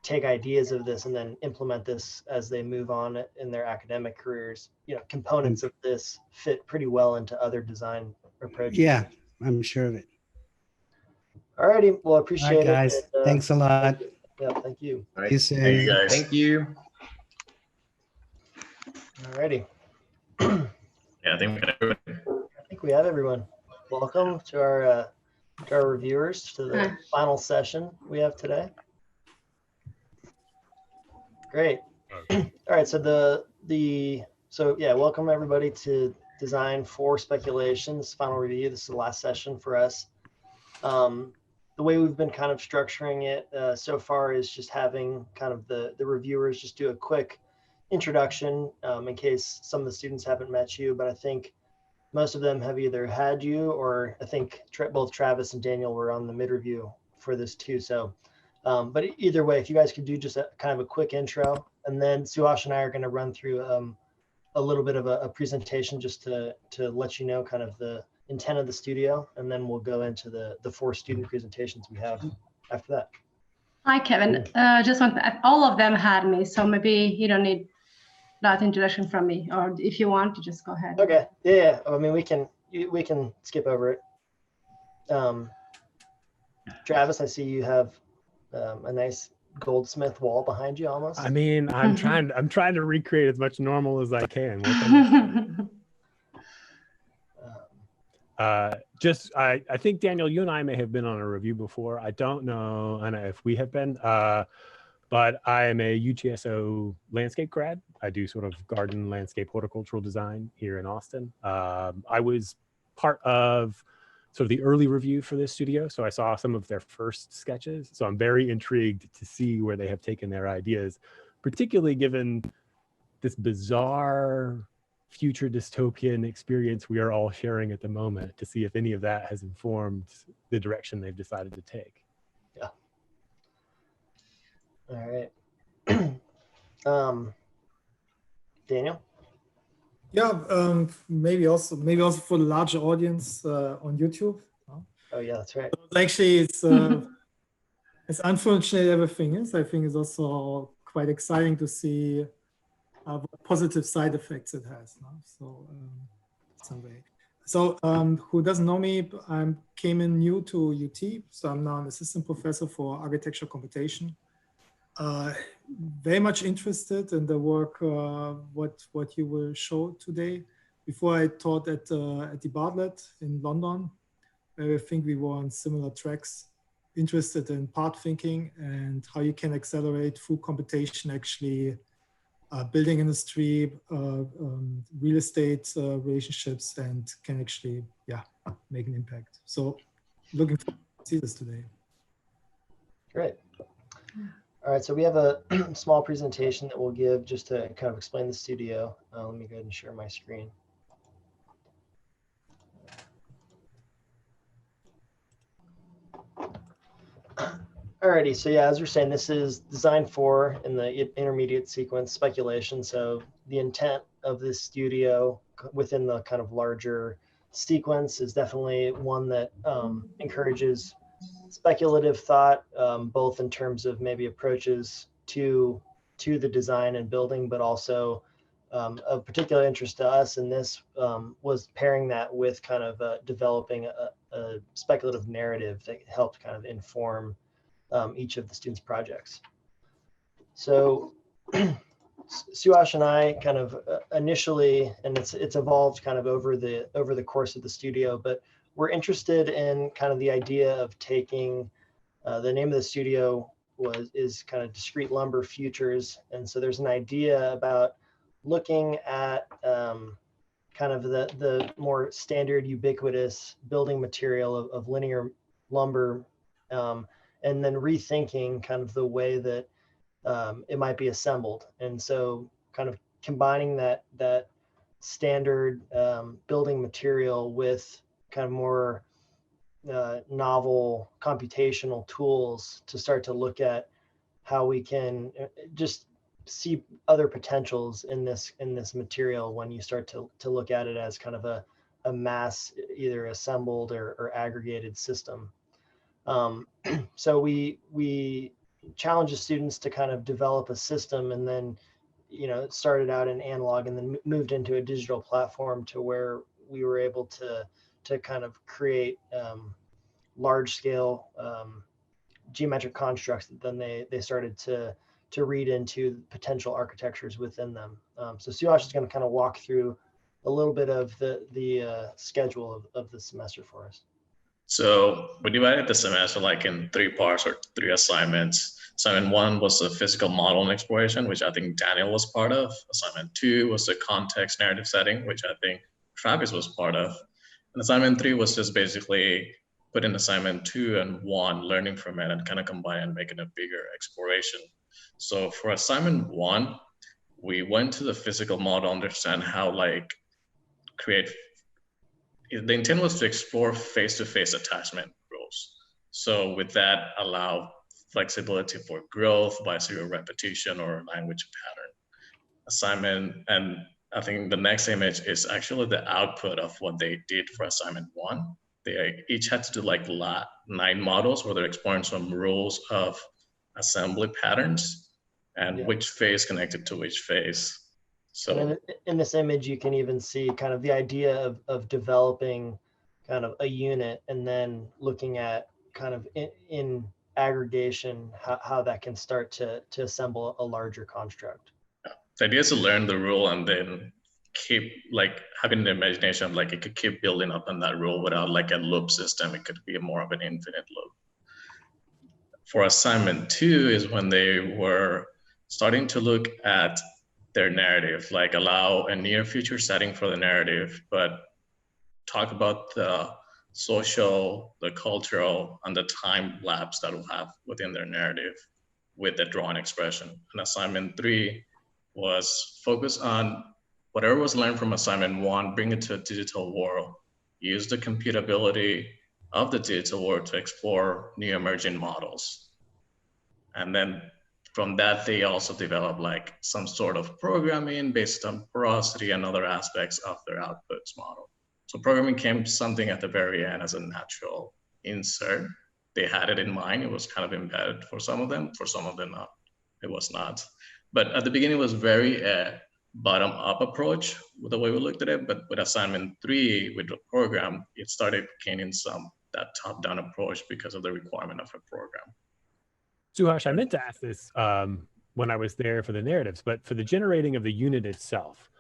take ideas of this and then implement this as they move on in their academic careers. You know, components of this fit pretty well into other design approaches. Yeah, I'm sure of it. All righty. Well, appreciate it. Guys. And, thanks a lot. Yeah, thank you. All right. See you soon. Thank you, guys. Thank you. All righty. Yeah, I think we have everyone. Welcome to our reviewers to the final session we have today. Great. All right. So welcome everybody to Design for Speculations final review. This is the last session for us. The way we've been kind of structuring it so far is just having kind of the reviewers just do a quick introduction in case some of the students haven't met you, but I think most of them have either had you, or I think both Travis and Daniel were on the mid-review for this too. So, but either way, if you guys could do just kind of a quick intro, and then Suhash and I are going to run through a little bit of a presentation just to let you know kind of the intent of the studio, and then we'll go into the 4 student presentations we have after that. Hi, Kevin. Just want to, all of them had me, so maybe you don't need that introduction from me, or if you want to just go ahead. Okay. Yeah. I mean, we can skip over it. Travis, I see you have a nice goldsmith wall behind you almost. I mean, I'm trying to recreate as much normal as I can. I think, Daniel, you and I may have been on a review before. I don't know, Anna, if we have been, but I am a UTSOA landscape grad. I do sort of garden, landscape, horticultural design here in Austin. I was part of sort of the early review for this studio, so I saw some of their first sketches. So I'm very intrigued to see where they have taken their ideas, particularly given this bizarre future dystopian experience we are all sharing at the moment, to see if any of that has informed the direction they've decided to take. Yeah. All right. Daniel? Yeah, maybe also for the larger audience on YouTube. Oh yeah, that's right. So actually, it's as unfortunate everything is, I think it's also quite exciting to see what positive side effects it has. No? So some way. So who doesn't know me, I came in new to UT, so I'm now an assistant professor for architecture computation. Very much interested in the work, what you will show today. Before I taught at the Bartlett in London, where I think we were on similar tracks, interested in part thinking and how you can accelerate through computation actually building industry, real estate relationships, and can actually, yeah, make an impact. So looking forward to see this today. Great. All right, so we have a small presentation that we'll give just to kind of explain the studio. Let me go ahead and share my screen. Alrighty, so yeah, as we're saying, this is designed for in the intermediate sequence speculation. So the intent of this studio within the kind of larger sequence is definitely one that encourages speculative thought, both in terms of maybe approaches to the design and building, but also of particular interest to us in this was pairing that with kind of developing a speculative narrative that helped kind of inform each of the students' projects. So Suhash and I kind of initially, and it's evolved kind of over the course of the studio, but we're interested in kind of the idea of taking the name of the studio is kind of Discrete Lumber Futures, and so there's an idea about looking at kind of the more standard ubiquitous building material of linear lumber, and then rethinking kind of the way that it might be assembled. And so kind of combining that standard building material with kind of more novel computational tools to start to look at how we can just see other potentials in this material when you start to look at it as kind of a mass, either assembled or aggregated system. So we challenge the students to kind of develop a system, and then, you know, it started out in analog and then moved into a digital platform to where we were able to kind of create large scale geometric constructs that then they started to read into potential architectures within them. So Suhash is going to kind of walk through a little bit of the schedule of the semester for us. So we divided the semester like in 3 parts or 3 assignments. Assignment 1 was the physical model and exploration, which I think Daniel was part of. Assignment 2 was the context narrative setting, which I think Travis was part of. And assignment 3 was just basically put in assignment 2 and 1, learning from it and kind of combine and make it a bigger exploration. So for assignment 1, we went to the physical model, understand how like create. The intent was to explore face-to-face attachment rules. So with that, allow flexibility for growth by serial repetition or language pattern assignment. And I think the next image is actually the output of what they did for assignment 1. They each had to do like 9 models where they're exploring some rules of assembly patterns and which phase connected to which phase. So in this image, you can even see kind of the idea of developing kind of a unit and then looking at kind of in aggregation, how that can start to assemble a larger construct. The idea is to learn the rule and then keep like having the imagination, like it could keep building up on that rule without like a loop system. It could be more of an infinite loop. For assignment 2 is when they were starting to look at their narrative, like allow a near future setting for the narrative, but talk about the social, the cultural, and the time lapse that will have within their narrative with the drawn expression. And assignment 3 was focus on whatever was learned from assignment 1, bring it to a digital world, use the computability of the digital world to explore new emerging models. And then from that, they also develop like some sort of programming based on porosity and other aspects of their outputs model. So programming came something at the very end as a natural insert. They had it in mind. It was kind of embedded for some of them not. It was not. But at the beginning, it was very bottom-up approach with the way we looked at it. But with assignment 3, with the program, it started gaining that top-down approach because of the requirement of a program. Suhash, I meant to ask this when I was there for the narratives, but for the generating of the unit itself,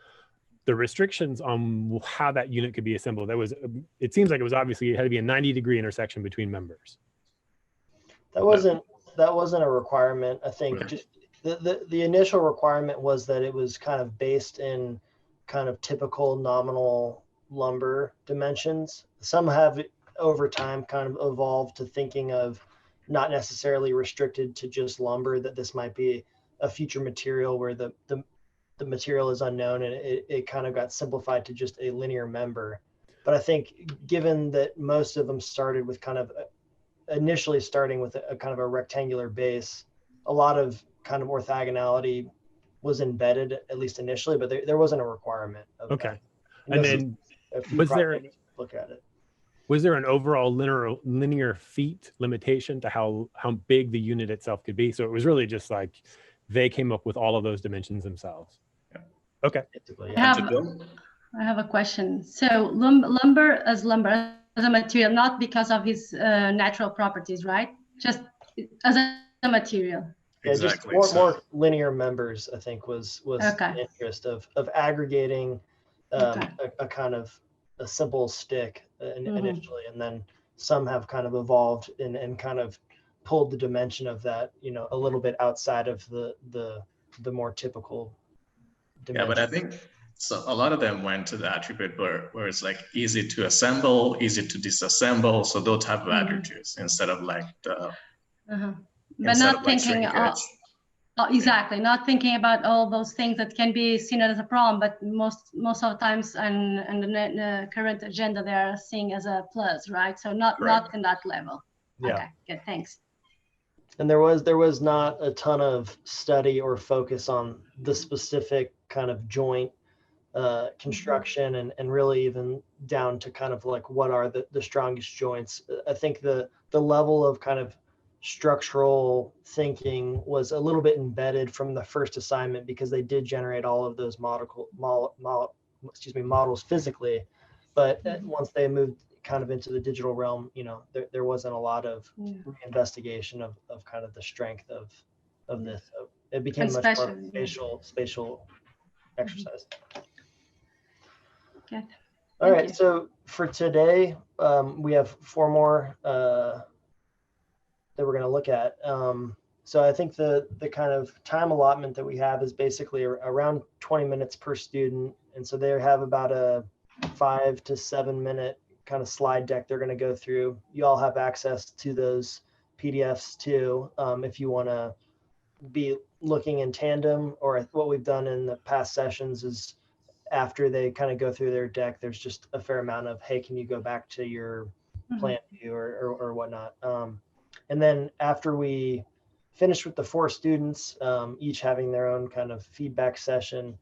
the restrictions on how that unit could be assembled, it seems like it was obviously, it had to be a 90-degree intersection between members. That wasn't a requirement. I think just the initial requirement was that it was kind of based in kind of typical nominal lumber dimensions. Some have over time kind of evolved to thinking of not necessarily restricted to just lumber, that this might be a future material where the material is unknown, and it kind of got simplified to just a linear member. But I think given that most of them started with kind of initially starting with a kind of a rectangular base, a lot of kind of orthogonality was embedded, at least initially, but there wasn't a requirement of okay. that. And then was there look at it. Was there an overall linear feet limitation to how big the unit itself could be? So it was really just like they came up with all of those dimensions themselves. Yeah. Okay. I have a question. So lumber as a material, not because of its natural properties, right? Just as a material. Yeah, exactly. Just more linear members, I think, was the interest of aggregating a kind of a simple stick initially, and then some have kind of evolved and kind of pulled the dimension of that, a little bit outside of the more typical dimension. Yeah, but I think so a lot of them went to the attribute where it's like easy to assemble, easy to disassemble. So those type of attributes instead of like the but not thinking exactly, not thinking about all those things that can be seen as a problem, but most of the times and the current agenda they are seeing as a plus, right? So not in that level. Yeah. Okay, good, thanks. And there was not a ton of study or focus on the specific kind of joint construction and really even down to kind of like what are the strongest joints. I think the level of kind of structural thinking was a little bit embedded from the first assignment, because they did generate all of those models physically, but once they moved kind of into the digital realm, there wasn't a lot of investigation of kind of the strength of this. So it became much more spatial exercise. Good. All right, so for today, we have 4 more that we're going to look at. So I think the kind of time allotment that we have is basically around 20 minutes per student. And so they have about a 5 to 7 minute kind of slide deck they're going to go through. You all have access to those PDFs too, if you want to be looking in tandem, or what we've done in the past sessions is after they kind of go through their deck, there's just a fair amount of, hey, can you go back to your plan view or whatnot. And then after we finish with the 4 students, each having their own kind of feedback session,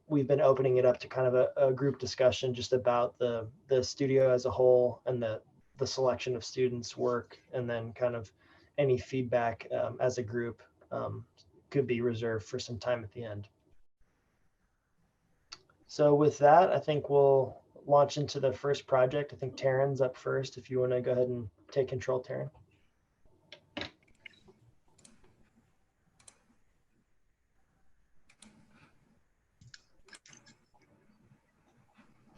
we've been opening it up to kind of a group discussion just about the studio as a whole and the selection of students' work, and then kind of any feedback as a group could be reserved for some time at the end. So with that, I think we'll launch into the first project. I think Taryn's up first. If you want to go ahead and take control, Taryn.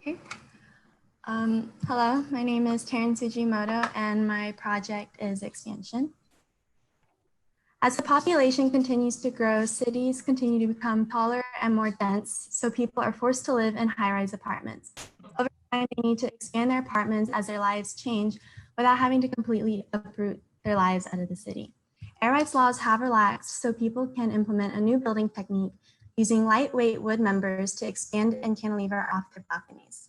Okay. Hello, my name is Taryn Sujimoto, and my project is expansion. As the population continues to grow, cities continue to become taller and more dense, so people are forced to live in high-rise apartments. Over time, they need to expand their apartments as their lives change without having to completely uproot their lives out of the city. Air rights laws have relaxed, so people can implement a new building technique using lightweight wood members to expand and cantilever off their balconies.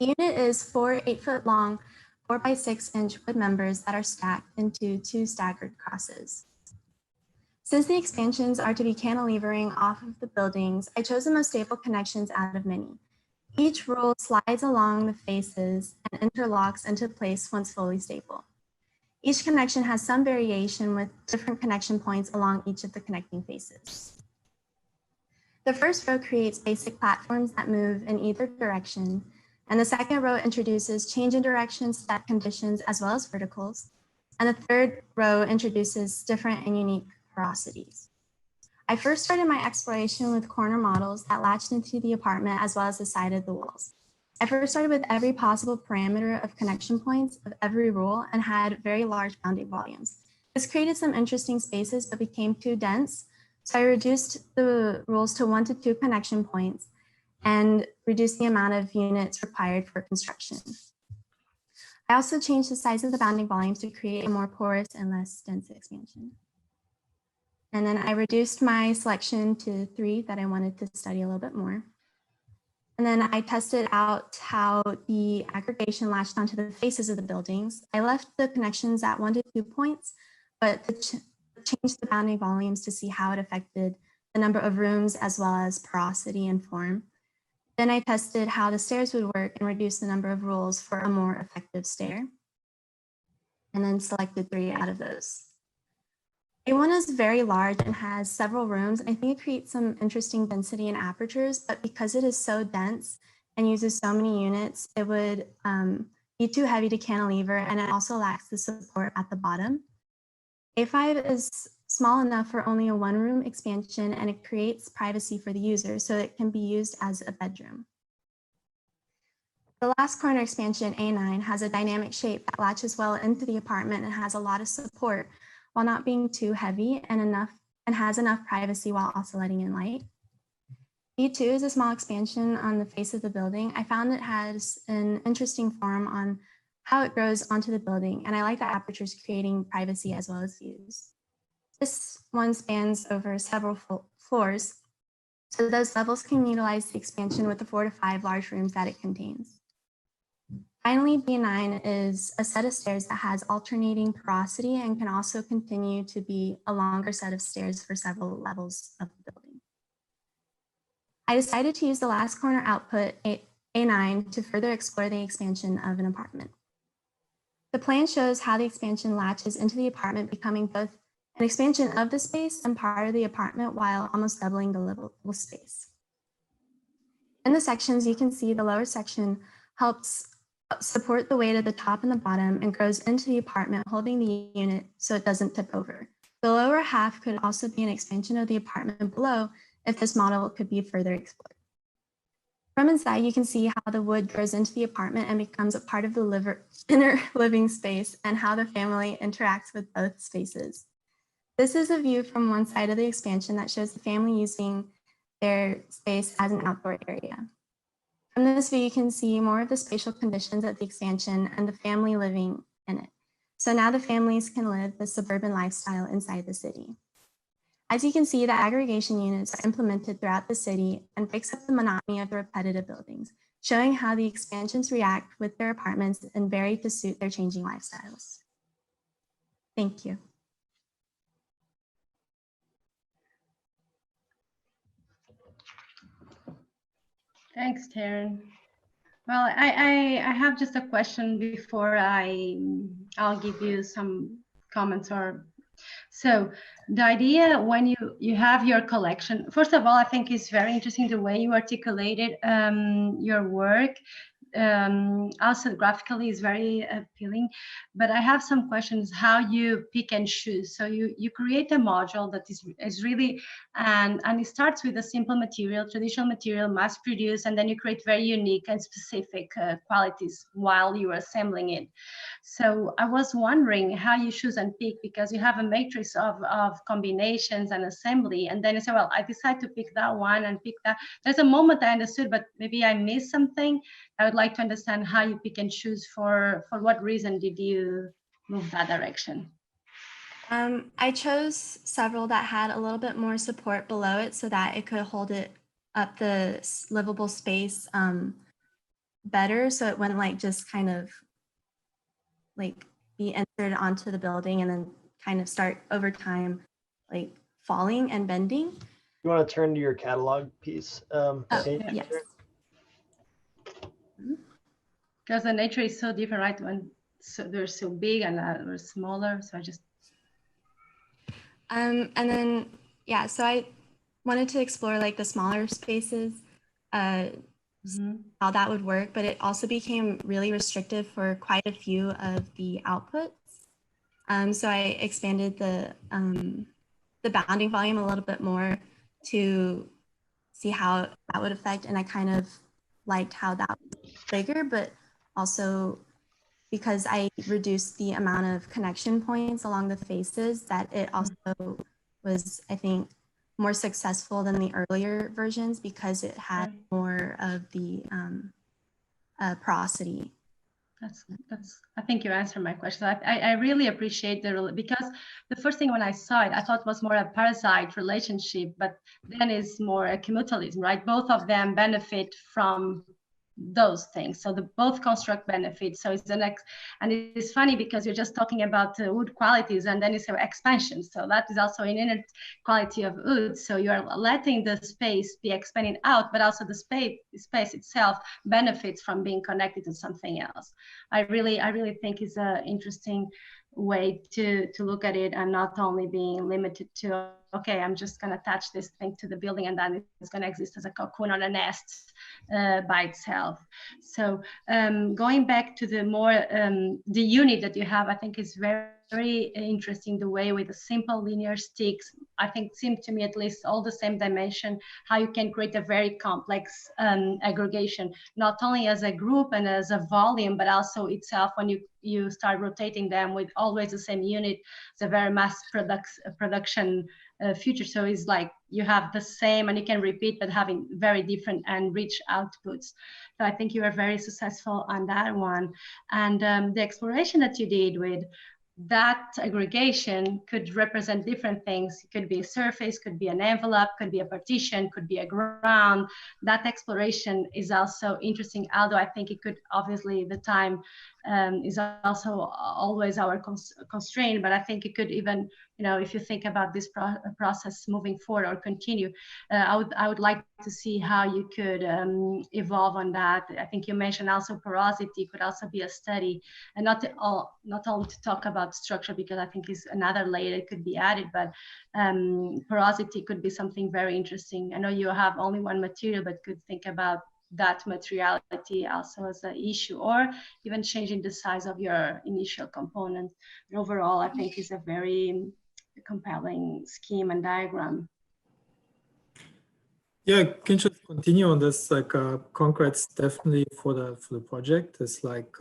The unit is 4 8-foot long, 4 by 6-inch wood members that are stacked into 2 staggered crosses. Since the expansions are to be cantilevering off of the buildings, I chose the most stable connections out of many. Each roll slides along the faces and interlocks into place once fully stable. Each connection has some variation with different connection points along each of the connecting faces. The first row creates basic platforms that move in either direction, and the second row introduces change in direction, step conditions, as well as verticals. And the third row introduces different and unique porosities. I first started my exploration with corner models that latched into the apartment as well as the side of the walls. I first started with every possible parameter of connection points of every rule and had very large bounding volumes. This created some interesting spaces, but became too dense. So I reduced the rules to 1 to 2 connection points and reduced the amount of units required for construction. I also changed the size of the bounding volumes to create a more porous and less dense expansion. And then I reduced my selection to 3 that I wanted to study a little bit more. And then I tested out how the aggregation latched onto the faces of the buildings. I left the connections at 1 to 2 points, but changed the bounding volumes to see how it affected the number of rooms as well as porosity and form. Then I tested how the stairs would work and reduced the number of rules for a more effective stair. And then selected 3 out of those. A1 is very large and has several rooms. I think it creates some interesting density and apertures, but because it is so dense and uses so many units, it would be too heavy to cantilever, and it also lacks the support at the bottom. A5 is small enough for only a 1-room expansion, and it creates privacy for the user, so it can be used as a bedroom. The last corner expansion, A9, has a dynamic shape that latches well into the apartment and has a lot of support while not being too heavy and has enough privacy while also letting in light. B2 is a small expansion on the face of the building. I found it has an interesting form on how it grows onto the building, and I like the apertures creating privacy as well as views. This one spans over several floors, so those levels can utilize the expansion with the 4 to 5 large rooms that it contains. Finally, B9 is a set of stairs that has alternating porosity and can also continue to be a longer set of stairs for several levels of the building. I decided to use the last corner output, A9, to further explore the expansion of an apartment. The plan shows how the expansion latches into the apartment, becoming both an expansion of the space and part of the apartment while almost doubling the livable space. In the sections, you can see the lower section helps support the weight of the top and the bottom and grows into the apartment, holding the unit so it doesn't tip over. The lower half could also be an expansion of the apartment below if this model could be further explored. From inside, you can see how the wood grows into the apartment and becomes a part of the inner living space and how the family interacts with both spaces. This is a view from one side of the expansion that shows the family using their space as an outdoor area. From this view, you can see more of the spatial conditions of the expansion and the family living in it. So now the families can live the suburban lifestyle inside the city. As you can see, the aggregation units are implemented throughout the city and breaks up the monotony of the repetitive buildings, showing how the expansions react with their apartments and vary to suit their changing lifestyles. Thank you. Thanks, Taryn. Well, I have just a question before I'll give you some comments. So the idea when you have your collection, first of all, I think it's very interesting the way you articulated your work. Also graphically is very appealing, but I have some questions how you pick and choose. So you create a module that is really, and it starts with a simple material, traditional material, mass produced, and then you create very unique and specific qualities while you are assembling it. So I was wondering how you choose and pick, because you have a matrix of combinations and assembly, and then you say, well, I decide to pick that one and pick that. There's a moment I understood, but maybe I missed something. I would like to understand how you pick and choose. For what reason did you move that direction? I chose several that had a little bit more support below it so that it could hold it up the livable space better, so it wouldn't like just kind of like be entered onto the building and then kind of start over time like falling and bending. You want to turn to your catalog piece? Yes. Because the nature is so different, right? When they're so big and they're smaller, so I just. And then, yeah, so I wanted to explore like the smaller spaces, how that would work, but it also became really restrictive for quite a few of the outputs. So I expanded the bounding volume a little bit more to see how that would affect, and I kind of liked how that was bigger, but also because I reduced the amount of connection points along the faces, that it also was, I think, more successful than the earlier versions because it had more of the porosity. I think you answered my question. I really appreciate because the first thing when I saw it, I thought it was more a parasite relationship, but then it's more a commutalism, right? Both of them benefit from those things. So both construct benefits. So it's the next, and it's funny because you're just talking about wood qualities and then you say expansion. So that is also an inner quality of wood. So you're letting the space be expanded out, but also the space itself benefits from being connected to something else. I really think it's an interesting way to look at it, and not only being limited to, okay, I'm just going to attach this thing to the building and then it's going to exist as a cocoon or a nest by itself. So going back to the more the unit that you have, I think is very interesting, the way with the simple linear sticks. I think seemed to me at least all the same dimension, how you can create a very complex aggregation, not only as a group and as a volume, but also itself when you start rotating them with always the same unit. It's a very mass production future. So it's like you have the same and you can repeat, but having very different and rich outputs. So I think you were very successful on that one. And the exploration that you did with that aggregation could represent different things. It could be a surface, could be an envelope, could be a partition, could be a ground. That exploration is also interesting, although I think it could, obviously the time is also always our constraint, but I think it could even, if you think about this process moving forward or continue, I would like to see how you could evolve on that. I think you mentioned also porosity could also be a study, and not only to talk about structure, because I think is another layer that could be added, but porosity could be something very interesting. I know you have only one material, but could think about that materiality also as an issue, or even changing the size of your initial component. And overall, I think is a very compelling scheme and diagram. Yeah, can just continue on this. Like concrete's definitely for the project. It's like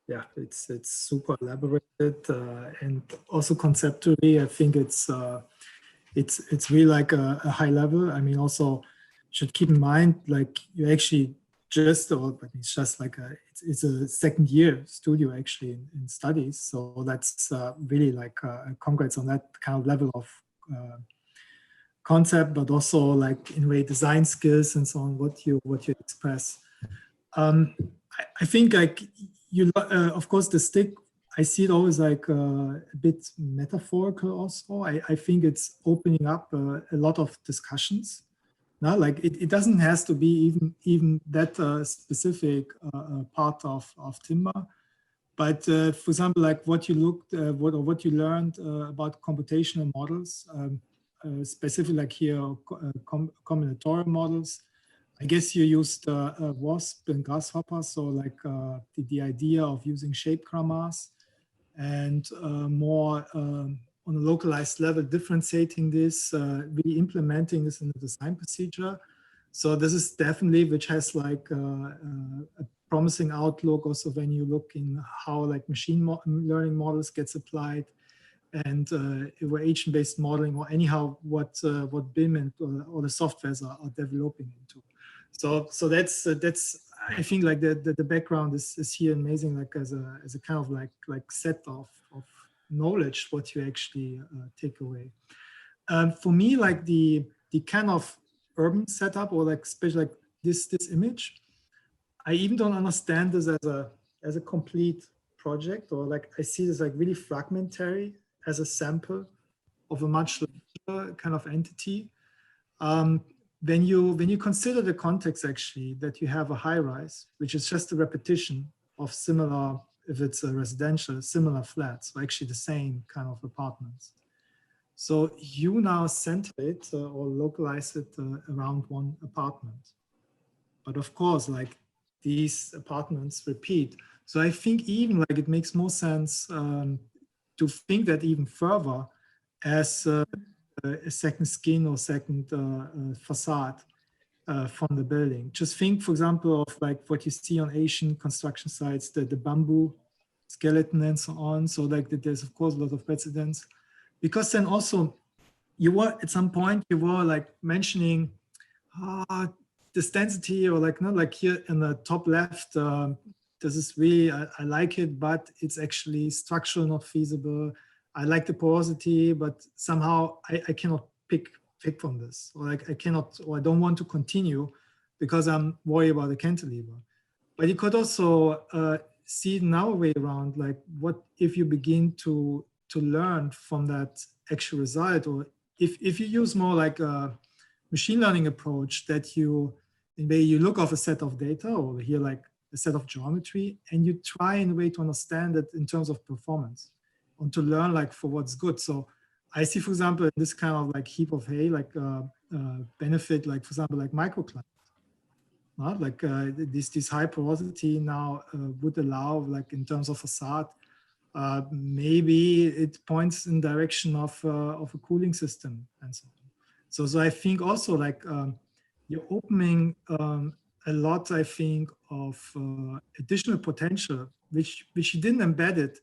yeah, it's super elaborated and also conceptually, I think it's really like a high level. I mean, also should keep in mind, like you actually just, but it's just like it's a second year studio actually in studies. So that's really like concrete's on that kind of level of concept, but also like in a way design skills and so on, what you express. I think like of course the stick, I see it always like a bit metaphorical also. I think it's opening up a lot of discussions. Now, like it doesn't have to be even that specific part of timber, but for example, like what you learned about computational models, specifically like here combinatorial models. I guess you used wasp and grasshopper, so like the idea of using shape grammas and more on a localized level, differentiating this, really implementing this in the design procedure. So this is definitely, which has like a promising outlook also when you look in how like machine learning models gets applied, and agent-based modeling, or anyhow what BIM and or the softwares are developing into. So that's I think like the background is here amazing, like as a kind of like set of knowledge what you actually take away. For me, like the kind of urban setup, or like especially like this image, I even don't understand this as a complete project, or like I see this like really fragmentary as a sample of a much larger kind of entity. When you consider the context actually that you have a high rise, which is just a repetition of similar, if it's a residential, similar flats, or actually the same kind of apartments. So you now center it or localize it around one apartment. But of course, like these apartments repeat. So I think even like it makes more sense to think that even further as a second skin or second facade from the building. Just think, for example, of like what you see on Asian construction sites, the bamboo skeleton and so on. So like that there's of course a lot of precedents, because then also you were at some point you were like mentioning this density, or like not like here in the top left, this is really, I like it, but it's actually structural not feasible. I like the porosity, but somehow I cannot pick from this, or like I cannot, or I don't want to continue because I'm worried about the cantilever. But you could also see it now way around, like what if you begin to learn from that actual result, or if you use more like a machine learning approach, that you, in a way you look off a set of data, or here like a set of geometry, and you try in a way to understand it in terms of performance, and to learn like for what's good. So I see, for example, in this kind of like heap of hay, like benefit, like for example, like microclimate. Like this high porosity now would allow, like in terms of facade, maybe it points in direction of a cooling system and so on. So I think also like you're opening a lot, I think, of additional potential, which you didn't embed it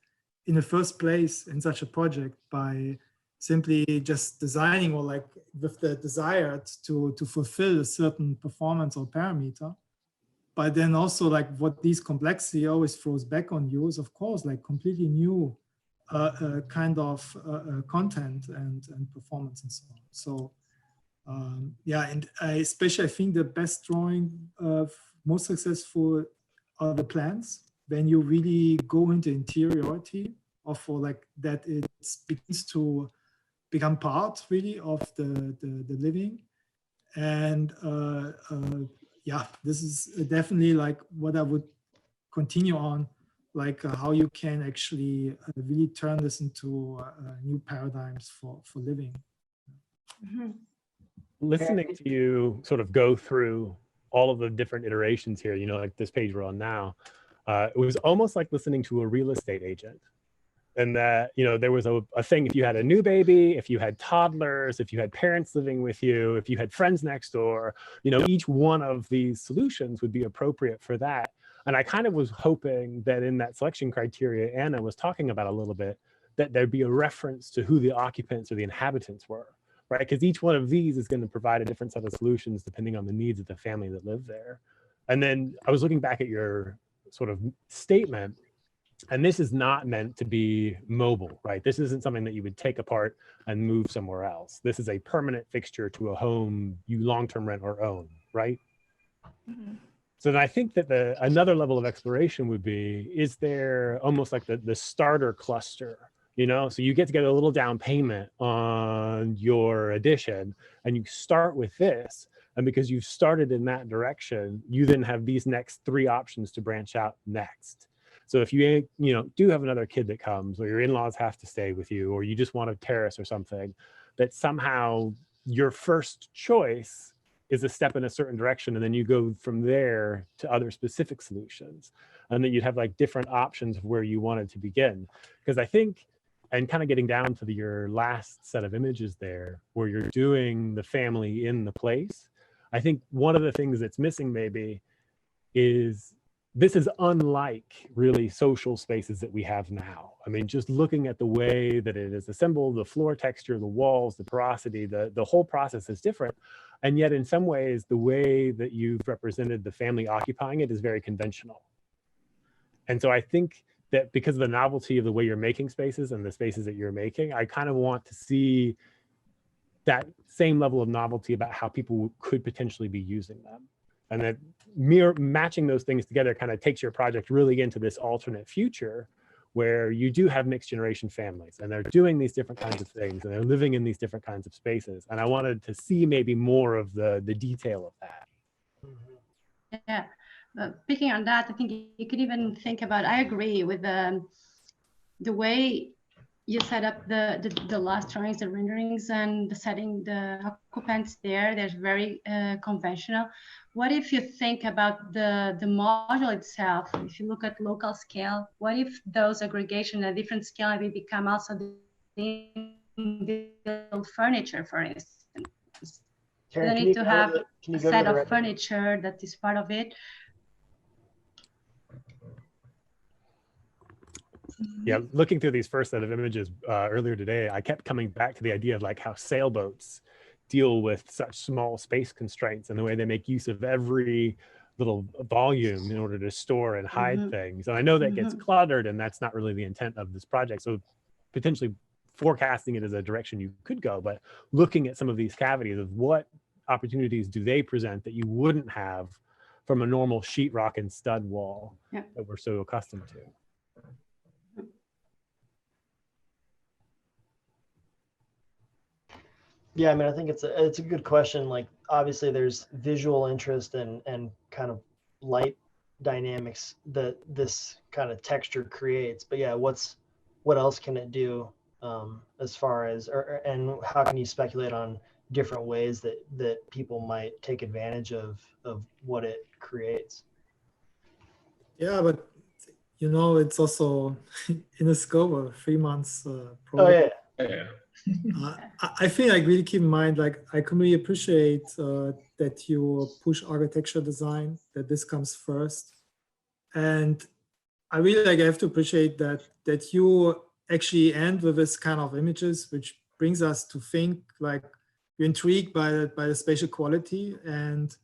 in the first place in such a project by simply just designing, or like with the desire to fulfill a certain performance or parameter. But then also like what these complexity always throws back on you is of course like completely new kind of content and performance and so on. So yeah, and especially I think the best drawing, most successful are the plans, when you really go into interiority of, or like that it begins to become part really of the living. And yeah, this is definitely like what I would continue on, like how you can actually really turn this into new paradigms for living. Mm-hmm. Listening to you sort of go through all of the different iterations here, you know, like this page we're on now, it was almost like listening to a real estate agent. And that, you know, there was a thing, if you had a new baby, if you had toddlers, if you had parents living with you, if you had friends next door, you know, each one of these solutions would be appropriate for that. And I kind of was hoping that in that selection criteria Anna was talking about a little bit, that there'd be a reference to who the occupants or the inhabitants were, right? Because each one of these is going to provide a different set of solutions depending on the needs of the family that live there. And then I was looking back at your sort of statement, and this is not meant to be mobile, right? This isn't something that you would take apart and move somewhere else. This is a permanent fixture to a home you long-term rent or own, right? Mm-hmm. So then I think that another level of exploration would be, is there almost like the starter cluster, you know? So you get to get a little down payment on your addition, and you start with this. And because you've started in that direction, you then have these next 3 options to branch out next. So if you do have another kid that comes, or your in-laws have to stay with you, or you just want a terrace or something, that somehow your first choice is a step in a certain direction, and then you go from there to other specific solutions, and then you'd have like different options of where you wanted to begin. Because I think, and kind of getting down to your last set of images there, where you're doing the family in the place, I think one of the things that's missing maybe is, this is unlike really social spaces that we have now. I mean, just looking at the way that it is assembled, the floor texture, the walls, the porosity, the whole process is different. And yet in some ways, the way that you've represented the family occupying it is very conventional. And so I think that because of the novelty of the way you're making spaces and the spaces that you're making, I kind of want to see that same level of novelty about how people could potentially be using them. And that matching those things together kind of takes your project really into this alternate future where you do have mixed generation families, and they're doing these different kinds of things, and they're living in these different kinds of spaces. And I wanted to see maybe more of the detail of that. Yeah, picking on that, I think you could even think about, I agree with the way you set up the last drawings, the renderings, and the setting the occupants there. They're very conventional. What if you think about the module itself? If you look at local scale, what if those aggregation at different scale maybe become also the inbuilt furniture, for instance? Karen, you need to have a set of furniture that is part of it. yeah, looking through these first set of images earlier today, I kept coming back to the idea of like how sailboats deal with such small space constraints and the way they make use of every little volume in order to store and hide things. And I know that gets cluttered, and that's not really the intent of this project. So potentially forecasting it as a direction you could go, but looking at some of these cavities of what opportunities do they present that you wouldn't have from a normal sheetrock and stud wall that we're so accustomed to. Yeah, I mean, I think it's a good question. Like, obviously, there's visual interest and kind of light dynamics that this kind of texture creates. But yeah, what else can it do as far as and how can you speculate on different ways that people might take advantage of what it creates? Yeah, but you know, it's also in the scope of 3 months project. Oh yeah. I think I really keep in mind, like, I can really appreciate that you push architecture design, that this comes first. And I really I have to appreciate that you actually end with this kind of images, which brings us to think like you're intrigued by the spatial quality, and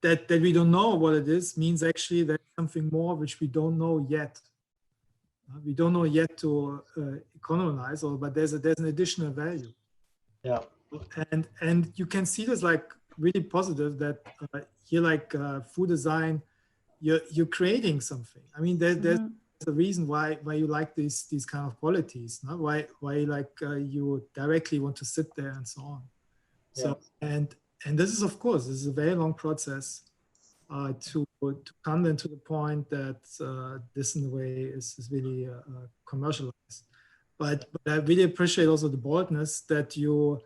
that we don't know what it is means actually there's something more which we don't know yet. We don't know yet to economize, but there's an additional value. Yeah. And you can see this like really positive that here, like through design, you're creating something. I mean, there's a reason why you like these kind of qualities, no? Why like you directly want to sit there and so on. So and this is, of course, this is a very long process to come then to the point that this in a way is really commercialized. But I really appreciate also the boldness that you,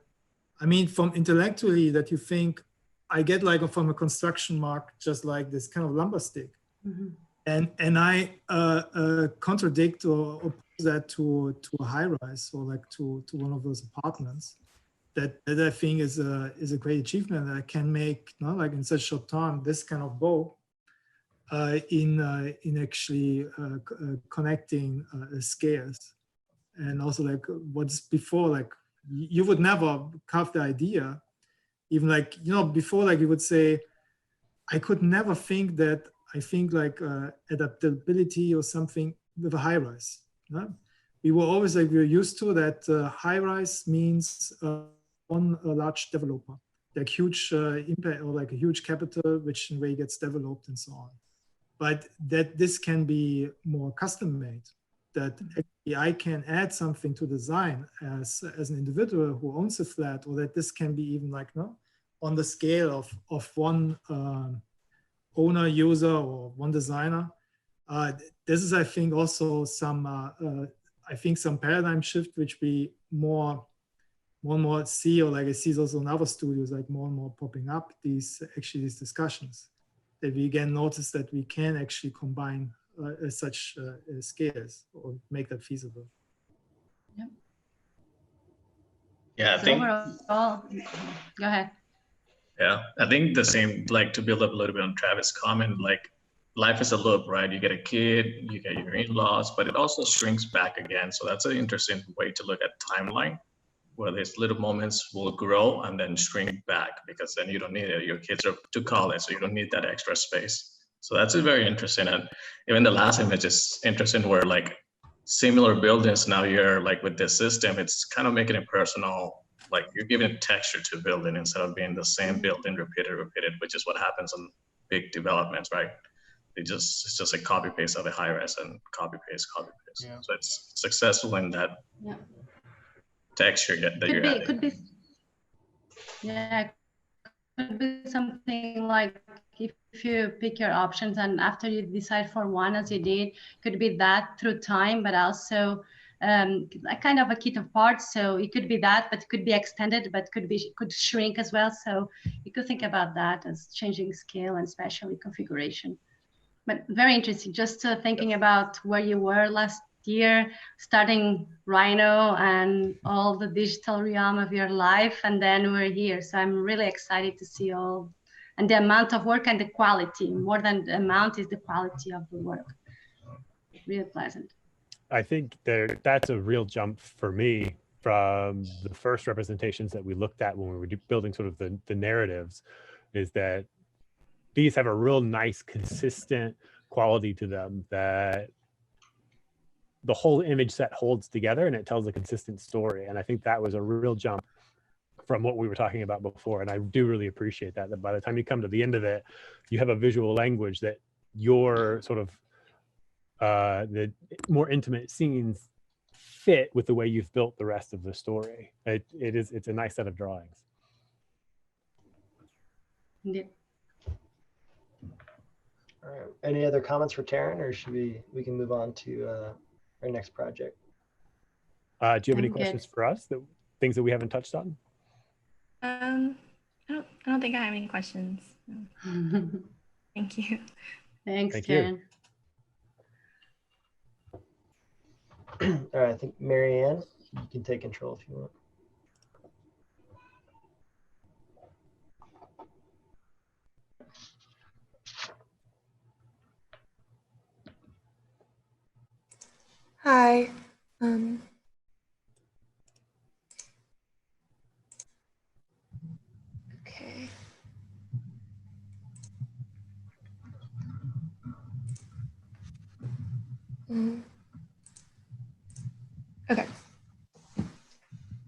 I mean, from intellectually that you think, I get like from a construction mark, just like this kind of lumber stick. And I contradict or oppose that to a high rise or like to one of those apartments. That I think is a great achievement that I can make, you know, like in such short time, this kind of bow in actually connecting scales, and also like what's before, like you would never have the idea, even like, you know, before, like you would say, I could never think that I think like adaptability or something with a high rise. You know? We were always like, we were used to that high rise means on a large developer, like huge impact or like a huge capital, which in a way gets developed and so on. But that this can be more custom made, that actually I can add something to design as an individual who owns a flat, or that this can be even like, no, on the scale of one owner, user, or one designer. This is, I think, also some, I think some paradigm shift, which we more and more see, or like I see also in other studios, like more and more popping up, these discussions, that we again notice that we can actually combine such scales or make that feasible. Yep. Yeah, I So think overall, go ahead. Yeah, I think the same, like to build up a little bit on Travis' comment, like life is a loop, right? You get a kid, you get your in-laws, but it also shrinks back again. So that's an interesting way to look at timeline, where these little moments will grow and then shrink back, because then you don't need it. Your kids are to college, so you don't need that extra space. So that's very interesting. And even the last image is interesting, where like similar buildings, now you're like with this system, it's kind of making it personal. Like you're giving texture to building instead of being the same building repeated, which is what happens on big developments, right? It's just a copy paste of a high rise and copy paste. Yeah. So it's successful in that texture that you're adding. Could be something like if you pick your options and after you decide for one, as you did, could be that through time, but also a kind of a kit of parts. So it could be that, but it could be extended, but could shrink as well. So you could think about that as changing scale and especially configuration. But very interesting, just thinking about where you were last year, starting Rhino and all the digital realm of your life, and then we're here. So I'm really excited to see all, and the amount of work and the quality, more than the amount is the quality of the work. Really pleasant. I think that's a real jump for me from the first representations that we looked at when we were building sort of the narratives, is that these have a real nice, consistent quality to them that the whole image set holds together and it tells a consistent story. And I think that was a real jump from what we were talking about before. And I do really appreciate that by the time you come to the end of it, you have a visual language that your sort of the more intimate scenes fit with the way you've built the rest of the story. It's a nice set of drawings. Yeah. All right. Any other comments for Taryn, or should we can move on to our next project? Do you have any questions for us, things that we haven't touched on? I don't think I have any questions. Thank you. Thanks, Thank Taryn. All right, I think Marianne, you can take control if you want. Hi. Okay. Okay.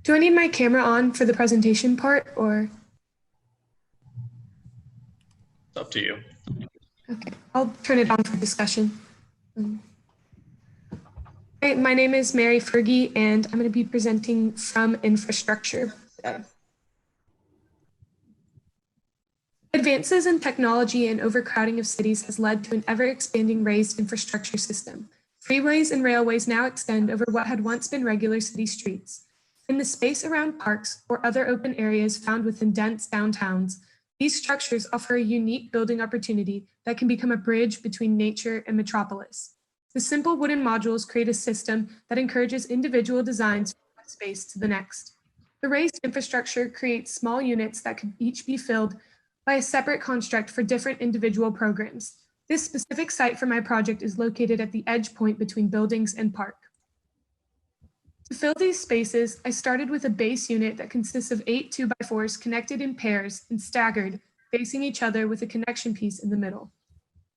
Do I need my camera on for the presentation part, or? It's up to you. Okay, I'll turn it on for discussion. Hi, my name is Mary Fergie, and I'm going to be presenting from Infrastructure today. Advances in technology and overcrowding of cities has led to an ever-expanding raised infrastructure system. Freeways and railways now extend over what had once been regular city streets. In the space around parks or other open areas found within dense downtowns, these structures offer a unique building opportunity that can become a bridge between nature and metropolis. The simple wooden modules create a system that encourages individual designs from one space to the next. The raised infrastructure creates small units that could each be filled by a separate construct for different individual programs. This specific site for my project is located at the edge point between buildings and park. To fill these spaces, I started with a base unit that consists of 8 2x4s connected in pairs and staggered, facing each other with a connection piece in the middle.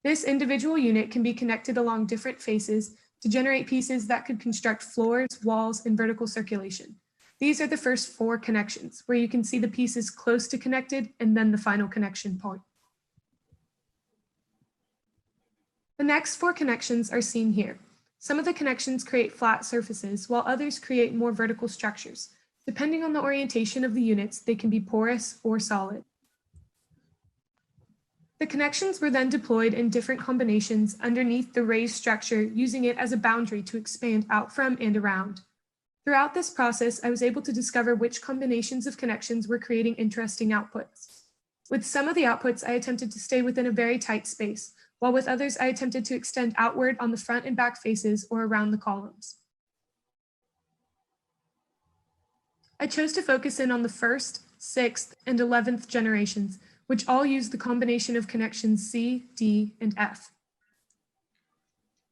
This individual unit can be connected along different faces to generate pieces that could construct floors, walls, and vertical circulation. These are the first 4 connections, where you can see the pieces close to connected and then the final connection point. The next 4 connections are seen here. Some of the connections create flat surfaces, while others create more vertical structures. Depending on the orientation of the units, they can be porous or solid. The connections were then deployed in different combinations underneath the raised structure, using it as a boundary to expand out from and around. Throughout this process, I was able to discover which combinations of connections were creating interesting outputs. With some of the outputs, I attempted to stay within a very tight space, while with others, I attempted to extend outward on the front and back faces or around the columns. I chose to focus in on the 1st, 6th, and 11th generations, which all use the combination of connections C, D, and F.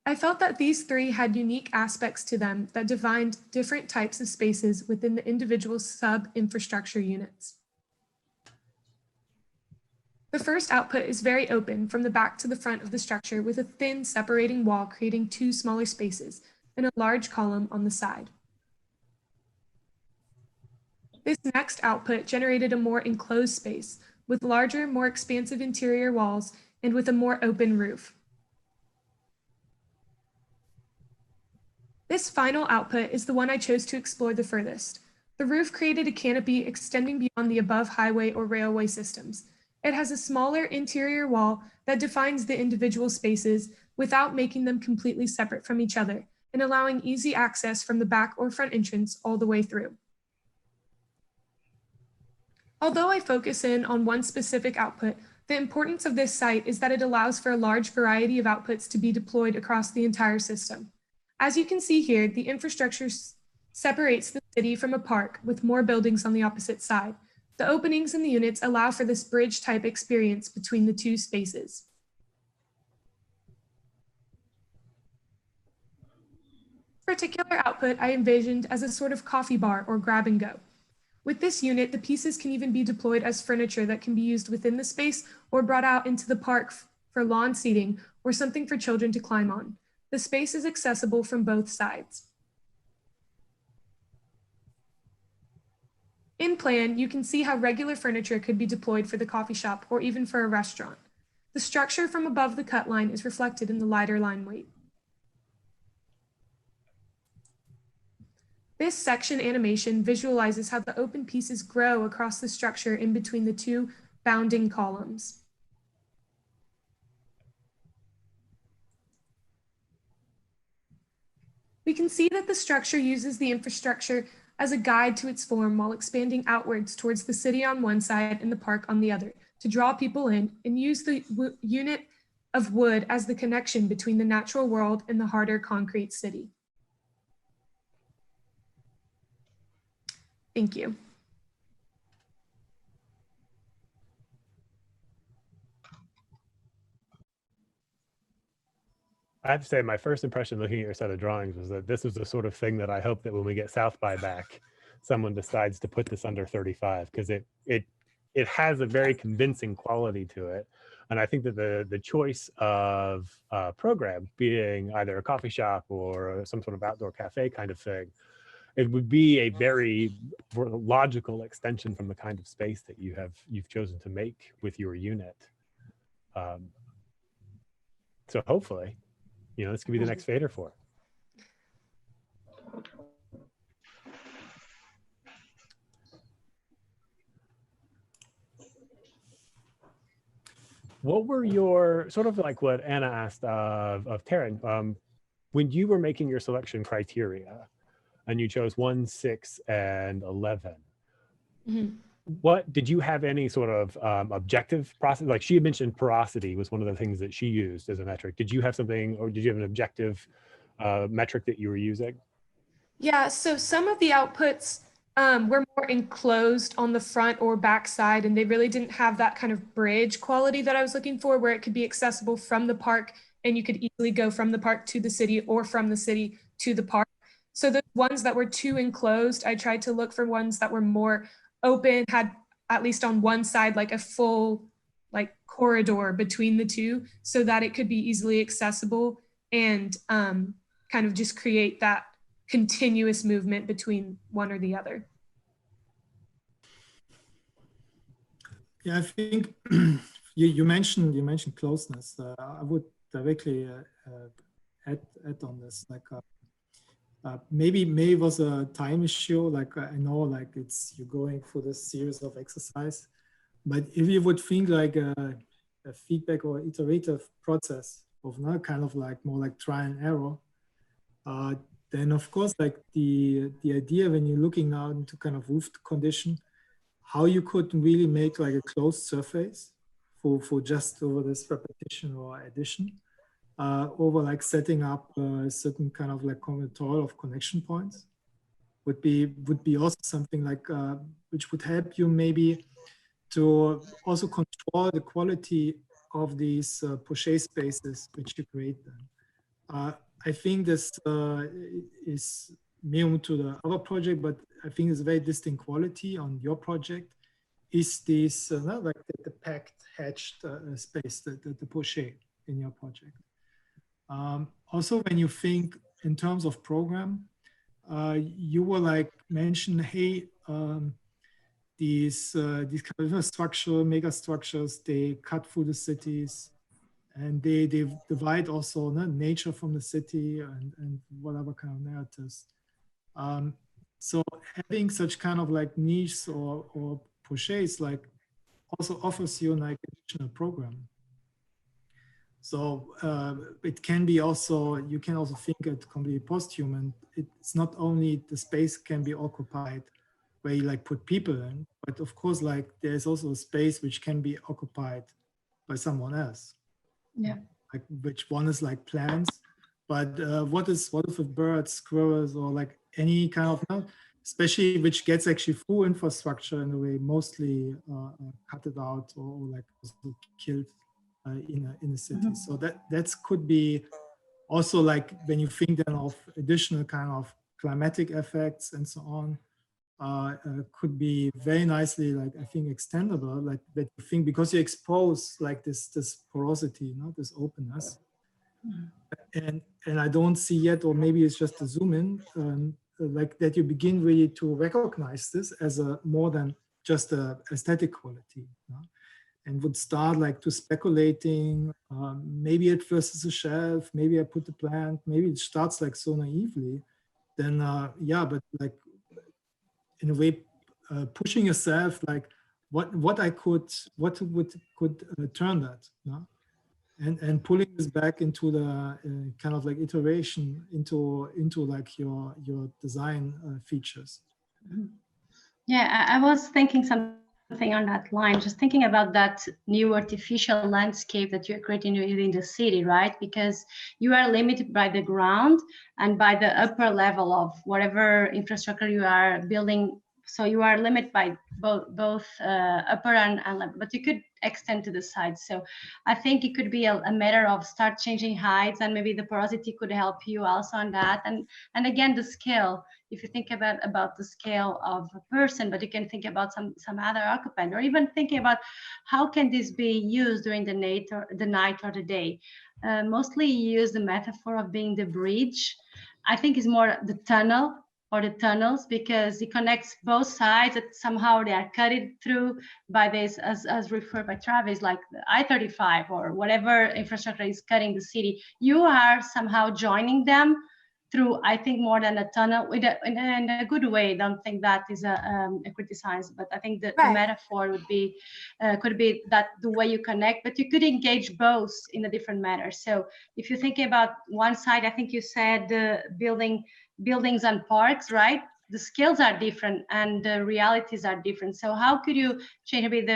I felt that these 3 had unique aspects to them that defined different types of spaces within the individual sub-infrastructure units. The first output is very open from the back to the front of the structure, with a thin separating wall creating 2 smaller spaces and a large column on the side. This next output generated a more enclosed space with larger, more expansive interior walls and with a more open roof. This final output is the one I chose to explore the furthest. The roof created a canopy extending beyond the above highway or railway systems. It has a smaller interior wall that defines the individual spaces without making them completely separate from each other and allowing easy access from the back or front entrance all the way through. Although I focus in on one specific output, the importance of this site is that it allows for a large variety of outputs to be deployed across the entire system. As you can see here, the infrastructure separates the city from a park with more buildings on the opposite side. The openings in the units allow for this bridge type experience between the 2 spaces. particular output I envisioned as a sort of coffee bar or grab and go. With this unit, the pieces can even be deployed as furniture that can be used within the space or brought out into the park for lawn seating or something for children to climb on. The space is accessible from both sides. In plan, you can see how regular furniture could be deployed for the coffee shop or even for a restaurant. The structure from above the cut line is reflected in the lighter line weight. This section animation visualizes how the open pieces grow across the structure in between the two bounding columns. We can see that the structure uses the infrastructure as a guide to its form while expanding outwards towards the city on one side and the park on the other to draw people in, and use the unit of wood as the connection between the natural world and the harder concrete city. Thank you. I have to say, my first impression looking at your set of drawings was that this was the sort of thing that I hope that when we get South by back, someone decides to put this under 35, because it has a very convincing quality to it. And I think that the choice of program being either a coffee shop or some sort of outdoor cafe kind of thing, it would be a very logical extension from the kind of space that you've chosen to make with your unit. So hopefully, this could be the next Fader 4. What were your, sort of like what Anna asked of Taryn, when you were making your selection criteria and you chose 1, 6, and 11, what did you have any sort of objective process? Like she had mentioned porosity was one of the things that she used as a metric. Did you have something, or did you have an objective metric that you were using? Yeah, so some of the outputs were more enclosed on the front or back side, and they really didn't have that kind of bridge quality that I was looking for, where it could be accessible from the park and you could easily go from the park to the city or from the city to the park. So the ones that were too enclosed, I tried to look for ones that were more open, had at least on one side like a full like corridor between the two, so that it could be easily accessible and kind of just create that continuous movement between one or the other. Yeah, I think you mentioned closeness. I would directly add on this. Like maybe it was a time issue. Like I know, like you're going for this series of exercise, but if you would think like a feedback or iterative process of not kind of like more like trial and error, then of course like the idea when you're looking now into kind of roof condition, how you could really make like a closed surface for just over this repetition or addition, over like setting up a certain kind of like combinatorial of connection points would be also something like which would help you maybe to also control the quality of these Poche spaces which you create then. I think this is new to the other project, but I think it's a very distinct quality on your project is this not like the packed hatched space, the Poche in your project. Also, when you think in terms of program, you were like mentioned, hey, these kind of structure, mega structures, they cut through the cities, and they divide also nature from the city and whatever kind of narratives. So having such kind of like niches or Poches like also offers you like additional program. So it can be also, you can also think it completely post-human. It's not only the space can be occupied where you like put people in, but of course like there's also a space which can be occupied by someone else. Yeah. Like which one is like plants, but what if with birds, squirrels, or like any kind of, especially which gets actually through infrastructure in a way mostly cut it out or like killed in a city. So that could be Also, like when you think then of additional kind of climatic effects and so on, could be very nicely, like I think, extendable. Like that you think because you expose like this porosity, this openness, and I don't see yet, or maybe it's just a zoom in, like that you begin really to recognize this as a more than just a aesthetic quality. And would start like to speculating, maybe at first it's a shelf, maybe I put the plant, maybe it starts like so naively, then yeah, but like in a way pushing yourself, like what could turn that, and pulling this back into the kind of like iteration into like your design features. Yeah, I was thinking something on that line, just thinking about that new artificial landscape that you're creating within the city, right? Because you are limited by the ground and by the upper level of whatever infrastructure you are building. So you are limited by both upper and level, but you could extend to the sides. So I think it could be a matter of start changing heights, and maybe the porosity could help you also on that. And again, the scale. If you think about the scale of a person, but you can think about some other occupant, or even thinking about how can this be used during the night or the day. Mostly you use the metaphor of being the bridge. I think it's more the tunnel or the tunnels, because it connects both sides that somehow they are cut it through by this, as referred by Travis, like the I-35 or whatever infrastructure is cutting the city. You are somehow joining them through, I think, more than a tunnel, in a good way. I don't think that is a criticize, but I think the metaphor would be, could be that the way you connect, but you could engage both in a different manner. So if you think about one side, I think you said buildings and parks, right? The skills are different and the realities are different. So how could you change maybe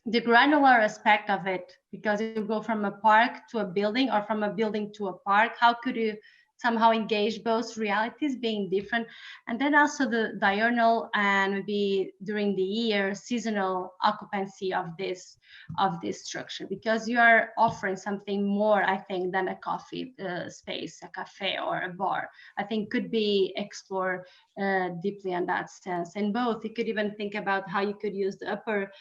the granular aspect of it? Because you go from a park to a building, or from a building to a park. How could you somehow engage both realities being different? And then also the diurnal and maybe during the year seasonal occupancy of this structure, because you are offering something more, I think, than a coffee space, a cafe or a bar. I think could be explored deeply in that sense. And both, you could even think about how you could use the upper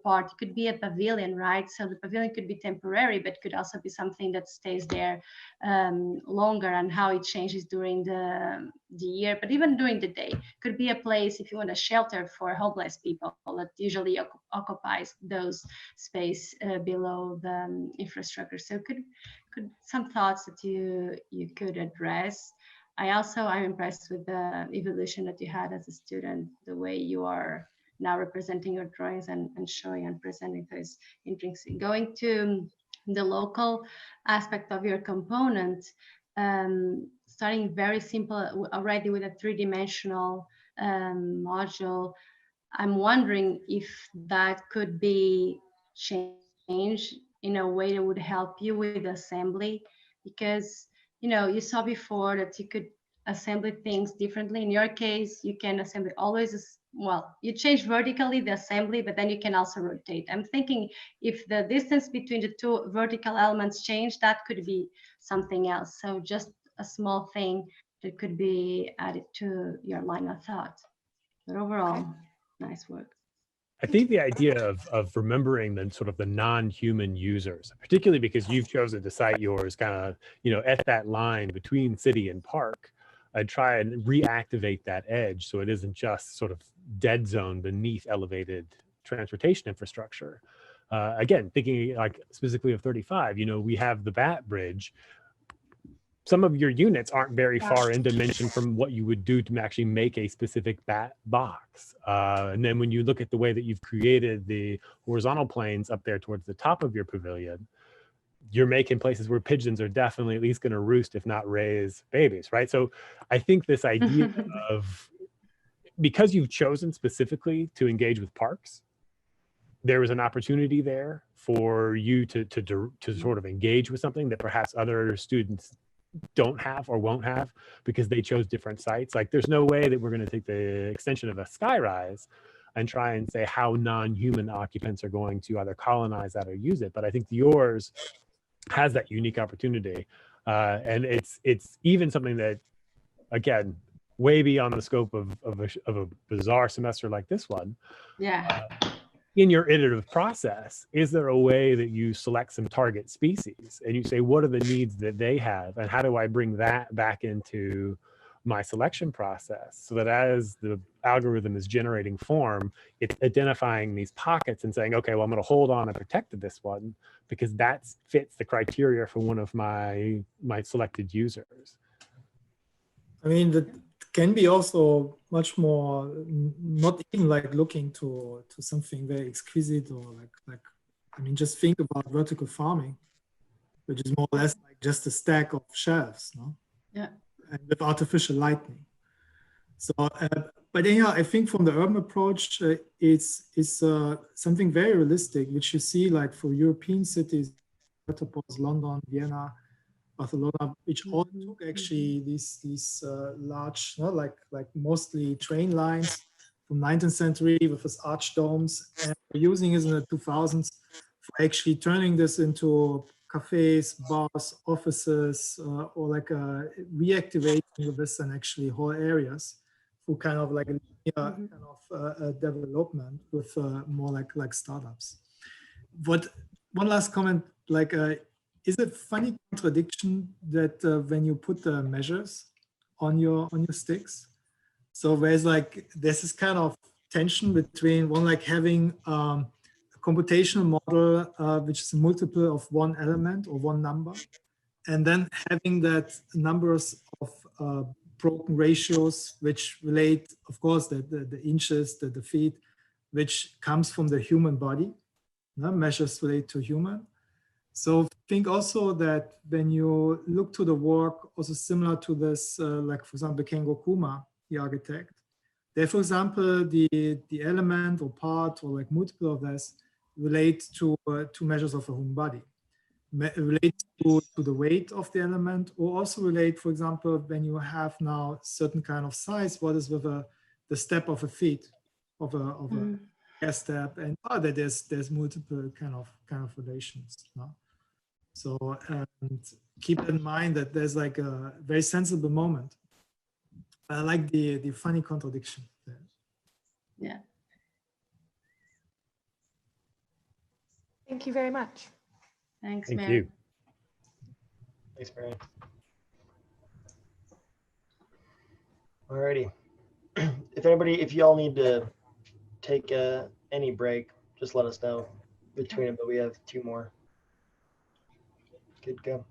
part. It could be a pavilion, right? So the pavilion could be temporary, but could also be something that stays there longer, and how it changes during the year, but even during the day. Could be a place, if you want, a shelter for homeless people that usually occupies those space below the infrastructure. So could some thoughts that you could address. I'm impressed with the evolution that you had as a student, the way you are now representing your drawings and showing and presenting those interesting. Going to the local aspect of your component, starting very simple already with a three-dimensional module. I'm wondering if that could be changed in a way that would help you with assembly, because you saw before that you could assemble things differently. In your case, you can assemble always, well, you change vertically the assembly, but then you can also rotate. I'm thinking if the distance between the two vertical elements change, that could be something else. So just a small thing that could be added to your line of thought. But overall, nice work. I think the idea of remembering the sort of the non-human users, particularly because you've chosen to cite yours kind of, at that line between city and park, I'd try and reactivate that edge so it isn't just sort of dead zone beneath elevated transportation infrastructure. Again, thinking like specifically of 35, we have the Bat Bridge. Some of your units aren't very far in dimension from what you would do to actually make a specific bat box. And then when you look at the way that you've created the horizontal planes up there towards the top of your pavilion, you're making places where pigeons are definitely at least going to roost, if not raise babies, right? So I think this idea of, because you've chosen specifically to engage with parks, there was an opportunity there for you to sort of engage with something that perhaps other students don't have or won't have because they chose different sites. Like there's no way that we're going to take the extension of a skyrise and try and say how non-human occupants are going to either colonize that or use it. But I think yours has that unique opportunity. And it's even something that, again, way beyond the scope of a bizarre semester like this one. Yeah. In your iterative process, is there a way that you select some target species and you say, what are the needs that they have? And how do I bring that back into my selection process so that as the algorithm is generating form, it's identifying these pockets and saying, okay, well, I'm going to hold on and protect this one because that fits the criteria for one of my selected users. I mean, that can be also much more, not even like looking to something very exquisite or like, I mean, just think about vertical farming, which is more or less like just a stack of shelves, no? Yeah. And with artificial lighting. So, but anyhow, I think from the urban approach, it's something very realistic, which you see like for European cities, metropolis, London, Vienna, Barcelona, which all took actually these large, like mostly train lines from 19th century with this arch domes, and using it in the 2000s for actually turning this into cafes, bars, offices, or like reactivating this and actually whole areas for kind of like a kind of development with more like startups. What one last comment, like. Is it funny contradiction that when you put the measures on your sticks, so there's this kind of tension between one like having a computational model which is a multiple of one element or one number, and then having that numbers of broken ratios which relate, of course, the inches, the feet, which comes from the human body, measures relate to human. So think also that when you look to the work, also similar to this, like for example, Kengo Kuma, the architect, there, for example, the element or part or like multiple of this relate to two measures of a human body, relate to the weight of the element, or also relate, for example, when you have now certain kind of size, what is with the step of a feet of a gas step, and that there's multiple kind of relations. No? So and keep in mind that there's like a very sensible moment. I like the funny contradiction there. Yeah. Thank you very much. Thanks, Thank Mary. you. Thanks, Mary. Alrighty. If y'all need to take any break, just let us know between them, but we have two more. Good to go.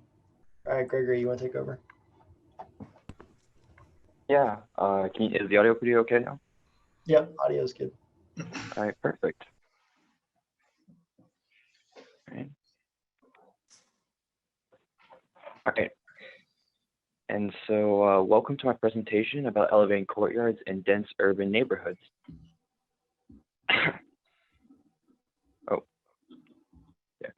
All right, Gregory, you want to take over? Yeah. Is the audio pretty okay now? Yep, audio is good. All right, perfect. All right. All right. And so welcome to my presentation about elevating courtyards in dense urban neighborhoods. Oh, yeah.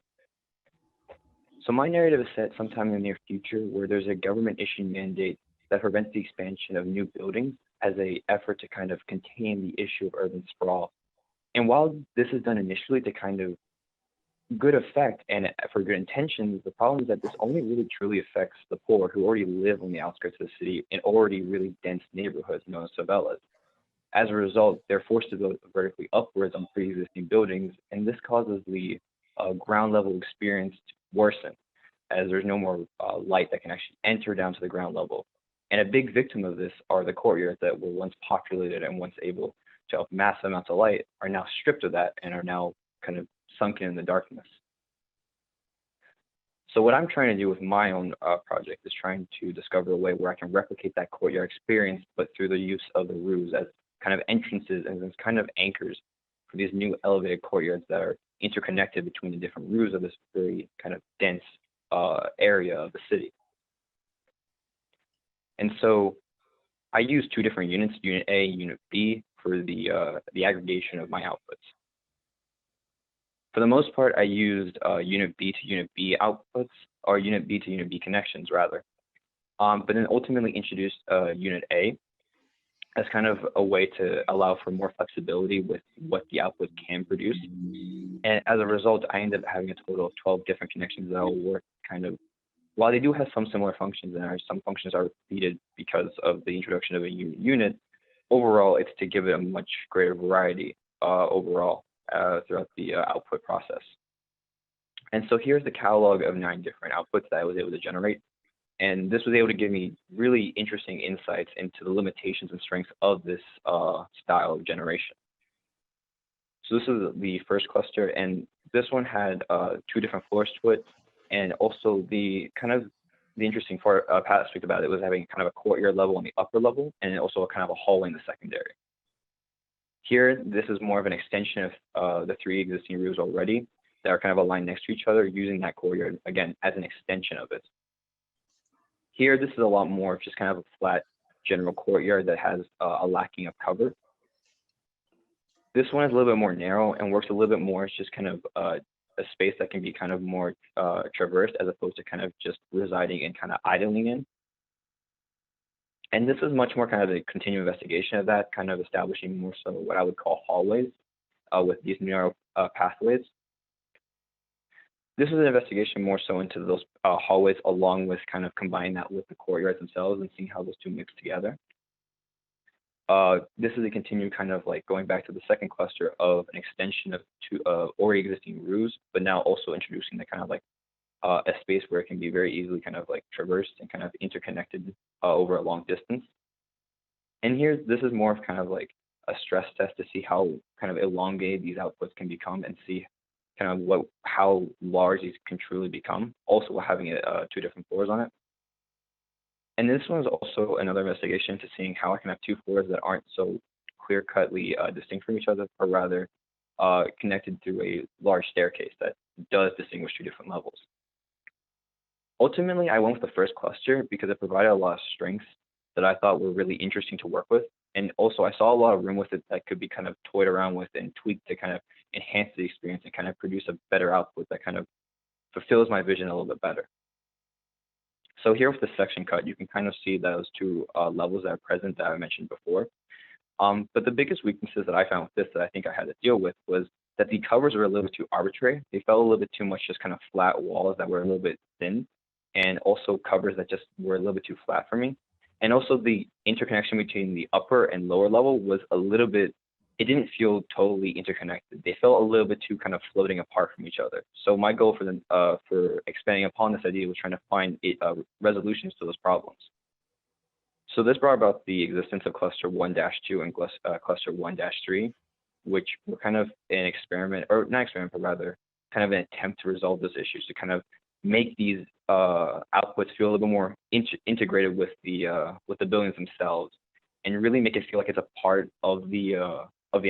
So my narrative is set sometime in the near future where there's a government issued mandate that prevents the expansion of new buildings as an effort to kind of contain the issue of urban sprawl. And while this is done initially to kind of good effect and for good intentions, the problem is that this only really truly affects the poor who already live on the outskirts of the city in already really dense neighborhoods known as favelas. As a result, they're forced to go vertically upwards on pre-existing buildings, and this causes the ground level experience to worsen, as there's no more light that can actually enter down to the ground level. And a big victim of this are the courtyards that were once populated and once able to have massive amounts of light are now stripped of that and are now kind of sunken in the darkness. So what I'm trying to do with my own project is trying to discover a way where I can replicate that courtyard experience, but through the use of the roofs as kind of entrances and as kind of anchors for these new elevated courtyards that are interconnected between the different roofs of this very kind of dense area of the city. And so I use two different units, Unit A and Unit B, for the aggregation of my outputs. For the most part, I used Unit B to Unit B outputs, or Unit B to Unit B connections, rather. But then ultimately introduced Unit A as kind of a way to allow for more flexibility with what the output can produce. And as a result, I ended up having a total of 12 different connections that will work kind of while they do have some similar functions, and some functions are repeated because of the introduction of a unit, overall, it's to give it a much greater variety overall throughout the output process. And so here's the catalog of 9 different outputs that I was able to generate. And this was able to give me really interesting insights into the limitations and strengths of this style of generation. So this is the first cluster, and this one had 2 different floors to it. And also the interesting aspect about it was having kind of a courtyard level on the upper level, and also a kind of a hallway in the secondary. Here, this is more of an extension of the 3 existing roofs already that are kind of aligned next to each other, using that courtyard, again, as an extension of it. Here, this is a lot more of just kind of a flat general courtyard that has a lacking of cover. This one is a little bit more narrow and works a little bit more as just kind of a space that can be kind of more traversed, as opposed to kind of just residing and kind of idling in. And this is much more kind of a continued investigation of that, kind of establishing more so what I would call hallways with these narrow pathways. This is an investigation more so into those hallways, along with kind of combining that with the courtyards themselves and seeing how those two mix together. This is a continued kind of like going back to the second cluster of an extension of 2 already existing roofs, but now also introducing the kind of like a space where it can be very easily kind of like traversed and kind of interconnected over a long distance. And here, this is more of kind of like a stress test to see how kind of elongated these outputs can become, and see kind of how large these can truly become, also having 2 different floors on it. And this one is also another investigation to seeing how I can have 2 floors that aren't so clear-cutly distinct from each other, or rather connected through a large staircase that does distinguish 2 different levels. Ultimately, I went with the first cluster because it provided a lot of strengths that I thought were really interesting to work with. And also, I saw a lot of room with it that could be kind of toyed around with and tweaked to kind of enhance the experience and kind of produce a better output that kind of fulfills my vision a little bit better. So here with the section cut, you can kind of see those 2 levels that are present that I mentioned before. But the biggest weaknesses that I found with this that I think I had to deal with was that the covers were a little bit too arbitrary. They felt a little bit too much just kind of flat walls that were a little bit thin, and also covers that just were a little bit too flat for me. And also the interconnection between the upper and lower level was a little bit, it didn't feel totally interconnected. They felt a little bit too kind of floating apart from each other. So my goal for expanding upon this idea was trying to find resolutions to those problems. So this brought about the existence of cluster 1-2 and cluster 1-3, which were kind of an experiment, or not experiment, but rather kind of an attempt to resolve those issues, to kind of make these outputs feel a little bit more integrated with the buildings themselves, and really make it feel like it's a part of the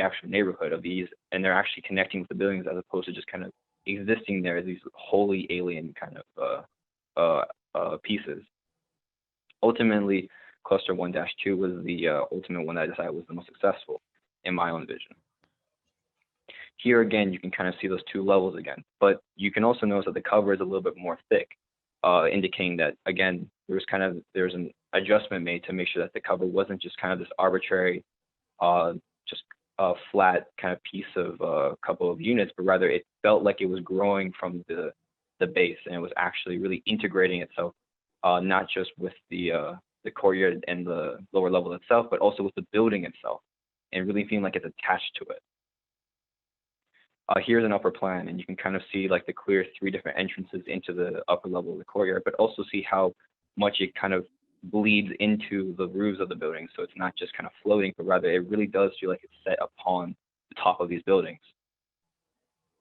actual neighborhood of these, and they're actually connecting with the buildings, as opposed to just kind of existing there as these wholly alien kind of pieces. Ultimately, cluster 1-2 was the ultimate one that I decided was the most successful in my own vision. Here again, you can kind of see those 2 levels again, but you can also notice that the cover is a little bit more thick, indicating that, again, there's an adjustment made to make sure that the cover wasn't just kind of this arbitrary, just a flat kind of piece of a couple of units, but rather it felt like it was growing from the base, and it was actually really integrating itself, not just with the courtyard and the lower level itself, but also with the building itself, and really feeling like it's attached to it. Here's an upper plan, and you can kind of see like the clear 3 different entrances into the upper level of the courtyard, but also see how much it kind of bleeds into the roofs of the building. So it's not just kind of floating, but rather it really does feel like it's set upon the top of these buildings.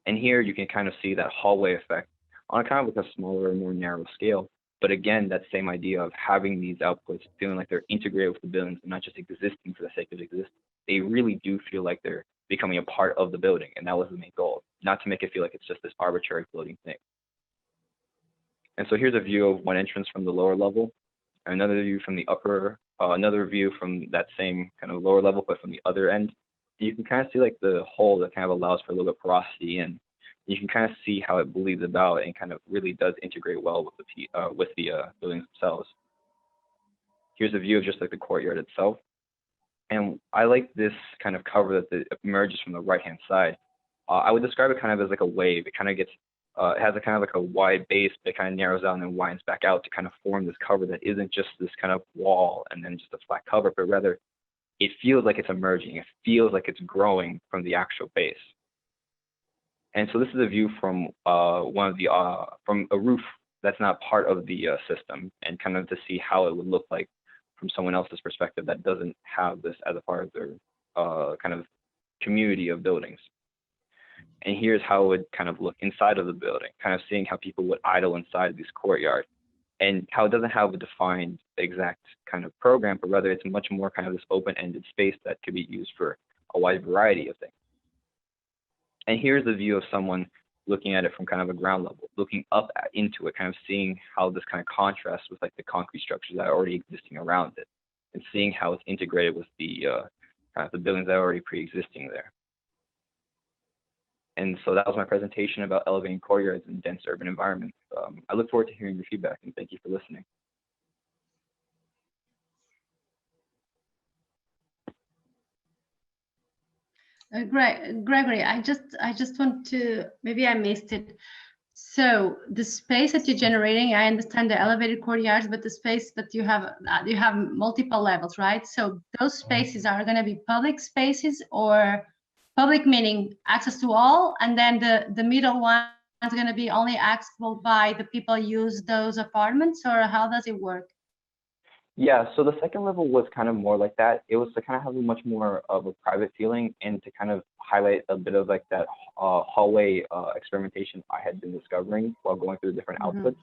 And here you can kind of see that hallway effect on a kind of like a smaller, more narrow scale. But again, that same idea of having these outputs feeling like they're integrated with the buildings and not just existing for the sake of existing. They really do feel like they're becoming a part of the building, and that was the main goal, not to make it feel like it's just this arbitrary floating thing. And so here's a view of one entrance from the lower level, another view from the upper, another view from that same kind of lower level, but from the other end. You can kind of see like the hole that kind of allows for a little bit of porosity, and you can kind of see how it bleeds about and kind of really does integrate well with the buildings themselves. Here's a view of just like the courtyard itself. And I like this kind of cover that emerges from the right-hand side. I would describe it kind of as like a wave. It kind of gets it has a kind of like a wide base, but it kind of narrows down and winds back out to kind of form this cover that isn't just this kind of wall and then just a flat cover, but rather it feels like it's emerging. It feels like it's growing from the actual base. And so this is a view from from a roof that's not part of the system, and kind of to see how it would look like from someone else's perspective that doesn't have this as a part of their kind of community of buildings. And here's how it would kind of look inside of the building, kind of seeing how people would idle inside of this courtyard, and how it doesn't have a defined exact kind of program, but rather it's much more kind of this open-ended space that could be used for a wide variety of things. And here's the view of someone looking at it from kind of a ground level, looking up into it, kind of seeing how this kind of contrasts with like the concrete structures that are already existing around it, and seeing how it's integrated with the kind of the buildings that are already pre-existing there. And so that was my presentation about elevating courtyards in dense urban environments. I look forward to hearing your feedback, and thank you for listening. Gregory, I just want to, maybe I missed it. So the space that you're generating, I understand the elevated courtyards, but the space that you have multiple levels, right? So those spaces are going to be public spaces, or public meaning access to all, and then the middle one is going to be only accessible by the people who use those apartments, or how does it work? Yeah, so the second level was kind of more like that. It was to kind of have a much more of a private feeling, and to kind of highlight a bit of like that hallway experimentation I had been discovering while going through the different outputs.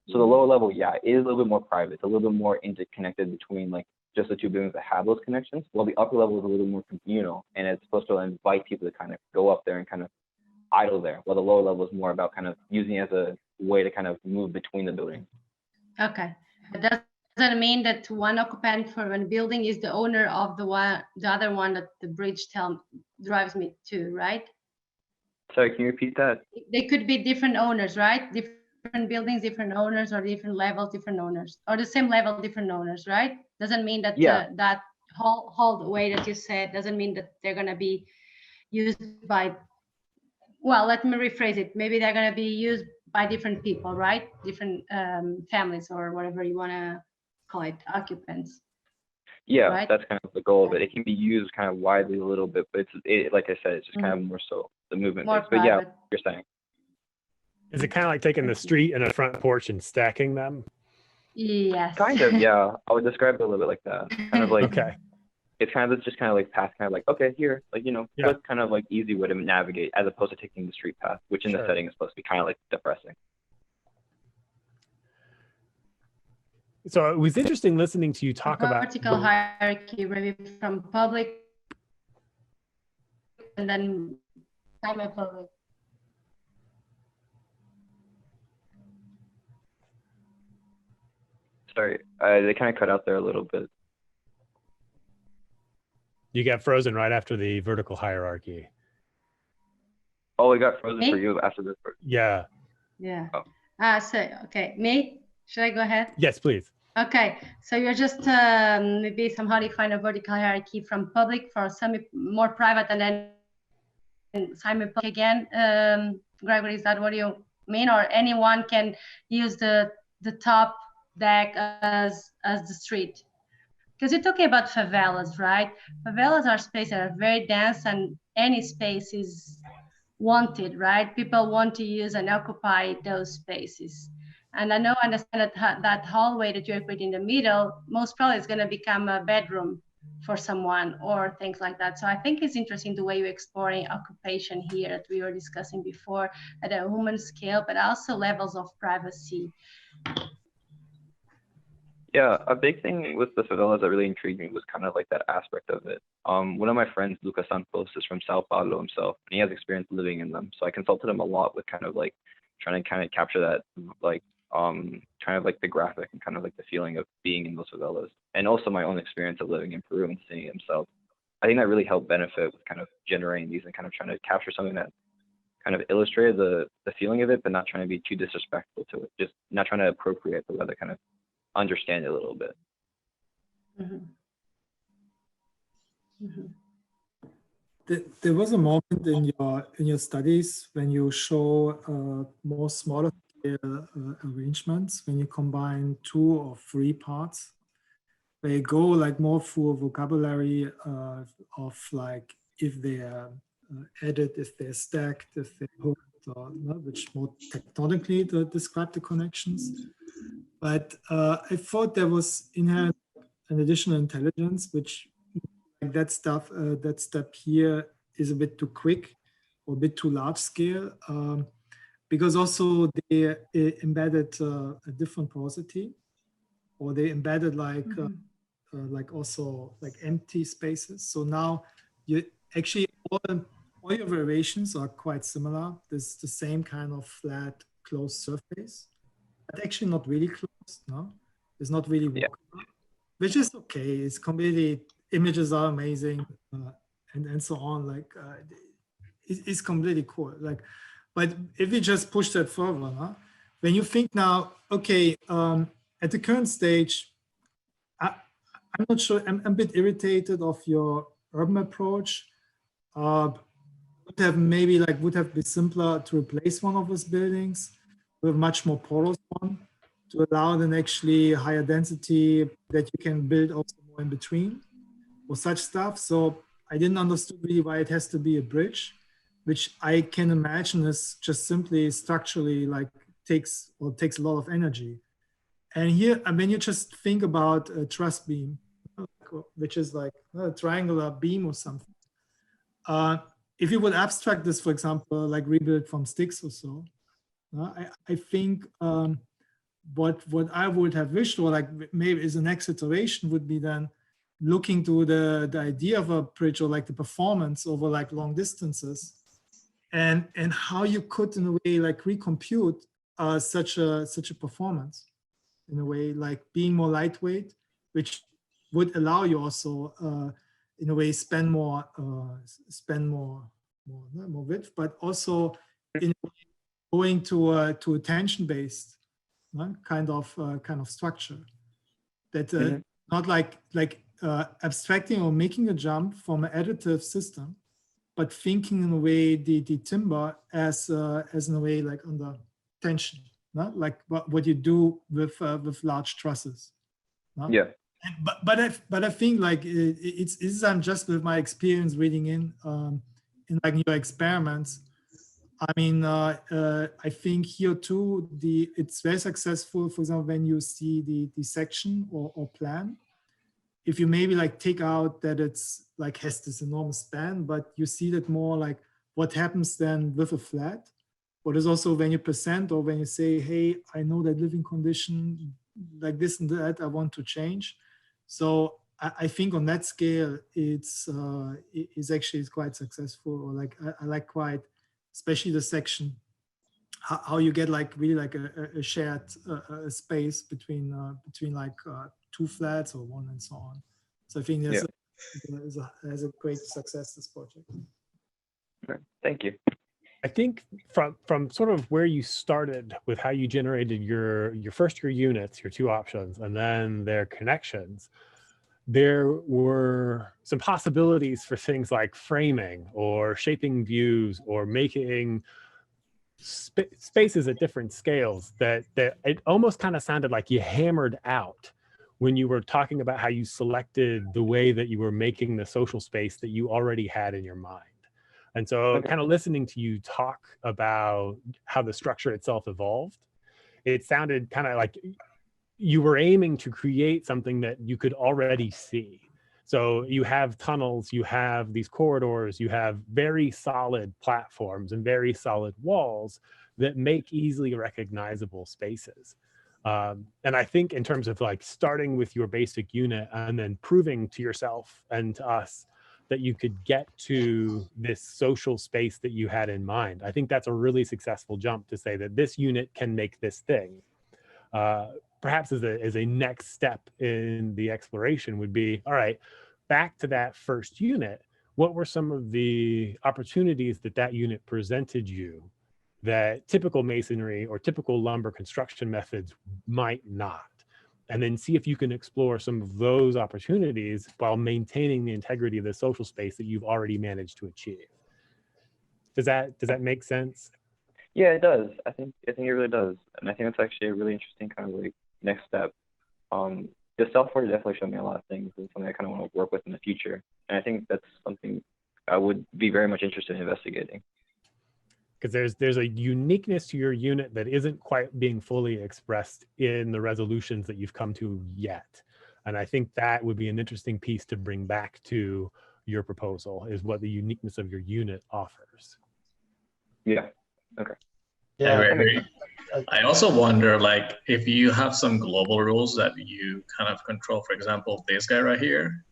So the lower level, yeah, it is a little bit more private. It's a little bit more interconnected between like just the two buildings that have those connections, while the upper level is a little more communal, and it's supposed to invite people to kind of go up there and kind of idle there, while the lower level is more about kind of using it as a way to kind of move between the buildings. Okay, but doesn't mean that one occupant for one building is the owner of the other one that the bridge drives me to, right? Sorry, can you repeat that? They could be different owners, right? Different buildings, different owners, or different levels, different owners, or the same level, different owners, right? Doesn't mean that that whole way that you said doesn't mean that they're going to be used by, well, let me rephrase it. Maybe they're going to be used by different people, right? Different families, or whatever you want to call it, occupants. Yeah, right? That's kind of the goal of it. It can be used kind of widely a little bit, but like I said, it's just kind of more so the movement. More But yeah, private. you're saying. Is it kind of like taking the street and a front porch and stacking them? Yes. Kind of, yeah. I would describe it a little bit like that. Kind of like, okay. It's kind of just kind of like path, kind of like, okay, here, like, you know, what's kind of like easy way to navigate, as opposed to taking the street path, which in the setting is supposed to be kind of like depressing. So it was interesting listening to you talk about vertical hierarchy, maybe from public and then semi-public. Sorry, they kind of cut out there a little bit. You got frozen right after the vertical hierarchy. Oh, it got frozen for you after this. Yeah. Yeah. Oh. So, okay, me? Should I go ahead? Yes, please. Okay, so you're just maybe somehow define a vertical hierarchy from public for more private, and then semi-public again. Gregory, is that what you mean? Or anyone can use the top deck as the street? Because you're talking about favelas, right? Favelas are spaces that are very dense, and any space is wanted, right? People want to use and occupy those spaces. And I understand that that hallway that you're putting in the middle, most probably is going to become a bedroom for someone or things like that. So I think it's interesting the way you're exploring occupation here that we were discussing before at a human scale, but also levels of privacy. Yeah, a big thing with the favelas that really intrigued me was kind of like that aspect of it. One of my friends, Lucas Santos, is from Sao Paulo himself, and he has experience living in them. So I consulted him a lot with kind of like trying to kind of capture that, like, kind of like the graphic and kind of like the feeling of being in those favelas, and also my own experience of living in Peru and seeing it himself. I think that really helped benefit with kind of generating these and kind of trying to capture something that kind of illustrated the feeling of it, but not trying to be too disrespectful to it, just not trying to appropriate, but rather kind of understand it a little bit. Mm-hmm. Mm-hmm. there was a moment in your studies when you show more smaller scale arrangements, when you combine 2 or 3 parts, where you go like more through a vocabulary of like if they're added, if they're stacked, if they're hooked, or which more tectonically to describe the connections. But I thought there was inherent an additional intelligence, which like that step here is a bit too quick or a bit too large scale, because also they embedded a different porosity, or they embedded like also like empty spaces. So now you actually all your variations are quite similar. There's the same kind of flat closed surface, but actually not really closed. No, it's not really walkable, which is okay. It's completely, images are amazing, and so on. Like it's completely cool. Like, but if you just push that further, huh? When you think now, okay, at the current stage, I'm not sure. I'm a bit irritated of your urban approach. Would have been simpler to replace one of those buildings with a much more porous one to allow then actually higher density that you can build also more in between or such stuff. So I didn't understand really why it has to be a bridge, which I can imagine is just simply structurally like takes a lot of energy. And here, I mean, you just think about a truss beam, which is like a triangular beam or something. If you would abstract this, for example, like rebuild from sticks or so, I think what I would have wished, or like maybe is the next iteration would be then looking to the idea of a bridge, or like the performance over like long distances, and how you could in a way like recompute such a performance in a way, like being more lightweight, which would allow you also in a way spend more width, but also in a way going to a tension-based kind of structure that not like abstracting or making a jump from an additive system, but thinking in a way the timber as in a way like under tension, like what you do with large trusses. Yeah. But I think like it's I'm just with my experience reading in like your experiments. I mean, I think here too, it's very successful. For example, when you see the section or plan, if you maybe like take out that it's like has this enormous span, but you see that more like what happens then with a flat. What is also when you present or when you say, hey, I know that living condition like this and that I want to change. So I think on that scale, it's actually quite successful. Or like I like quite, especially the section, how you get like really like a shared space between like 2 flats or 1 and so on. So I think there's a great success this project. Thank you. I think from sort of where you started with how you generated your first year units, your 2 options, and then their connections, there were some possibilities for things like framing or shaping views or making spaces at different scales that it almost kind of sounded like you hammered out when you were talking about how you selected the way that you were making the social space that you already had in your mind. And so kind of listening to you talk about how the structure itself evolved, it sounded kind of like you were aiming to create something that you could already see. So you have tunnels, you have these corridors, you have very solid platforms and very solid walls that make easily recognizable spaces. And I think in terms of like starting with your basic unit and then proving to yourself and to us that you could get to this social space that you had in mind, I think that's a really successful jump to say that this unit can make this thing. Perhaps as a next step in the exploration would be, all right, back to that first unit, what were some of the opportunities that unit presented you that typical masonry or typical lumber construction methods might not? and then see if you can explore some of those opportunities while maintaining the integrity of the social space that you've already managed to achieve. Does that make sense? Yeah, it does. I think it really does, and I think it's actually a really interesting kind of like next step. The self-work definitely showed me a lot of things, and something I kind of want to work with in the future. And I think that's something I would be very much interested in investigating. Because there's a uniqueness to your unit that isn't quite being fully expressed in the resolutions that you've come to yet. And I think that would be an interesting piece to bring back to your proposal, is what the uniqueness of your unit offers. Yeah. Okay. Yeah. I also wonder, like, if you have some global rules that you kind of control, for example, this guy right here,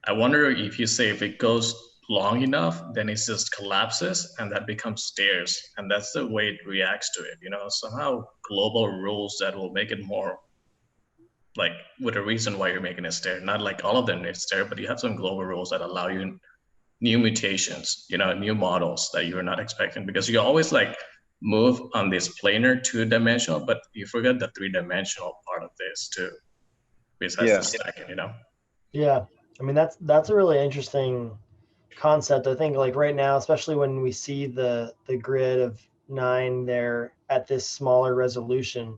I wonder if you say if it goes long enough, then it just collapses and that becomes stairs. And that's the way it reacts to it, you know, somehow global rules that will make it more like with a reason why you're making a stair. Not like all of them need stair, but you have some global rules that allow you new mutations, you know, new models that you're not expecting, because you always like move on this planar 2-dimensional, but you forget the 3-dimensional part of this too, besides the stacking, you know? Yeah, I mean, that's a really interesting concept. I think like right now, especially when we see the grid of 9 there at this smaller resolution,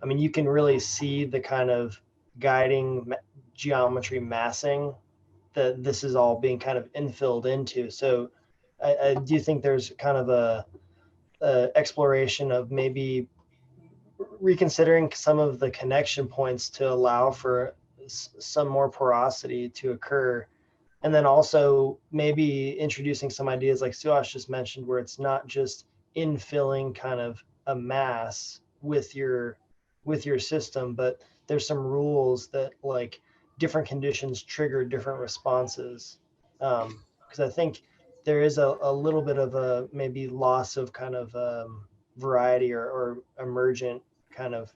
I mean, you can really see the kind of guiding geometry massing that this is all being kind of infilled into. So I do think there's kind of a exploration of maybe reconsidering some of the connection points to allow for some more porosity to occur. And then also maybe introducing some ideas like Suhash just mentioned, where it's not just infilling kind of a mass with your system, but there's some rules that like different conditions trigger different responses. Because I think there is a little bit of a maybe loss of kind of variety or emergent kind of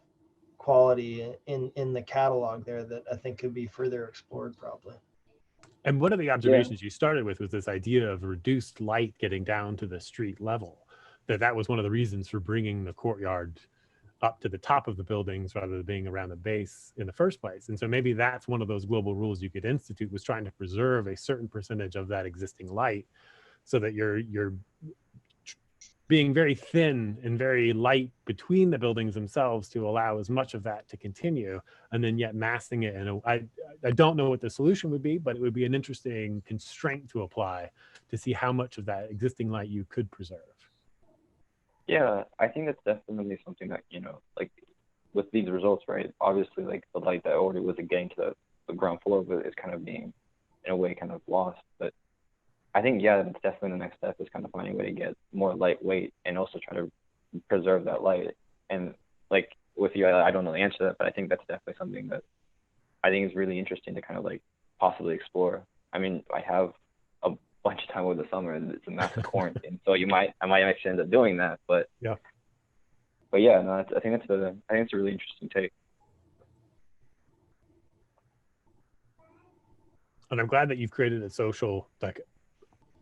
quality in the catalog there that I think could be further explored probably. And one of the observations you started with was this idea of reduced light getting down to the street level, that was one of the reasons for bringing the courtyard up to the top of the buildings rather than being around the base in the first place. And so maybe that's one of those global rules you could institute, was trying to preserve a certain percentage of that existing light so that you're being very thin and very light between the buildings themselves to allow as much of that to continue, and then yet massing it. And I don't know what the solution would be, but it would be an interesting constraint to apply to see how much of that existing light you could preserve. Yeah, I think that's definitely something that, you know, like with these results, right? Obviously, like the light that already was getting to the ground floor of it is kind of being, in a way, kind of lost. But I think, yeah, that's definitely the next step, is kind of finding a way to get more lightweight and also try to preserve that light. And like with you, I don't know the answer to that, but I think that's definitely something that I think is really interesting to kind of like possibly explore. I mean, I have a bunch of time over the summer and it's a massive quarantine, so I might actually end up doing that. But yeah, no, I think it's a really interesting take. And I'm glad that you've created a social, like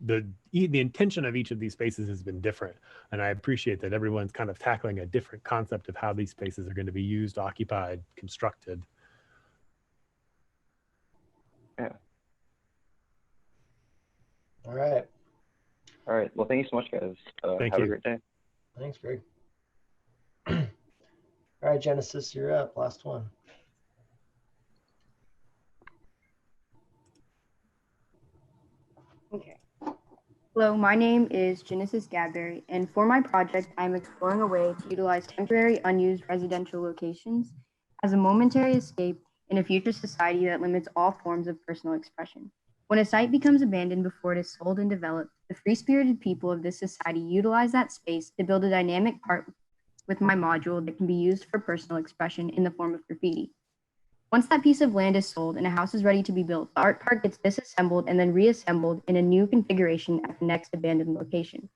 the intention of each of these spaces has been different. And I appreciate that everyone's kind of tackling a different concept of how these spaces are going to be used, occupied, constructed. Yeah. All right. All right. Well, thank you so much, guys. Have a great day. Thanks, Greg. All right, Genesis, you're up. Last one. Okay. Hello, my name is Genesis Gadberry, and for my project, I'm exploring a way to utilize temporary unused residential locations as a momentary escape in a future society that limits all forms of personal expression. When a site becomes abandoned before it is sold and developed, the free-spirited people of this society utilize that space to build a dynamic park with my module that can be used for personal expression in the form of graffiti. Once that piece of land is sold and a house is ready to be built, the art park gets disassembled and then reassembled in a new configuration at the next abandoned location.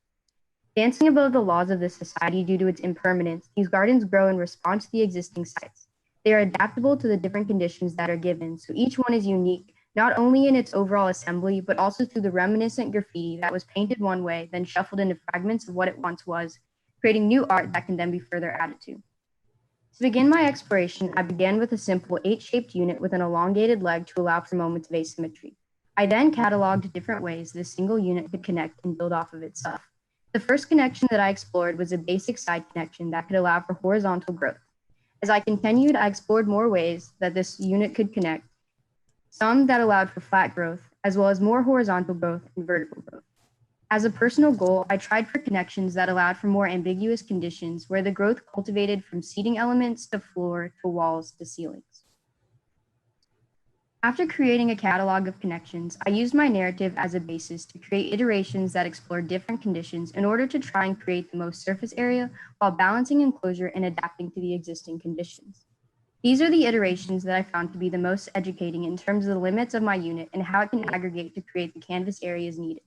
Dancing above the laws of this society due to its impermanence, these gardens grow in response to the existing sites. They are adaptable to the different conditions that are given, so each one is unique, not only in its overall assembly, but also through the reminiscent graffiti that was painted one way, then shuffled into fragments of what it once was, creating new art that can then be further added to. To begin my exploration, I began with a simple 8-shaped unit with an elongated leg to allow for moments of asymmetry. I then cataloged different ways this single unit could connect and build off of itself. The first connection that I explored was a basic side connection that could allow for horizontal growth. As I continued, I explored more ways that this unit could connect, some that allowed for flat growth, as well as more horizontal growth and vertical growth. As a personal goal, I tried for connections that allowed for more ambiguous conditions where the growth cultivated from seating elements to floor to walls to ceilings. After creating a catalog of connections, I used my narrative as a basis to create iterations that explore different conditions in order to try and create the most surface area while balancing enclosure and adapting to the existing conditions. These are the iterations that I found to be the most educating in terms of the limits of my unit and how it can aggregate to create the canvas areas needed.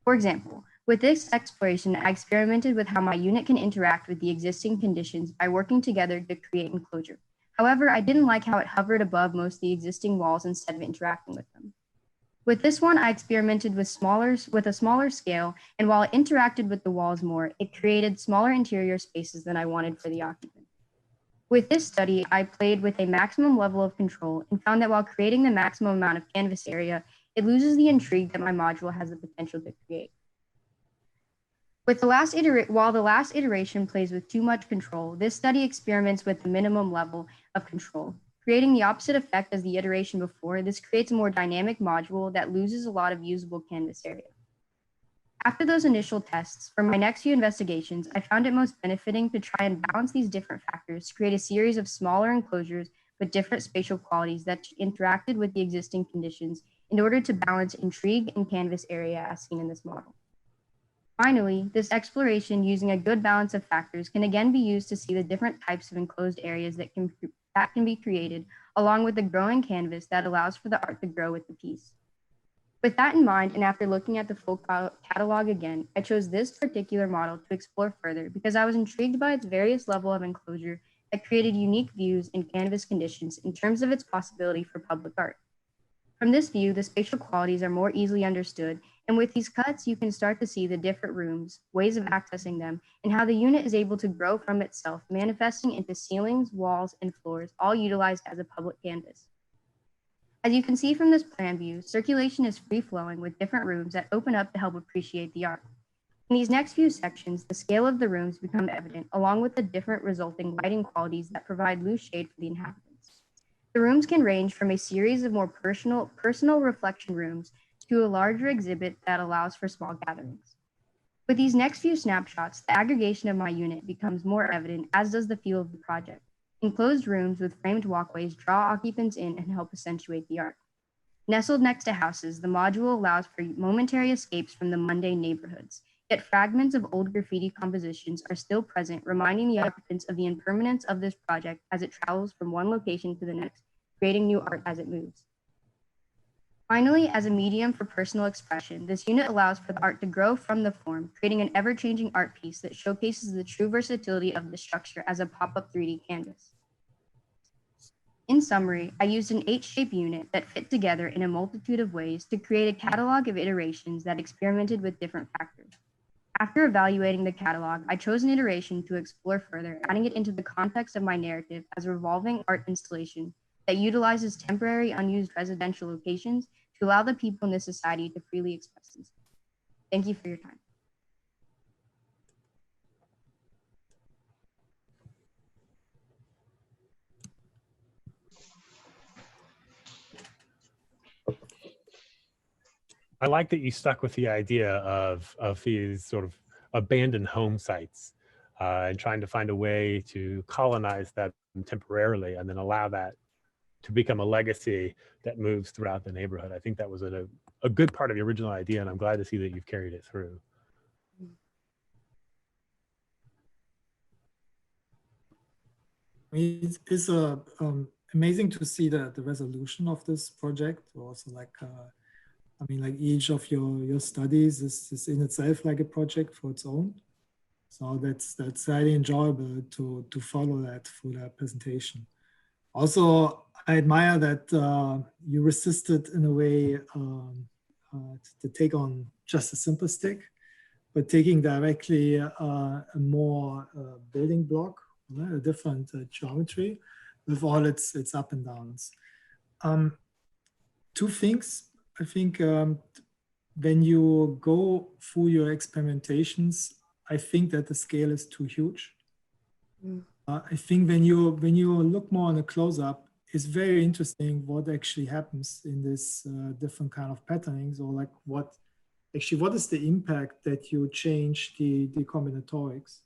For example, with this exploration, I experimented with how my unit can interact with the existing conditions by working together to create enclosure. However, I didn't like how it hovered above most of the existing walls instead of interacting with them. With this one, I experimented with a smaller scale, and while it interacted with the walls more, it created smaller interior spaces than I wanted for the occupant. With this study, I played with a maximum level of control and found that while creating the maximum amount of canvas area, it loses the intrigue that my module has the potential to create. While the last iteration plays with too much control, this study experiments with the minimum level of control. Creating the opposite effect as the iteration before, this creates a more dynamic module that loses a lot of usable canvas area. After those initial tests, for my next few investigations, I found it most benefiting to try and balance these different factors to create a series of smaller enclosures with different spatial qualities that interacted with the existing conditions in order to balance intrigue and canvas area as seen in this model. Finally, this exploration using a good balance of factors can again be used to see the different types of enclosed areas that can be created, along with the growing canvas that allows for the art to grow with the piece. With that in mind, and after looking at the full catalog again, I chose this particular model to explore further because I was intrigued by its various level of enclosure that created unique views in canvas conditions in terms of its possibility for public art. From this view, the spatial qualities are more easily understood, and with these cuts, you can start to see the different rooms, ways of accessing them, and how the unit is able to grow from itself, manifesting into ceilings, walls, and floors, all utilized as a public canvas. As you can see from this plan view, circulation is free-flowing with different rooms that open up to help appreciate the art. In these next few sections, the scale of the rooms become evident, along with the different resulting lighting qualities that provide loose shade for the inhabitants. The rooms can range from a series of more personal reflection rooms to a larger exhibit that allows for small gatherings. With these next few snapshots, the aggregation of my unit becomes more evident, as does the feel of the project. Enclosed rooms with framed walkways draw occupants in and help accentuate the art. Nestled next to houses, the module allows for momentary escapes from the mundane neighborhoods, yet fragments of old graffiti compositions are still present, reminding the occupants of the impermanence of this project as it travels from one location to the next, creating new art as it moves. Finally, as a medium for personal expression, this unit allows for the art to grow from the form, creating an ever-changing art piece that showcases the true versatility of the structure as a pop-up 3D canvas. In summary, I used an 8-shape unit that fit together in a multitude of ways to create a catalog of iterations that experimented with different factors. After evaluating the catalog, I chose an iteration to explore further, adding it into the context of my narrative as a revolving art installation that utilizes temporary unused residential locations to allow the people in this society to freely express themselves. Thank you for your time. I like that you stuck with the idea of these sort of abandoned home sites and trying to find a way to colonize that temporarily and then allow that to become a legacy that moves throughout the neighborhood. I think that was a good part of the original idea, and I'm glad to see that you've carried it through. It's amazing to see the resolution of this project. Also, like I mean, like each of your studies is in itself like a project for its own. So that's highly enjoyable to follow that through that presentation. Also, I admire that you resisted in a way to take on just a simple stick, but taking directly a more building block a different geometry with all its up and downs. Two things, I think, when you go through your experimentations, I think that the scale is too huge. I think when you look more on a close-up, it's very interesting what actually happens in this different kind of patternings, or like what is the impact that you change the combinatorics?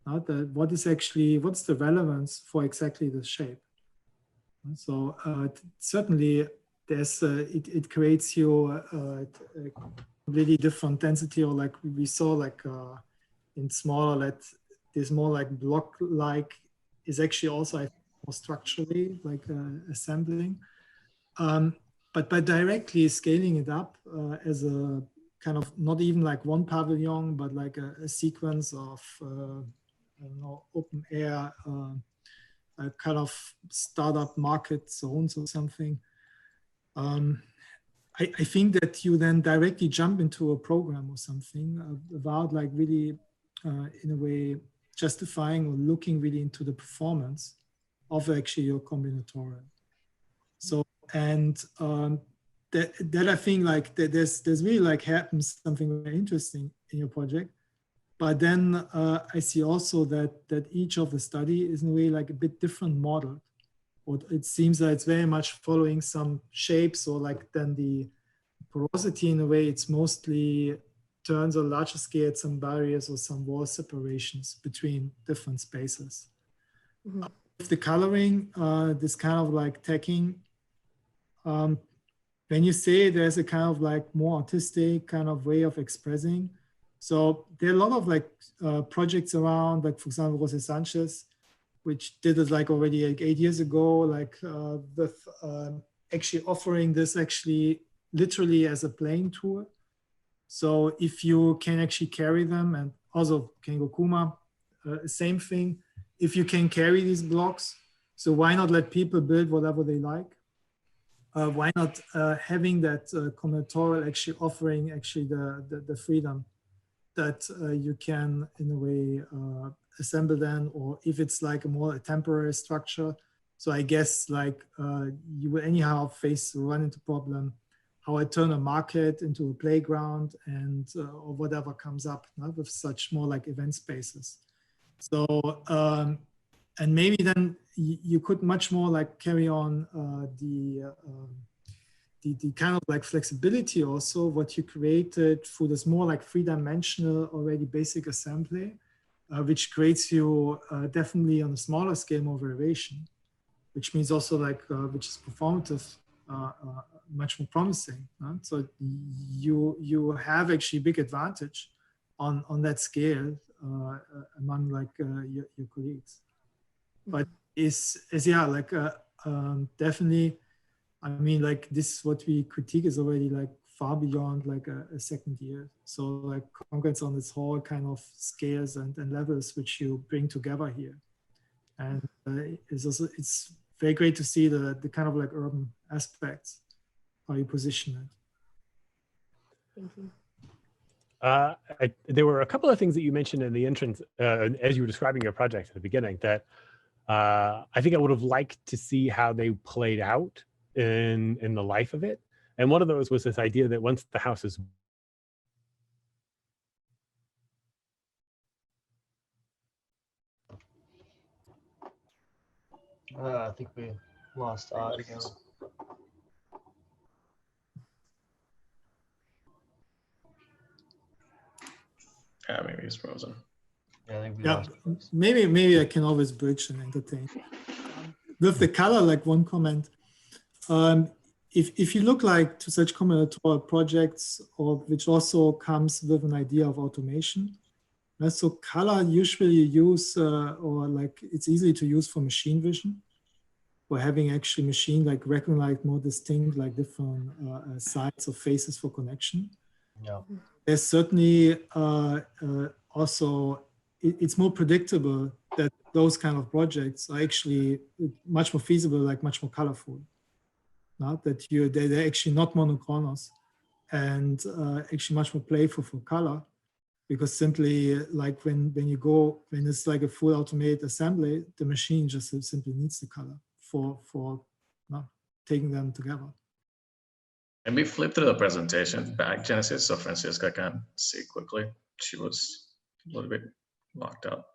What's the relevance for exactly the shape? So certainly it creates you a really different density, or like we saw like in smaller, that there's more like block-like is actually also more structurally like assembling. But by directly scaling it up as a kind of not even like one pavilion, but like a sequence of I don't know, open air kind of startup market zones or something. I think that you then directly jump into a program or something without like really, in a way, justifying or looking really into the performance of actually your combinatorial. So, and that I think like there's really like happens something very interesting in your project. But then I see also that each of the study is in a way like a bit different model. Or it seems that it's very much following some shapes, or like then the porosity in a way, it's mostly turns on larger scale, some barriers or some wall separations between different spaces. Mm-hmm. With the coloring, this kind of like tagging, when you say there's a kind of like more artistic kind of way of expressing, so there are a lot of like projects around, like for example, Jose Sanchez, which did it like already like 8 years ago, like with actually offering this actually literally as a plane tour. So if you can actually carry them, and also Kengo Kuma, same thing, if you can carry these blocks, so why not let people build whatever they like? Why not having that combinatorial actually offering actually the freedom that you can in a way assemble then, or if it's like a more temporary structure. So I guess like you will anyhow run into problem how I turn a market into a playground, and or whatever comes up with such more like event spaces. So and maybe then you could much more like carry on the kind of like flexibility also what you created through this more like three-dimensional already basic assembly, which creates you definitely on a smaller scale more variation, which means also like which is performative, much more promising. So you have actually big advantage on that scale among like your colleagues. But is yeah like definitely. I mean, like this, what we critique is already like far beyond like a second year. So like concurrence on this whole kind of scales and levels which you bring together here. And it's very great to see the kind of like urban aspects, how you position it. Thank you. There were a couple of things that you mentioned in the entrance as you were describing your project at the beginning that I think I would have liked to see how they played out in the life of it. And one of those was this idea that once the house is I think we lost audio. Yeah, maybe he's frozen. Yeah, I think we Yeah, lost. maybe I can always bridge and entertain. With the color, like one comment, if you look like to such combinatorial projects, or which also comes with an idea of automation, so color usually you use, or like it's easy to use for machine vision, or having actually machine like recognize more distinct like different sides or faces for connection. Yeah. There's certainly also, it's more predictable that those kind of projects are actually much more feasible, like much more colorful. Not that they're actually not monochronous, and actually much more playful for color. because simply like when it's like a full automated assembly, the machine just simply needs the color for taking them together. And we flip through the presentation back, Genesis, so Francisca can see quickly. She was a little bit locked up.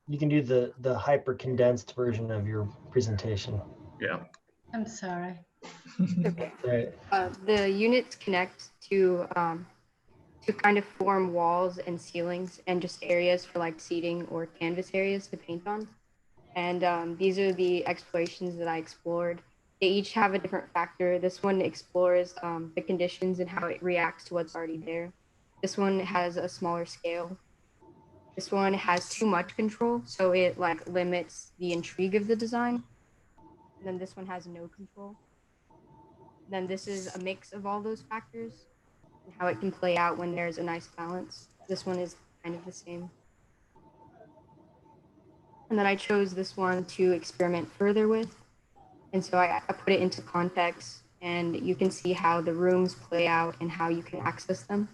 You can do the hyper condensed version of your presentation. Yeah. I'm sorry. Right. The units connect to kind of form walls and ceilings and just areas for like seating or canvas areas to paint on. And these are the explorations that I explored. They each have a different factor. This one explores the conditions and how it reacts to what's already there. This one has a smaller scale. This one has too much control, so it like limits the intrigue of the design. And then this one has no control. Then this is a mix of all those factors and how it can play out when there's a nice balance. This one is kind of the same. And then I chose this one to experiment further with. And so I put it into context, and you can see how the rooms play out and how you can access them.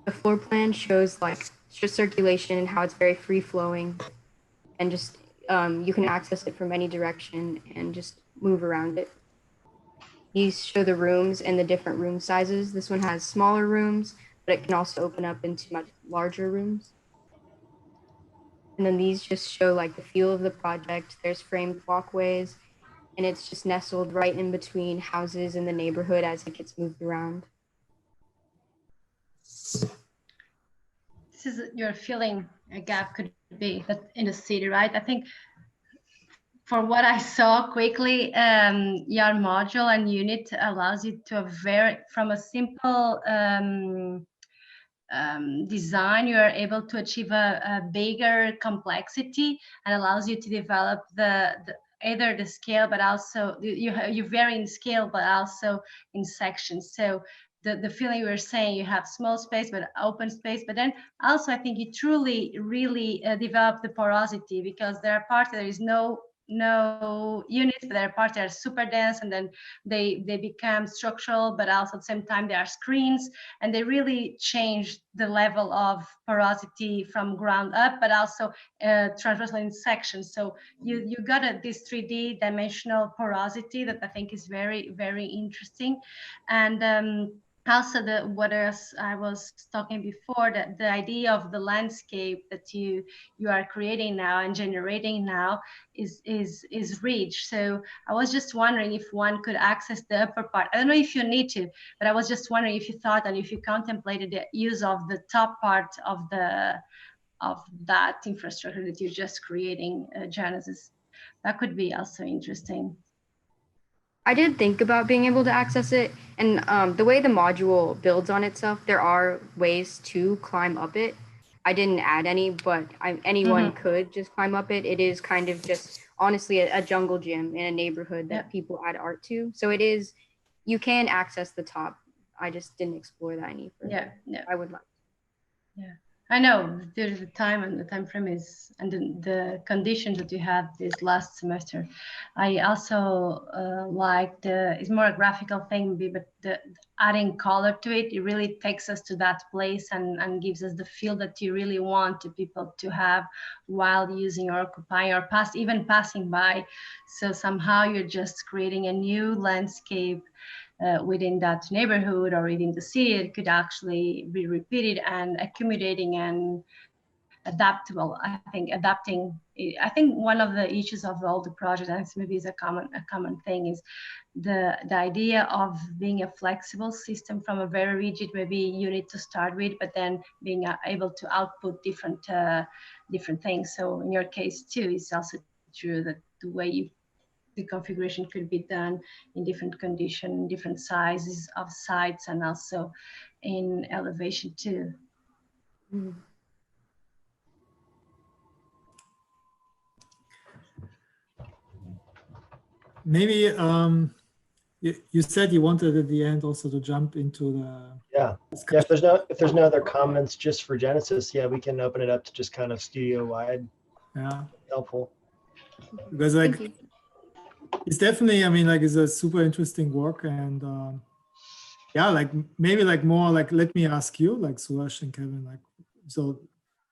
The floor plan shows like just circulation and how it's very free flowing, and just you can access it from any direction and just move around it. These show the rooms and the different room sizes. This one has smaller rooms, but it can also open up into much larger rooms. And then these just show like the feel of the project. There's framed walkways, and it's just nestled right in between houses in the neighborhood as it gets moved around. This is your feeling a gap could be that in the city, right? I think for what I saw quickly, your module and unit allows you to from a simple design, you are able to achieve a bigger complexity, and allows you to develop either the scale, but also you vary in scale, but also in sections. So the feeling you were saying, you have small space, but open space, but then also I think you truly, really develop the porosity, because there are parts there is no units, but there are parts that are super dense, and then they become structural, but also at the same time they are screens, and they really change the level of porosity from ground up, but also transversal in sections. So you got this 3D dimensional porosity that I think is very, very interesting. And also what else I was talking before, that the idea of the landscape that you are creating now and generating now is rich. So I was just wondering if one could access the upper part. I don't know if you need to, but I was just wondering if you thought and if you contemplated the use of the top part of that infrastructure that you're just creating, Genesis. That could be also interesting. I did think about being able to access it, and the way the module builds on itself, there are ways to climb up it. I didn't add any, but anyone could just climb up it. It is kind of just honestly a jungle gym in a neighborhood that people add art to. So it is, you can access the top. I just didn't explore that any further. Yeah. I would like. Yeah. I know there's a time, and the time frame is, and the conditions that you had this last semester. I also like it's more a graphical thing, but the adding color to it, it really takes us to that place and gives us the feel that you really want to people to have while using or occupying or even passing by. So somehow you're just creating a new landscape within that neighborhood or within the city. It could actually be repeated and accommodating and adaptable. I think adapting. I think one of the issues of all the projects, and maybe is a common thing, is the idea of being a flexible system from a very rigid maybe unit to start with, but then being able to output different things. So in your case too, it's also true that the way the configuration could be done in different conditions, different sizes of sites, and also in elevation too. Maybe You said you wanted at the end also to jump into the If there's no other comments just for Genesis, we can open it up to just kind of studio wide. Yeah, helpful. Because like it's definitely, I mean, like it's a super interesting work, and like maybe like more like let me ask you, like Suhash and Kevin, like so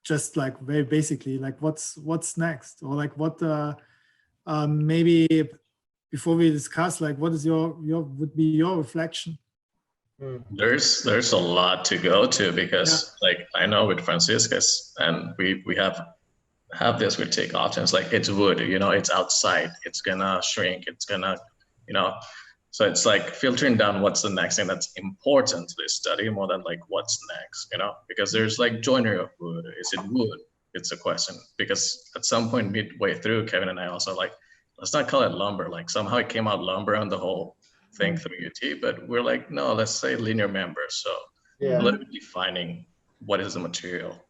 just like very basically, like what's next, or like what maybe before we discuss, like what is your would be your reflection? There's a lot to go to, because like I know with Franciscus, and we have this with takeoffs, and it's like it's wood, it's outside, it's gonna shrink, it's gonna, so it's like filtering down what's the next thing that's important to this study more than like what's next, because there's like joinery of wood. Is it wood? It's a question, because at some point midway through, Kevin and I also like, let's not call it lumber. Like somehow it came out lumber on the whole thing through UT, but we're like, no, let's say linear members. So a little bit defining what is the material.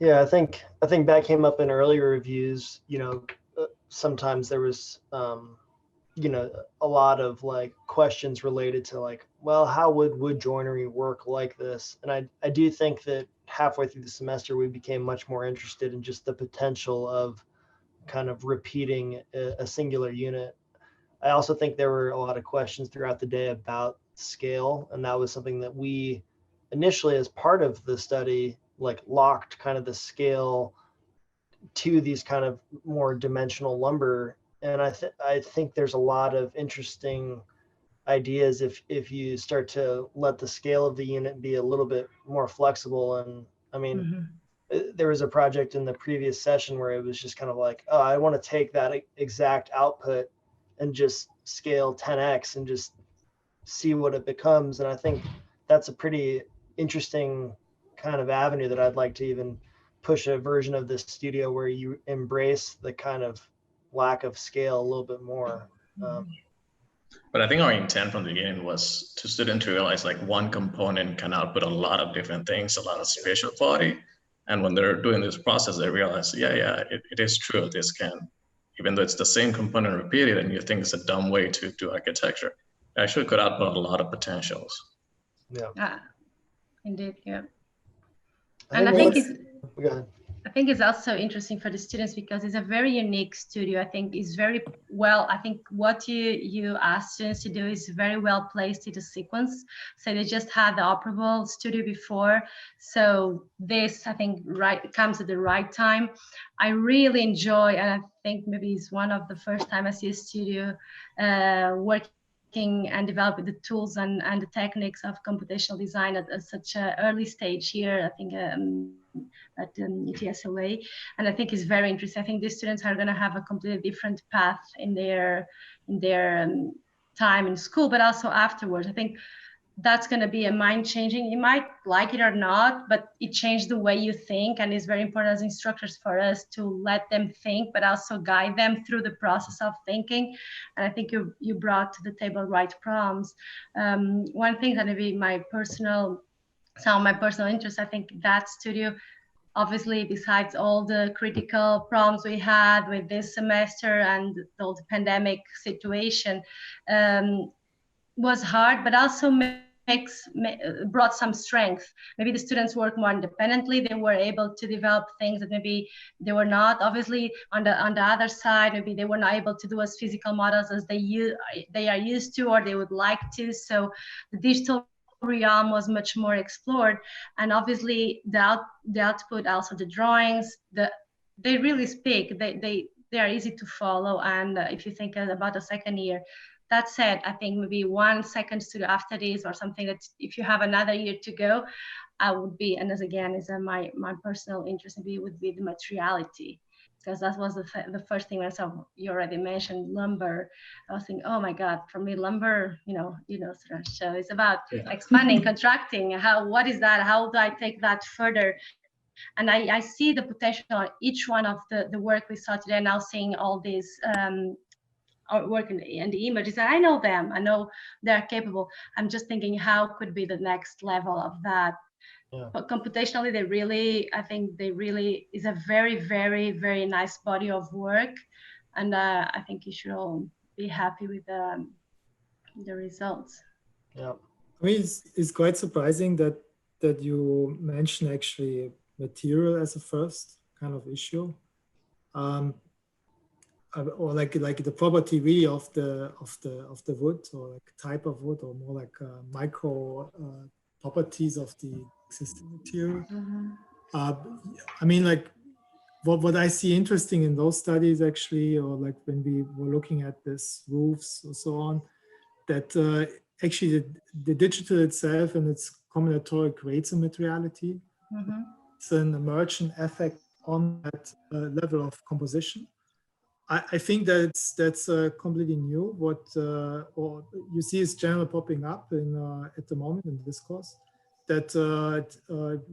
Yeah, I think that came up in earlier reviews. Sometimes there was, a lot of like questions related to like, well, how would wood joinery work like this? And I do think that halfway through the semester, we became much more interested in just the potential of kind of repeating a singular unit. I also think there were a lot of questions throughout the day about scale, and that was something that we initially, as part of the study, like locked kind of the scale to these kind of more dimensional lumber. And I think there's a lot of interesting ideas if you start to let the scale of the unit be a little bit more flexible. And I mean, there was a project in the previous session where it was just kind of like, oh, I want to take that exact output and just scale 10x and just see what it becomes. And I think that's a pretty interesting kind of avenue that I'd like to even push a version of this studio where you embrace the kind of lack of scale a little bit more. But I think our intent from the beginning was to students to realize like one component can output a lot of different things, a lot of spatial quality. And when they're doing this process, they realize, it is true. This can, even though it's the same component repeated and you think it's a dumb way to do architecture, it actually could output a lot of potentials. Yeah, indeed, yeah. And I think it's also interesting for the students because it's a very unique studio. I think it's very well, I think what you ask students to do is very well placed in the sequence. So they just had the operable studio before. So this, I think, comes at the right time. I really enjoy, and I think maybe it's one of the first time I see a studio working and developing the tools and the techniques of computational design at such an early stage here, I think at UTSOA. And I think it's very interesting. I think these students are going to have a completely different path in their time in school, but also afterwards. I think that's going to be a mind changing. You might like it or not, but it changed the way you think. And it's very important as instructors for us to let them think, but also guide them through the process of thinking. And I think you brought to the table right prompts. One thing that maybe some of my personal interests, I think that studio, obviously, besides all the critical problems we had with this semester and the pandemic situation, was hard, but also brought some strength. Maybe the students work more independently. They were able to develop things that maybe they were not. Obviously, on the other side, maybe they were not able to do as physical models as they are used to or they would like to. So the digital realm was much more explored, and obviously the output, also the drawings, they really speak. They are easy to follow. And if you think about the second year. That said, I think maybe 1 second studio after this or something that if you have another year to go, I would be, and as again, is my personal interest would be the materiality, because that was the first thing when I saw you already mentioned lumber. I was thinking, oh my God, for me, lumber, so it's about expanding, contracting. What is that? How do I take that further? And I see the potential on each one of the work we saw today. Now seeing all these work in the images, and I know them, I know they're capable. I'm just thinking how could be the next level of that. But computationally, I think they really is a very, very, very nice body of work, and I think you should all be happy with the results. Yeah. I mean, it's quite surprising that you mention actually material as a first kind of issue, or like the property really of the wood, or like type of wood, or more like micro properties of the existing material. I mean, like what I see interesting in those studies actually, or like when we were looking at this roofs or so on, that actually the digital itself and its combinatorial creates a materiality. It's an emergent effect on that level of composition. I think that's completely new. What or you see is generally popping up in at the moment in discourse, that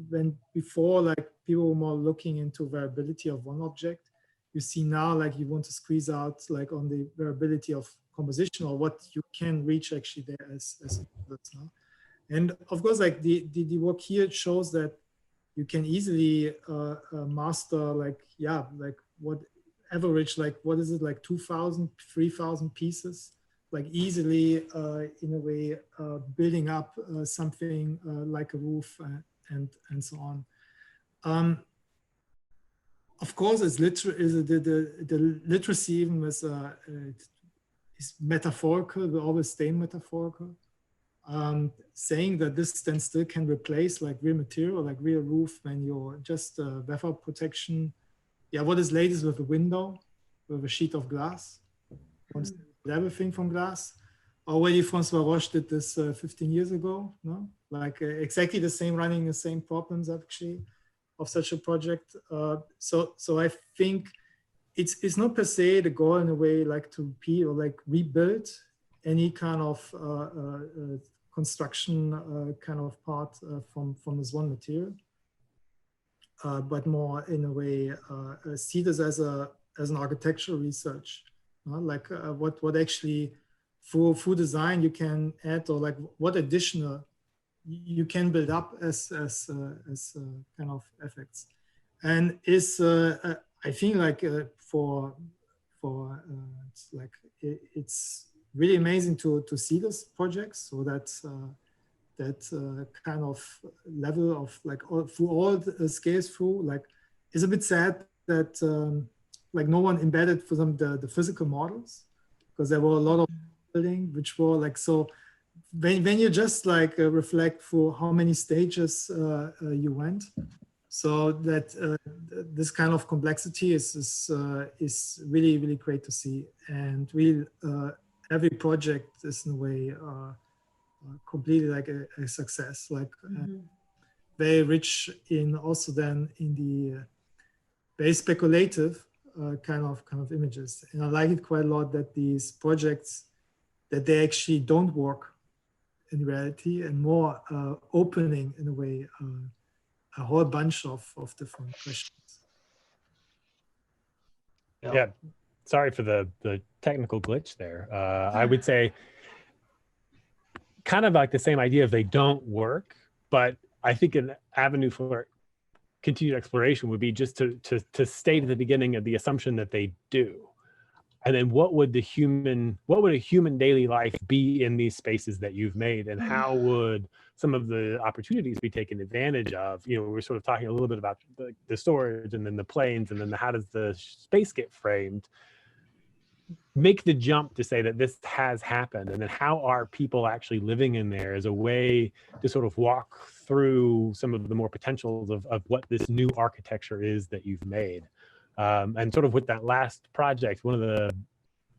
when before, like, people were more looking into variability of one object, you see now like you want to squeeze out like on the variability of composition, or what you can reach actually there as now. And of course, like the work here shows that you can easily master like what average, like what is it, like 2,000, 3,000 pieces, like easily in a way building up something like a roof and so on. Of course, it's the literacy even is metaphorical, will always stay metaphorical. Saying that this then still can replace like real material, like real roof, when you're just weather protection. Yeah, what is latest with a window, with a sheet of glass? Everything from glass. Already Francois Roche did this 15 years ago, no? Like exactly the same, running the same problems actually of such a project. So I think it's not per se the goal in a way like to repeat or like rebuild any kind of construction kind of part from this one material, but more in a way see this as an architectural research, like what actually through design you can add, or like what additional you can build up as kind of effects, and is I think like for it's like it's really amazing to see this project. So that's that kind of level of like through all the scales through, like it's a bit sad that like no one embedded for them the physical models, because there were a lot of building which were like, so when you just like reflect for how many stages you went, so that this kind of complexity is really, really great to see. And really every project is in a way completely like a success, like very rich in also then in the very speculative kind of images. And I like it quite a lot that these projects, that they actually don't work in reality, and more opening in a way a whole bunch of different questions. Yeah, sorry for the technical glitch there. I would say kind of like the same idea of they don't work, but I think an avenue for continued exploration would be just to state at the beginning of the assumption that they do. And then what would a human daily life be in these spaces that you've made, and how would some of the opportunities be taken advantage of? You know, we're sort of talking a little bit about the storage, and then the planes, and then how does the space get framed? Make the jump to say that this has happened, and then how are people actually living in there as a way to sort of walk through some of the more potentials of what this new architecture is that you've made. And sort of with that last project, one of the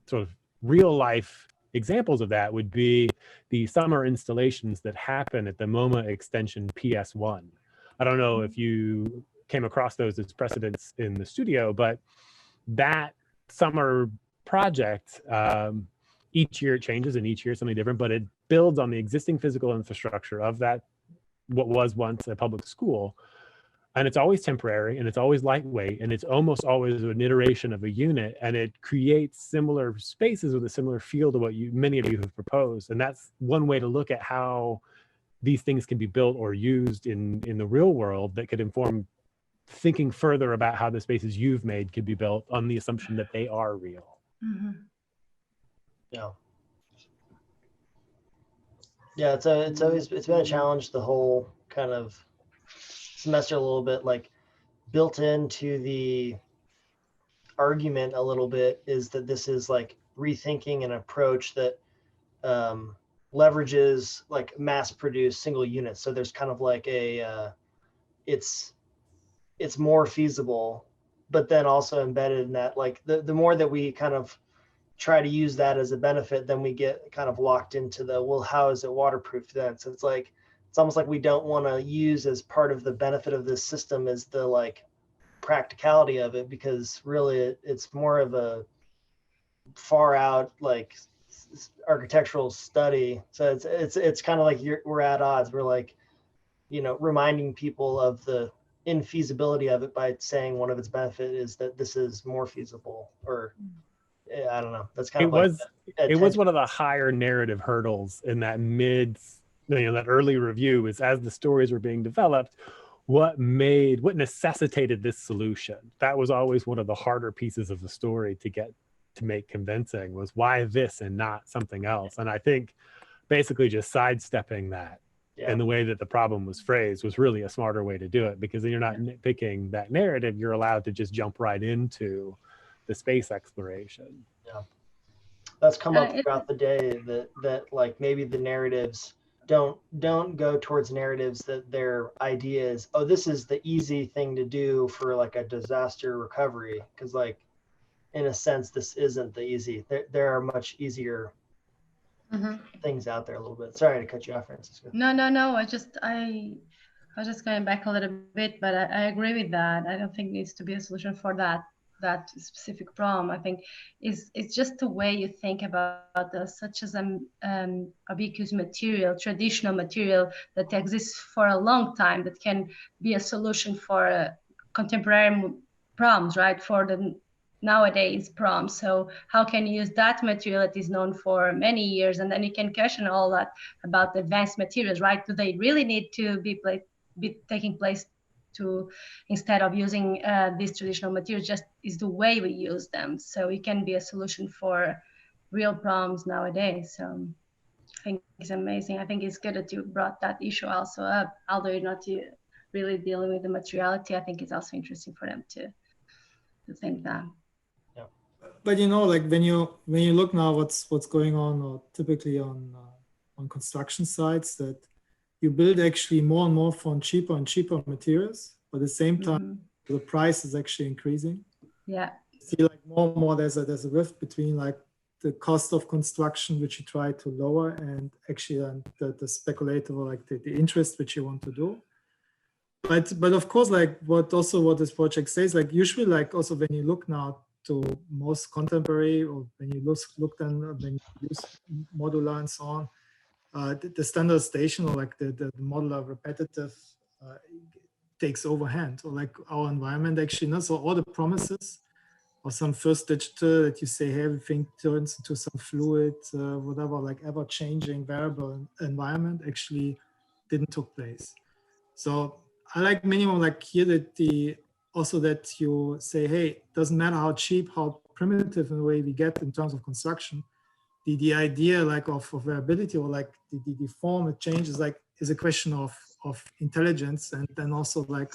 sort of real life examples of that would be the summer installations that happen at the MoMA extension PS1. I don't know if you came across those as precedents in the studio, but that summer project, each year it changes, and each year something different, but it builds on the existing physical infrastructure of that, what was once a public school. And it's always temporary, and it's always lightweight, and it's almost always an iteration of a unit, and it creates similar spaces with a similar feel to what many of you have proposed. And that's one way to look at how these things can be built or used in the real world, that could inform thinking further about how the spaces you've made could be built on the assumption that they are real. Yeah. Yeah, it's been a challenge the whole kind of semester a little bit. Like built into the argument a little bit is that this is like rethinking an approach that leverages like mass produced single units. So there's kind of like a it's more feasible, but then also embedded in that, like the more that we kind of try to use that as a benefit, then we get kind of locked into the, well, how is it waterproof then? So it's like, it's almost like we don't want to use as part of the benefit of this system as the like practicality of it, because really it's more of a far out like architectural study. So it's kind of like we're at odds. We're like, reminding people of the infeasibility of it by saying one of its benefit is that this is more feasible, or I don't know. That's kind of it was one of the higher narrative hurdles in that that early review, is as the stories were being developed, what necessitated this solution. That was always one of the harder pieces of the story to make convincing, was why this and not something else. And I think basically just sidestepping that and the way that the problem was phrased was really a smarter way to do it, because then you're not nitpicking that narrative. You're allowed to just jump right into the space exploration. Yeah, that's come up throughout the day, that like maybe the narratives don't go towards narratives that their idea is, oh, this is the easy thing to do for like a disaster recovery, because like in a sense this isn't the easy. There are much easier things out there a little bit. Sorry to cut you off, Francisco. No. I was just going back a little bit, but I agree with that. I don't think it needs to be a solution for that specific problem. I think it's just the way you think about such as ubiquitous material, traditional material that exists for a long time, that can be a solution for contemporary problems, right? For the nowadays problems. So how can you use that material that is known for many years, and then you can question all that about the advanced materials, right? Do they really need to be taking place to, instead of using these traditional materials, just is the way we use them. So it can be a solution for real problems nowadays. So I think it's amazing. I think it's good that you brought that issue also up, although you're not really dealing with the materiality. I think it's also interesting for them to think that. Yeah. But like when you look now what's going on, or typically on construction sites, that you build actually more and more from cheaper and cheaper materials, but at the same time, the price is actually increasing. Yeah. See, like more and more, there's a rift between like the cost of construction, which you try to lower, and actually the speculative, or like the interest which you want to do. But of course, like what this project says, like usually, like also when you look now to most contemporary, or when you look then when you use modular and so on, the standardization, or like the modular repetitive takes overhand, or like our environment actually not. So all the promises or some first digital that you say, hey, everything turns into some fluid, whatever, like ever changing variable environment actually didn't took place. So I like minimum like here that also that you say, hey, it doesn't matter how cheap, how primitive in a way we get in terms of construction, the idea like of variability, or like the form it changes, like is a question of intelligence, and then also like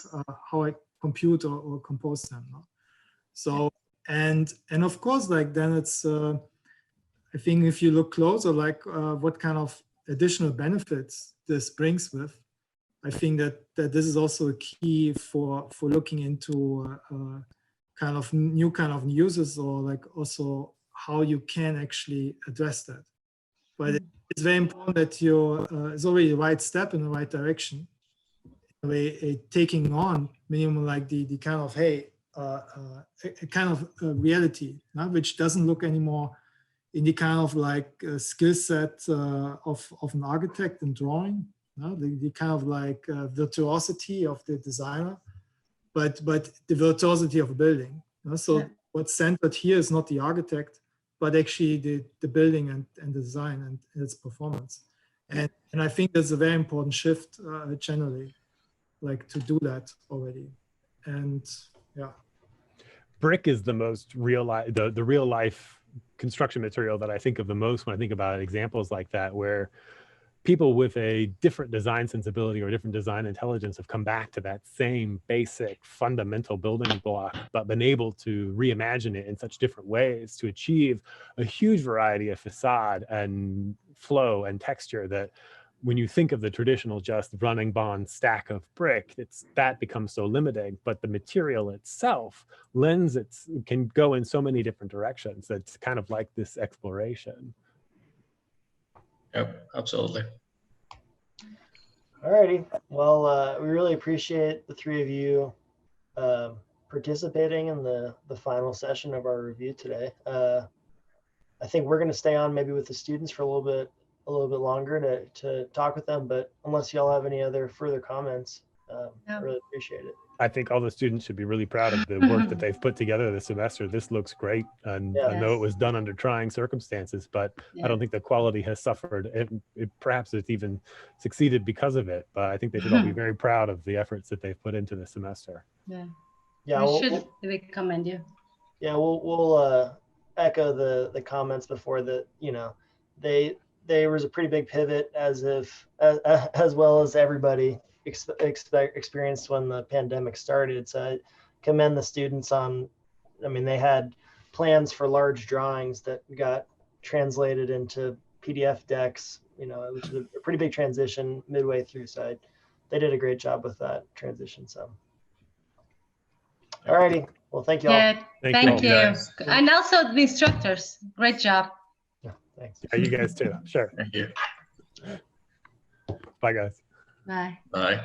how I compute or compose them. No? So and of course, like then it's I think if you look closer, like what kind of additional benefits this brings with, I think that this is also a key for looking into kind of new kind of uses, or like also how you can actually address that. But it's very important that it's already the right step in the right direction. Taking on minimum like the kind of, hey, a kind of reality, which doesn't look anymore in the kind of like skill set of an architect and drawing, the kind of like virtuosity of the designer, but the virtuosity of a building. So what's centered here is not the architect, but actually the building and the design and its performance. And I think that's a very important shift generally, like to do that already. And yeah. Brick is the most real life, the real life construction material that I think of the most when I think about examples like that, where people with a different design sensibility or different design intelligence have come back to that same basic fundamental building block, but been able to reimagine it in such different ways to achieve a huge variety of facade and flow and texture that when you think of the traditional just running bond stack of brick, that becomes so limiting, but the material itself can go in so many different directions. That's kind of like this exploration. Yep, absolutely. All righty. Well, we really appreciate the three of you participating in the final session of our review today. I think we're going to stay on maybe with the students for a little bit longer to talk with them, but unless y'all have any other further comments, I really appreciate it. I think all the students should be really proud of the work that they've put together this semester. This looks great. And I know it was done under trying circumstances, but I don't think the quality has suffered. Perhaps it's even succeeded because of it, but I think they should all be very proud of the efforts that they've put into this semester. Yeah, we should commend you. Yeah, we'll echo the comments before that, there was a pretty big pivot as well as everybody experienced when the pandemic started. So I commend the students on, they had plans for large drawings that got translated into PDF decks, which is a pretty big transition midway through. So they did a great job with that transition. So, all righty. Well, thank you all. Yeah, thank you. And also the instructors, great job. Yeah, thanks. Yeah, you guys too. Sure. Thank you. Bye, guys. Bye. Bye.